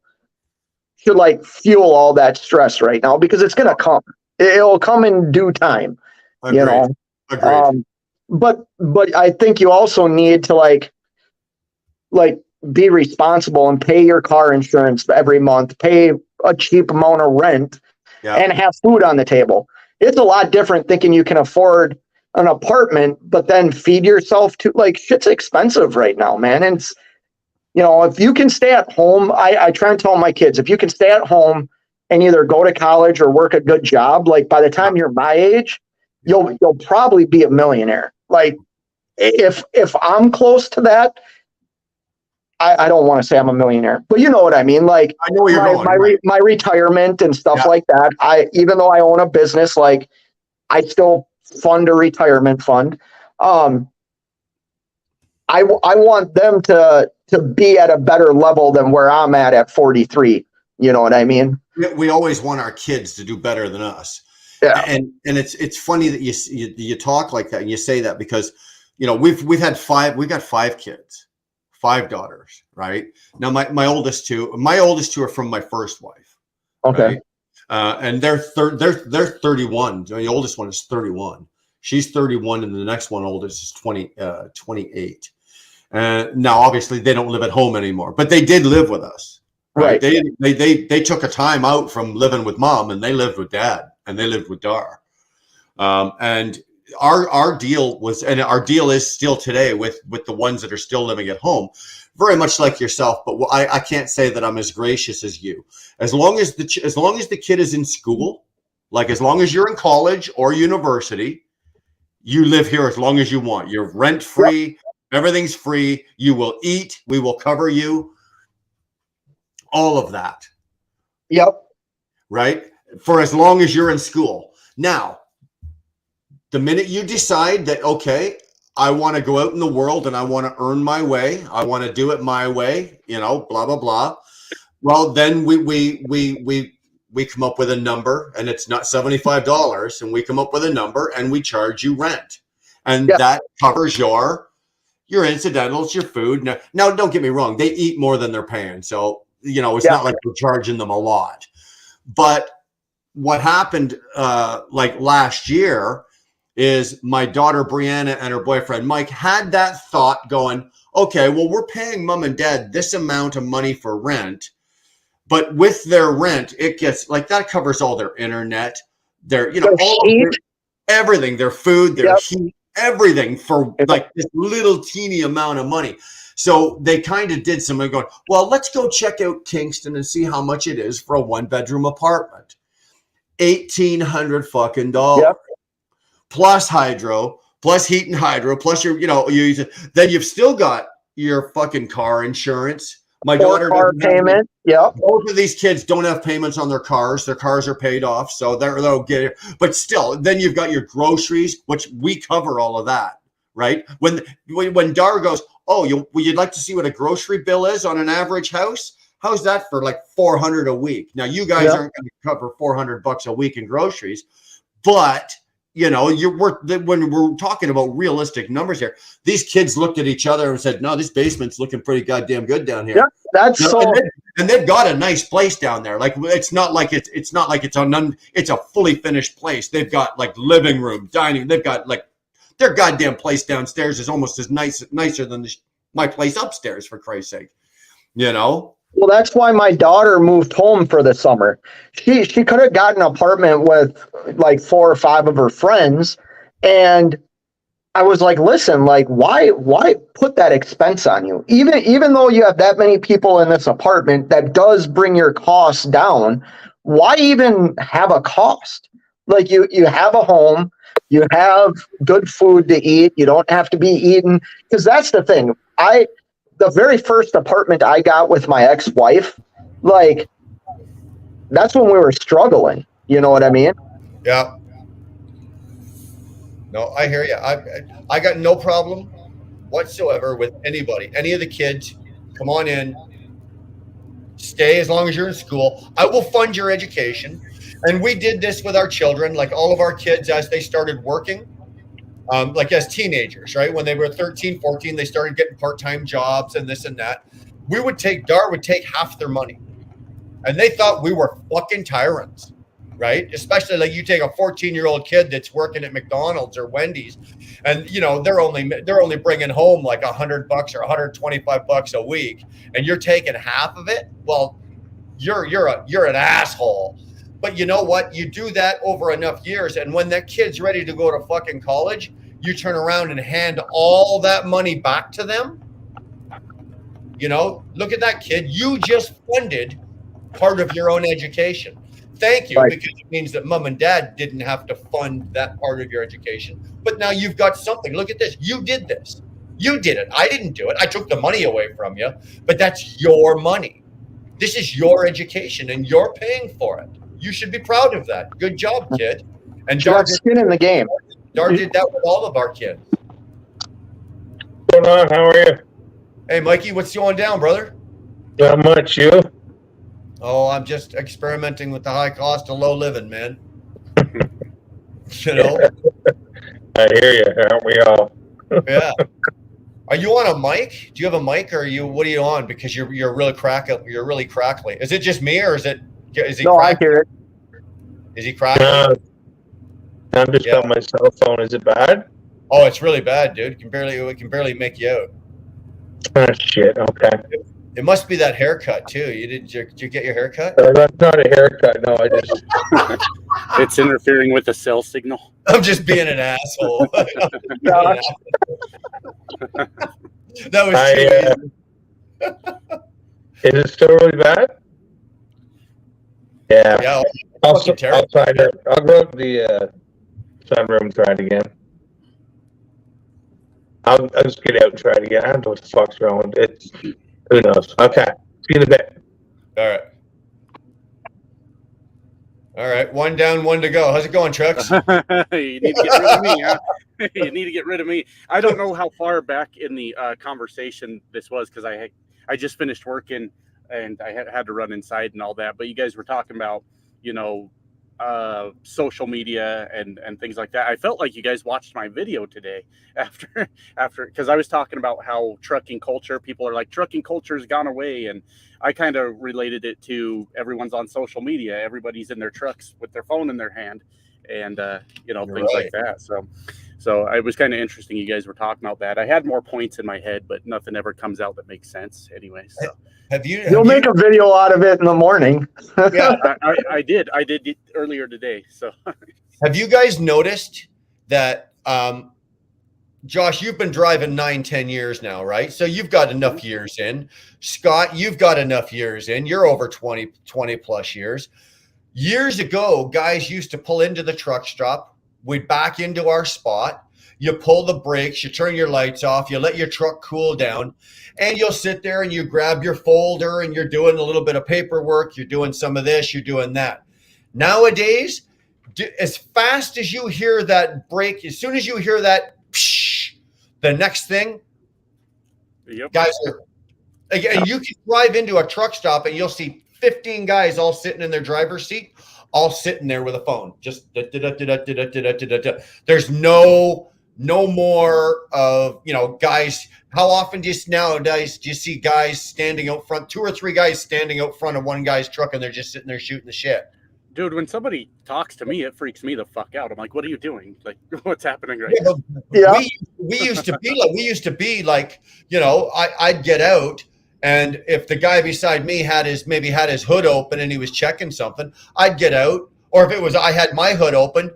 should like fuel all that stress right now, because it's going to come. It'll come in due time. Agreed. You know. Agreed. But I think you also need to like be responsible and pay your car insurance every month, pay a cheap amount of rent, and have food on the table. It's a lot different thinking you can afford an apartment, but then feed yourself to like shit's expensive right now, man. And it's, you know, if you can stay at home, I try and tell my kids, if you can stay at home and either go to college or work a good job, like by the time you're my age, you'll probably be a millionaire. Like if I'm close to that, I don't want to say I'm a millionaire, but you know what I mean? Like I know where you're going. My retirement and stuff like that. Even though I own a business, like I still fund a retirement fund. I want them to be at a better level than where I'm at 43. You know what I mean? We always want our kids to do better than us. Yeah. And it's funny that you talk like that and you say that, because you know we've got 5 kids, 5 daughters, right? Now my oldest two are from my first wife. Okay. Right? And they're 31. The oldest one is 31. She's 31, and the next one oldest is 28. Now obviously they don't live at home anymore, but they did live with us. Right. They took a time out from living with mom, and they lived with dad, and they lived with Dar. And our deal was, and our deal is still today with the ones that are still living at home, very much like yourself. But I can't say that I'm as gracious as you. As long as the kid is in school, like as long as you're in college or university, you live here as long as you want. You're rent free. Everything's free. You will eat. We will cover you. All of that. Yep. Right? For as long as you're in school. Now, the minute you decide that, okay, I want to go out in the world and I want to earn my way, I want to do it my way, you know, blah, blah, blah. Well, then we come up with a number, and it's not $75, and we come up with a number and we charge you rent. And that covers your incidentals, your food. Now, don't get me wrong. They eat more than they're paying. So, you know, it's not like we're charging them a lot. But what happened like last year is my daughter Brianna and her boyfriend Mike had that thought going, okay, well, we're paying mom and dad this amount of money for rent, but with their rent, it gets like that covers all their internet, their, you know, all of everything, their food, their heat, everything for like this little teeny amount of money. So they kind of did something going, well, let's go check out Kingston and see how much it is for a 1-bedroom apartment. $1,800 fucking dollars. Yep. Plus hydro, plus heat and hydro, plus your, then you've still got your fucking car insurance. My daughter car payment. Yep. Both of these kids don't have payments on their cars. Their cars are paid off, so they'll get it. But still, then you've got your groceries, which we cover all of that, right? When Dar goes, oh, you'd like to see what a grocery bill is on an average house? How's that for like $400 a week? Now you guys aren't going to cover $400 a week in groceries, but when we're talking about realistic numbers here, these kids looked at each other and said, no, this basement's looking pretty goddamn good down here. Yeah, that's and they've got a nice place down there. Like it's not like it's a fully finished place. They've got like living room, dining. They've got like their goddamn place downstairs is almost as nicer than my place upstairs, for Christ's sake. Well, that's why my daughter moved home for the summer. She could have gotten an apartment with like 4 or 5 of her friends. And I was like, listen, like, why put that expense on you? Even though you have that many people in this apartment, that does bring your costs down. Why even have a cost? Like you have a home, you have good food to eat. You don't have to be eating, because that's the thing. The very first apartment I got with my ex-wife, like, that's when we were struggling. You know what I mean? Yeah. No, I hear you. I got no problem whatsoever with anybody, any of the kids. Come on in, stay as long as you're in school. I will fund your education. And we did this with our children, like all of our kids as they started working. Like as teenagers, right? When they were 13, 14, they started getting part-time jobs and this and that. Dar would take half their money. And they thought we were fucking tyrants, right? Especially like you take a 14-year-old kid that's working at McDonald's or Wendy's, and they're only bringing home like $100 or $125 a week, and you're taking half of it. Well, you're an asshole. But you know what? You do that over enough years, and when that kid's ready to go to fucking college, you turn around and hand all that money back to them. Look at that kid. You just funded part of your own education. Thank you, right. Because it means that mom and dad didn't have to fund that part of your education. But now you've got something. Look at this. You did this. You did it. I didn't do it. I took the money away from you, but that's your money. This is your education, and you're paying for it. You should be proud of that. Good job, kid. And Dar did skin in the game. Dar did that with all of our kids. What's going on? How are you? Hey, Mikey, what's going down, brother? Not much. You? Oh, I'm just experimenting with the high cost of low living, man. I hear you. Aren't we all? Yeah. Are you on a mic? Do you have a mic, or what are you on? Because you're really crackly. Is it just me, or is he? No, I hear it. Is he cracking? I'm just on my cell phone. Is it bad? Oh, it's really bad, dude. It can barely make you out. Oh, shit. Okay. It must be that haircut too. Did you get your haircut? That's not a haircut. No, I just. It's interfering with the cell signal. I'm just being an asshole. That was Is it still really bad? Yeah. Yeah. I'll try to. I'll go to the sunroom and try it again. I'll just get out and try it again. I don't know what the fuck's wrong with it. Who knows? Okay. See you in a bit. All right. One down, one to go. How's it going, Chucks? You need to get rid of me, huh? You need to get rid of me. I don't know how far back in the conversation this was, because I just finished working and I had to run inside and all that. But you guys were talking about, social media and things like that. I felt like you guys watched my video today after because I was talking about how trucking culture, people are like, trucking culture has gone away, and I kind of related it to everyone's on social media, everybody's in their trucks with their phone in their hand, and things like that. So it was kind of interesting you guys were talking about that. I had more points in my head, but nothing ever comes out that makes sense anyway. So You'll make a video out of it in the morning. Yeah, I did it earlier today. So have you guys noticed that Josh, you've been driving 9-10 years now, right? So you've got enough years in. Scott, you've got enough years in. You're over 20 plus years. Years ago, guys used to pull into the truck stop. We'd back into our spot. You pull the brakes, you turn your lights off, you let your truck cool down, and you'll sit there and you grab your folder and you're doing a little bit of paperwork. You're doing some of this, you're doing that. Nowadays, as fast as you hear that brake, as soon as you hear that, the next thing, guys are, again, you can drive into a truck stop and you'll see 15 guys all sitting in their driver's seat, all sitting there with a phone. Just there's no more of, guys. How often nowadays do you see guys standing out front, 2 or 3 guys standing out front of one guy's truck and they're just sitting there shooting the shit? Dude, when somebody talks to me, it freaks me the fuck out. I'm like, what are you doing? Like, what's happening right now? Yeah. We used to be like, I'd get out, and if the guy beside me had his hood open and he was checking something, I'd get out. Or if it was I had my hood open,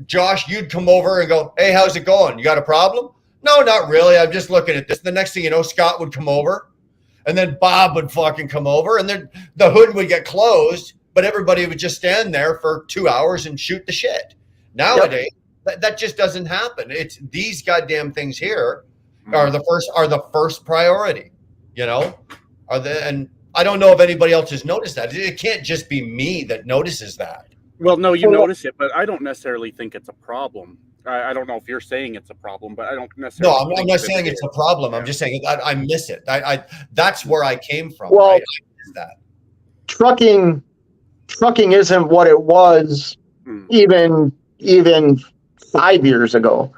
Josh, you'd come over and go, hey, how's it going? You got a problem? No, not really. I'm just looking at this. The next thing you know, Scott would come over, and then Bob would fucking come over, and then the hood would get closed, but everybody would just stand there for 2 hours and shoot the shit. Nowadays, that just doesn't happen. It's these goddamn things here are the first priority, and I don't know if anybody else has noticed that. It can't just be me that notices that. Well, no, you notice it, but I don't necessarily think it's a problem. I don't know if you're saying it's a problem, but I don't necessarily. No, I'm not saying it's a problem. I'm just saying I miss it. That's where I came from. Well, right? I miss that. Trucking isn't what it was even 5 years ago.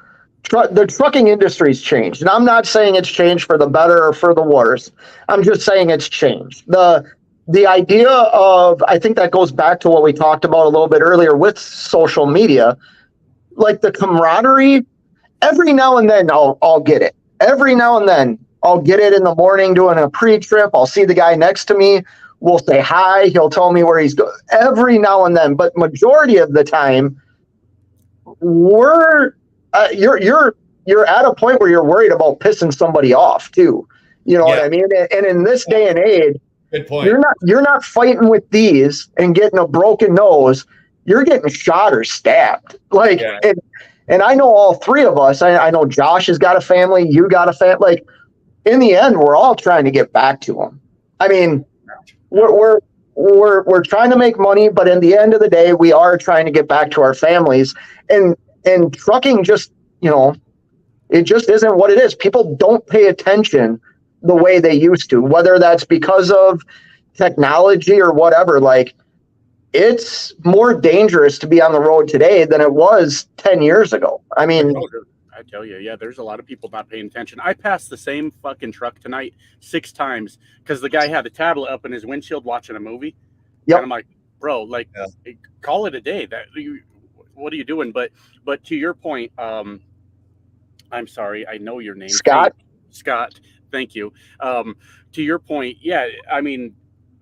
The trucking industry's changed, and I'm not saying it's changed for the better or for the worse. I'm just saying it's changed. The idea of, I think that goes back to what we talked about a little bit earlier with social media, like the camaraderie. Every now and then I'll get it. Every now and then I'll get it in the morning doing a pre-trip. I'll see the guy next to me. We'll say hi. He'll tell me where he's going. Every now and then, but majority of the time, you're at a point where you're worried about pissing somebody off too. You know what I mean? And in this day and age, good point. You're not fighting with these and getting a broken nose. You're getting shot or stabbed. And I know all three of us. I know Josh has got a family. You got a family. Like, in the end, we're all trying to get back to them. I mean, we're trying to make money, but in the end of the day, we are trying to get back to our families. And trucking just, it just isn't what it is. People don't pay attention the way they used to, whether that's because of technology or whatever. Like, it's more dangerous to be on the road today than it was 10 years ago. I mean, I tell you, there's a lot of people not paying attention. I passed the same fucking truck tonight 6 times because the guy had a tablet up in his windshield watching a movie. Yep. And I'm like, bro, call it a day. What are you doing? But to your point, I'm sorry, I know your name. Scott. Scott, thank you. To your point, I mean,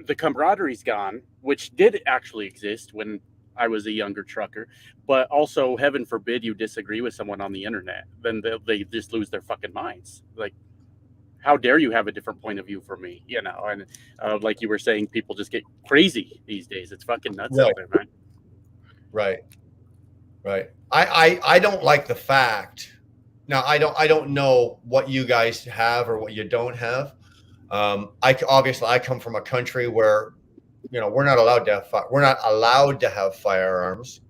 the camaraderie's gone, which did actually exist when I was a younger trucker, but also, heaven forbid you disagree with someone on the internet, then they just lose their fucking minds. Like, how dare you have a different point of view from me, and like you were saying, people just get crazy these days. It's fucking nuts out there, man. Right. I don't like the fact. Now, I don't know what you guys have or what you don't have. I come from a country where, we're not allowed to have firearms.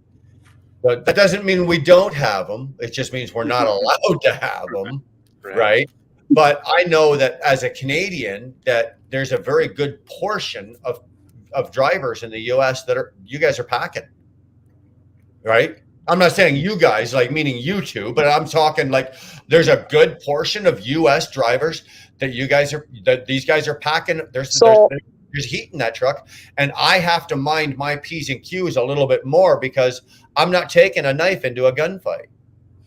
But that doesn't mean we don't have them. It just means we're not allowed to have them, right? But I know that as a Canadian, that there's a very good portion of drivers in the U.S. you guys are packing, right? I'm not saying you guys, like meaning you two, but I'm talking like there's a good portion of U.S. drivers that these guys are packing. There's heat in that truck, and I have to mind my P's and Q's a little bit more because I'm not taking a knife into a gunfight.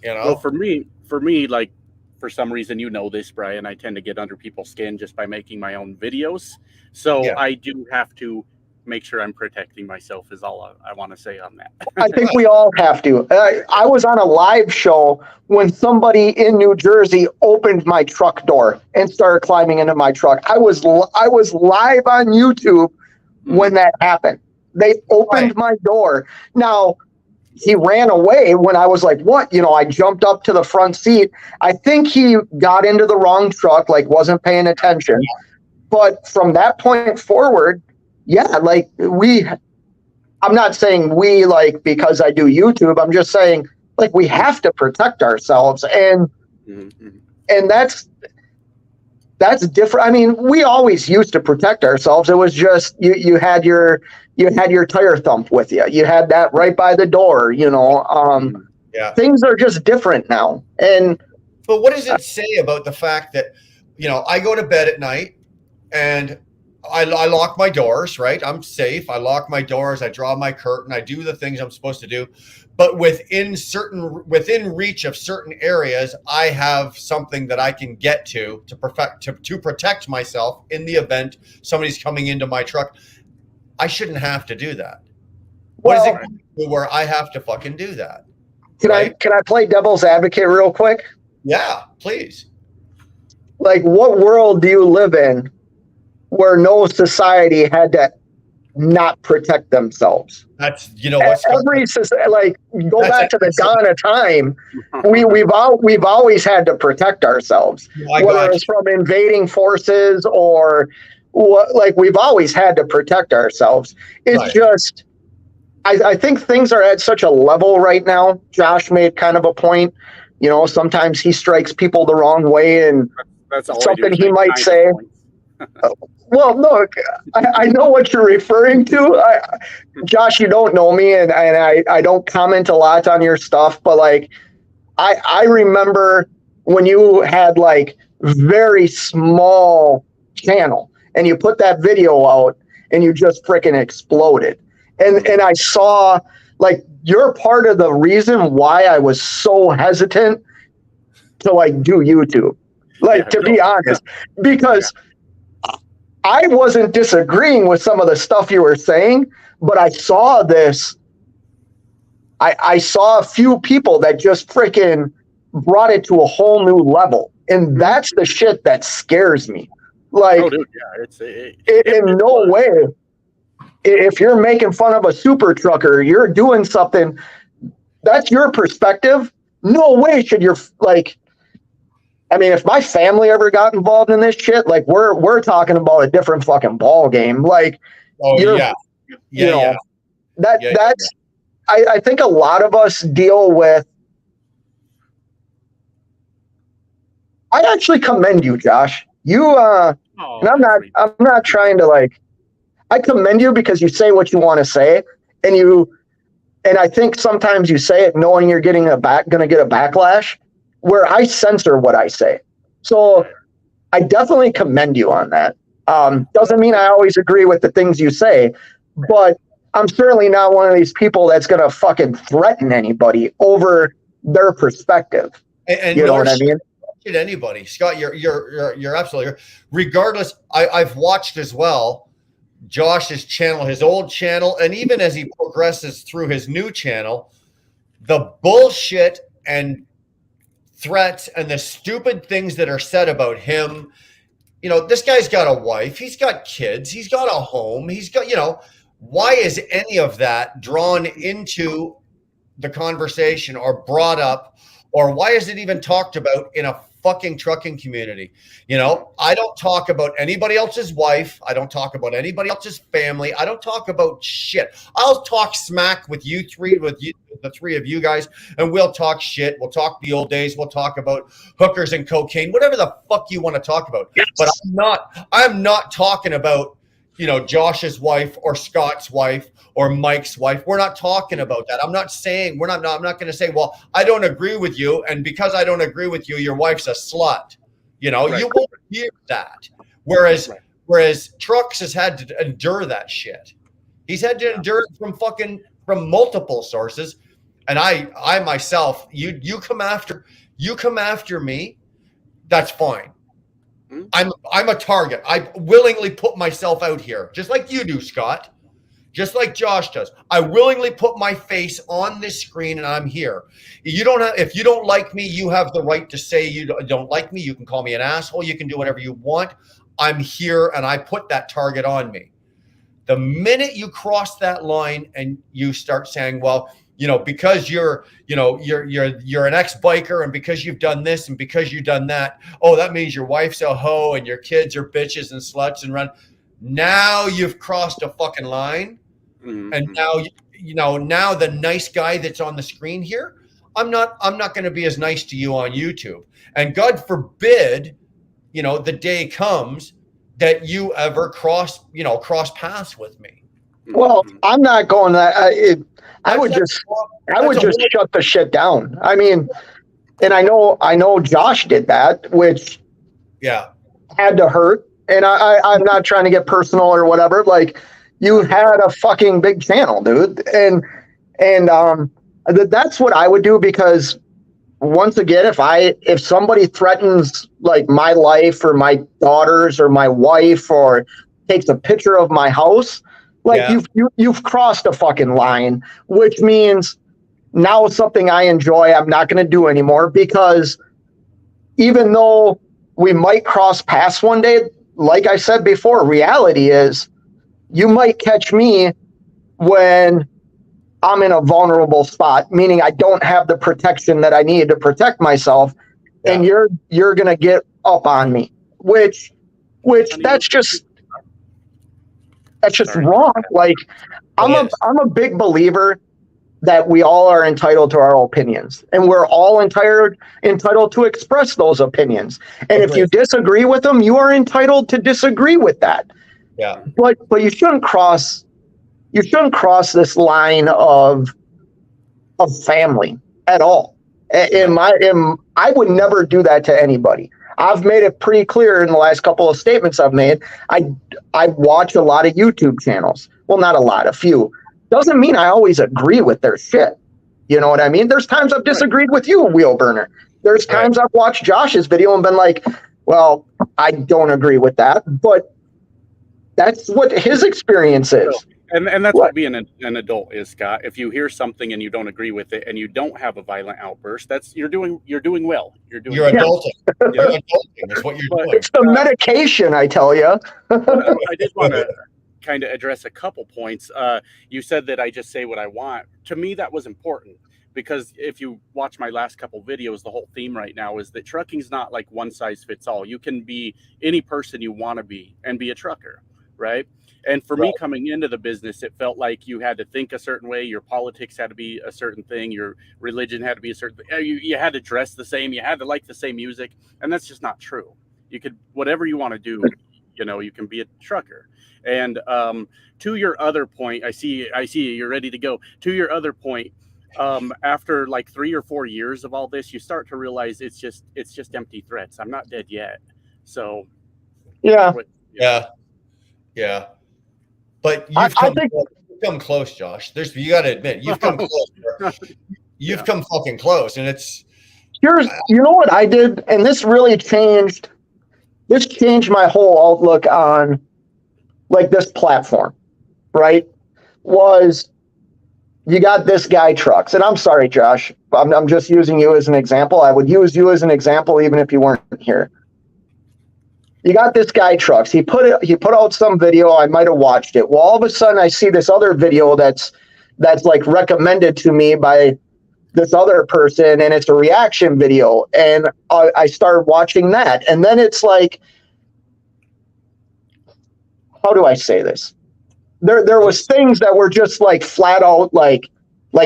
Well, for me, like, for some reason, this, Brian, I tend to get under people's skin just by making my own videos. So I do have to make sure I'm protecting myself is all I want to say on that. I think we all have to. I was on a live show when somebody in New Jersey opened my truck door and started climbing into my truck. I was live on YouTube when that happened. They opened my door. Now, he ran away when I was like, what? You know, I jumped up to the front seat. I think he got into the wrong truck, like wasn't paying attention. But from that point forward, yeah, like I'm not saying we, like, because I do YouTube, I'm just saying, like, we have to protect ourselves. And that's different. I mean, we always used to protect ourselves. It was just, you had your tire thump with you. You had that right by the door, you know. Things are just different now. But what does it say about the fact that, you know, I go to bed at night and I lock my doors, right? I'm safe. I lock my doors. I draw my curtain. I do the things I'm supposed to do. But within reach of certain areas, I have something that I can get to protect myself in the event somebody's coming into my truck. I shouldn't have to do that. What is it where I have to fucking do that? Can I play devil's advocate real quick? Yeah, please. Like, what world do you live in where no society had to not protect themselves? That's, you know, what's every society, like, go back to the dawn of time. We've always had to protect ourselves, whether it's from invading forces or what. Like, we've always had to protect ourselves. It's just, I think things are at such a level right now. Josh made kind of a point. You know, sometimes he strikes people the wrong way, and that's something he might say. Well, look, I know what you're referring to. Josh, you don't know me, and I don't comment a lot on your stuff, but like, I remember when you had like very small channel and you put that video out and you just freaking exploded. And I saw, like, you're part of the reason why I was so hesitant to like do YouTube, like, to be honest, because I wasn't disagreeing with some of the stuff you were saying, but I saw this. I saw a few people that just freaking brought it to a whole new level. And that's the shit that scares me. Like, in no way, if you're making fun of a super trucker, you're doing something, that's your perspective. No way should you're like, I mean, if my family ever got involved in this shit, like, we're talking about a different fucking ball game. Like, that's. I think a lot of us deal with. I actually commend you, Josh. You and I'm not trying to, like. I commend you because you say what you want to say, and I think sometimes you say it knowing you're going to get a backlash, where I censor what I say. So I definitely commend you on that. Doesn't mean I always agree with the things you say, but I'm certainly not one of these people that's going to fucking threaten anybody over their perspective. And you know what I mean? Anybody, Scott, you're absolutely right. Regardless, I've watched as well Josh's channel, his old channel, and even as he progresses through his new channel, the bullshit and threats and the stupid things that are said about him. You know, this guy's got a wife, he's got kids, he's got a home, he's got, you know, why is any of that drawn into the conversation or brought up, or why is it even talked about in a fucking trucking community? You know, I don't talk about anybody else's wife. I don't talk about anybody else's family. I don't talk about shit. I'll talk smack with you three, the three of you guys, and we'll talk shit. We'll talk the old days. We'll talk about hookers and cocaine, whatever the fuck you want to talk about. Yes. But I'm not talking about, you know, Josh's wife or Scott's wife or Mike's wife. We're not talking about that. I'm not saying I'm not going to say, well, I don't agree with you, and because I don't agree with you, your wife's a slut. You know, you won't hear that. Whereas Trucks has had to endure that shit. He's had to endure it from multiple sources. And I myself, you come after me, that's fine. I'm a target. I willingly put myself out here, just like you do, Scott. just like Josh does. I willingly put my face on this screen and I'm here. You don't have, if you don't like me, you have the right to say you don't like me. You can call me an asshole. You can do whatever you want. I'm here and I put that target on me. The minute you cross that line and you start saying, well, you know, because you're an ex-biker and because you've done this and because you've done that, oh, that means your wife's a hoe and your kids are bitches and sluts and run. Now you've crossed a fucking line. Mm-hmm. And now, now the nice guy that's on the screen here, I'm not going to be as nice to you on YouTube. And God forbid, the day comes that you ever cross paths with me. Well, I'm not going that. I would just shut the shit down. I mean, and I know Josh did that, which had to hurt. And I'm not trying to get personal or whatever. Like, you had a fucking big channel, dude. And that's what I would do, because once again, if somebody threatens like my life or my daughters or my wife or takes a picture of my house, like you've crossed a fucking line, which means now it's something I enjoy. I'm not going to do anymore, because even though we might cross paths one day, like I said before, reality is you might catch me when I'm in a vulnerable spot, meaning I don't have the protection that I need to protect myself, and you're going to get up on me, which that's just wrong. Like, I'm a big believer that we all are entitled to our opinions, and we're all entitled to express those opinions. And if you disagree with them, you are entitled to disagree with that. Yeah. But you shouldn't cross this line of family at all. I would never do that to anybody. I've made it pretty clear in the last couple of statements I've made. I watch a lot of YouTube channels. Well, not a lot, a few. Doesn't mean I always agree with their shit. You know what I mean? There's times I've disagreed with you, Wheel Burner. There's times I've watched Josh's video and been like, well, I don't agree with that, but that's what his experience is. And that's what being an adult is, Scott. If you hear something and you don't agree with it and you don't have a violent outburst, you're doing well. You're adulting. You're adulting. That's what you're doing. It's the medication, I tell you. I did want to kind of address a couple points. You said that I just say what I want. To me, that was important, because if you watch my last couple videos, the whole theme right now is that trucking's not like one size fits all. You can be any person you want to be and be a trucker, right? And for me, coming into the business, it felt like you had to think a certain way. Your politics had to be a certain thing. Your religion had to be a certain thing. You had to dress the same. You had to like the same music. And that's just not true. You could, whatever you want to do, you can be a trucker. And to your other point, I see you're ready to go. To your other point, after like 3 or 4 years of all this, you start to realize it's just empty threats. I'm not dead yet. So yeah. But you've come close, Josh. You got to admit, you've come close. You've come fucking close, and it's. You know what I did, and this really changed. This changed my whole outlook on, like, this platform, right? Was you got this guy Trucks, and I'm sorry, Josh. I'm just using you as an example. I would use you as an example even if you weren't here. You got this guy Trucks. He put out some video. I might have watched it. Well, all of a sudden I see this other video that's like recommended to me by this other person, and it's a reaction video. And I started watching that. And then it's like, how do I say this? There was things that were just like flat out like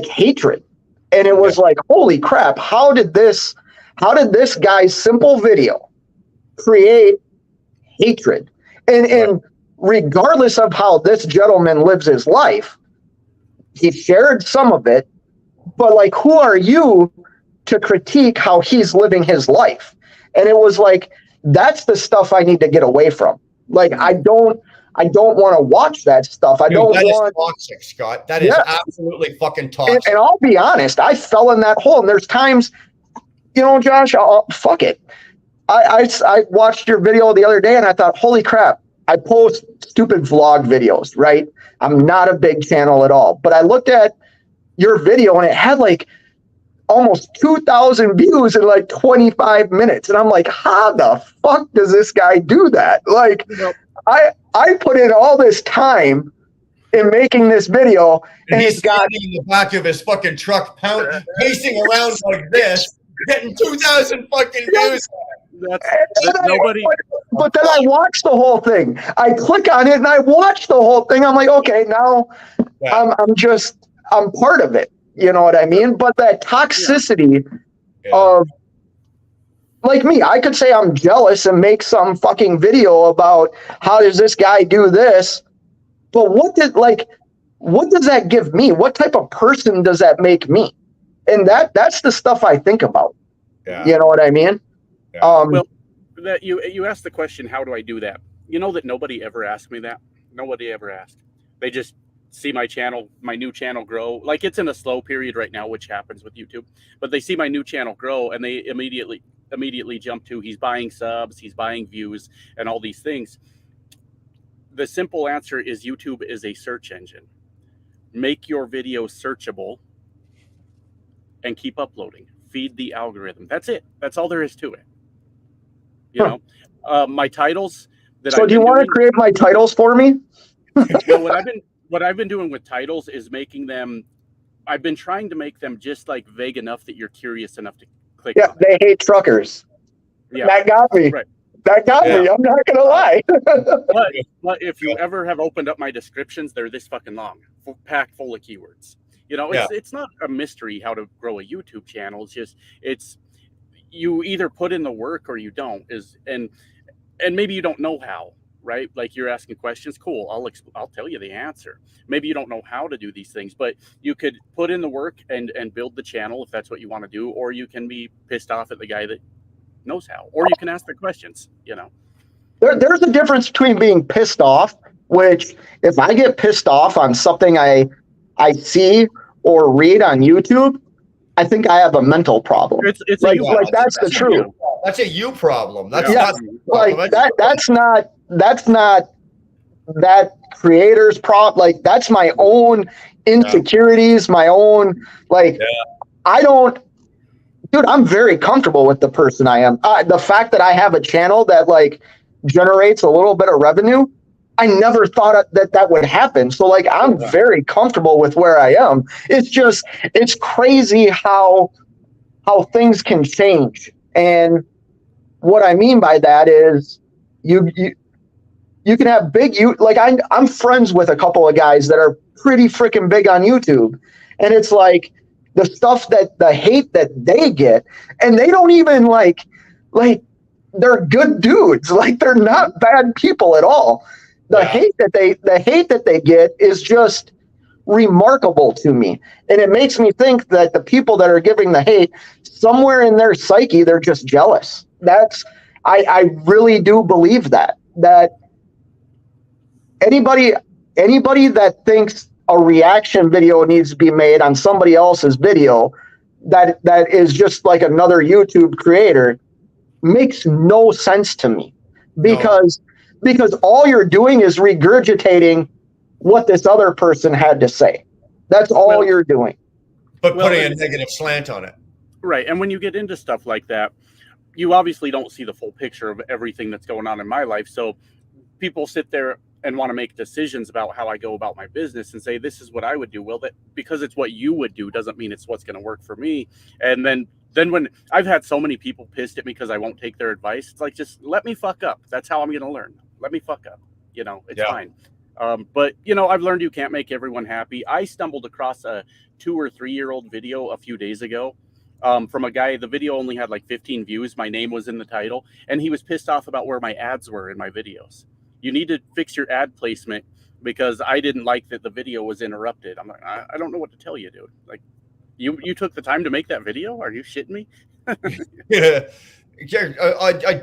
hatred. And it was like, holy crap, how did this guy's simple video create hatred? And regardless of how this gentleman lives his life, he shared some of it, but like, who are you to critique how he's living his life? And it was like, that's the stuff I need to get away from. Like, I don't want to watch that stuff. That is toxic, Scott. That is absolutely fucking toxic. And I'll be honest, I fell in that hole. And there's times, Josh, fuck it. I watched your video the other day and I thought, holy crap, I post stupid vlog videos, right? I'm not a big channel at all, but I looked at your video and it had like almost 2,000 views in like 25 minutes. And I'm like, how the fuck does this guy do that? Like, I put in all this time in making this video, And and he's it's got, standing in the back of his fucking truck, pacing around like this, getting 2,000 fucking views. Nobody. but then I watch the whole thing. I click on it and I watch the whole thing. I'm like, okay, now Yeah. I'm part of it. You know what I mean? But that toxicity of, like me, I could say I'm jealous and make some fucking video about how does this guy do this, but what does that give me? What type of person does that make me? And that's the stuff I think about. Yeah. You know what I mean? Yeah. Well, that you asked the question, how do I do that? You know that nobody ever asked me that. Nobody ever asked. They just see my channel, my new channel grow. Like, it's in a slow period right now, which happens with YouTube. But they see my new channel grow, and they immediately jump to, he's buying subs, he's buying views, and all these things. The simple answer is YouTube is a search engine. Make your video searchable and keep uploading. Feed the algorithm. That's it. That's all there is to it. You know, my titles that So do you want to create my titles for me? What I've been doing with titles is making them, I've been trying to make them just like vague enough that you're curious enough to click on it. They hate truckers. Yeah. That got me. Right. That got me. I'm not gonna lie. But if you ever have opened up my descriptions, they're this fucking long, packed full of keywords. You know, it's not a mystery how to grow a YouTube channel. It's you either put in the work or you don't. And maybe you don't know how, right? Like, you're asking questions. Cool. I'll tell you the answer. Maybe you don't know how to do these things, but you could put in the work and build the channel if that's what you want to do, or you can be pissed off at the guy that knows how, or you can ask the questions, you know. There's a difference between being pissed off, which if I get pissed off on something I see or read on YouTube, I think I have a mental problem. It's like that's the truth. That's a you problem. That's not like that's not that creator's problem. Like, that's my own insecurities, my own, like, I don't, dude, I'm very comfortable with the person I am. The fact that I have a channel that like generates a little bit of revenue, I never thought that would happen. So like, I'm very comfortable with where I am. It's just, it's crazy how things can change. And what I mean by that is you can have big, like I'm friends with a couple of guys that are pretty freaking big on YouTube. And it's like the stuff the hate that they get, and they don't even like they're good dudes. Like, they're not bad people at all. The hate that they get is just remarkable to me. And it makes me think that the people that are giving the hate, somewhere in their psyche, they're just jealous. I really do believe that anybody that thinks a reaction video needs to be made on somebody else's video that is just like another YouTube creator makes no sense to me, because all you're doing is regurgitating what this other person had to say. That's all you're doing. But putting a negative slant on it. Right. And when you get into stuff like that, you obviously don't see the full picture of everything that's going on in my life. So people sit there and want to make decisions about how I go about my business and say, this is what I would do. Well, that because it's what you would do doesn't mean it's what's going to work for me. And then when I've had so many people pissed at me because I won't take their advice, it's like, just let me fuck up. That's how I'm going to learn. Let me fuck up. You know, it's fine. But, you know, I've learned you can't make everyone happy. I stumbled across a 2 or 3 year old video a few days ago from a guy. The video only had like 15 views. My name was in the title, and he was pissed off about where my ads were in my videos. You need to fix your ad placement because I didn't like that the video was interrupted. I'm like, I don't know what to tell you, dude. Like, you took the time to make that video? Are you shitting me?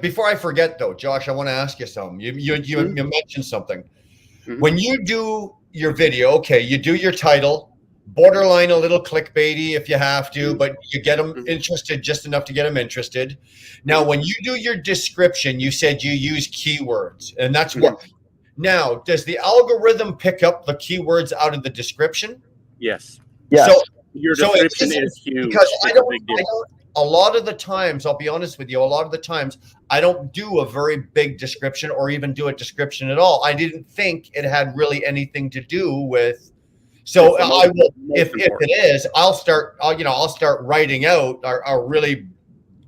Before I forget though, Josh, I want to ask you something. You mentioned something. Mm-hmm. When you do your video, okay, you do your title, borderline a little clickbaity if you have to, but you get them interested just enough to get them interested. Now, when you do your description, you said you use keywords, and that's what Now, does the algorithm pick up the keywords out of the description? Yes. Yes. So, Your So it description isn't- is huge. because It's I a don't, big deal. a lot of the times, I'll be honest with you, a lot of the times I don't do a very big description or even do a description at all. I didn't think it had really anything to do with. So It's the I will, most if important. it is, I'll start writing out a really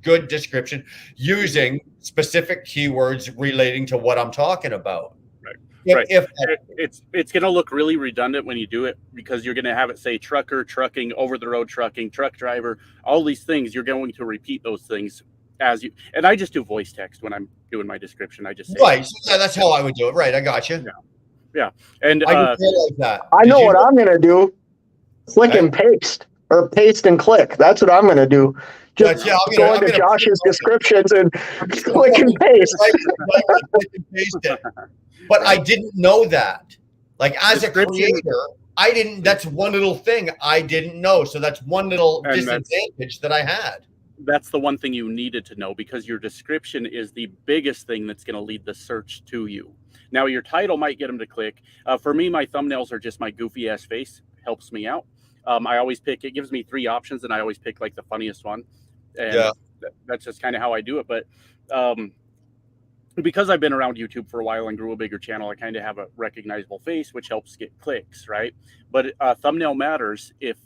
good description using specific keywords relating to what I'm talking about. Right. If, Right. if It's going to look really redundant when you do it because you're going to have it say trucker, trucking, over the road trucking, truck driver, all these things. You're going to repeat those things as you. And I just do voice text when I'm doing my description. I just say, right, so yeah, that's how I would do it. Right, I got you. Yeah. And I didn't realize that. I Did know you what I'm going to do. Click and paste, or paste and click. That's what I'm going to do. Just Yeah, I'm go gonna- into I'm gonna- Josh's descriptions and click and paste. Click and paste it. But I didn't know that. Like as a Description- creator, I didn't. That's one little thing I didn't know. So that's one little And that's- disadvantage that I had. That's the one thing you needed to know because your description is the biggest thing that's going to lead the search to you. Now, your title might get them to click. For me, my thumbnails are just my goofy ass face. Helps me out. I always pick. It gives me 3 options, and I always pick like the funniest one. And Yeah. that's just kind of how I do it. But because I've been around YouTube for a while and grew a bigger channel, I kind of have a recognizable face, which helps get clicks, right? But thumbnail matters if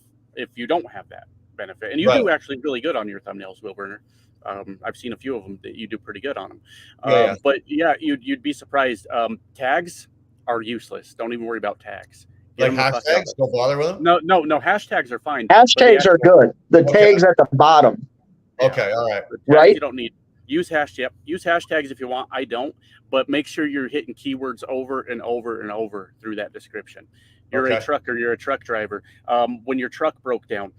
you don't have that benefit, and you do actually really good on your thumbnails, Will Werner. I've seen a few of them that you do pretty good on them. Yeah. But yeah, you'd be surprised. Tags are useless. Don't even worry about tags. Get Like them the fuck out. hashtags, don't bother with them. No. Hashtags are fine. but Hashtags the are good. The Okay. tags at the bottom. Okay, all right. The tags Right? You don't need. Use hashtags if you want. I don't, but make sure you're hitting keywords over and over and over through that description. You're a Okay. trucker. You're a truck driver. When your truck broke down,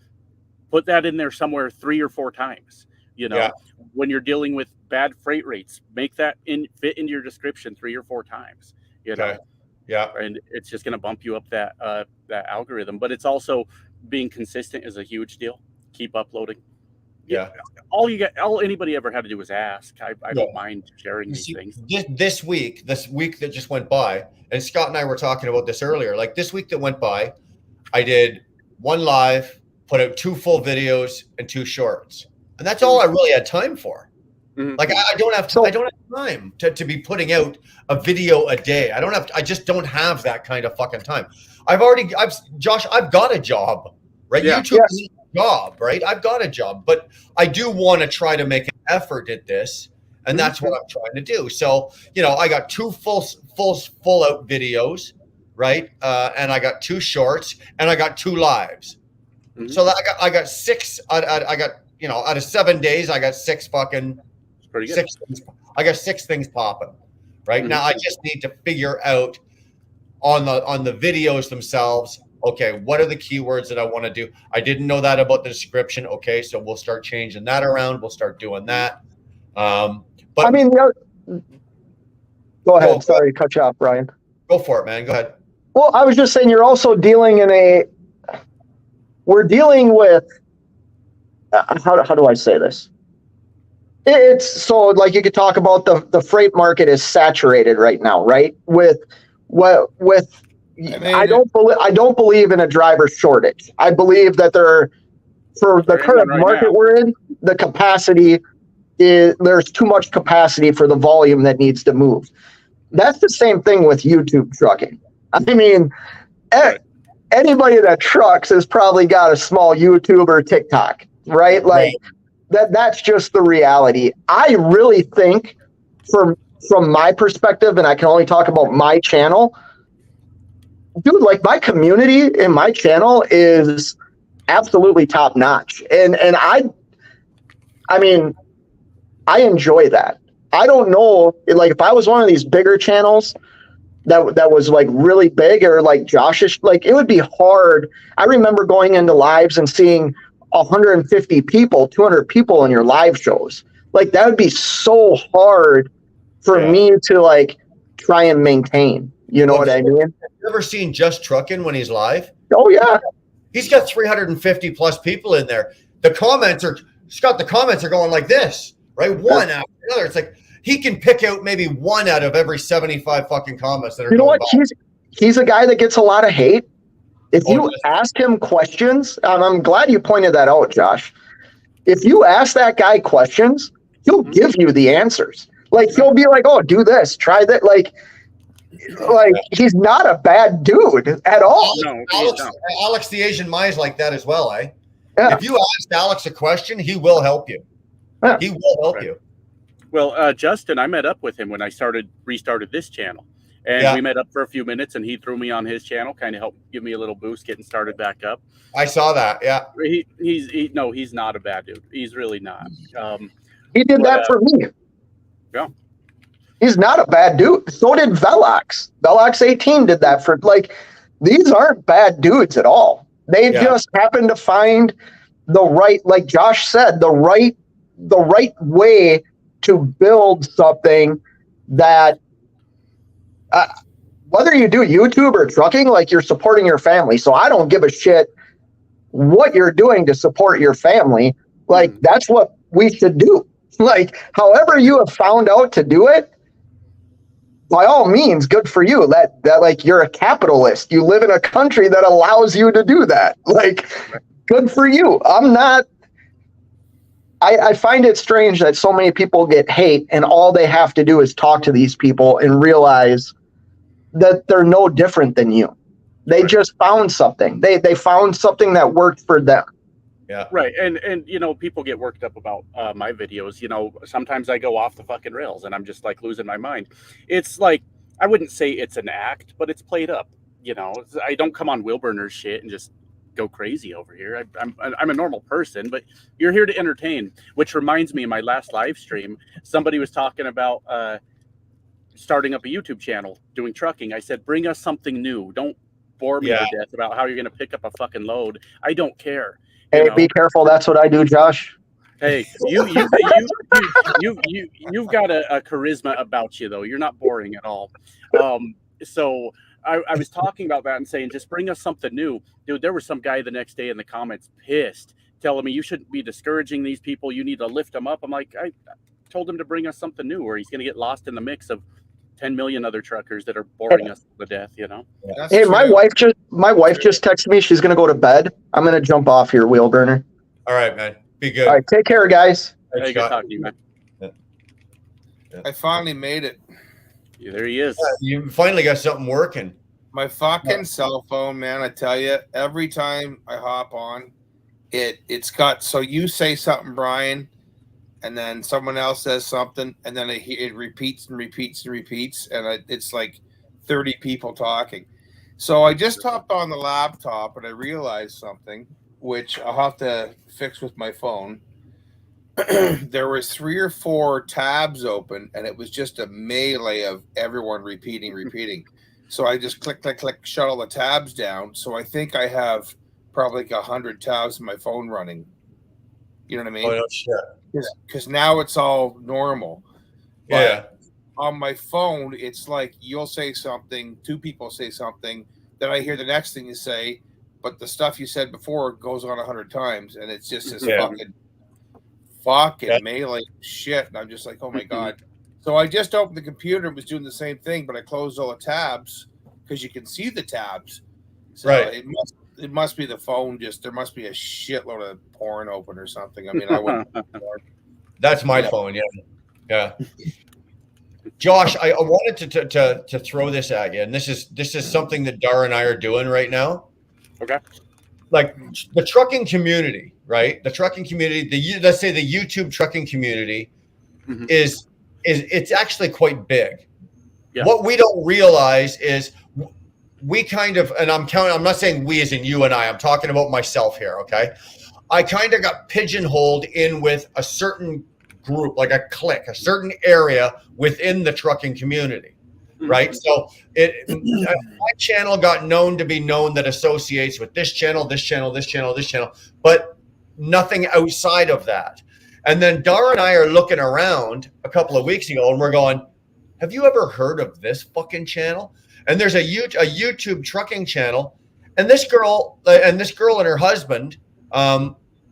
put that in there somewhere 3 or 4 times. You know, Yeah. when you're dealing with bad freight rates, make that fit into your description 3 or 4 times. You know, Okay. Yeah. and it's just going to bump you up that algorithm. But it's also being consistent is a huge deal. Keep uploading. Yeah. All anybody ever had to do was ask. I don't mind sharing You these see, things. this week that just went by, and Scott and I were talking about this earlier. Like this week that went by, I did 1 live, put out 2 full videos and 2 shorts, and that's all I really had time for. Mhm. Like I don't have time to be putting out a video a day. I just don't have that kind of fucking time. Josh, I've got a job, right? Yeah. YouTube is a job, right? I've got a job, but I do want to try to make an effort at this, and that's what I'm trying to do. So, I got 2 full out videos, right? And I got 2 shorts, and I got 2 lives. Mhm. So that I got 6. I got out of 7 days, I got 6 fucking. It's pretty good. 6 things. I got 6 things popping right now. I just need to figure out on the videos themselves. Okay, what are the keywords that I want to do? I didn't know that about the description. Okay, so we'll start changing that around. We'll start doing that. But I mean, go ahead. Sorry to cut you off, Brian. go for it, man. Go ahead. Well, I was just saying you're also dealing we're dealing with, how do I say this? It's so like you could talk about the freight market is saturated right now, right? I don't believe in a driver shortage. I believe that for the current market we're in, the capacity there's too much capacity for the volume that needs to move. That's the same thing with YouTube trucking. I mean, anybody that trucks has probably got a small YouTube or TikTok, right? Like that's just the reality. I really think from my perspective, and I can only talk about my channel, dude, like my community in my channel is absolutely top notch. And I mean, I enjoy that. I don't know, like if I was one of these bigger channels that was like really big, or like Josh's, like it would be hard. I remember going into lives and seeing 150 people, 200 people in your live shows. Like that would be so hard for me to like try and maintain. You know what I mean? Have you ever seen Just Truckin' when he's live? Oh yeah. He's got 350 plus people in there. The comments are going like this, right? One after another. It's like, he can pick out maybe one out of every 75 fucking comments that are. You know going what? by. He's a guy that gets a lot of hate. If Oh, you yes. ask him questions, I'm glad you pointed that out, Josh. If you ask that guy questions, he'll give you the answers. Like he'll be like, "Oh, do this, try that." Like he's not a bad dude at all. No, Alex the Asian Mai's like that as well, eh? Yeah. If you ask Alex a question, he will help you. Yeah. He will help Right. you. Well, Justin, I met up with him when I restarted this channel, and Yeah. we met up for a few minutes, and he threw me on his channel, kind of helped give me a little boost getting started back up. I saw that. Yeah. He's not a bad dude. He's really not. He did that for me. Yeah. He's not a bad dude. So did Velox. Velox 18 did that for these aren't bad dudes at all. They just happen to find the right, like Josh said, the right way to build something that whether you do YouTube or trucking, like you're supporting your family. So I don't give a shit what you're doing to support your family. Like that's what we should do. Like however you have found out to do it, by all means, good for you. That like you're a capitalist. You live in a country that allows you to do that. Like, good for you. I'm not. I find it strange that so many people get hate, and all they have to do is talk to these people and realize that they're no different than you. They just found something. They found something that worked for them. Yeah. Right. And people get worked up about my videos. Sometimes I go off the fucking rails and I'm just like losing my mind. It's like, I wouldn't say it's an act, but it's played up. I don't come on Wilburner's shit and just go crazy over here. I'm a normal person, but you're here to entertain, which reminds me of my last live stream. Somebody was talking about starting up a YouTube channel, doing trucking. I said, bring us something new. Don't bore me to death about how you're going to pick up a fucking load. I don't care. Hey, be careful. That's what I do, Josh. Hey, you've got a charisma about you, though. You're not boring at all. So I was talking about that and saying, just bring us something new. Dude, there was some guy the next day in the comments pissed, telling me you shouldn't be discouraging these people. You need to lift them up. I'm like, I told him to bring us something new, or he's going to get lost in the mix of 10 million other truckers that are boring us to death, That's Hey, true. my wife just texted me. She's gonna go to bed. I'm gonna jump off here, Wheelburner. All right, man. Be good. All right, take care, guys. Thanks, Hey, good Scott. talking to you, man. I finally made it. Yeah, there he is. You finally got something working. My fucking cell phone, man. I tell you, every time I hop on, it's got. So you say something, Brian, and then someone else says something, and then it repeats and repeats and repeats, and it's like 30 people talking. So I just hopped on the laptop, and I realized something, which I'll have to fix with my phone. There was 3 or 4 tabs open, and it was just a melee of everyone repeating. So I just click, shut all the tabs down. So I think I have probably like 100 tabs in my phone running. You know what I mean? Oh, no shit. Because now it's all normal. But Yeah. on my phone, it's like you'll say something, 2 people say something, then I hear the next thing you say, but the stuff you said before goes on 100 times, and it's just this fucking melee shit. And I'm just like, oh my God. So I just opened the computer and was doing the same thing, but I closed all the tabs because you can see the tabs. So Right. it must be the phone. Just there must be a shitload of porn open or something. I mean, I wouldn't. That's my phone. Yeah. Josh, I wanted to throw this at you, and this is something that Dara and I are doing right now. Okay. Like the trucking community, right? The trucking community, let's say the YouTube trucking community is it's actually quite big. Yeah. What we don't realize is we kind of, and I'm not saying we as in you and I'm talking about myself here, okay? I kind of got pigeonholed in with a certain group, like a clique, a certain area within the trucking community, right? So my channel got known to be known that associates with this channel, but nothing outside of that. And then Dara and I are looking around a couple of weeks ago and we're going, have you ever heard of this fucking channel? And there's a YouTube trucking channel, and this girl and her husband,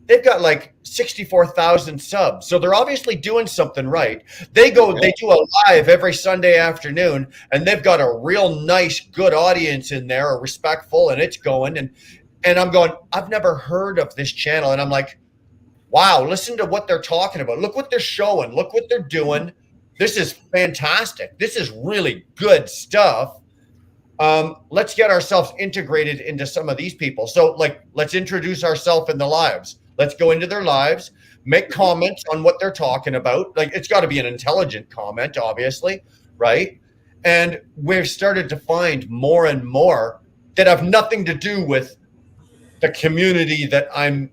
they've got like 64,000 subs. So they're obviously doing something right. They do a live every Sunday afternoon, and they've got a real nice, good audience in there, a respectful, and it's going. And I'm going, I've never heard of this channel. And I'm like, wow, listen to what they're talking about. Look what they're showing. Look what they're doing. This is fantastic. This is really good stuff. Let's get ourselves integrated into some of these people. So like, let's introduce ourselves in the lives. Let's go into their lives, make comments on what they're talking about. Like, it's got to be an intelligent comment, obviously, right? And we've started to find more and more that have nothing to do with the community that I'm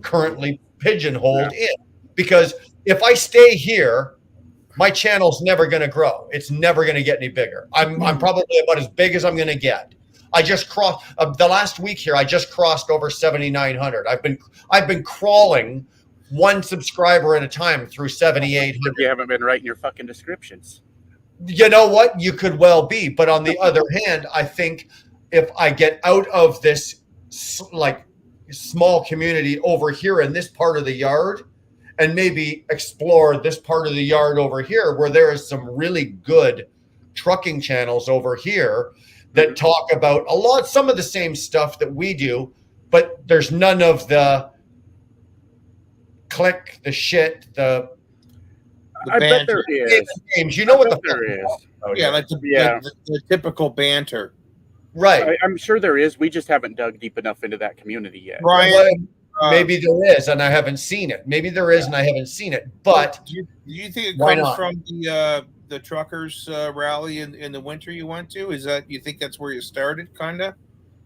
currently pigeonholed in. Because if I stay here, my channel's never going to grow. It's never going to get any bigger. I'm probably about as big as I'm going to get. I just crossed the last week here. I just crossed over 7,900. I've been crawling one subscriber at a time through 7,800. You haven't been writing your fucking descriptions. You know what? You could well be. But on the other hand, I think if I get out of this like small community over here in this part of the yard, and maybe explore this part of the yard over here where there is some really good trucking channels over here that talk about some of the same stuff that we do, but there's none of the click, the shit, I bet there is. Games. You know what there is. Yeah, like the typical banter. Right. I'm sure there is. We just haven't dug deep enough into that community yet. Brian, maybe there is, and I haven't seen it. Maybe there is, and I haven't seen it. But do you think it why comes not? from the truckers rally in the winter you went to? Is that, you think that's where you started, kind of,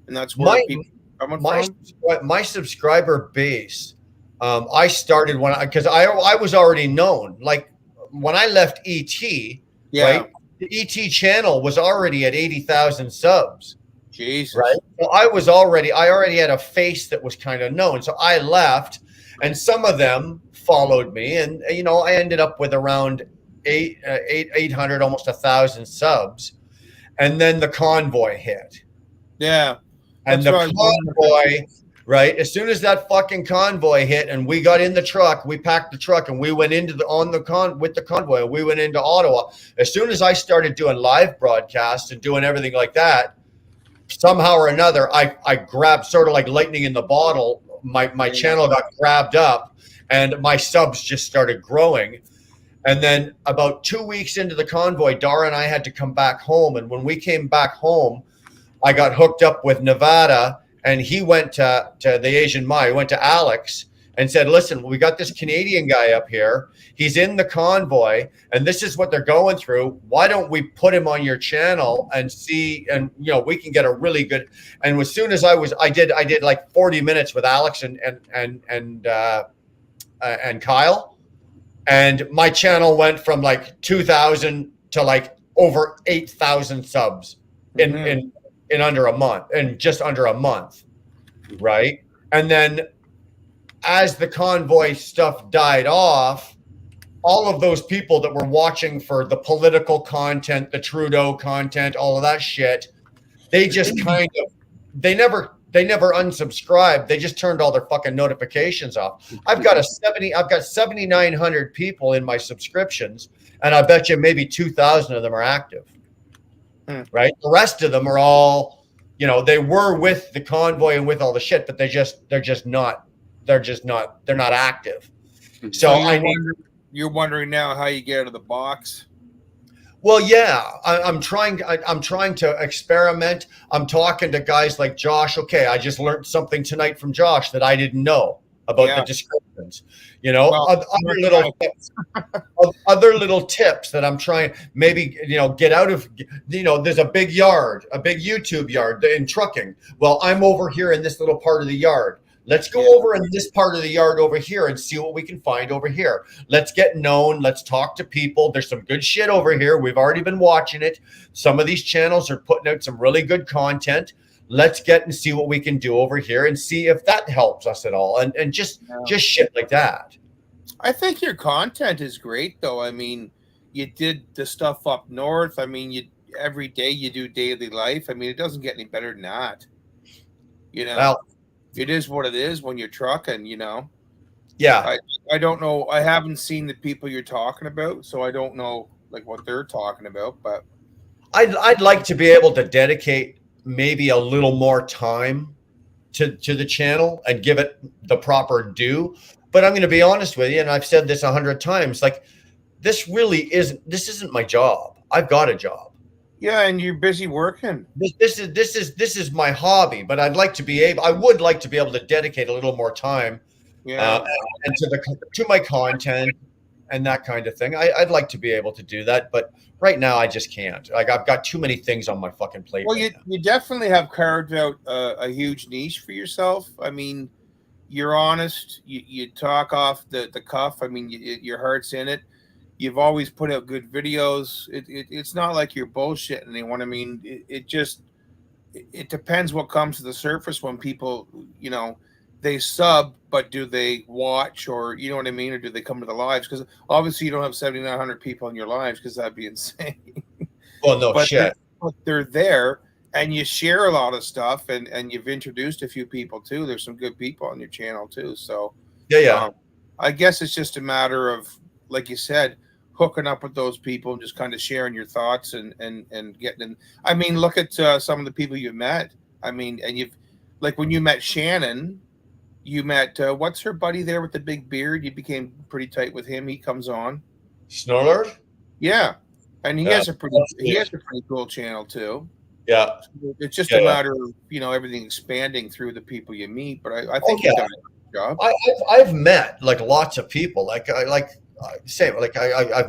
and that's where people are coming from? My subscriber base. I started because I was already known. Like when I left ET, right? The ET channel was already at 80,000 subs. Jesus. Right. So I already had a face that was kind of known. So I left, and some of them followed me, and I ended up with around 800, almost 1,000 subs. And then the convoy hit. Yeah. And the convoy, right? As soon as that fucking convoy hit, and we got in the truck, we packed the truck, and we went into with the convoy, and we went into Ottawa. As soon as I started doing live broadcasts and doing everything like that, somehow or another, I grabbed, sort of like lightning in the bottle. My channel got grabbed up, and my subs just started growing. And then about 2 weeks into the convoy, Dara and I had to come back home. And when we came back home, I got hooked up with Nevada, and he went to the Asian Mai. He went to Alex and said, listen, we got this Canadian guy up here. He's in the convoy, and this is what they're going through. Why don't we put him on your channel and see, and we can get a really good. And as soon as I did like 40 minutes with Alex and Kyle, and my channel went from like 2,000 to like over 8,000 subs in under a month, in just under a month, right? And then as the convoy stuff died off, all of those people that were watching for the political content, the Trudeau content, all of that shit, they just they never unsubscribed. They just turned all their fucking notifications off. I've got 7,900 people in my subscriptions, and I bet you maybe 2,000 of them are active. Right? The rest of them are all, they were with the convoy and with all the shit, but they're not active. So you're wondering now how you get out of the box. Well, yeah, I'm trying to experiment. I'm talking to guys like Josh. Okay, I just learned something tonight from Josh that I didn't know about the descriptions. Other little tips that I'm trying. Maybe get out of. There's a big yard, a big YouTube yard in trucking. Well, I'm over here in this little part of the yard. Let's go over in this part of the yard over here and see what we can find over here. Let's get known. Let's talk to people. There's some good shit over here. We've already been watching it. Some of these channels are putting out some really good content. Let's get and see what we can do over here and see if that helps us at all. And just shit like that. I think your content is great, though. I mean, you did the stuff up north. I mean, every day you do daily life. I mean, it doesn't get any better than that. Well, it is what it is when you're trucking, Yeah, I don't know. I haven't seen the people you're talking about, so I don't know like what they're talking about. But I'd like to be able to dedicate maybe a little more time to the channel and give it the proper due. But I'm going to be honest with you, and I've said this 100 times, like this isn't my job. I've got a job. yeah, and you're busy working. This is my hobby, but I would like to be able to dedicate a little more time Yeah. and to my content and that kind of thing. I'd like to be able to do that, but right now I just can't. Like I've got too many things on my fucking plate. Well, right now. you definitely have carved out a huge niche for yourself. I mean, you're honest. You talk off the cuff. I mean, your heart's in it. You've always put out good videos. It's not like you're bullshitting anyone. I mean, it depends what comes to the surface when people, they sub, but do they watch, or you know what I mean, or do they come to the lives? Because obviously you don't have 7,900 people in your lives, because that'd be insane. Well, no but shit. they're there, and you share a lot of stuff, and you've introduced a few people too. There's some good people on your channel too. So Yeah. I guess it's just a matter of, like you said, hooking up with those people and just kind of sharing your thoughts and getting in. I mean, look at some of the people you've met. I mean, and you've, like when you met Shannon, you met what's her buddy there with the big beard? You became pretty tight with him. He comes on. Snorlord? Yeah. And he Yeah. has a pretty cool channel too. Yeah. It's just Yeah, a yeah. matter of, everything expanding through the people you meet. But I think you've done a good job. I've met like lots of people. I've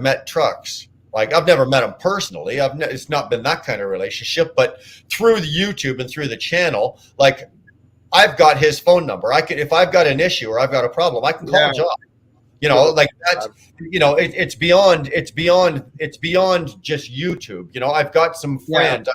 met Trucks. Like I've never met him personally. It's not been that kind of relationship, but through the YouTube and through the channel, like I've got his phone number. If I've got an issue or I've got a problem, I can call Josh. Like that's, it's beyond just YouTube. I've got some friends.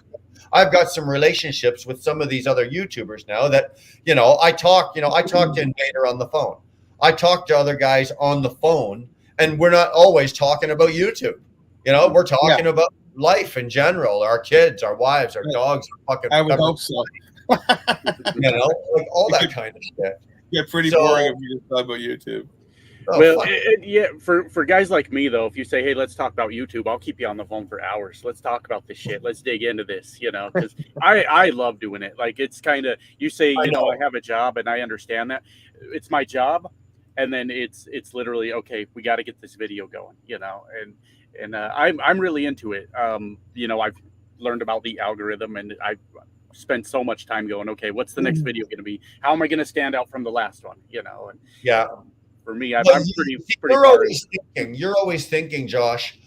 I've got some relationships with some of these other YouTubers now that, I talk to Invader on the phone. I talk to other guys on the phone, and we're not always talking about YouTube. We're talking about life in general, our kids, our wives, our dogs, our fucking. I would hope so. Like all that kind of shit. Yeah, pretty boring if you just talk about YouTube. Well, for guys like me though, if you say, "Hey, let's talk about YouTube," I'll keep you on the phone for hours. Let's talk about this shit. Let's dig into this, because I love doing it. Like it's kind of, you say, I have a job, and I understand that it's my job, and then it's literally, okay, we got to get this video going, and I'm really into it. I've learned about the algorithm, and I've spent so much time going, okay, what's the next video going to be? How am I going to stand out from the last one? And yeah. For me, I'm pretty. You're always thinking, Josh.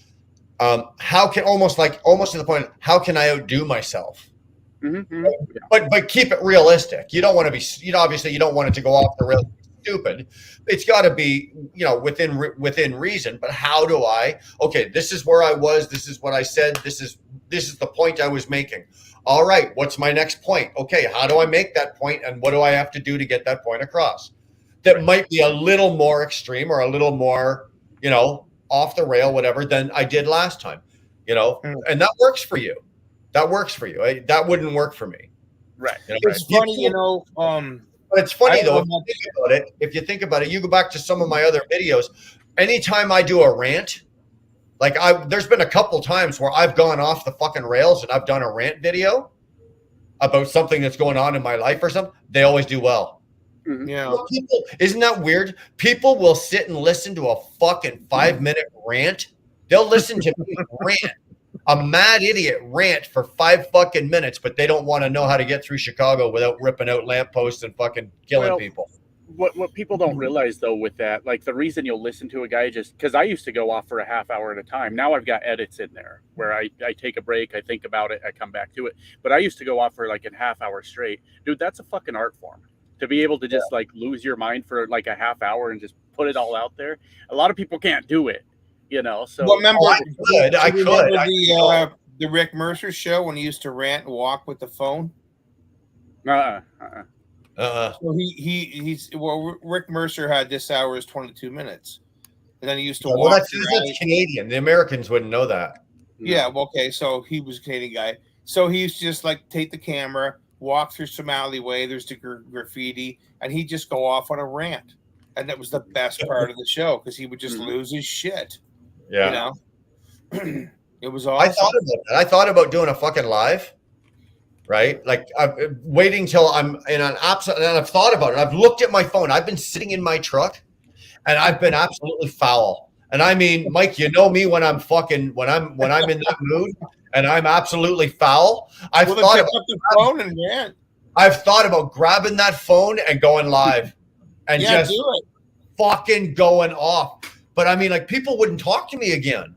How can almost to the point? How can I outdo myself? Mm-hmm. But keep it realistic. You don't want to be. Obviously, you don't want it to go off the rails. Stupid. It's got to be within reason. But how do I? Okay, this is where I was. This is what I said. This is the point I was making. All right, what's my next point? Okay, how do I make that point, and what do I have to do to get that point across? That might be a little more extreme or a little more, off the rail, whatever, than I did last time, and that works for you. That works for you. That wouldn't work for me. Right. It's funny, but it's funny though, if you think about it, you go back to some of my other videos, anytime I do a rant, like there's been a couple times where I've gone off the fucking rails and I've done a rant video about something that's going on in my life or something. They always do well. Yeah. Well, isn't that weird? People will sit and listen to a fucking 5-minute rant. They'll listen to me rant, a mad idiot rant for 5 fucking minutes, but they don't want to know how to get through Chicago without ripping out lampposts and fucking killing people. What people don't realize though with that, like the reason you'll listen to a guy just because I used to go off for a half hour at a time. Now I've got edits in there where I take a break, I think about it, I come back to it. But I used to go off for like a half hour straight. Dude, that's a fucking art form. To be able to just like lose your mind for like a half hour and just put it all out there. A lot of people can't do it, So well, remember, I could. The Rick Mercer show when he used to rant and walk with the phone. So Rick Mercer had this hour is 22 minutes, and then he used to walk. Well, that's Canadian. The Americans wouldn't know that. Yeah. Well, okay. So he was a Canadian guy. So he used to just like take the camera, walk through some alleyway. There's the graffiti, and he'd just go off on a rant. and that was the best part of the show because he would just lose his shit. Yeah. You know, it was I awesome. thought about that. I thought about doing a fucking live, right? Like I'm waiting till I'm in an absolute, and I've thought about it. I've looked at my phone. I've been sitting in my truck and I've been absolutely foul. And I mean, Mike, you know me when I'm fucking, when I'm in that mood and I'm absolutely foul. I've Well, thought then about pick up the phone and rant. I've thought about grabbing that phone and going live and Yeah, just do it. fucking going off. But I mean, like, people wouldn't talk to me again,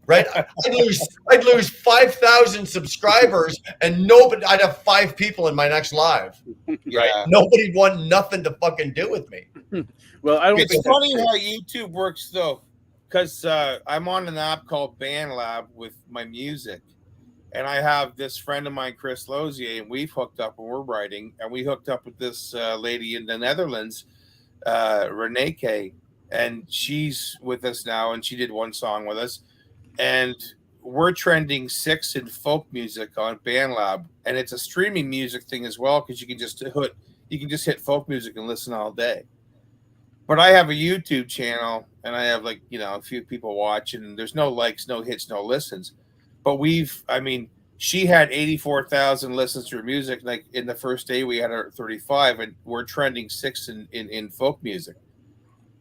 right? I'd lose 5,000 subscribers and nobody, I'd have 5 people in my next live, right? Yeah. Nobody'd want nothing to fucking do with me. Well, I don't It's think funny how YouTube works though, because I'm on an app called BandLab with my music, and I have this friend of mine, Chris Lozier, and we've hooked up and we're writing, and we hooked up with this lady in the Netherlands, Renee K, and she's with us now, and she did one song with us, and we're trending 6 in folk music on BandLab, and it's a streaming music thing as well because you can just hit folk music and listen all day. But I have a YouTube channel and I have like, you know, a few people watching and there's no likes, no hits, no listens. But she had 84,000 listens to her music. Like in the first day we had her at 35 and we're trending 6 in folk music.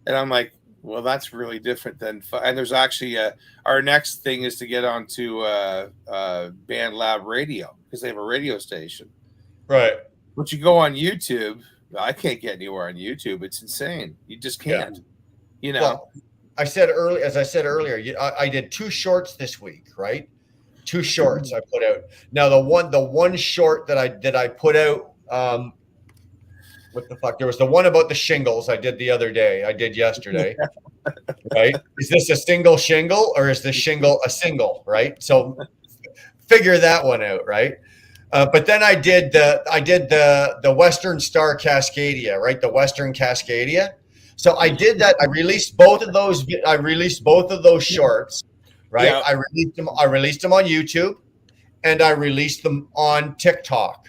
And I'm like, well, that's really different than, and there's actually our next thing is to get onto BandLab Radio because they have a radio station. Right. But you go on YouTube, I can't get anywhere on YouTube. It's insane. You just can't. You know. Well, I said earlier, I did 2 shorts this week, right? 2 shorts I put out. Now the one short that I put out, what the fuck? There was the one about the shingles I did the other day. I did yesterday. Right? Is this a single shingle or is this shingle a single? Right? So figure that one out, right? But then I did the Western Star Cascadia, right? The Western Cascadia. So I did that. I released both of those. I released both of those shorts, right? Yeah. I released them on YouTube, and I released them on TikTok.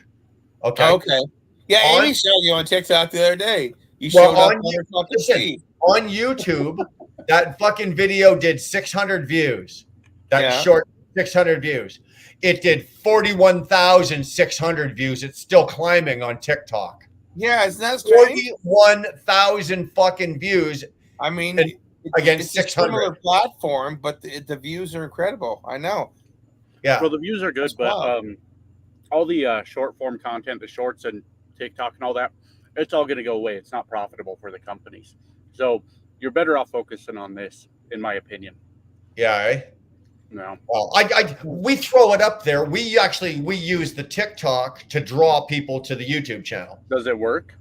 Okay. Okay. Yeah, On- Amy showed you on TikTok the other day. You Well, showed up on on her fucking listen, feed. On YouTube, that fucking video did 600 views. That Yeah. short 600 views. It did 41,600 views. It's still climbing on TikTok. Yeah, isn't that strange? 41,000 fucking views. I mean, And against it's a 600. similar platform, but the views are incredible. I know. Yeah. well, the views are good, That's but wild. all the short form content, the shorts and TikTok and all that, it's all going to go away. It's not profitable for the companies. So you're better off focusing on this, in my opinion. Yeah. Eh? No. Well, we throw it up there. We use the TikTok to draw people to the YouTube channel. Does it work?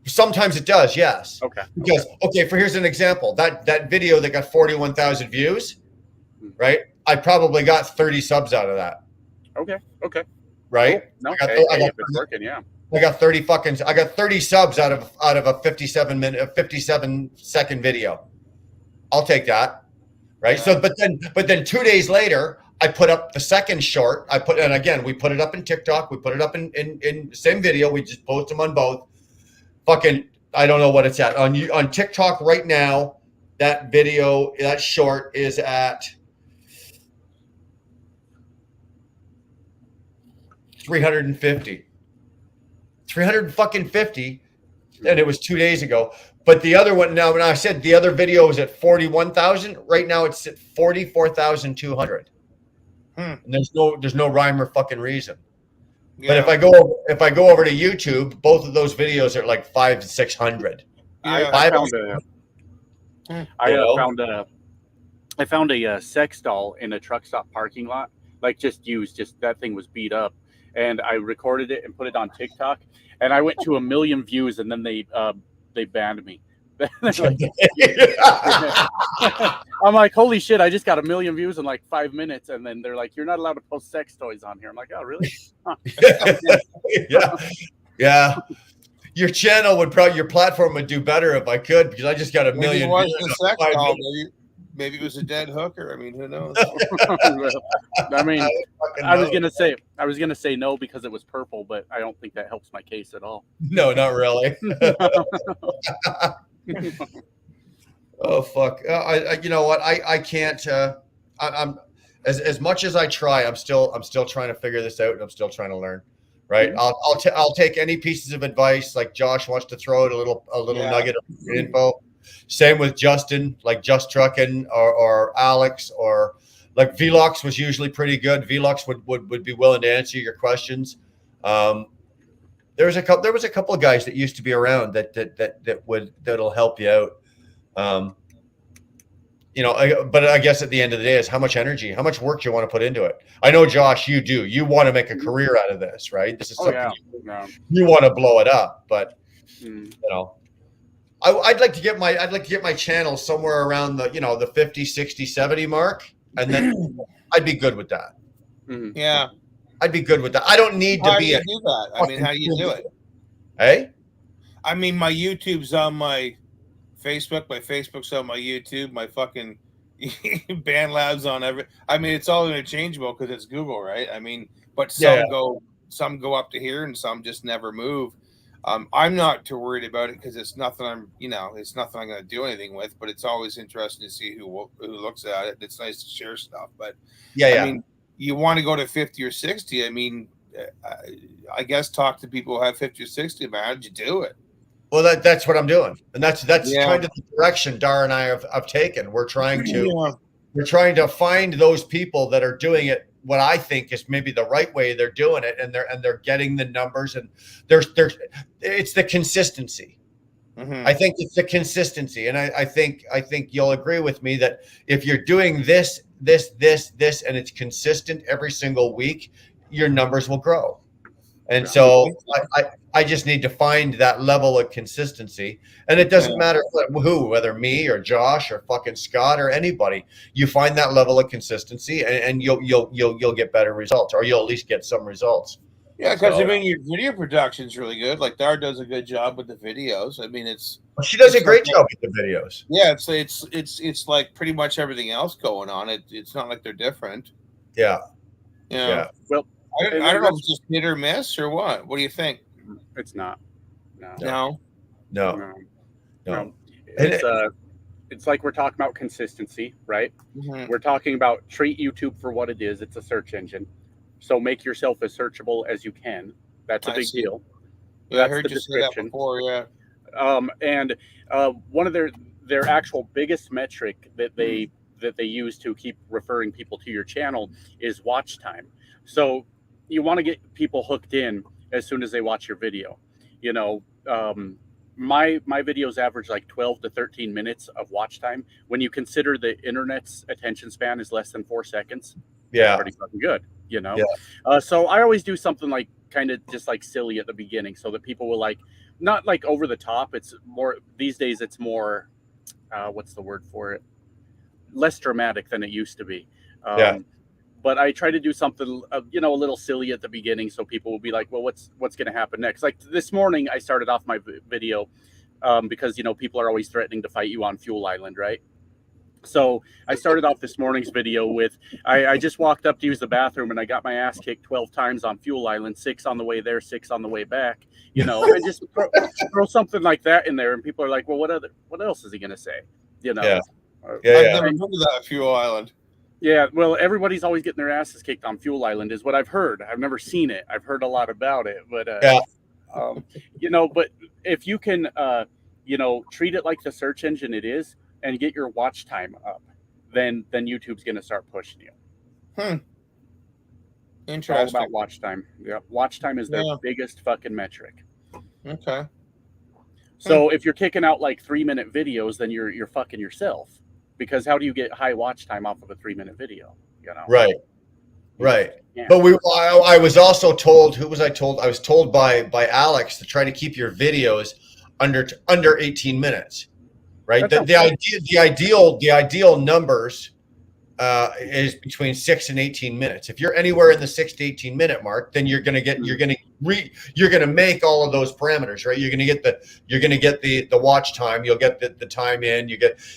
Sometimes it does, yes. Okay. Because here's an example. That video that got 41,000 views, right? I probably got 30 subs out of that, Okay. Okay. right? No. I got- Hey, I got- if it's working, yeah. I got 30 subs out of a 57-second video. I'll take that. Right. So, but then 2 days later, I put up the second short. And again, we put it up in TikTok. We put it up in the same video. We just post them on both. Fucking, I don't know what it's at on TikTok right now. That video, that short is at 350. 350, and it was 2 days ago. But the other one now, when I said the other video was at 41,000, right now it's at 44,200. And there's no rhyme or fucking reason. Yeah. But if I go over to YouTube, both of those videos are like 500-600. Yeah. I found a sex doll in a truck stop parking lot, like just that thing was beat up, and I recorded it and put it on TikTok, and I went to 1 million views, and then they banned me. I'm like, holy shit, I just got 1 million views in like 5 minutes, and then they're like, you're not allowed to post sex toys on here. I'm like, oh really? Huh. Yeah. Your channel your platform would do better if I could, because I just got 1 Maybe million it wasn't views a in sex 5 doll. minutes. Maybe it was a dead hooker. I mean, who knows? I mean, Fucking I was know. gonna say no because it was purple, but I don't think that helps my case at all. No, not really. Oh fuck! You know what? I can't. I'm as much as I try. I'm still trying to figure this out, and I'm still trying to learn. Right? I'll take any pieces of advice like Josh wants to throw out a little nugget of info. Same with Justin, like Just Trucking or Alex or like Velox was usually pretty good. Velox would be willing to answer your questions. There was a couple of guys that used to be around that'll help you out. You know, but I guess at the end of the day is how much energy, how much work you want to put into it. I know, Josh, you do. You want to make a career out of this, right? This is something you want to blow it up, but you know, I'd like to get my channel somewhere around the 50, 60, 70 mark, and then I'd be good with that. Yeah. I'd be good with that. I don't need to How be do you do that? I mean, how do you do it? Hey? I mean, my YouTube's on my Facebook. My Facebook's on my YouTube. My fucking BandLab's on every. I mean, it's all interchangeable because it's Google, right? I mean, but some go up to here and some just never move. I'm not too worried about it because it's nothing it's nothing I'm going to do anything with. But it's always interesting to see who looks at it. It's nice to share stuff, but I mean, you want to go to 50 or 60. I mean, I guess talk to people who have 50 or 60. Man, how did you do it? Well, that's what I'm doing, and that's kind of the direction Dar and I have taken. We're trying to find those people that are doing it what I think is maybe the right way they're doing it, and they're getting the numbers, and it's the consistency. I think it's the consistency, and I think you'll agree with me that if you're doing this, and it's consistent every single week, your numbers will grow. And so I just need to find that level of consistency, and it doesn't matter whether me or Josh or fucking Scott or anybody. You find that level of consistency, and you'll get better results, or you'll at least get some results. Yeah, because I mean, your video production's really good. Like Dar does a good job with the videos. I mean, she does a great job with the videos. Yeah, it's like pretty much everything else going on. It's not like they're different. Yeah. Yeah. Well, I don't know if it's just hit or miss or what. What do you think? It's not. No. It's like we're talking about consistency, right? Mm-hmm. We're talking about treat YouTube for what it is. It's a search engine. So make yourself as searchable as you can. That's a big deal. Yeah, I heard you say that before, yeah. And one of their actual biggest metric that they use to keep referring people to your channel is watch time. So you want to get people hooked in as soon as they watch your video. You know, my videos average like 12 to 13 minutes of watch time. When you consider the internet's attention span is less than 4 seconds, yeah, pretty fucking good, you know? Yeah. So I always do something like kind of just like silly at the beginning so that people will like, not like over the top. It's more, these days it's more, what's the word for it? Less dramatic than it used to be. But I try to do something, a little silly at the beginning, so people will be like, "Well, what's going to happen next?" Like this morning, I started off my video because people are always threatening to fight you on Fuel Island, right? So I started off this morning's video with I just walked up to use the bathroom and I got my ass kicked 12 times on Fuel Island, 6 on the way there, 6 on the way back, and just throw something like that in there, and people are like, "Well, what else is he going to say?" I've never been to that Fuel Island. Yeah, well, everybody's always getting their asses kicked on Fuel Island is what I've heard. I've never seen it. I've heard a lot about it, but but if you can, treat it like the search engine it is, and get your watch time up, then YouTube's going to start pushing you. Interesting. All about watch time. Yeah, watch time is their biggest fucking metric. Okay. So if you're kicking out like 3-minute videos, then you're fucking yourself. Because how do you get high watch time off of a 3-minute video? Right. Yeah. But I was also told. Who was I told? I was told by Alex to try to keep your videos under 18 minutes. Right. The ideal numbers is between 6 and 18 minutes. If you're anywhere in the 6 to 18 minute mark, then you're going to make all of those parameters, right? You're going to get the watch time. You'll get the time in.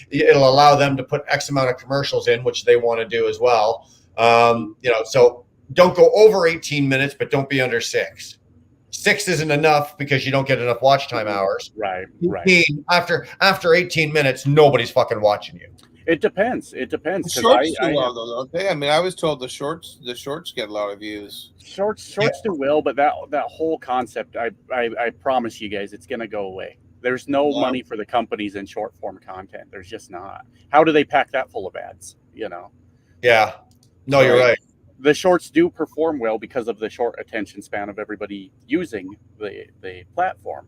It'll allow them to put X amount of commercials in, which they want to do as well. So don't go over 18 minutes, but don't be under 6. 6 isn't enough because you don't get enough watch time hours. Right. 18, after 18 minutes, nobody's fucking watching you. It depends. It depends. The 'cause shorts do well, though, don't they? I mean, I was told the shorts get a lot of views. Shorts do well, but that whole concept, I promise you guys, it's gonna go away. There's no money for the companies in short form content. There's just not. How do they pack that full of ads? You know? Yeah. No, you're right. The shorts do perform well because of the short attention span of everybody using the platform,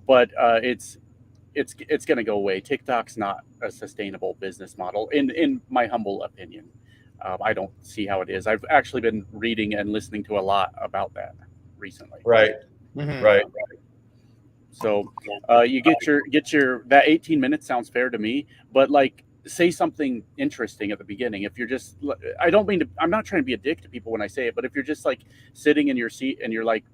but it's going to go away. TikTok's not a sustainable business model, in my humble opinion. I don't see how it is. I've actually been reading and listening to a lot about that recently. Right. Mhm. Right. So you get your that 18 minutes sounds fair to me, but like say something interesting at the beginning. If you're just, I'm not trying to be a dick to people when I say it, but if you're just like sitting in your seat and you're like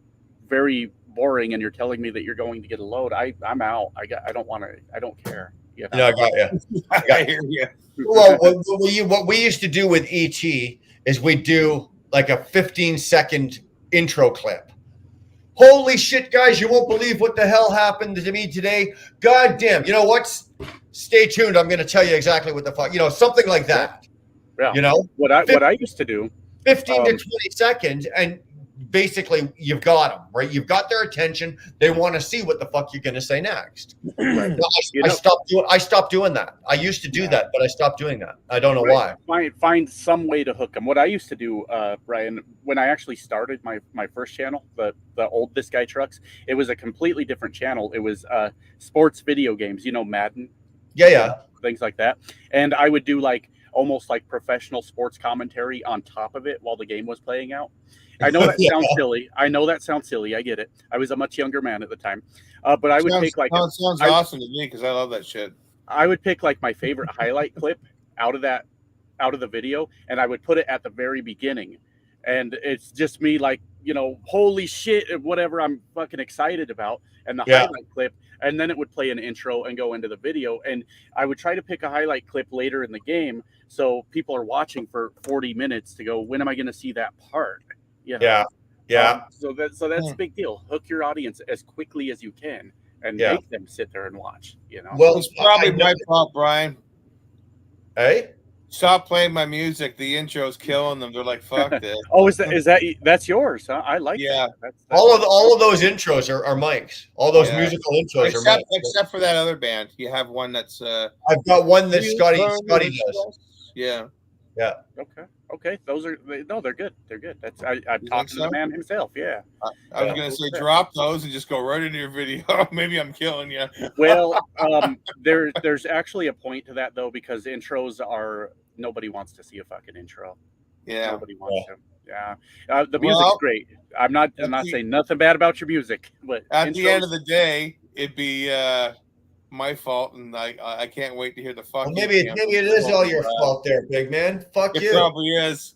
very boring and you're telling me that you're going to get a load, I'm out. I don't care. You know? No, I got you. I hear you. Well, what we used to do with ET is we do like a 15-second intro clip. Holy shit, guys, you won't believe what the hell happened to me today. God damn. You know what? Stay tuned. I'm going to tell you exactly what the fuck, something like that. Yeah. What I used to do, 15 to 20 seconds, and basically you've got them, right? You've got their attention. They want to see what the fuck you're going to say next. Right. I stopped doing that. I used to do that, but I stopped doing that. I don't know why. Find some way to hook them. What I used to do, Brian, when I actually started my first channel, the old This Guy Trucks, it was a completely different channel. It was sports video games, Madden. Yeah. Things like that. And I would do like almost like professional sports commentary on top of it while the game was playing out. I know that sounds silly. I get it. I was a much younger man at the time. But I would take like sounds awesome to me because I love that shit. I would pick like my favorite highlight clip out of the video, and I would put it at the very beginning. And it's just me like, holy shit, whatever I'm fucking excited about, and the highlight clip, and then it would play an intro and go into the video. And I would try to pick a highlight clip later in the game so people are watching for 40 minutes to go, when am I going to see that part? Yeah. So that's a big deal. Hook your audience as quickly as you can and make them sit there and watch. Well, it's probably my fault, Brian. Hey. Stop playing my music. The intro's killing them. They're like, "Fuck this." Oh, that's yours? Huh? I like. Yeah. That's all of those intros are Mike's. All those musical intros are Mike's. Except for that other band. You have one that's. I've got one that Scotty does. Yeah. Yeah. Okay. They're good. They're good. I'm talking to the man himself. Yeah. I was gonna say drop those and just go right into your video. Maybe I'm killing you. Well, there's actually a point to that though, because intros are. Nobody wants to see a fucking intro. Yeah. Nobody wants to. Yeah. The music's great. I'm not saying nothing bad about your music, but at the end of the day, it'd be my fault, and I can't wait to hear the fuck. Well, maybe it is all your fault there, big man. Fuck you. It probably is.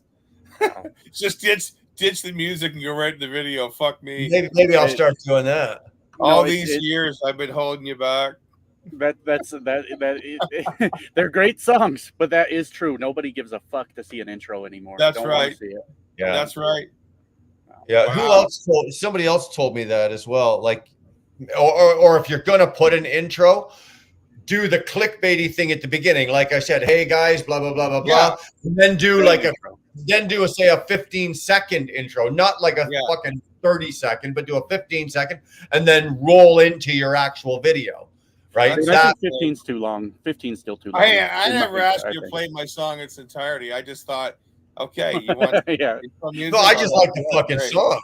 Just ditch the music and go right to the video. Fuck me. Maybe I'll start doing that. All these years I've been holding you back. They're great songs, but that is true. Nobody gives a fuck to see an intro anymore. That's right. See it. Yeah, that's right. Yeah. Wow. Somebody else told me that as well. Like, or if you're gonna put an intro, do the clickbaity thing at the beginning. Like I said, hey guys, blah blah blah blah blah. And then do say a 15-second intro, not like a fucking 30-second, but do a 15-second, and then roll into your actual video. Right? I think 15's too long. 15's still too long. I never asked you to play my song in its entirety. I just thought, okay, you want music? No, I just like the fucking song.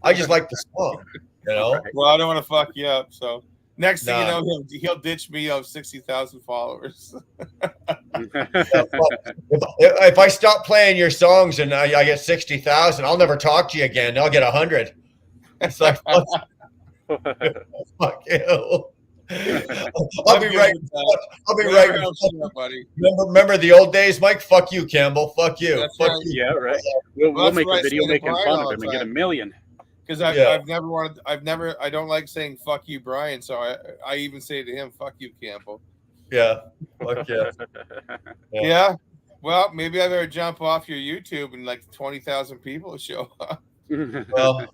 I just like the song. Well, I don't want to fuck you up. So next thing you know, he'll ditch me of 60,000 followers. If I stop playing your songs and I get 60,000, I'll never talk to you again. I'll get 100. It's like fuck you. I'll be right. Buddy. Remember the old days, Mike? Fuck you, Campbell. Fuck you. Fuck you. Yeah, right. We'll make a video making fun of him and get 1 million. Because I don't like saying fuck you, Brian. So I even say to him, fuck you, Campbell. Yeah. Fuck yeah. Yeah. Well, maybe I better jump off your YouTube and like 20,000 people show up. Well,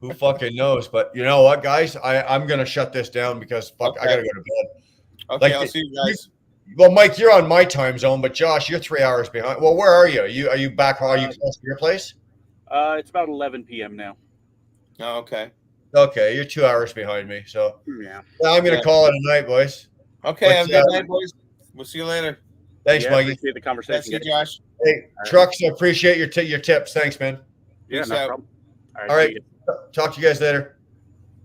Who fucking knows? But you know what, guys? I'm gonna shut this down because fuck, I Okay. gotta go to bed. Okay, Like I'll the- see you guys. Well, Mike, you're on my time zone, but Josh, you're 3 hours behind. Well, where are you? Are you back? Are you close to your place? It's about 11 p.m. now. Oh, okay. Okay, you're 2 hours behind me. So Yeah. I'm gonna Yeah. call it a night, boys. Okay, But, have a good night, boys. We'll see you later. Thanks, Yeah, Mikey. appreciate the Yeah, conversation. see you, guys. Josh. Hey, Trucks, I appreciate your tips. Thanks, man. Yeah, Peace no out. problem. All see right. you. Talk to you guys later.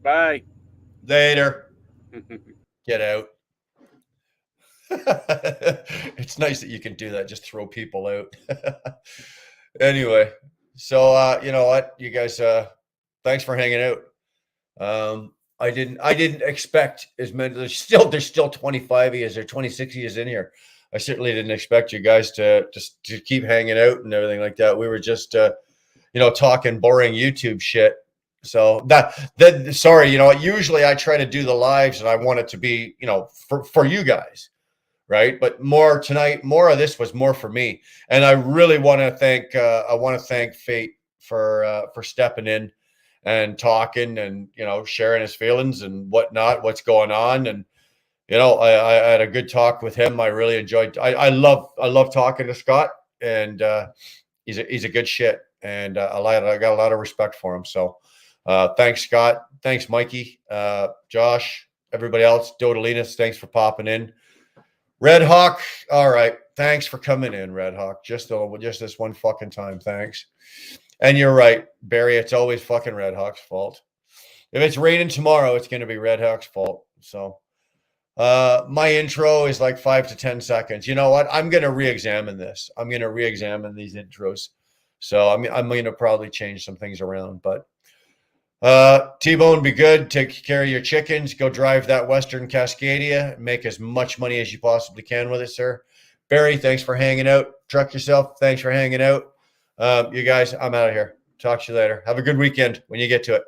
Bye. Later. Get out. It's nice that you can do that. Just throw people out. Anyway, so you know what, you guys, thanks for hanging out. I didn't expect as many. There's still 25 years or 26 years in here. I certainly didn't expect you guys to keep hanging out and everything like that. We were just talking boring YouTube shit. So that sorry, usually I try to do the lives and I want it to be, for you guys, right? But more tonight, more of this was more for me. And I really want to thank Fate for stepping in and talking and, sharing his feelings and whatnot, what's going on. And, I had a good talk with him. I really enjoyed, I love talking to Scott, and he's a good shit. And I got a lot of respect for him. So thanks, Scott. Thanks, Mikey, Josh, everybody else. Dodolinas, thanks for popping in. Red Hawk, all right. Thanks for coming in, Red Hawk. Just this one fucking time. Thanks. And you're right, Barry. It's always fucking Red Hawk's fault. If it's raining tomorrow, it's going to be Red Hawk's fault. So my intro is like 5 to 10 seconds. You know what? I'm going to re-examine this. I'm going to re-examine these intros. So I'm going to probably change some things around. But T-Bone, be good. Take care of your chickens. Go drive that Western Cascadia. Make as much money as you possibly can with it, sir. Barry, thanks for hanging out. Truck yourself. Thanks for hanging out. You guys, I'm out of here. Talk to you later. Have a good weekend when you get to it.